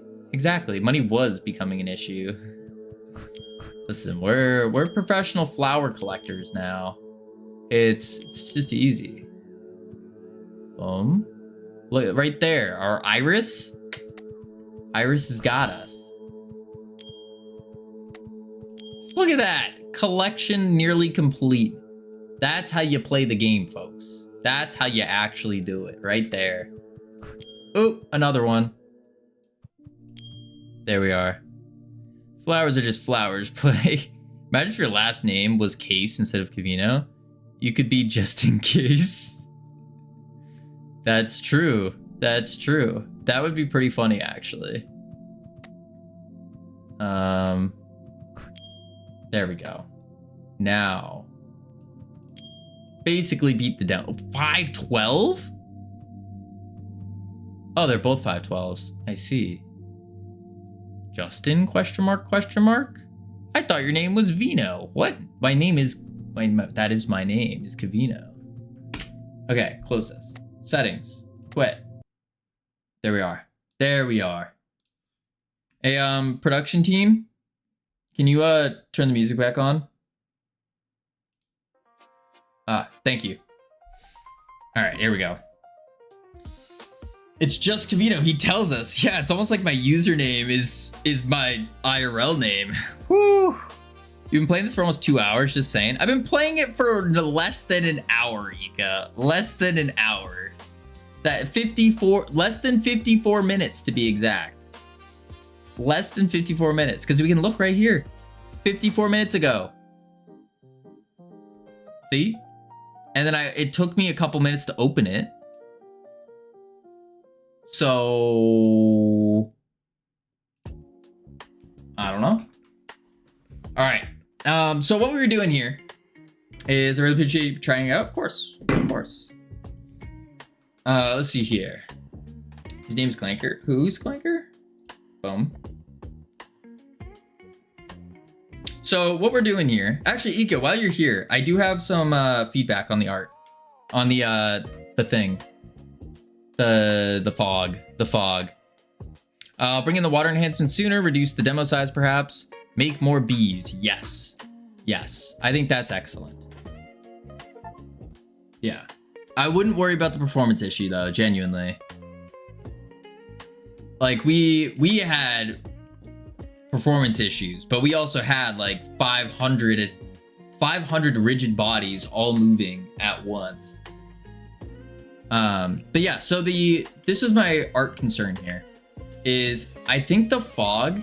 Money was becoming an issue. Listen, we're professional flower collectors now. It's just easy. Boom. Look right there. Our Iris. Iris has got us. Look at that. Collection nearly complete. That's how you play the game, folks. That's how you actually do it. Right there. Oh, another one. There we are. Flowers are just flowers. Play. Imagine if your last name was Case instead of Cavino. You could be just in case. That's true. That's true. That would be pretty funny, actually. There we go. Now. Basically beat the down. 512? Oh, they're both 512s. I see. Justin? Question mark? Question mark? I thought your name was Vino. What? My name is... that is my name, is Cavino. Okay, close this. Settings. Quit. There we are. There we are. Hey, production team, can you turn the music back on? Thank you. All right, here we go. It's just Cavino. He tells us. Yeah, it's almost like my username is my IRL name. Woo! You've been playing this for almost 2 hours, just saying. I've been playing it for less than an hour, Ika. Less than an hour. Less than 54 minutes to be exact. Less than 54 minutes, because we can look right here. 54 minutes ago. See? And then it took me a couple minutes to open it. So I don't know. All right. So what we were doing here is I really appreciate you trying it out. Of course. Of course. Let's see here. His name's Clanker. Who's Clanker? Boom. So what we're doing here, actually, Ika, while you're here, I do have some feedback on the art, on the thing, the fog. Bring in the water enhancement sooner, reduce the demo size perhaps, make more bees. Yes, Yes, I think that's excellent. Yeah. I wouldn't worry about the performance issue though, genuinely. Like we had performance issues, but we also had like 500 rigid bodies all moving at once. But yeah, so this is my art concern here, is I think the fog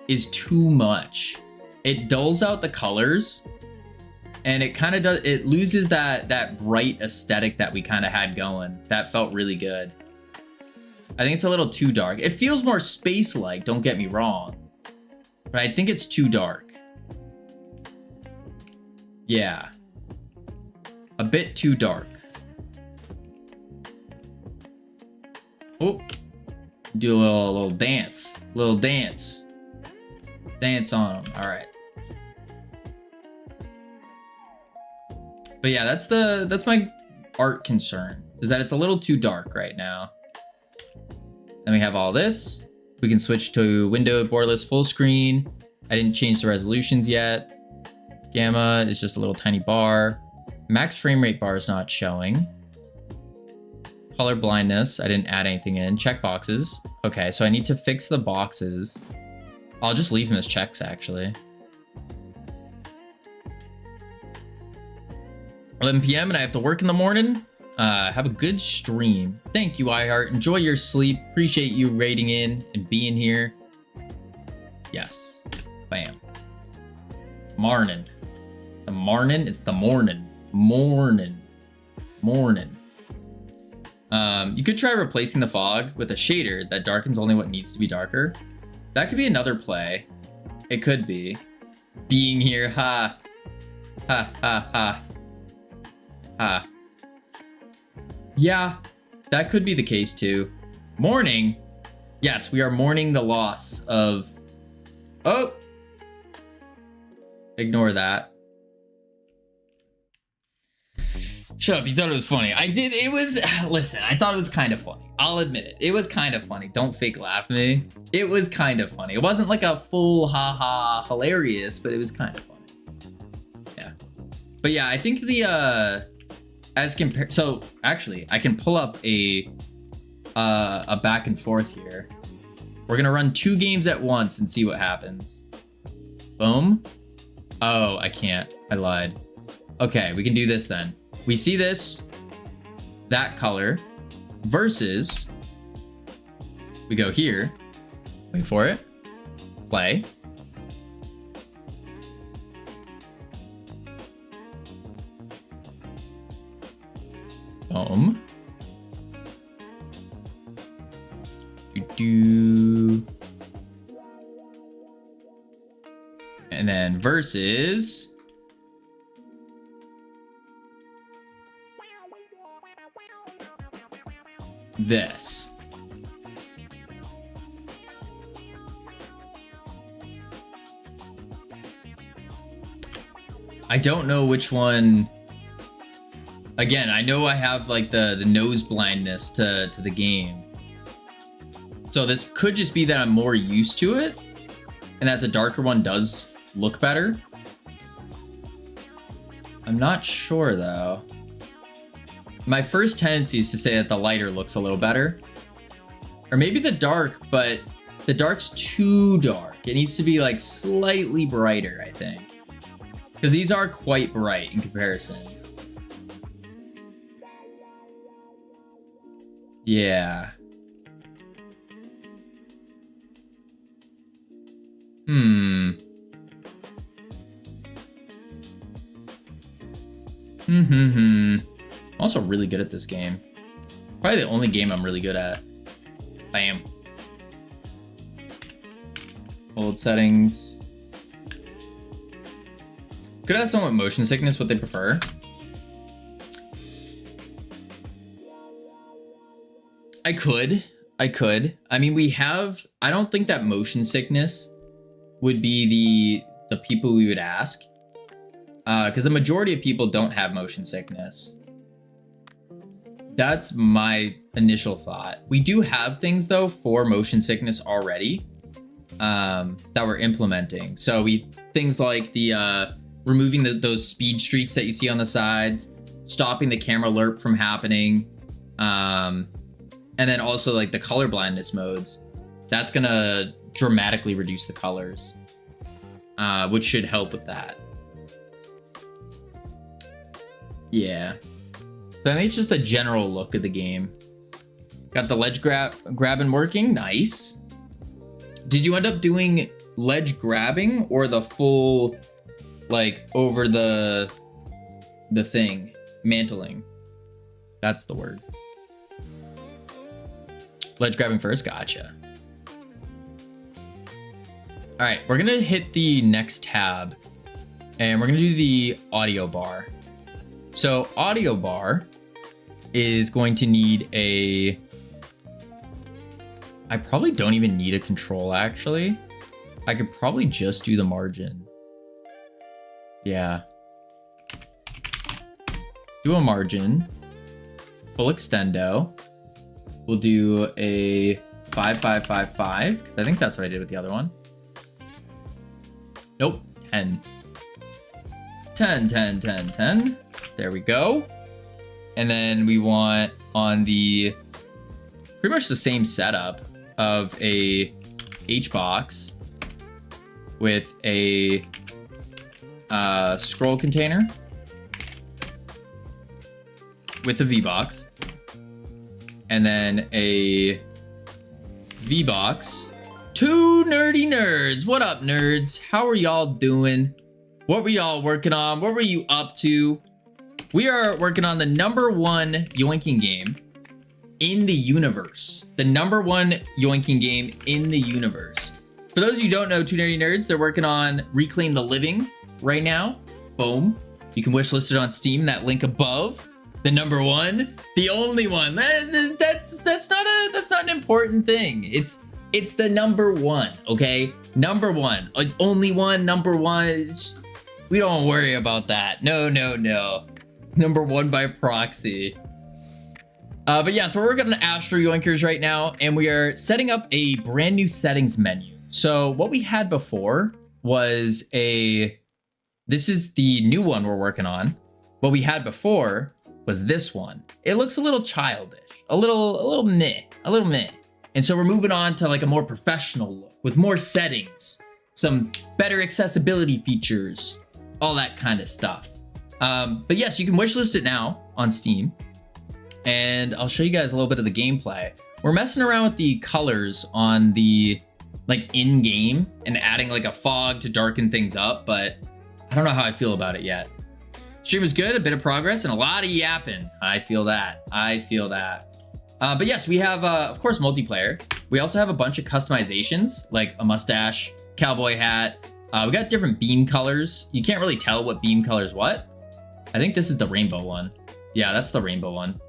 is too much. It dulls out the colors, and it kind of does, it loses that bright aesthetic that we kind of had going. That felt really good. I think it's a little too dark. It feels more space-like, don't get me wrong, but I think it's too dark. Yeah. A bit too dark. Oh, do a little dance, dance on them. All right. But yeah, that's my art concern, is that it's a little too dark right now. Then we have all this. We can switch to window borderless full screen. I didn't change the resolutions yet. Gamma is just a little tiny bar. Max frame rate bar is not showing. Color blindness, I didn't add anything in. Check boxes. Okay, so I need to fix the boxes. I'll just leave them as checks, actually. 11 p.m. and I have to work in the morning. Have a good stream. Thank you, iHeart. Enjoy your sleep. Appreciate you rating in and being here. Yes. Bam. Morning. The morning? It's the morning. Morning. You could try replacing the fog with a shader that darkens only what needs to be darker. That could be another play. It could be. Being here, ha. Ha, ha, ha. Ha. Yeah, that could be the case too. Mourning. Yes, we are mourning the loss of... Oh! Ignore that. Shut up, you thought it was funny. I did, it was... Listen, I thought it was kind of funny. I'll admit it. It was kind of funny. Don't fake laugh at me. It was kind of funny. It wasn't like a full ha-ha hilarious, but it was kind of funny. Yeah. But yeah, I think the... as compared, so actually I can pull up a back and forth here. We're gonna run 2 games at once and see what happens. Boom. Oh, I can't. I lied. Okay, we can do this then. We see this, that color, versus we go here. Wait for it. Play. Boom. And then versus this. I don't know which one. Again, I know I have like the nose blindness to the game. So this could just be that I'm more used to it and that the darker one does look better. I'm not sure though. My first tendency is to say that the lighter looks a little better. Or maybe the dark, but the dark's too dark. It needs to be like slightly brighter, I think. Because these are quite bright in comparison. Yeah. I'm also really good at this game. Probably the only game I'm really good at. Bam. Hold settings. Could ask someone with motion sickness what they prefer. I could. I mean, we have, I don't think that motion sickness would be the people we would ask. Because the majority of people don't have motion sickness. That's my initial thought. We do have things though for motion sickness already that we're implementing. So things like the removing those speed streaks that you see on the sides, stopping the camera lerp from happening. And then also like the color blindness modes, that's gonna dramatically reduce the colors, which should help with that. Yeah. So I think it's just a general look of the game. Got the ledge grabbing working, nice. Did you end up doing ledge grabbing or the full, like over the thing, mantling? That's the word. Ledge grabbing first, gotcha. All right, we're gonna hit the next tab and we're gonna do the audio bar. So audio bar is going to need a, I probably don't even need a control actually. I could probably just do the margin. Yeah. Do a margin, full extendo. We'll do a 5555 because I think that's what I did with the other one. Nope, 10. 10, 10, 10, 10. There we go. And then we want on the pretty much the same setup of a H box with a scroll container with a V box, and then a V box. Two nerdy nerds. What up, nerds? How are y'all doing? What were y'all working on? What were you up to? We are working on the #1 yoinking game in the universe. The #1 yoinking game in the universe. For those of you who don't know, Two Nerdy Nerds, they're working on Reclaim the Living right now. Boom. You can wishlist it on Steam, that link above. The #1, the only one. That's not an important thing. It's the #1, okay? #1, like only one, #1. We don't worry about that. No, no, no. #1 by proxy. But yeah, so we're working on Astro Yoinkers right now, and we are setting up a brand new settings menu. So what we had before was this is the new one we're working on. What we had before was this one. It looks a little childish, a little meh. And so we're moving on to like a more professional look with more settings, some better accessibility features, all that kind of stuff. But yes, you can wishlist it now on Steam, and I'll show you guys a little bit of the gameplay. We're messing around with the colors on the like in-game and adding like a fog to darken things up, but I don't know how I feel about it yet. Stream is good, a bit of progress, and a lot of yapping. I feel that. But yes, we have, of course, multiplayer. We also have a bunch of customizations, like a mustache, cowboy hat. We got different beam colors. You can't really tell what beam color is what. I think this is the rainbow one. Yeah, that's the rainbow one.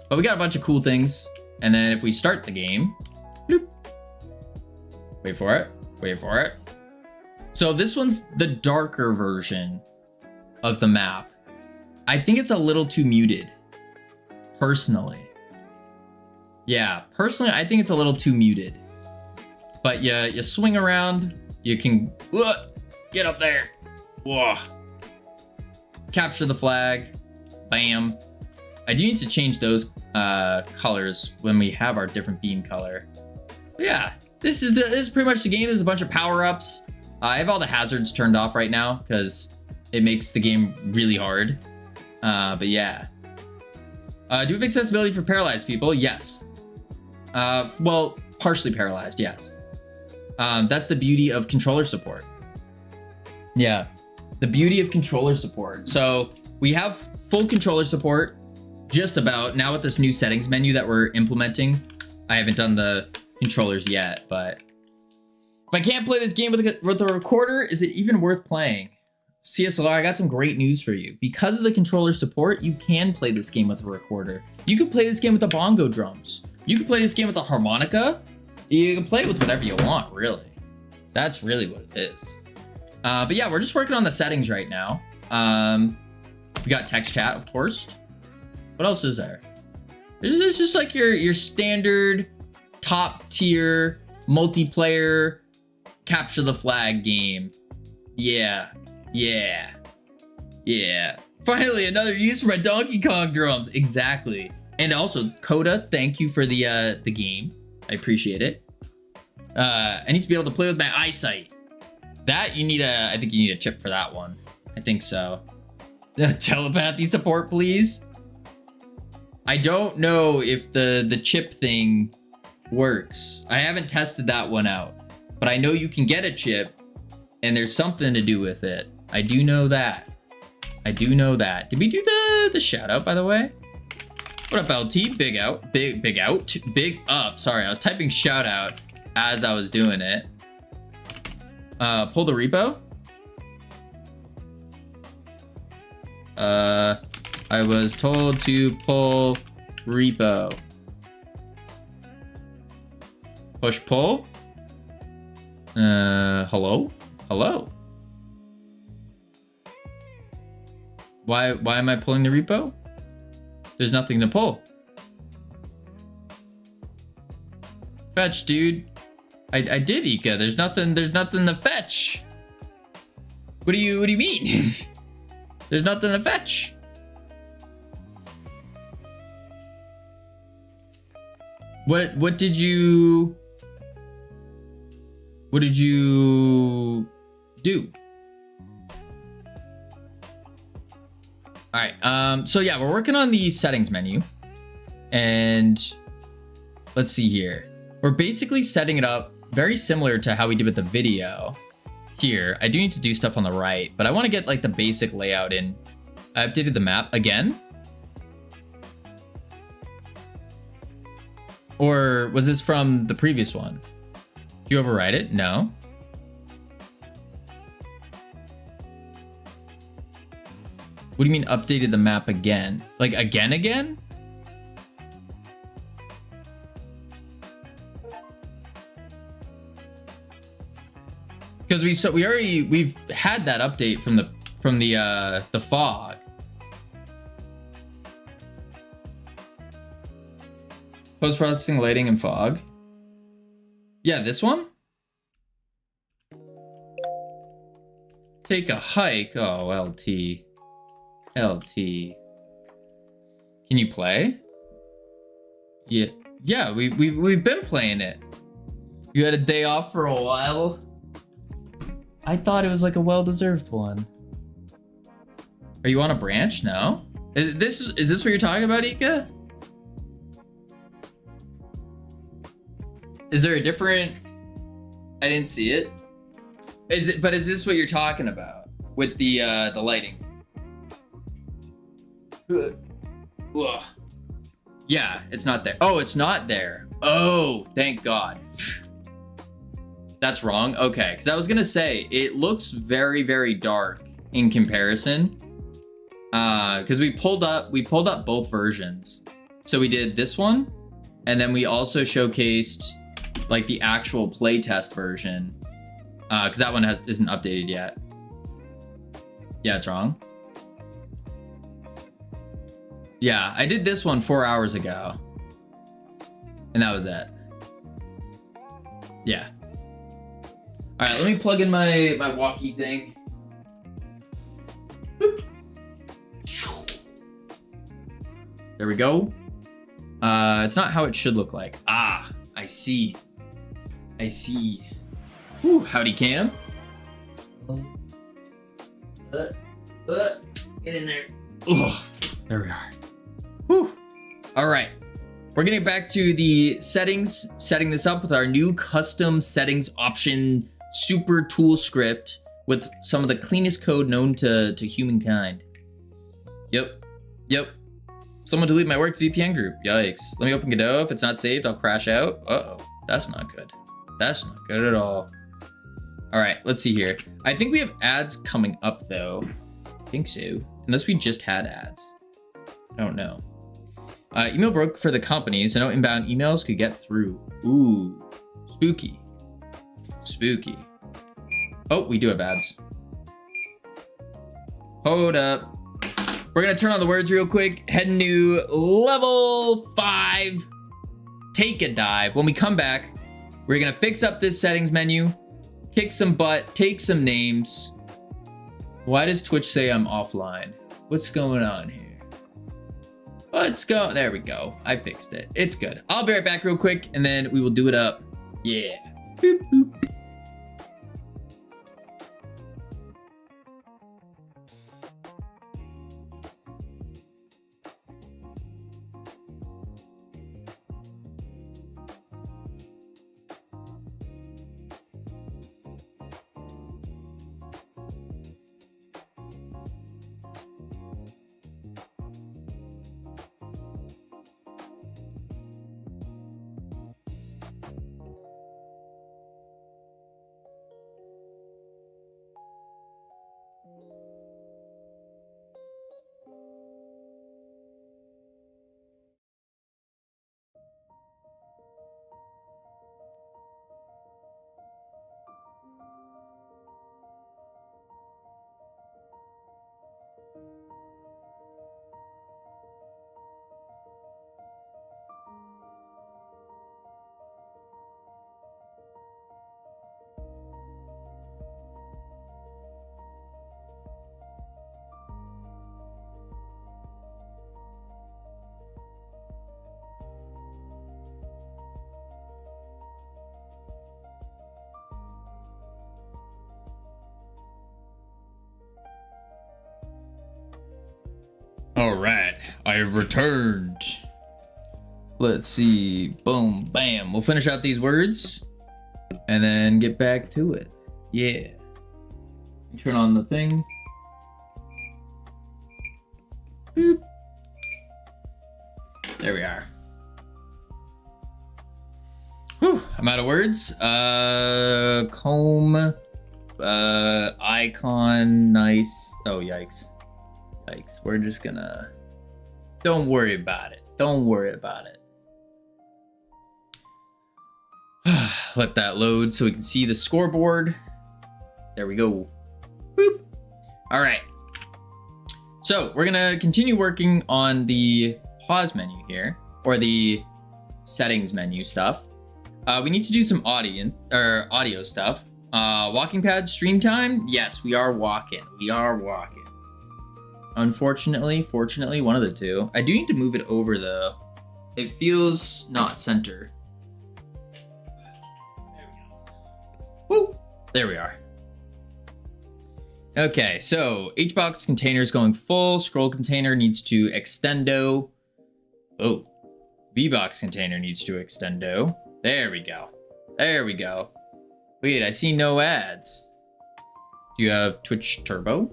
But we got a bunch of cool things. And then if we start the game, bloop. Wait for it. So this one's the darker version of the map. I think it's a little too muted, personally. Yeah, personally, I think it's a little too muted. But you swing around, you can get up there. Whoa. Capture the flag. Bam. I do need to change those colors when we have our different beam color. But yeah, this is pretty much the game. There's a bunch of power-ups. I have all the hazards turned off right now because it makes the game really hard. But yeah. Do we have accessibility for paralyzed people? Yes. Well, partially paralyzed, yes. That's the beauty of controller support. Yeah, the beauty of controller support. So we have full controller support, just about. Now with this new settings menu that we're implementing, I haven't done the controllers yet, but if I can't play this game with a recorder, is it even worth playing? CSLR, I got some great news for you. Because of the controller support, you can play this game with a recorder. You could play this game with the bongo drums. You could play this game with a harmonica. You can play it with whatever you want, really. That's really what it is. But yeah, we're just working on the settings right now. We got text chat, of course. What else is there? It's just like your standard top tier multiplayer capture the flag game. Yeah. Yeah. Finally, another use for my Donkey Kong drums. Exactly. And also, Coda, thank you for the game. I appreciate it. I need to be able to play with my eyesight. That you need I think you need a chip for that one. I think so. Telepathy support, please. I don't know if the chip thing works. I haven't tested that one out, but I know you can get a chip and there's something to do with it. I do know that. I do know that. Did we do the shout out, by the way? What up, LT? Big out. Big out. Big up. Sorry, I was typing shout out as I was doing it. Pull the repo. I was told to pull repo. Push pull. Hello? Hello? Why am I pulling the repo? There's nothing to pull. Fetch, dude. I did, Ika. There's nothing to fetch. What do you mean? There's nothing to fetch. What did you do? All right, so yeah, we're working on the settings menu, and let's see here. We're basically setting it up very similar to how we did with the video. Here, I do need to do stuff on the right, but I want to get like the basic layout in. I updated the map again. Or was this from the previous one? Did you override it? No. What do you mean updated the map again? Like again? Because we've had that update from the fog. Post-processing, lighting, and fog. Yeah, this one? Take a hike. Oh, LT. LT. Can you play? Yeah, we've been playing it. You had a day off for a while? I thought it was like a well-deserved one. Are you on a branch? No? Is this what you're talking about, Ika? Is there a different... I didn't see it. But is this what you're talking about? With the lighting? Ugh. Yeah, it's not there. Oh, it's not there. Oh, thank God. That's wrong. Okay, because I was gonna say it looks very, very dark in comparison. Because we pulled up both versions. So we did this one, and then we also showcased like the actual playtest version. Because that one isn't updated yet. Yeah, it's wrong. Yeah, I did this one 4 hours ago. And that was it. Yeah. All right, let me plug in my walkie thing. Boop. There we go. It's not how it should look like. Ah, I see. I see. Whew, howdy, Cam. Get in there. Ugh, there we are. Whew. All right. We're getting back to the settings, setting this up with our new custom settings option super tool script with some of the cleanest code known to humankind. Yep. Someone delete my works VPN group. Yikes. Let me open Godot. If it's not saved, I'll crash out. Uh-oh. That's not good. That's not good at all. All right, let's see here. I think we have ads coming up though. I think so. Unless we just had ads. I don't know. Email broke for the company, so no inbound emails could get through. Ooh, spooky. Spooky. Oh, we do have ads. Hold up. We're gonna turn on the words real quick. Head into level 5. Take a dive. When we come back, we're gonna fix up this settings menu, kick some butt, take some names, Why does Twitch say I'm offline? What's going on here? Let's go. There we go. I fixed it. It's good. I'll be right back real quick and then we will do it up. Yeah. Boop, boop. All right, I have returned. Let's see. Boom, bam. We'll finish out these words and then get back to it. Yeah. Turn on the thing. Boop. There we are. Whew, I'm out of words. Comb. Icon. Nice. Oh, yikes. Yikes. We're just gonna... Don't worry about it. Don't worry about it. Let that load so we can see the scoreboard. There we go. Boop. All right. So we're gonna continue working on the pause menu here, or the settings menu stuff. We need to do some audio stuff. Walking pad stream time. Yes, we are walking. We are walking. Unfortunately, fortunately, one of the two. I do need to move it over though. It feels not center. There we go. Woo! There we are. Okay, so HBox container is going full. Scroll container needs to extendo. Oh, VBox container needs to extendo. There we go. There we go. Wait, I see no ads. Do you have Twitch Turbo?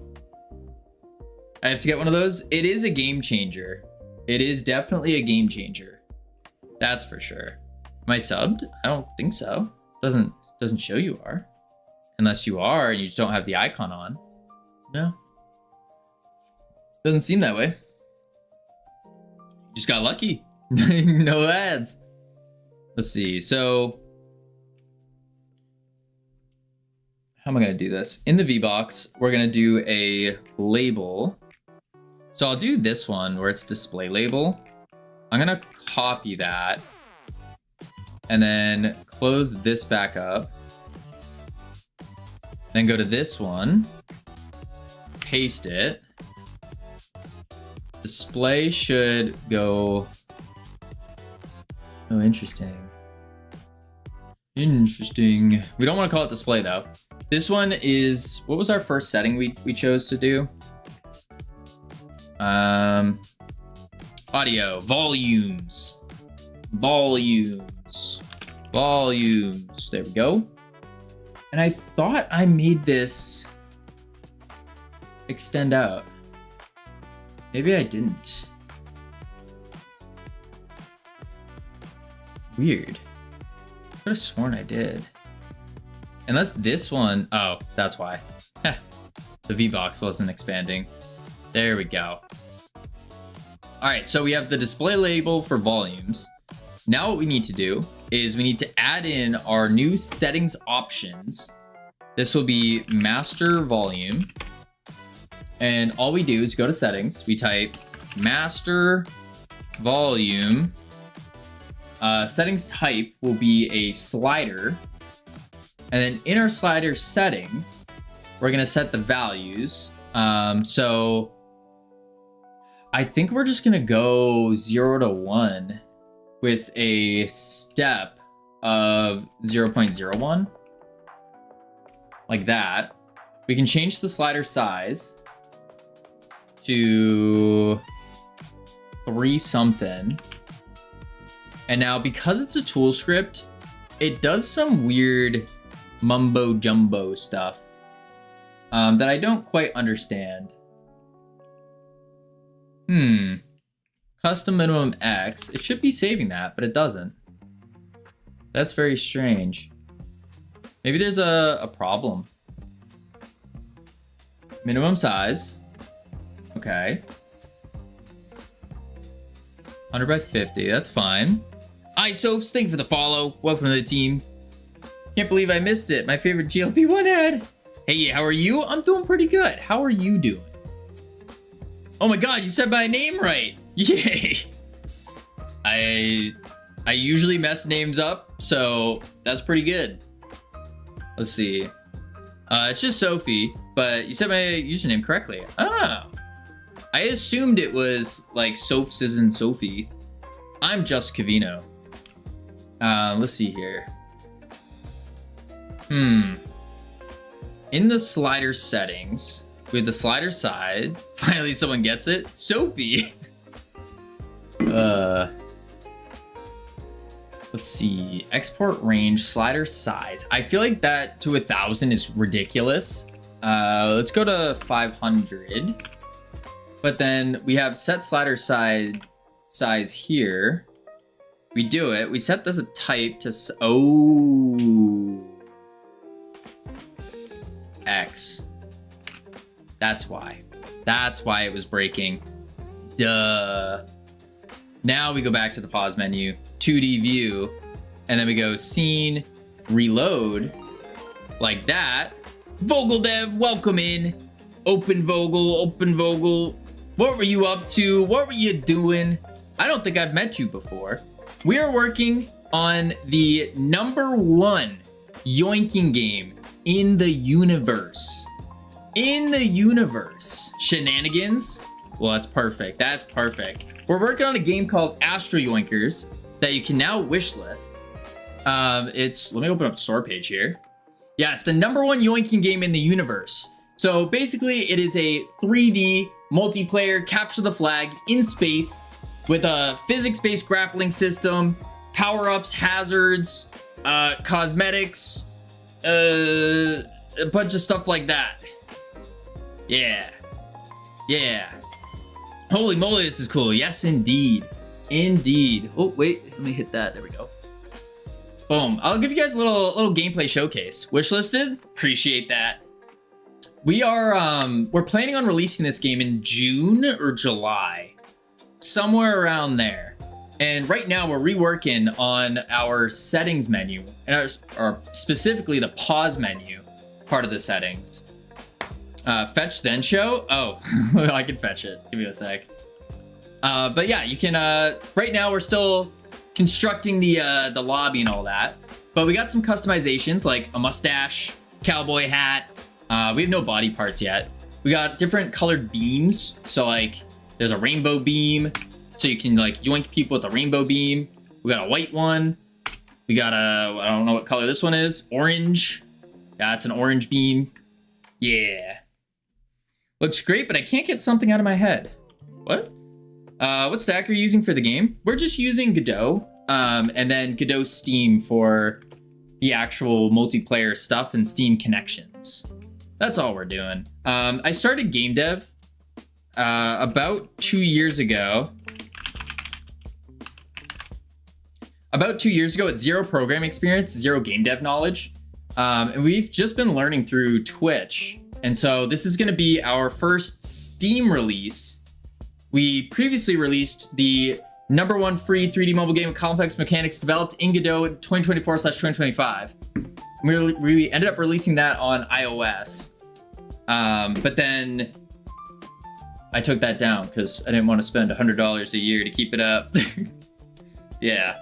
I have to get one of those. It is a game changer. It is definitely a game changer. That's for sure. Am I subbed? I don't think so. Doesn't show you are. Unless you are and you just don't have the icon on. No. Doesn't seem that way. Just got lucky. No ads. Let's see. So how am I going to do this? In the VBox, we're going to do a label. So I'll do this one where it's display label. I'm going to copy that and then close this back up. Then go to this one, paste it. Display should go. Oh, interesting. Interesting. We don't want to call it display though. This one is, what was our first setting we chose to do? Audio, volumes. There we go. And I thought I made this extend out. Maybe I didn't. Weird. I could have sworn I did. Unless this one, oh, that's why. The VBox wasn't expanding. There we go. All right, so we have the display label for volumes. Now what we need to do is we need to add in our new settings options. This will be master volume. And all we do is go to settings. We type master volume. Settings type will be a slider. And then in our slider settings, we're gonna set the values So I think we're just gonna go 0 to 1 with a step of 0.01, like that. We can change the slider size to 3 something. And now because it's a tool script, it does some weird mumbo jumbo stuff that I don't quite understand. Custom minimum X. It should be saving that, but it doesn't. That's very strange. Maybe there's a problem. Minimum size. Okay. 100 by 50, that's fine. Sophs, thank you for the follow. Welcome to the team. Can't believe I missed it. My favorite GLP-1 ad. Hey, how are you? I'm doing pretty good. How are you doing? Oh my god, you said my name right. Yay. I usually mess names up, so that's pretty good. Let's see. It's just Sophie, but you said my username correctly. Oh. I assumed it was like Sophs isn't Sophie. I'm just Cavino. Let's see here. In the slider settings, with the slider side, finally someone gets it. Sophie. Let's see. Export range, slider size. I feel like that to 1,000 is ridiculous. Let's go to 500. But then we have set slider size here. We do it. We set this a type to X. That's why. That's why it was breaking. Duh. Now we go back to the pause menu, 2D view, and then we go scene, reload, like that. Vogel Dev, welcome in. Open Vogel. What were you up to? What were you doing? I don't think I've met you before. We are working on the #1 yoinking game in the universe. Shenanigans? Well, that's perfect. That's perfect. We're working on a game called Astro Yoinkers that you can now wishlist. Let me open up the store page here. Yeah, it's the #1 yoinking game in the universe. So basically it is a 3D multiplayer capture the flag in space with a physics-based grappling system, power-ups, hazards, cosmetics, a bunch of stuff like that. Yeah. Holy moly, this is cool. Yes, indeed. Oh, wait, let me hit that. There we go. Boom. I'll give you guys a little gameplay showcase. Wishlisted? Appreciate that. We're planning on releasing this game in June or July. Somewhere around there. And right now we're reworking on our settings menu, and or specifically the pause menu part of the settings. Fetch then show? Oh, I can fetch it. Give me a sec. But yeah, you can, right now we're still constructing the lobby and all that, but we got some customizations like a mustache, cowboy hat. We have no body parts yet. We got different colored beams. So like there's a rainbow beam, so you can like yoink people with a rainbow beam. We got a white one. We got I don't know what color this one is. Orange. Yeah, it's an orange beam. Yeah. Looks great, but I can't get something out of my head. What? What stack are you using for the game? We're just using Godot, and then Godot Steam for the actual multiplayer stuff and Steam connections. That's all we're doing. I started game dev about 2 years ago. About 2 years ago with zero programming experience, zero game dev knowledge. And we've just been learning through Twitch. And so this is gonna be our first Steam release. We previously released the #1 free 3D mobile game with complex mechanics developed in Godot 2024/2025. We ended up releasing that on iOS. But then I took that down because I didn't want to spend $100 a year to keep it up. Yeah.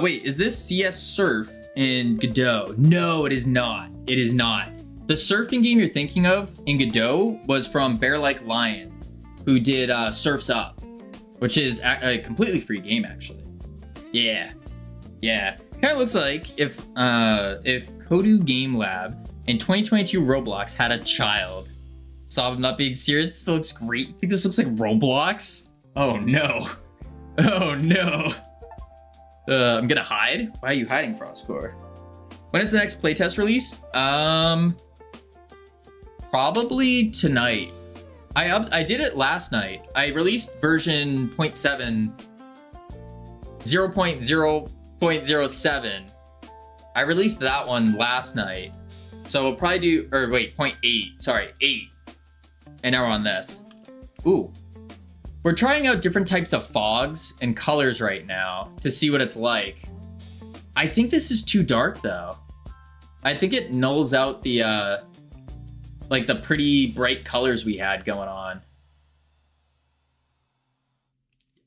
Wait, is this CS Surf in Godot? No, it is not. It is not. The surfing game you're thinking of in Godot was from Bear Like Lion, who did Surf's Up, which is a completely free game, actually. Yeah. Kind of looks like if Kodu Game Lab in 2022 Roblox had a child. Stop, I'm not being serious. It still looks great. You think this looks like Roblox? Oh no. Oh no. I'm gonna hide. Why are you hiding, Frostcore? When is the next playtest release? Probably tonight. I did it last night. I released version 0.7, 0.0.07. I released that one last night. So we'll probably do, or wait, 0.8, sorry, 8. And now we're on this. Ooh. We're trying out different types of fogs and colors right now to see what it's like. I think this is too dark though. I think it nulls out the, like the pretty bright colors we had going on.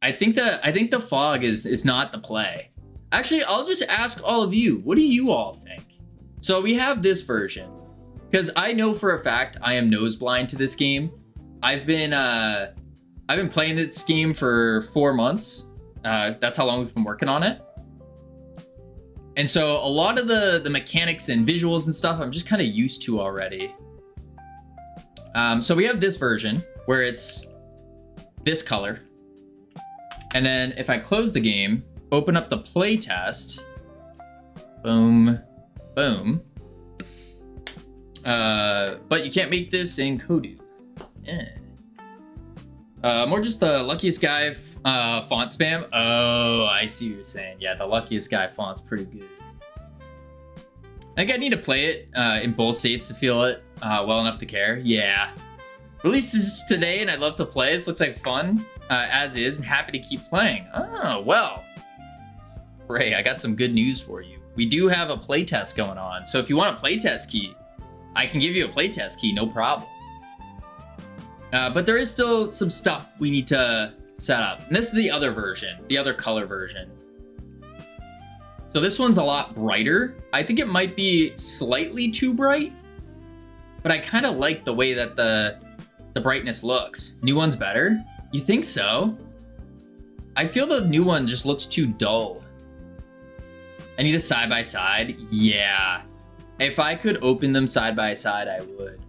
I think the fog is not the play. Actually, I'll just ask all of you, what do you all think? So we have this version, because I know for a fact I am nose blind to this game. I've been playing this game for 4 months. That's how long we've been working on it. And so a lot of the mechanics and visuals and stuff I'm just kind of used to already. So we have this version where it's this color. And then if I close the game, open up the playtest, boom, boom. But you can't make this in Kodu. Yeah. More just the luckiest guy font spam. Oh, I see what you're saying. Yeah, the luckiest guy font's pretty good. I think I need to play it in both states to feel it well enough to care. Yeah. Released this today and I'd love to play. This looks like fun as is and happy to keep playing. Oh, well. Ray, I got some good news for you. We do have a playtest going on. So if you want a playtest key, I can give you a playtest key, no problem. But there is still some stuff we need to set up. And this is the other version, the other color version. So this one's a lot brighter. I think it might be slightly too bright, but I kind of like the way that the brightness looks. New one's better? You think so? I feel the new one just looks too dull. I need a side by side. Yeah. If I could open them side by side, I would.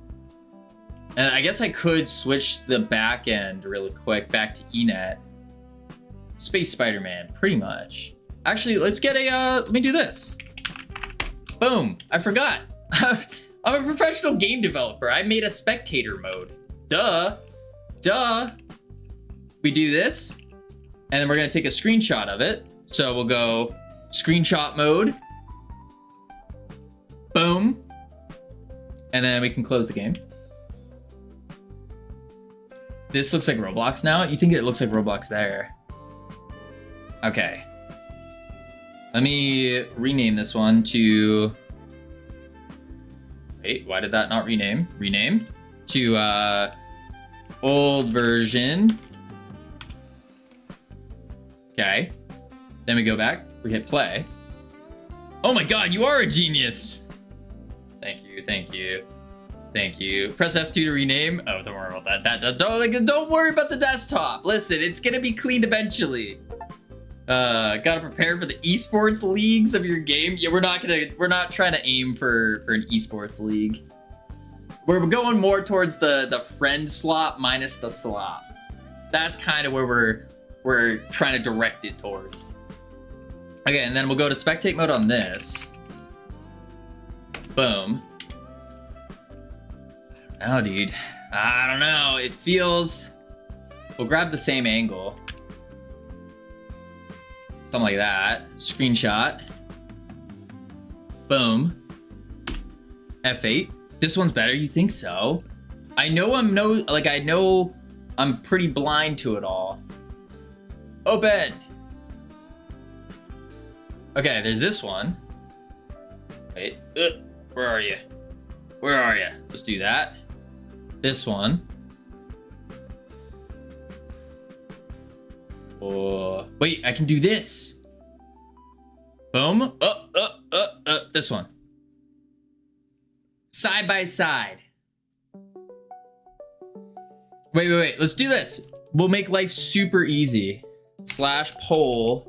And I guess I could switch the back end really quick back to eNet. Space Spider-Man, pretty much. Actually, let's get a, let me do this. Boom, I forgot. I'm a professional game developer. I made a spectator mode. Duh. We do this, and then we're gonna take a screenshot of it. So we'll go screenshot mode. Boom. And then we can close the game. This looks like Roblox now. You think it looks like Roblox there? Okay. Let me rename this one to... Wait, why did that not rename? Rename to old version. Okay. Then we go back. We hit play. Oh my god, you are a genius! Thank you, thank you. Thank you. Press F2 to rename. Oh, don't worry about that. Don't worry about the desktop. Listen, it's gonna be cleaned eventually. Gotta prepare for the esports leagues of your game. Yeah, we're not trying to aim for an esports league. We're going more towards the friend slot minus the slot. That's kind of where we're trying to direct it towards. Okay, and then we'll go to spectate mode on this. Boom. Oh, dude. I don't know. It feels... We'll grab the same angle. Something like that. Screenshot. Boom. F8. This one's better. You think so? I know I know I'm pretty blind to it all. Open. Okay, there's this one. Wait. Where are you? Where are you? Let's do that. This one. Oh, wait, I can do this. Boom. This one. Side by side. Wait. Let's do this. We'll make life super easy. Slash poll.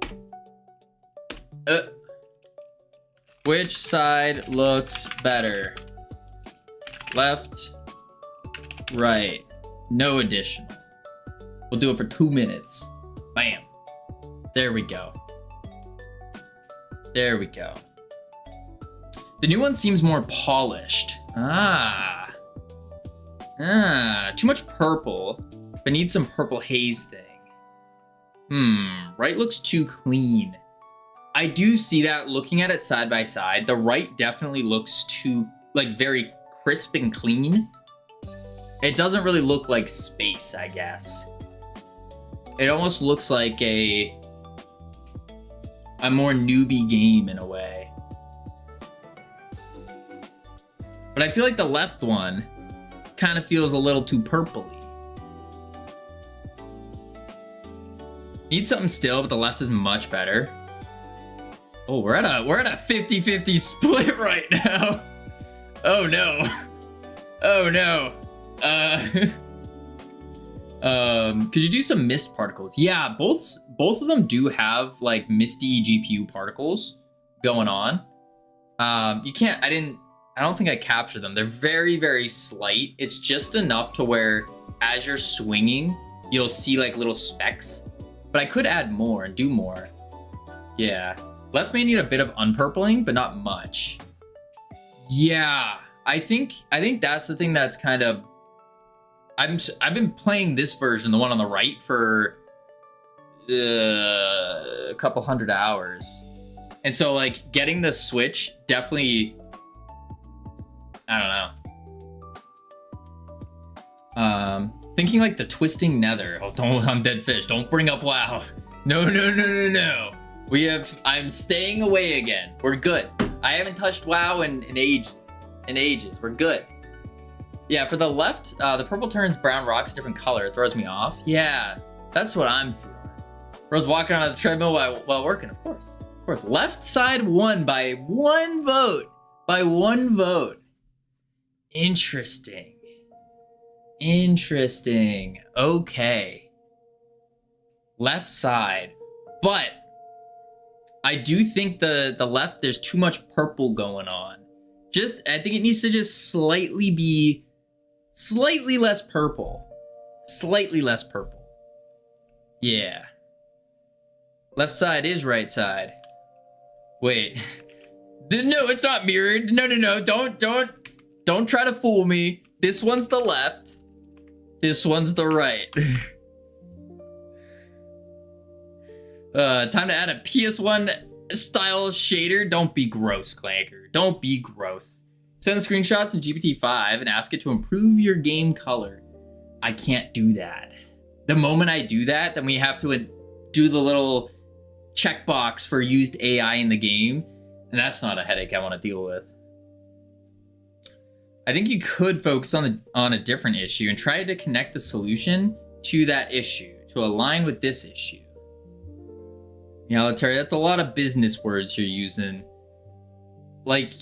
Which side looks better? Left, right. No additional. We'll do it for 2 minutes. Bam. There we go. There we go. The new one seems more polished. Too much purple, but needs some purple haze thing. Right looks too clean. I do see that looking at it side by side. The right definitely looks too, like, very crisp and clean. It doesn't really look like space, I guess. It almost looks like a more newbie game in a way. But I feel like the left one kind of feels a little too purpley. Need something still, but the left is much better. Oh, we're at a 50-50 split right now. Oh no. Oh no. Could you do some mist particles? Yeah, both of them do have like misty GPU particles going on. You can't, I don't think I captured them. They're very, very slight. It's just enough to where as you're swinging, you'll see like little specks. But I could add more and do more. Yeah. Left may need a bit of unpurpling, but not much. Yeah. I think that's the thing that's kind of, I've been playing this version, the one on the right, for a couple hundred hours. And so like getting the switch definitely, I don't know. Thinking like the twisting nether. Oh, don't, undead fish. Don't bring up WoW. No. I'm staying away again. We're good. I haven't touched WoW in ages. We're good. Yeah, for the left, the purple turns brown rocks a different color. It throws me off. Yeah, that's what I'm feeling. Rose walking on the treadmill while working, of course. Of course. Left side won by 1 vote. By 1 vote. Interesting. Okay. Left side. But I do think the left, there's too much purple going on. I think it needs to just slightly less purple. Slightly less purple. Yeah. Left side is right side. Wait. No, it's not mirrored. No. Don't try to fool me. This one's the left. This one's the right. Time to add a PS1 style shader. Don't be gross, Clanker. Don't be gross. Send the screenshots in GPT-5 and ask it to improve your game color. I can't do that. The moment I do that, then we have to do the little checkbox for used AI in the game. And that's not a headache I want to deal with. I think you could focus on a different issue and try to connect the solution to that issue, to align with this issue. You know, Terry, that's a lot of business words you're using. Like,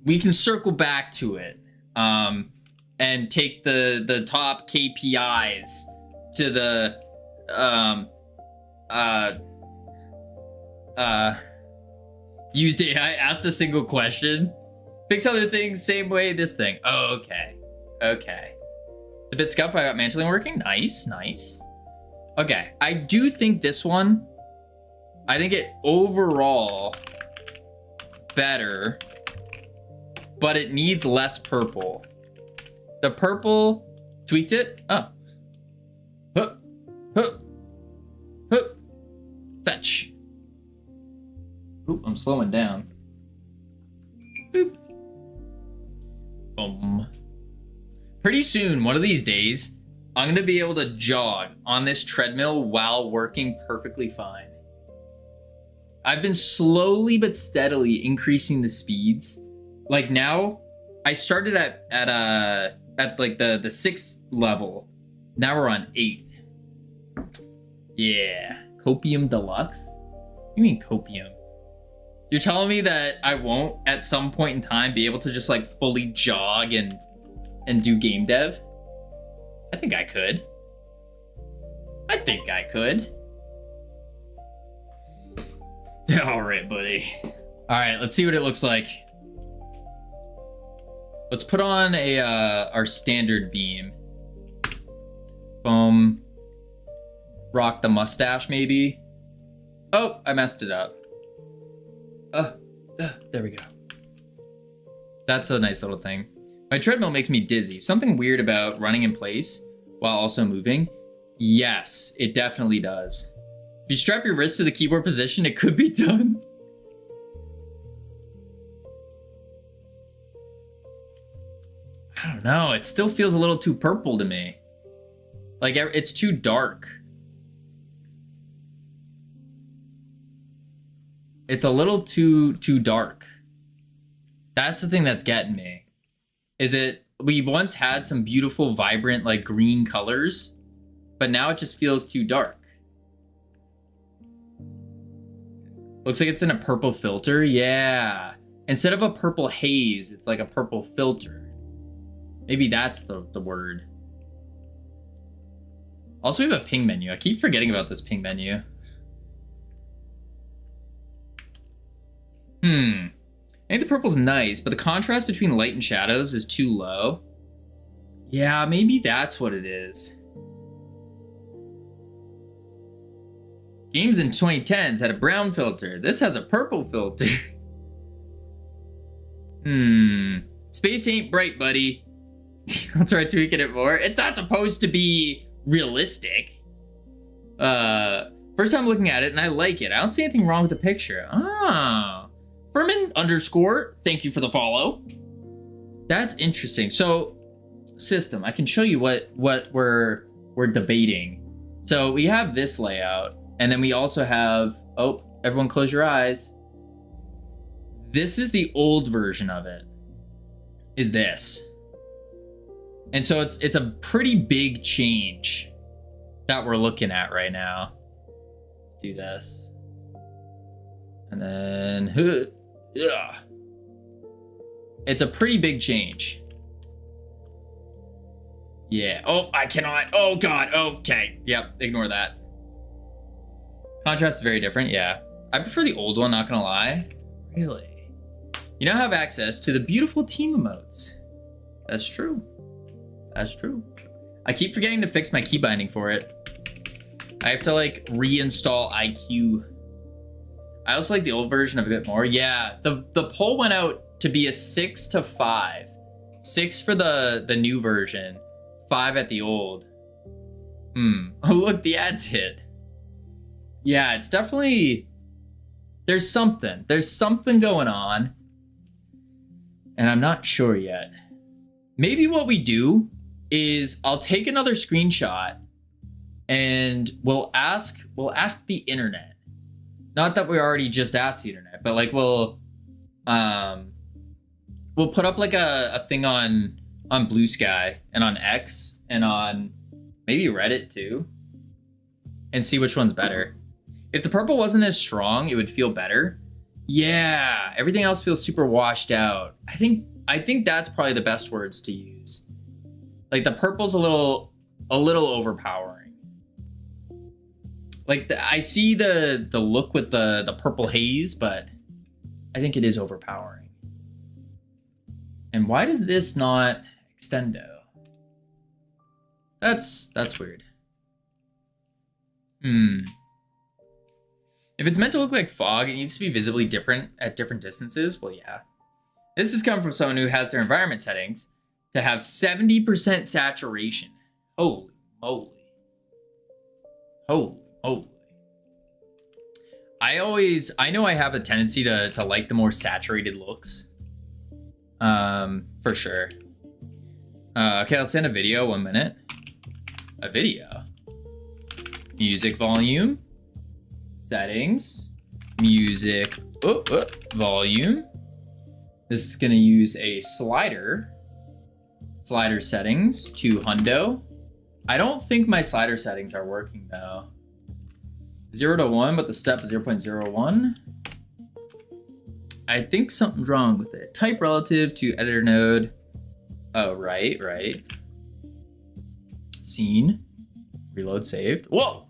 we can circle back to it and take the top KPIs to the used AI, asked a single question. Fix other things, same way this thing. Oh, okay. It's a bit scuffed, but I got mantling working. Nice. Okay, I do think this one, I think it overall better, but it needs less purple. The purple tweaked it. Oh. Fetch. Oop, I'm slowing down. Boop. Boom. Pretty soon, one of these days, I'm gonna be able to jog on this treadmill while working perfectly fine. I've been slowly but steadily increasing the speeds. Like now, I started at like the 6th level. Now we're on 8. Yeah, Copium Deluxe? What do you mean Copium? You're telling me that I won't at some point in time be able to just like fully jog and do game dev? I think I could. I think I could. All right, buddy. All right, let's see what it looks like. Let's put on a our standard beam. Boom. Rock the mustache, maybe. Oh, I messed it up. There we go. That's a nice little thing. My treadmill makes me dizzy. Something weird about running in place while also moving. Yes, it definitely does. If you strap your wrist to the keyboard position, it could be done. I don't know. It still feels a little too purple to me. Like, it's too dark. It's a little too dark. That's the thing that's getting me. Is it, we once had some beautiful, vibrant, like green colors, but now it just feels too dark. Looks like it's in a purple filter. Yeah. Instead of a purple haze, it's like a purple filter. Maybe that's the word. Also, we have a ping menu. I keep forgetting about this ping menu. I think the purple's nice, but the contrast between light and shadows is too low. Yeah, maybe that's what it is. Games in 2010s had a brown filter. This has a purple filter. Space ain't bright, buddy. I'll try tweaking it more. It's not supposed to be realistic. First time looking at it, and I like it. I don't see anything wrong with the picture. Oh. Furman _ thank you for the follow. That's interesting. So, system, I can show you what we're debating. So we have this layout, and then we also have, oh, everyone close your eyes. This is the old version of it, is this. And so it's a pretty big change that we're looking at right now. Let's do this. And then, yeah. It's a pretty big change. Yeah. Oh, I cannot. Oh, God. Okay. Yep. Ignore that. Contrast is very different. Yeah. I prefer the old one, not gonna lie. Really? You now have access to the beautiful team emotes. That's true. That's true. I keep forgetting to fix my key binding for it. I have to like reinstall IQ. I also like the old version a bit more. Yeah, the poll went out to be a 6 to 5. 6 for the new version, 5 at the old. Oh, look, the ads hit. Yeah, it's definitely, there's something going on, and I'm not sure yet. Maybe what we do is I'll take another screenshot and we'll ask the internet. Not that we already just asked the internet, but like we'll put up like a thing on Blue Sky and on X and on maybe Reddit too, and see which one's better. If the purple wasn't as strong, it would feel better. Yeah, everything else feels super washed out. I think that's probably the best words to use. Like the purple's a little overpowering. Like I see the look with the purple haze, but I think it is overpowering. And why does this not extendo? That's weird. If it's meant to look like fog, it needs to be visibly different at different distances. Well, yeah. This has come from someone who has their environment settings to have 70% saturation. Holy moly. Holy moly. I know I have a tendency to like the more saturated looks. For sure. Okay, I'll send a video, 1 minute. A video. Music volume. Settings. Music. Volume. This is gonna use a slider. Slider settings to hundo. I don't think my slider settings are working though. 0 to 1, but the step is 0.01. I think something's wrong with it. Type relative to editor node. Oh, right. Scene. Reload saved. Whoa!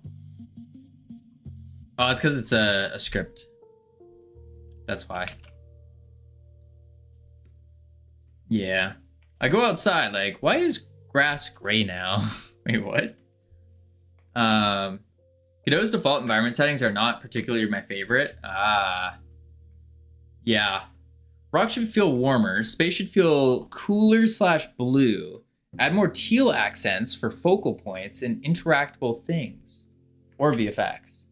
Oh, it's because it's a script. That's why. Yeah. I go outside, like, why is grass gray now? Wait, what? Godot's default environment settings are not particularly my favorite. Yeah. Rock should feel warmer. Space should feel cooler / blue. Add more teal accents for focal points and interactable things. Or VFX.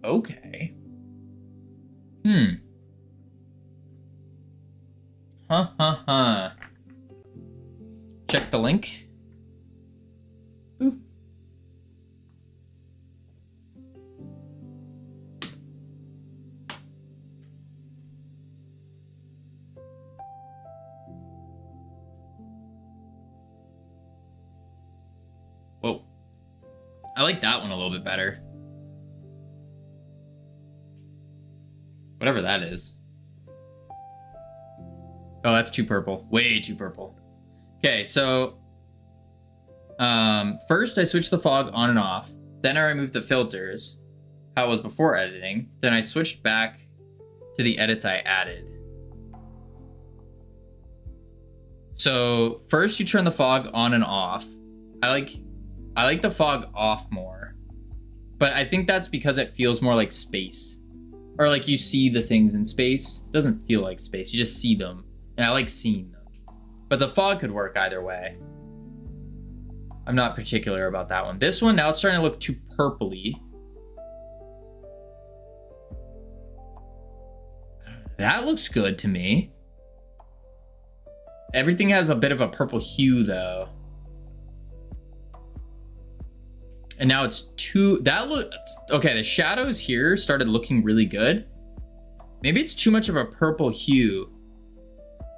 Okay. Check the link. Ooh. Whoa. I like that one a little bit better. Whatever that is. Oh, that's too purple. Way too purple. Okay, so first I switched the fog on and off. Then I removed the filters, how it was before editing. Then I switched back to the edits I added. So first you turn the fog on and off. I like the fog off more, but I think that's because it feels more like space, or like you see the things in space. It doesn't feel like space. You just see them, and I like seeing them. But the fog could work either way. I'm not particular about that one. This one, now it's starting to look too purpley. That looks good to me. Everything has a bit of a purple hue though. And now it's too, that looks, okay, the shadows here started looking really good. Maybe it's too much of a purple hue.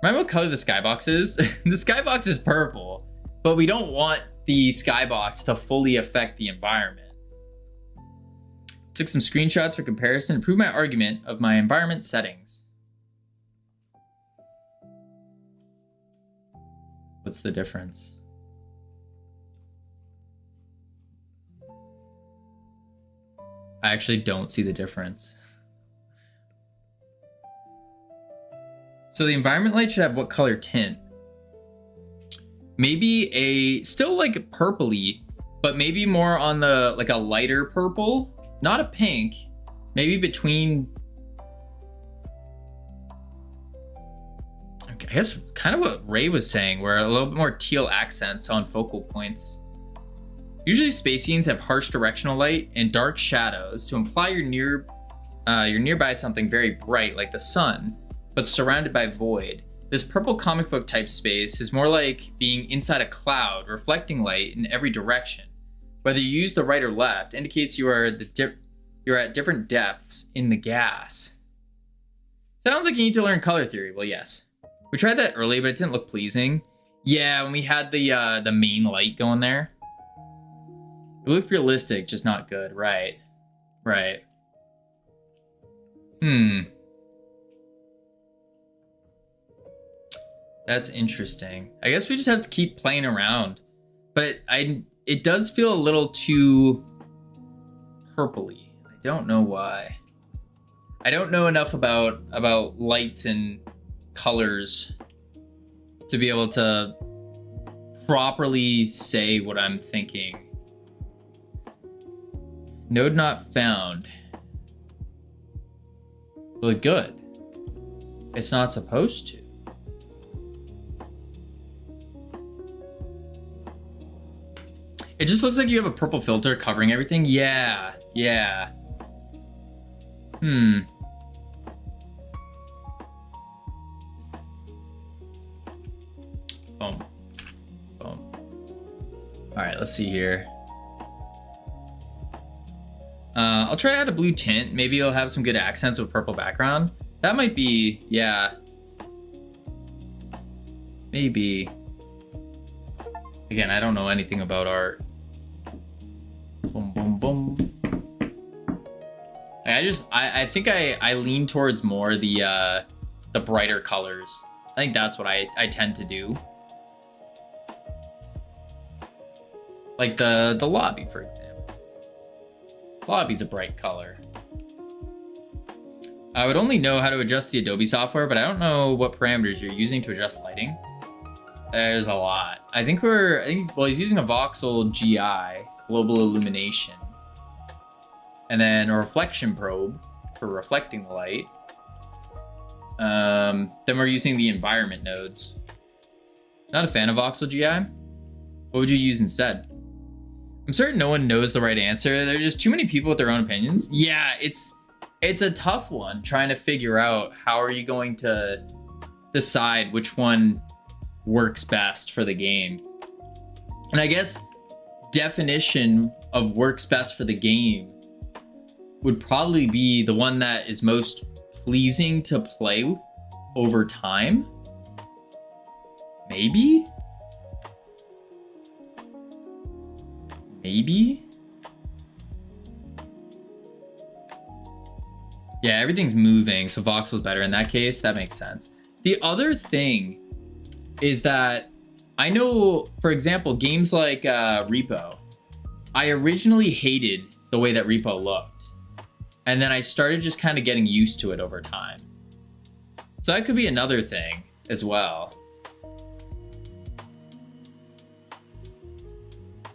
Remember what color the skybox is? The skybox is purple, but we don't want the skybox to fully affect the environment. Took some screenshots for comparison to prove my argument of my environment settings. What's the difference? I actually don't see the difference. So the environment light should have what color tint? Maybe a, still like purpley, but maybe more on the, like a lighter purple, not a pink, maybe between, I guess kind of what Ray was saying, where a little bit more teal accents on focal points. Usually space scenes have harsh directional light and dark shadows to imply you're nearby something very bright like the sun, but surrounded by void. This purple comic book type space is more like being inside a cloud, reflecting light in every direction. Whether you use the right or left indicates you are you're at different depths in the gas. Sounds like you need to learn color theory. Well, yes. We tried that earlier, but it didn't look pleasing. Yeah, when we had the main light going there. It looked realistic, just not good. Right. Right. That's interesting. I guess we just have to keep playing around. But it does feel a little too purpley. I don't know why. I don't know enough about lights and colors to be able to properly say what I'm thinking. Node not found. Really good. It's not supposed to. It just looks like you have a purple filter covering everything. Yeah, yeah. Boom. Boom. All right, let's see here. I'll try out a blue tint. Maybe it'll have some good accents with purple background. That might be, yeah. Maybe. Again, I don't know anything about art. Boom, boom, boom. I I think I lean towards more the brighter colors. I think that's what I tend to do. Like the lobby, for example. Lobby's a bright color. I would only know how to adjust the Adobe software, but I don't know what parameters you're using to adjust lighting. There's a lot. I think he's using a voxel GI, global illumination. And then a reflection probe for reflecting the light. Then we're using the environment nodes. Not a fan of voxel GI. What would you use instead? I'm certain no one knows the right answer. There's just too many people with their own opinions. Yeah, it's a tough one trying to figure out how are you going to decide which one works best for the game. And I guess definition of works best for the game would probably be the one that is most pleasing to play over time. Maybe? Maybe? Yeah, everything's moving, so voxel's better in that case. That makes sense. The other thing is that I know, for example, games like Repo, I originally hated the way that Repo looked. And then I started just kind of getting used to it over time. So that could be another thing as well.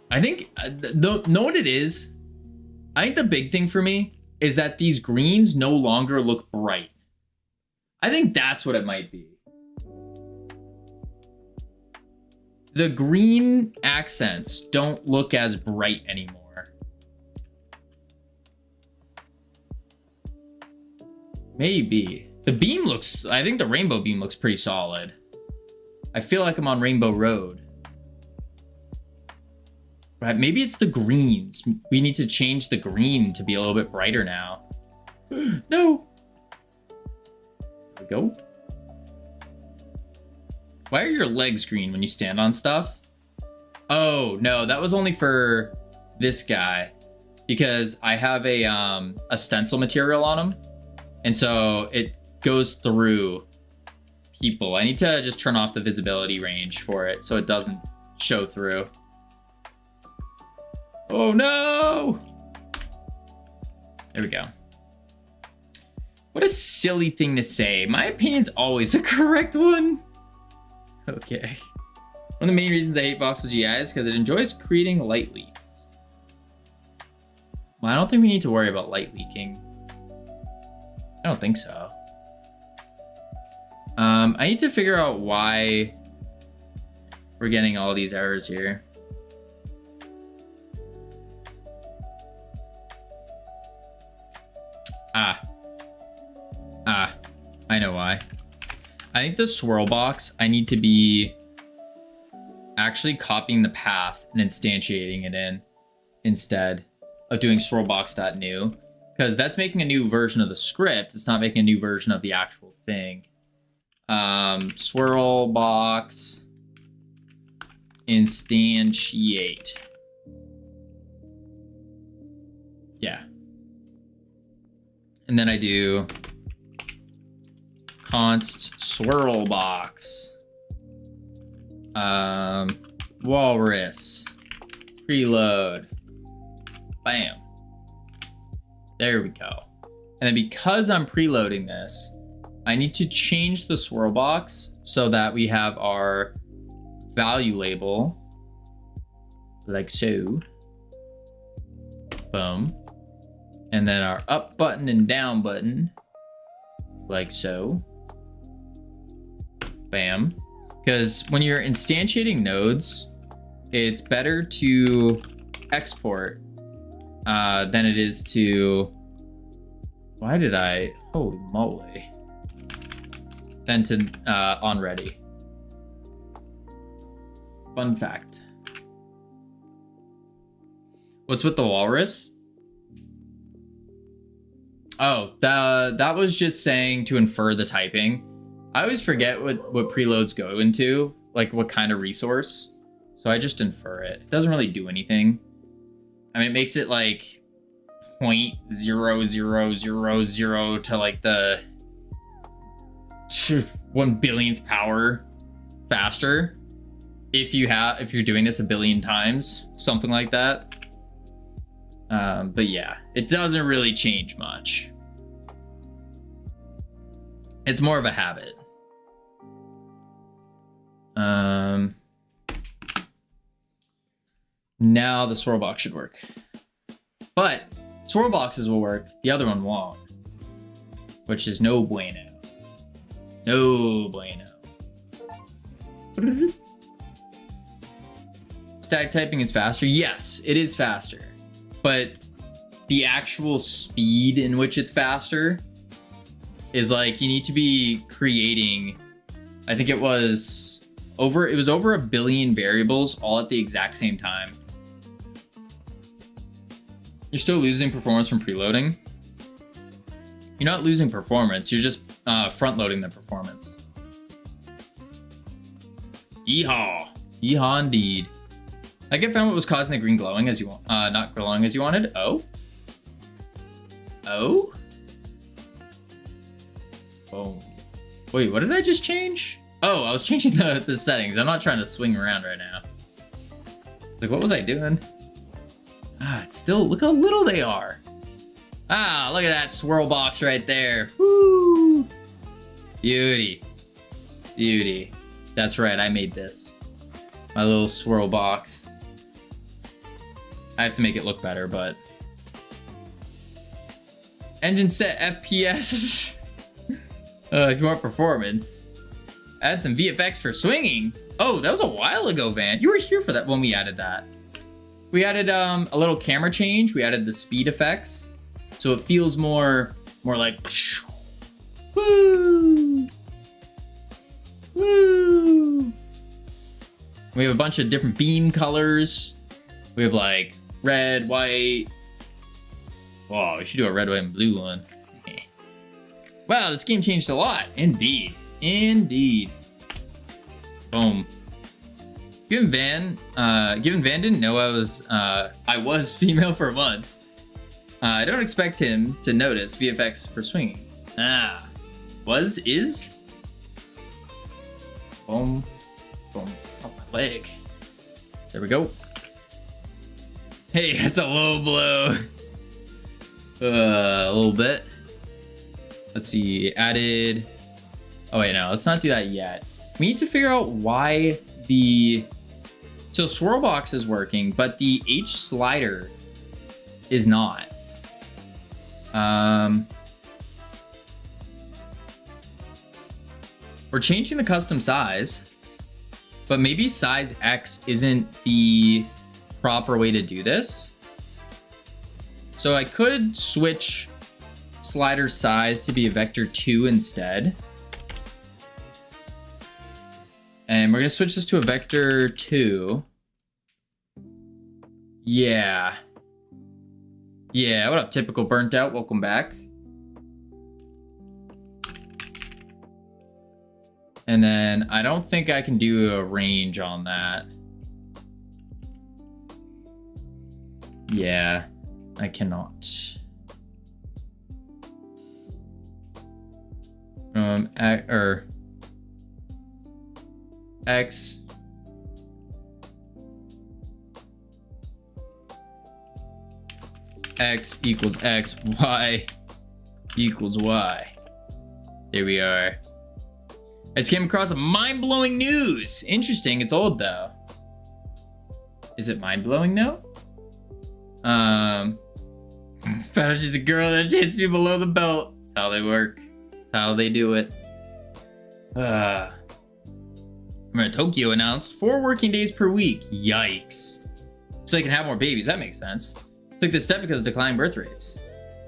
I think, know what it is? I think the big thing for me is that these greens no longer look bright. I think that's what it might be. The green accents don't look as bright anymore. Maybe. The beam looks, I think the rainbow beam looks pretty solid. I feel like I'm on Rainbow Road. Right, maybe it's the greens. We need to change the green to be a little bit brighter now. No. There we go. Why are your legs green when you stand on stuff? Oh, no, that was only for this guy because I have a stencil material on him. And so it goes through people. I need to just turn off the visibility range for it so it doesn't show through. Oh no! There we go. What a silly thing to say. My opinion's always the correct one. Okay. One of the main reasons I hate voxel GI is because it enjoys creating light leaks. Well, I don't think we need to worry about light leaking. I don't think so. I need to figure out why we're getting all these errors here. I know why. I think the swirl box, I need to be actually copying the path and instantiating it in instead of doing swirlbox.new, because that's making a new version of the script. It's not making a new version of the actual thing. Swirl box instantiate. Yeah. And then I do const swirl box walrus preload. Bam. There we go. And then because I'm preloading this, I need to change the swirl box so that we have our value label like so. Boom. And then our up button and down button like so. Bam. Because when you're instantiating nodes, it's better to export than it is to, holy moly, than to on ready. Fun fact. What's with the walrus? Oh, that was just saying to infer the typing. I always forget what preloads go into, like what kind of resource. So I just infer it. It doesn't really do anything. I mean, it makes it like 0.0000 to like the 1/1000th power faster if you're doing this a billion times, something like that. But yeah, it doesn't really change much. It's more of a habit. Now the swirl box should work, but swirl boxes will work, the other one won't, which is no bueno. No bueno. Static typing is faster. Yes, it is faster, but the actual speed in which it's faster is like you need to be creating, I think it was over 1 billion variables all at the exact same time. You're still losing performance from preloading. You're not losing performance, you're just front loading the performance. Yeehaw. Yeehaw indeed. I can find what was causing the green glowing as you want, not glowing as you wanted. Oh. Oh. Oh. Wait, what did I just change? Oh, I was changing the settings. I'm not trying to swing around right now. Like, what was I doing? Ah, it's still, look how little they are. Ah, look at that swirl box right there. Woo! Beauty. Beauty. That's right, I made this. My little swirl box. I have to make it look better, but... Engine set FPS. If you want performance. Add some VFX for swinging. Oh, that was a while ago, Van. You were here for that when we added that. We added a little camera change. We added the speed effects, so it feels more like woo, woo. We have a bunch of different beam colors. We have like red, white. Wow, we should do a red, white, and blue one. Wow, this game changed a lot. Indeed, indeed. Boom. Given Van didn't know I was female for months. I don't expect him to notice VFX for swinging. Ah, is. Boom, boom. Oh, my leg. There we go. Hey, that's a low blow. A little bit. Let's see. Added. Oh wait, no. Let's not do that yet. We need to figure out why so swirl box is working, but the H slider is not. We're changing the custom size, but maybe size X isn't the proper way to do this. So I could switch slider size to be a vector 2 instead. And we're gonna switch this to a vector 2. Yeah. Yeah, what up, typical burnt out? Welcome back. And then I don't think I can do a range on that. Yeah, I cannot. X equals X, Y equals Y. There we are. I just came across a mind-blowing news. Interesting, it's old though. Is it mind-blowing now? Spanish is a girl that hits me below the belt. That's how they work. That's how they do it. Tokyo announced 4 working days per week. Yikes. So they can have more babies. That makes sense. Took this step because of declining birth rates.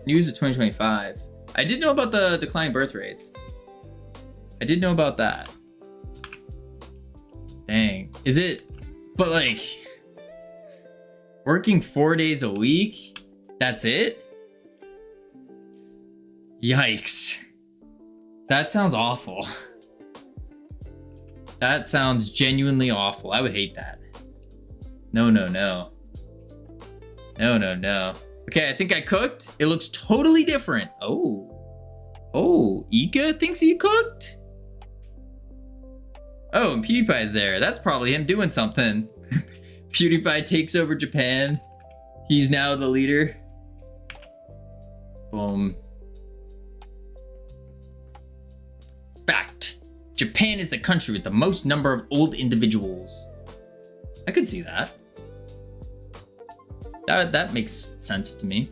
News of 2025. I did know about the declining birth rates. I did know about that. Dang. Is it... But like... Working 4 days a week? That's it? Yikes. That sounds awful. That sounds genuinely awful. I would hate that. No, no, no. No, no, no. Okay, I think I cooked. It looks totally different. Oh. Oh, Ika thinks he cooked? Oh, and PewDiePie's there. That's probably him doing something. PewDiePie takes over Japan. He's now the leader. Boom. Fact. Japan is the country with the most number of old individuals. I could see that. That makes sense to me.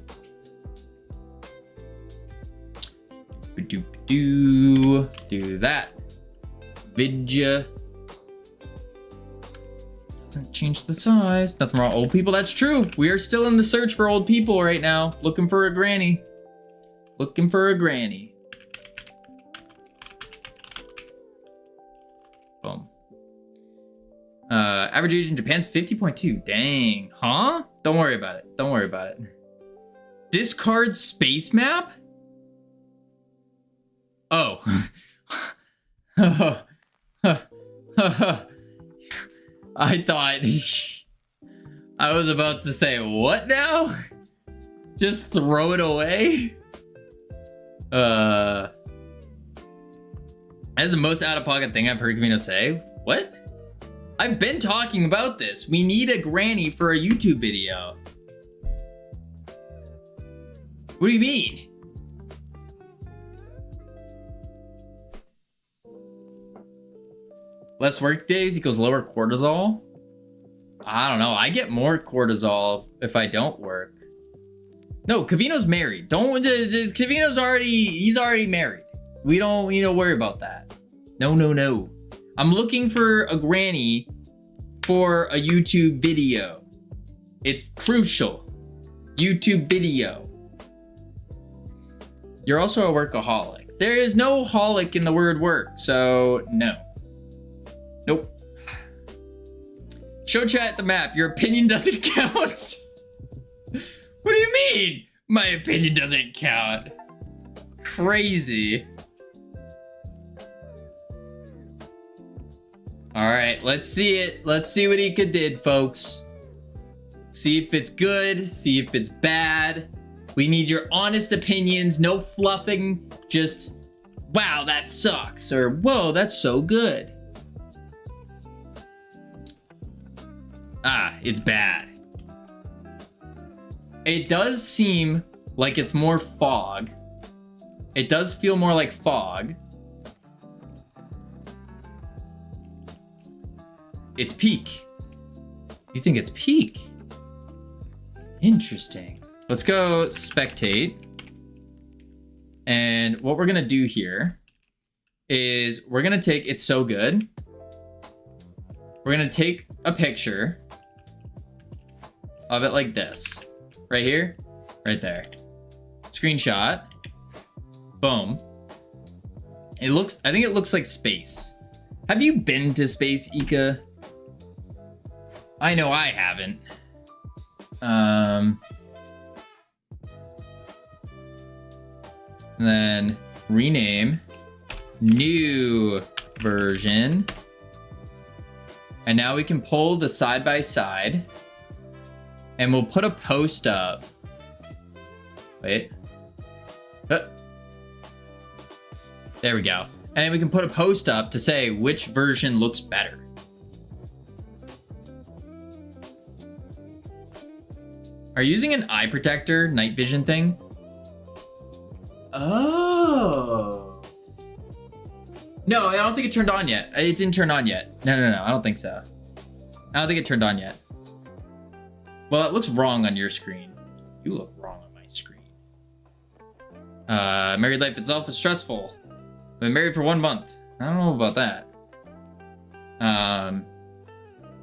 Do that. Vidya. Doesn't change the size. Nothing wrong with old people. That's true. We are still in the search for old people right now. Looking for a granny. Looking for a granny. Boom. Average age in Japan's 50.2. Dang. Huh? Don't worry about it. Don't worry about it. Discard space map? Oh. I thought I was about to say, what now? Just throw it away? That's the most out-of-pocket thing I've heard Camino say. What? I've been talking about this. We need a granny for a YouTube video. What do you mean? Less work days equals lower cortisol? I don't know. I get more cortisol if I don't work. No, Cavino's married. Cavino's he's already married. We don't need to worry about that. No. I'm looking for a granny for a YouTube video. It's crucial. YouTube video. You're also a workaholic. There is no holic in the word work, so no. Nope. Show chat the map. Your opinion doesn't count. What do you mean? My opinion doesn't count. Crazy. All right, let's see it. Let's see what Ika did, folks. See if it's good. See if it's bad. We need your honest opinions. No fluffing. Just, wow, that sucks. Or, whoa, that's so good. Ah, it's bad. It does seem like it's more fog. It does feel more like fog. It's peak. You think it's peak? Interesting. Let's go spectate. And what we're gonna do here is we're gonna take It's So Good. We're gonna take a picture of it like this. Right here, right there. Screenshot. Boom. I think it looks like space. Have you been to space, Ika? I know I haven't. And then rename, new version. And now we can pull the side by side and we'll put a post up. Wait. There we go. And we can put a post up to say which version looks better. Are you using an eye protector night vision thing? Oh. No, I don't think it turned on yet. It didn't turn on yet. No, I don't think so. I don't think it turned on yet. Well, it looks wrong on your screen. You look wrong on my screen. Married life itself is stressful. I've been married for 1 month. I don't know about that.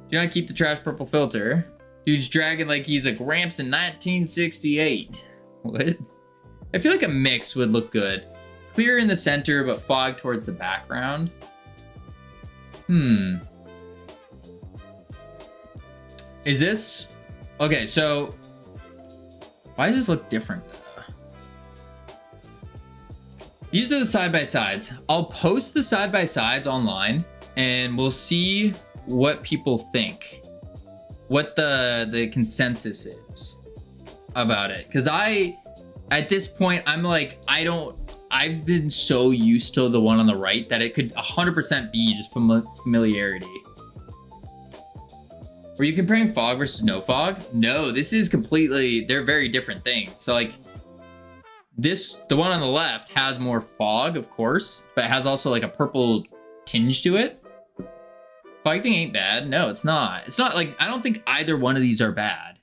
Do not keep the trash purple filter. Dude's dragging like he's a Gramps in 1968. What? I feel like a mix would look good. Clear in the center, but fog towards the background. Is this... Okay, so... Why does this look different, though? These are the side-by-sides. I'll post the side-by-sides online, and we'll see what people think. What the consensus is. about it. Because at this point, I'm like, I've been so used to the one on the right that it could 100% be just familiarity. Were you comparing fog versus no fog? No, this is completely, they're very different things. So like the one on the left has more fog, of course, but it has also like a purple tinge to it. Fog thing ain't bad. No, it's not. It's not like, I don't think either one of these are bad.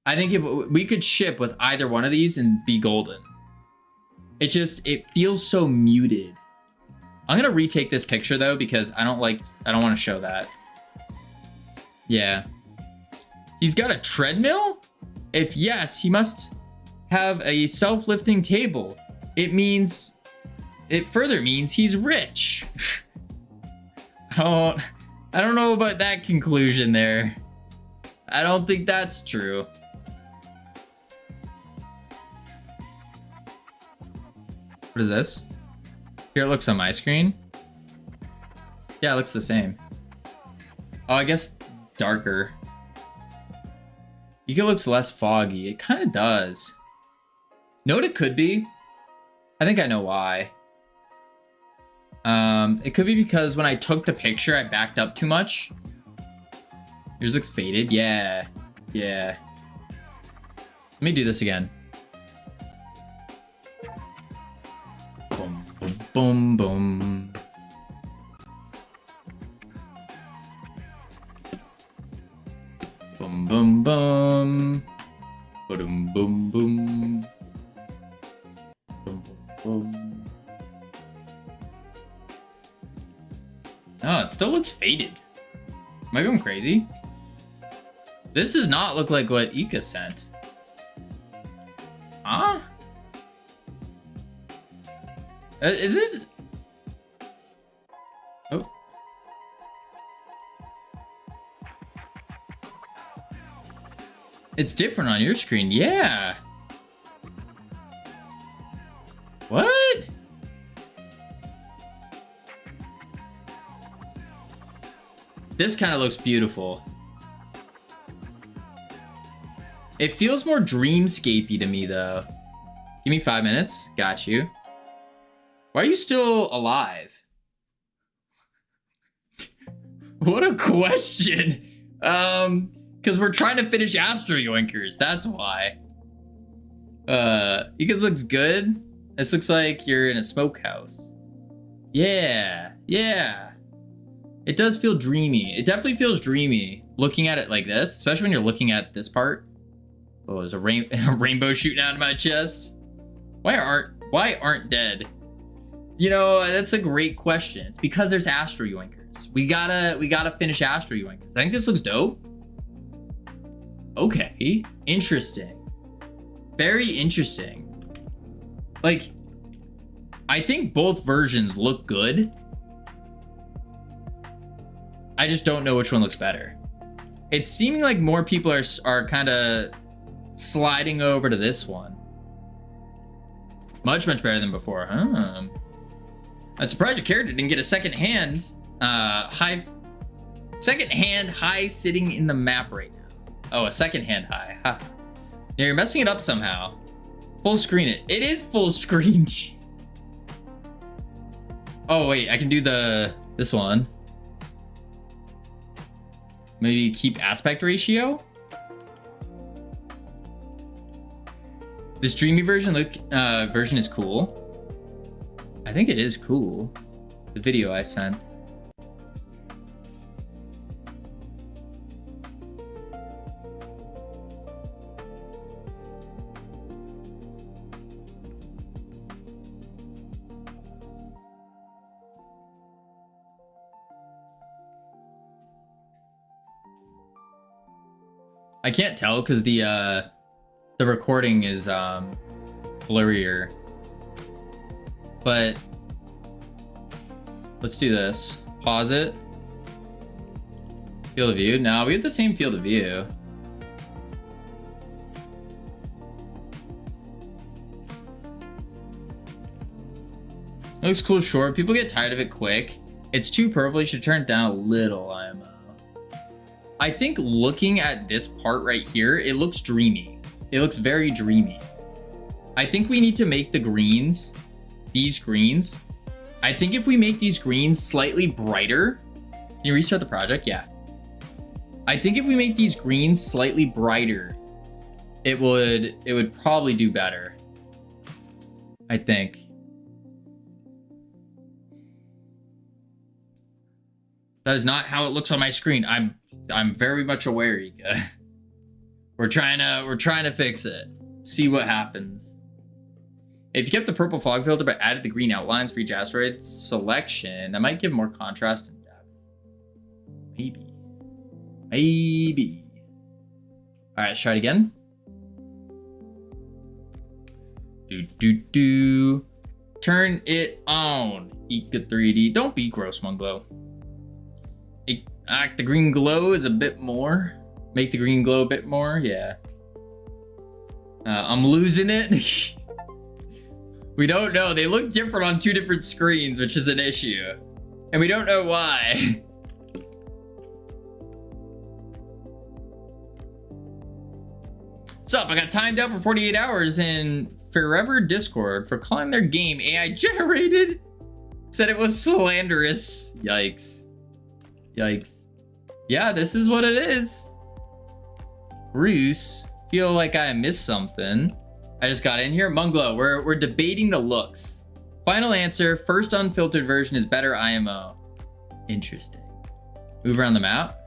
I think if we could ship with either one of these and be golden. It feels so muted. I'm gonna retake this picture though, because I don't want to show that. Yeah. He's got a treadmill? If yes, he must have a self-lifting table. It further means he's rich. I don't know about that conclusion there. I don't think that's true. What is this? Here it looks on my screen. Yeah, it looks the same. Oh, I guess darker. It looks less foggy. It kind of does. Know what it could be? I think I know why. It could be because when I took the picture, I backed up too much. Yours looks faded. Yeah. Yeah. Let me do this again. Boom, boom, boom, boom. Boom, boom, boom. Boom, boom, boom. Boom, boom, boom. Oh, it still looks faded. Am I going crazy? This does not look like what Ika sent. Huh? Is this... Oh. It's different on your screen. Yeah. What? This kind of looks beautiful. It feels more dreamscapey to me, though. Give me 5 minutes. Got you. Why are you still alive? What a question. Because we're trying to finish Astro Yoinkers. That's why. Because looks good. This looks like you're in a smokehouse. Yeah. Yeah. It does feel dreamy. It definitely feels dreamy looking at it like this, especially when you're looking at this part. Oh, there's a rainbow shooting out of my chest. Why aren't dead? You know, that's a great question. It's because there's Astro Yoinkers. We gotta finish Astro Yoinkers. I think this looks dope. Okay, interesting. Very interesting. Like, I think both versions look good. I just don't know which one looks better. It's seeming like more people are kind of sliding over to this one. Much better than before. I'm surprised your character didn't get a second-hand high sitting in the map right now. Oh, a second-hand high. Ha. Yeah, you're messing it up somehow. Full screen it. It is full screened. Oh wait, I can do this one. Maybe keep aspect ratio. This dreamy version is cool. I think it is cool. The video I sent. I can't tell because the recording is blurrier. But let's do this. Pause it. Field of view. No, we have the same field of view. It looks cool short. People get tired of it quick. It's too purple. You should turn it down a little, IMO. I think looking at this part right here, it looks dreamy. It looks very dreamy. I think we need to make the greens, these greens. I think if we make these greens slightly brighter, can you restart the project? Yeah. I think if we make these greens slightly brighter, it would probably do better. I think. That is not how it looks on my screen. I'm very much aware, Ika. We're trying to fix it. See what happens. If you kept the purple fog filter but added the green outlines for each asteroid selection, that might give more contrast and depth. Maybe. Maybe. All right, let's try it again. Turn it on. Ika 3D. Don't be gross, Munglow. Act the green glow is a bit more. Make the green glow a bit more. Yeah. I'm losing it. We don't know. They look different on two different screens, which is an issue. And we don't know why. What's up? I got timed out for 48 hours in Forever Discord for calling their game AI generated. Said it was slanderous. Yikes. Yikes. Yeah, this is what it is. Bruce, feel like I missed something. I just got in here. Munglow, we're debating the looks. Final answer, first unfiltered version is better IMO. Interesting. Move around the map.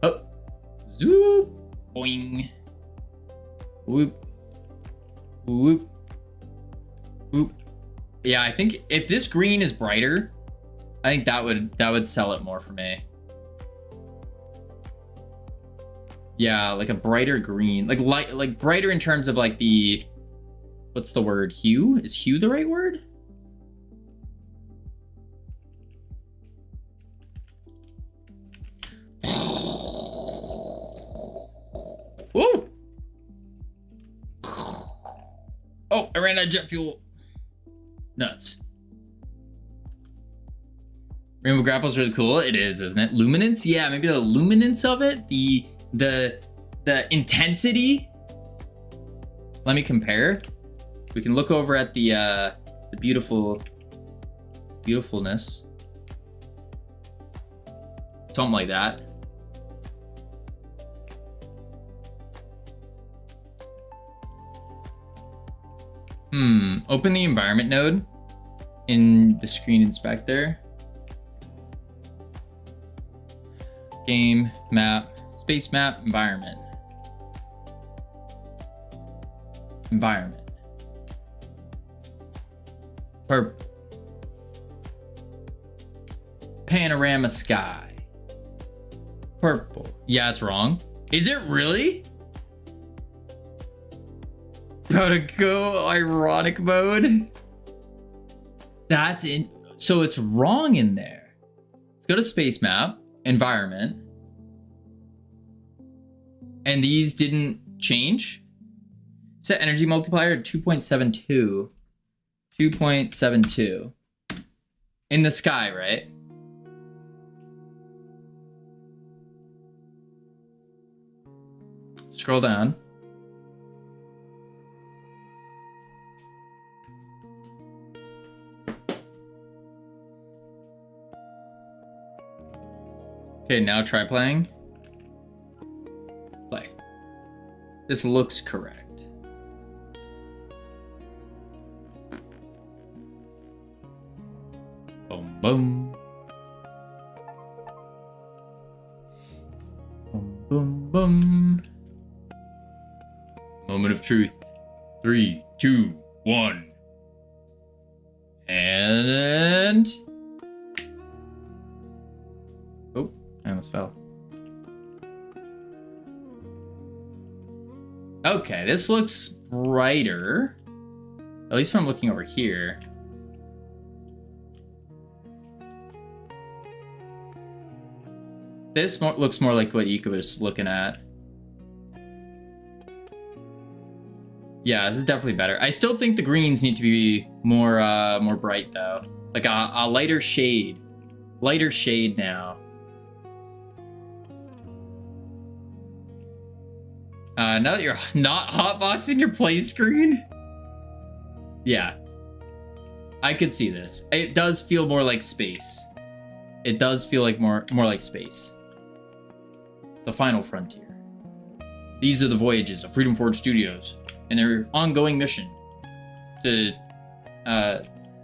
Oh. Zoop. Boing. Whoop. Whoop. Whoop. Yeah, I think if this green is brighter, I think that would sell it more for me. Yeah, like a brighter green, like brighter in terms of like the, what's the word? Hue? Is hue the right word? Whoa! Oh, I ran out of jet fuel. Nuts. Rainbow Grapple's really cool. It is, isn't it? Luminance? Yeah, maybe the luminance of it. The intensity. Let me compare. We can look over at the beautifulness. Something like that. Open the environment node in the screen inspector. Game, map, space map, environment. Environment. Purple. Panorama sky. Purple. Yeah, it's wrong. Is it really? Gotta go ironic mode. That's in. So it's wrong in there. Let's go to space map, environment. And these didn't change. Set energy multiplier to 2.72. 2.72. In the sky, right? Scroll down. Okay, now try playing. Play. This looks correct. Boom, boom. Boom, boom, boom. Moment of truth. 3, 2, 1. And... oh, I almost fell. Okay, this looks brighter. At least when I'm looking over here. This looks more like what Ika was looking at. Yeah, this is definitely better. I still think the greens need to be more bright though. Like a lighter shade. Lighter shade now. Now that you're not hotboxing your play screen. Yeah. I could see this. It does feel more like space. It does feel like more like space. The final frontier. These are the voyages of Freedom Forge Studios and their ongoing mission to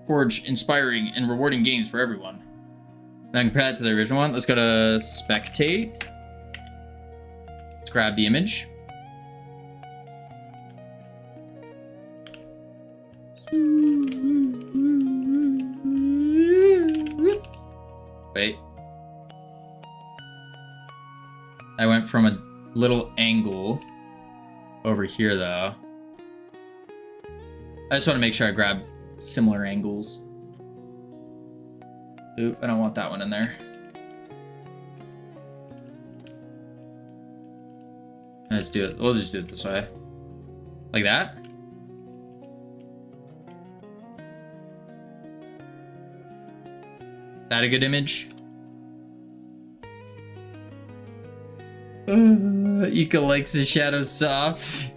forge inspiring and rewarding games for everyone. Now compare that to the original one. Let's go to spectate. Let's grab the image. Wait. I went from a little angle over here though. I just want to make sure I grab similar angles. Oop, I don't want that one in there. Let's do it. We'll just do it this way. Like that? That a good image? Ika likes the shadow soft.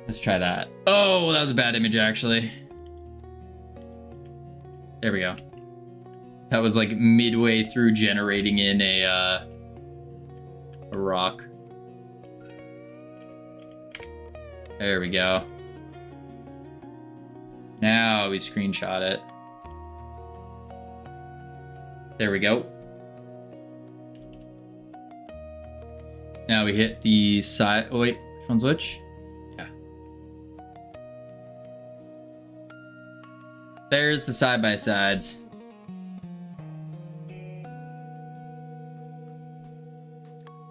Let's try that. Oh, that was a bad image actually. There we go. That was like midway through generating in a rock. There we go. Now we screenshot it. There we go. Now we hit the side. Oh wait, which one's which? Yeah. There's the side-by-sides.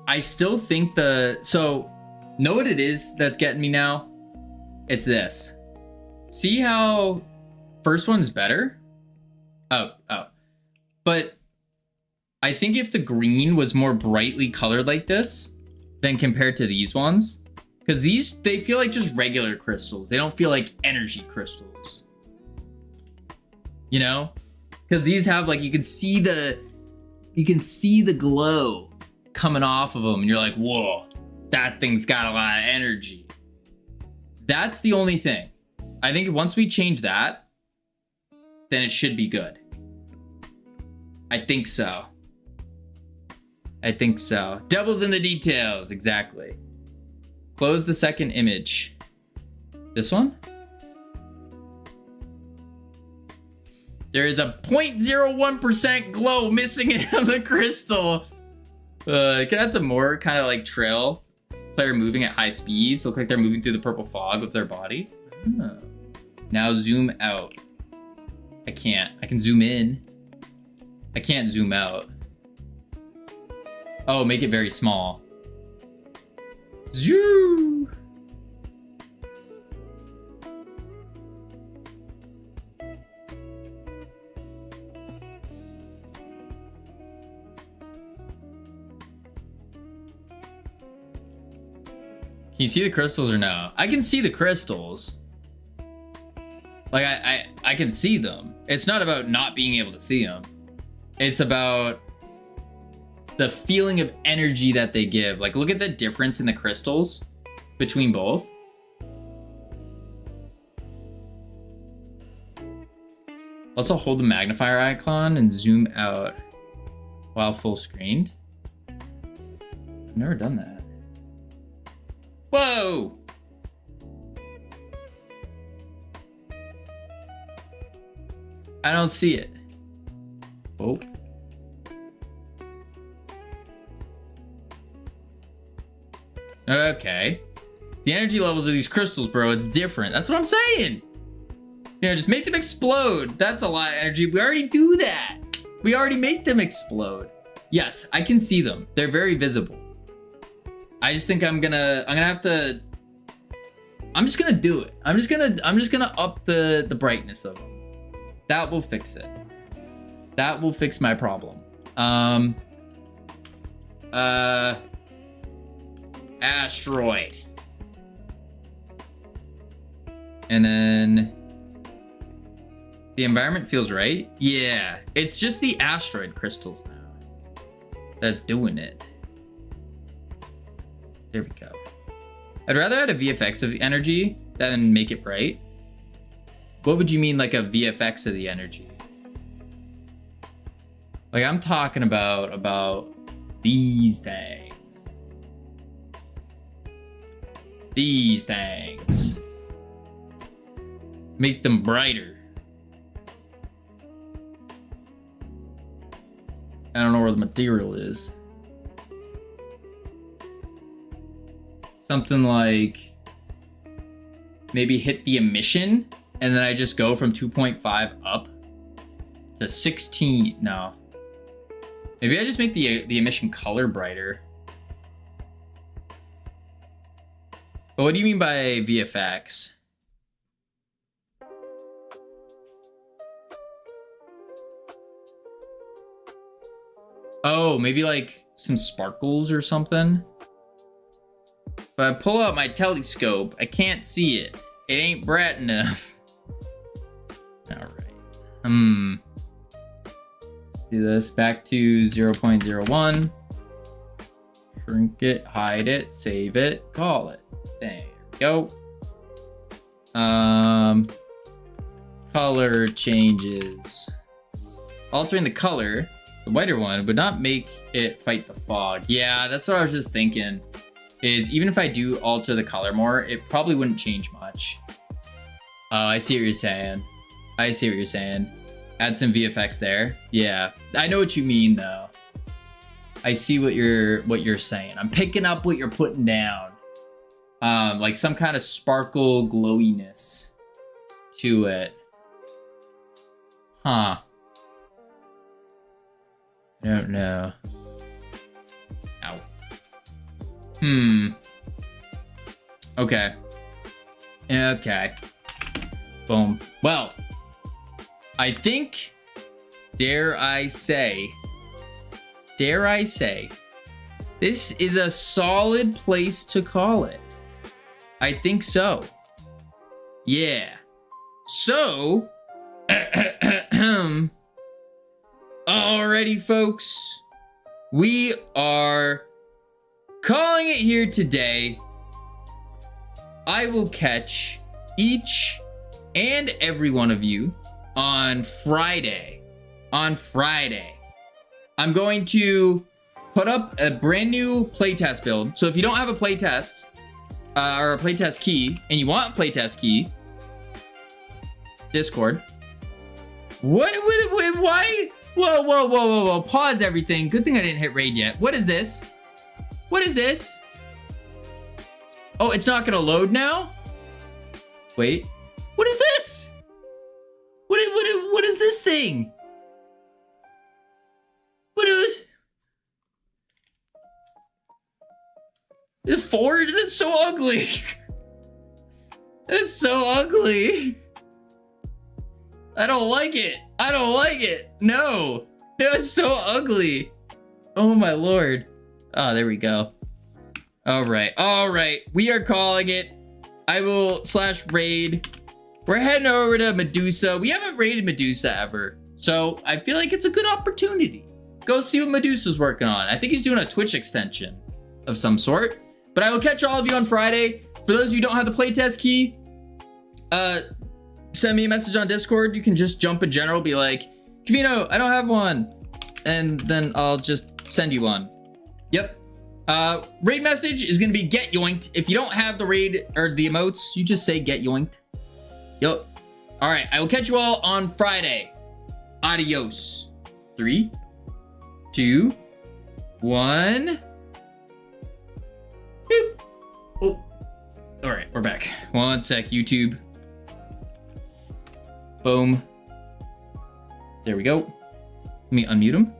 I still think so know what it is that's getting me now? It's this. See how first one's better? Oh. But I think if the green was more brightly colored like this than compared to these ones, because these, they feel like just regular crystals. They don't feel like energy crystals. You know? Because these have like, you can see the glow coming off of them and you're like, whoa, that thing's got a lot of energy. That's the only thing. I think once we change that, then it should be good. I think so. I think so. Devil's in the details, exactly. Close the second image. This one? There is a 0.01% glow missing on the crystal. Can add some more kind of like trail. Player moving at high speeds. Look like they're moving through the purple fog with their body. Oh. Now zoom out. I can't. I can zoom in. I can't zoom out. Oh, make it very small. Zoo. Can you see the crystals or no? I can see the crystals. Like I can see them. It's not about not being able to see them. It's about the feeling of energy that they give. Like look at the difference in the crystals between both. Also hold the magnifier icon and zoom out while full screened. I've never done that. Whoa! I don't see it. Oh. Okay. The energy levels of these crystals, bro, it's different. That's what I'm saying. You know, just make them explode. That's a lot of energy. We already do that. We already make them explode. Yes, I can see them. They're very visible. I just think I'm just gonna do it. I'm just gonna up the brightness of them. That will fix it. That will fix my problem. Asteroid. And then the environment feels right. Yeah, it's just the asteroid crystals now that's doing it. There we go. I'd rather add a VFX of the energy than make it bright. What would you mean like a VFX of the energy? Like I'm talking about these things. These things. Make them brighter. I don't know where the material is. Something like maybe hit the emission and then I just go from 2.5 up to 16. No. Maybe I just make the emission color brighter. But what do you mean by VFX? Oh, maybe like some sparkles or something. If I pull out my telescope, I can't see it. It ain't bright enough. All right. Do this back to 0.01. Shrink it, hide it, save it, call it. There we go. Color changes. Altering the color, the whiter one, would not make it fight the fog. Yeah, that's what I was just thinking. Is even if I do alter the color more, it probably wouldn't change much. Oh, I see what you're saying. I see what you're saying. Add some VFX there. Yeah, I know what you mean though. I see what you're saying. I'm picking up what you're putting down. Like some kind of sparkle glowiness to it. Huh. I don't know. Ow. Okay. Okay. Boom. Well, I think, dare I say, this is a solid place to call it. I think so. Yeah. So, alrighty, folks. We are calling it here today. I will catch each and every one of you on Friday. On Friday. I'm going to put up a brand new playtest build. So if you don't have a playtest or a playtest key and you want a playtest key, Discord. Why? Whoa. Pause everything. Good thing I didn't hit raid yet. What is this? What is this? Oh, it's not gonna load now? Wait. What is this? What is this thing? What is the Ford? That's so ugly. That's so ugly. I don't like it. I don't like it. No. It's so ugly. Oh my lord. Oh, there we go. All right. We are calling it. I will /raid. We're heading over to Medusa. We haven't raided Medusa ever. So I feel like it's a good opportunity. Go see what Medusa's working on. I think he's doing a Twitch extension of some sort. But I will catch all of you on Friday. For those of you who don't have the playtest key, send me a message on Discord. You can just jump in general, be like, Kavino, I don't have one. And then I'll just send you one. Yep. Raid message is gonna be get yoinked. If you don't have the raid or the emotes, you just say get yoinked. Yep. All right, I will catch you all on Friday. Adios. 3, 2, 1. Boop. Oh. All right, we're back. 1 sec, YouTube. Boom. There we go. Let me unmute him.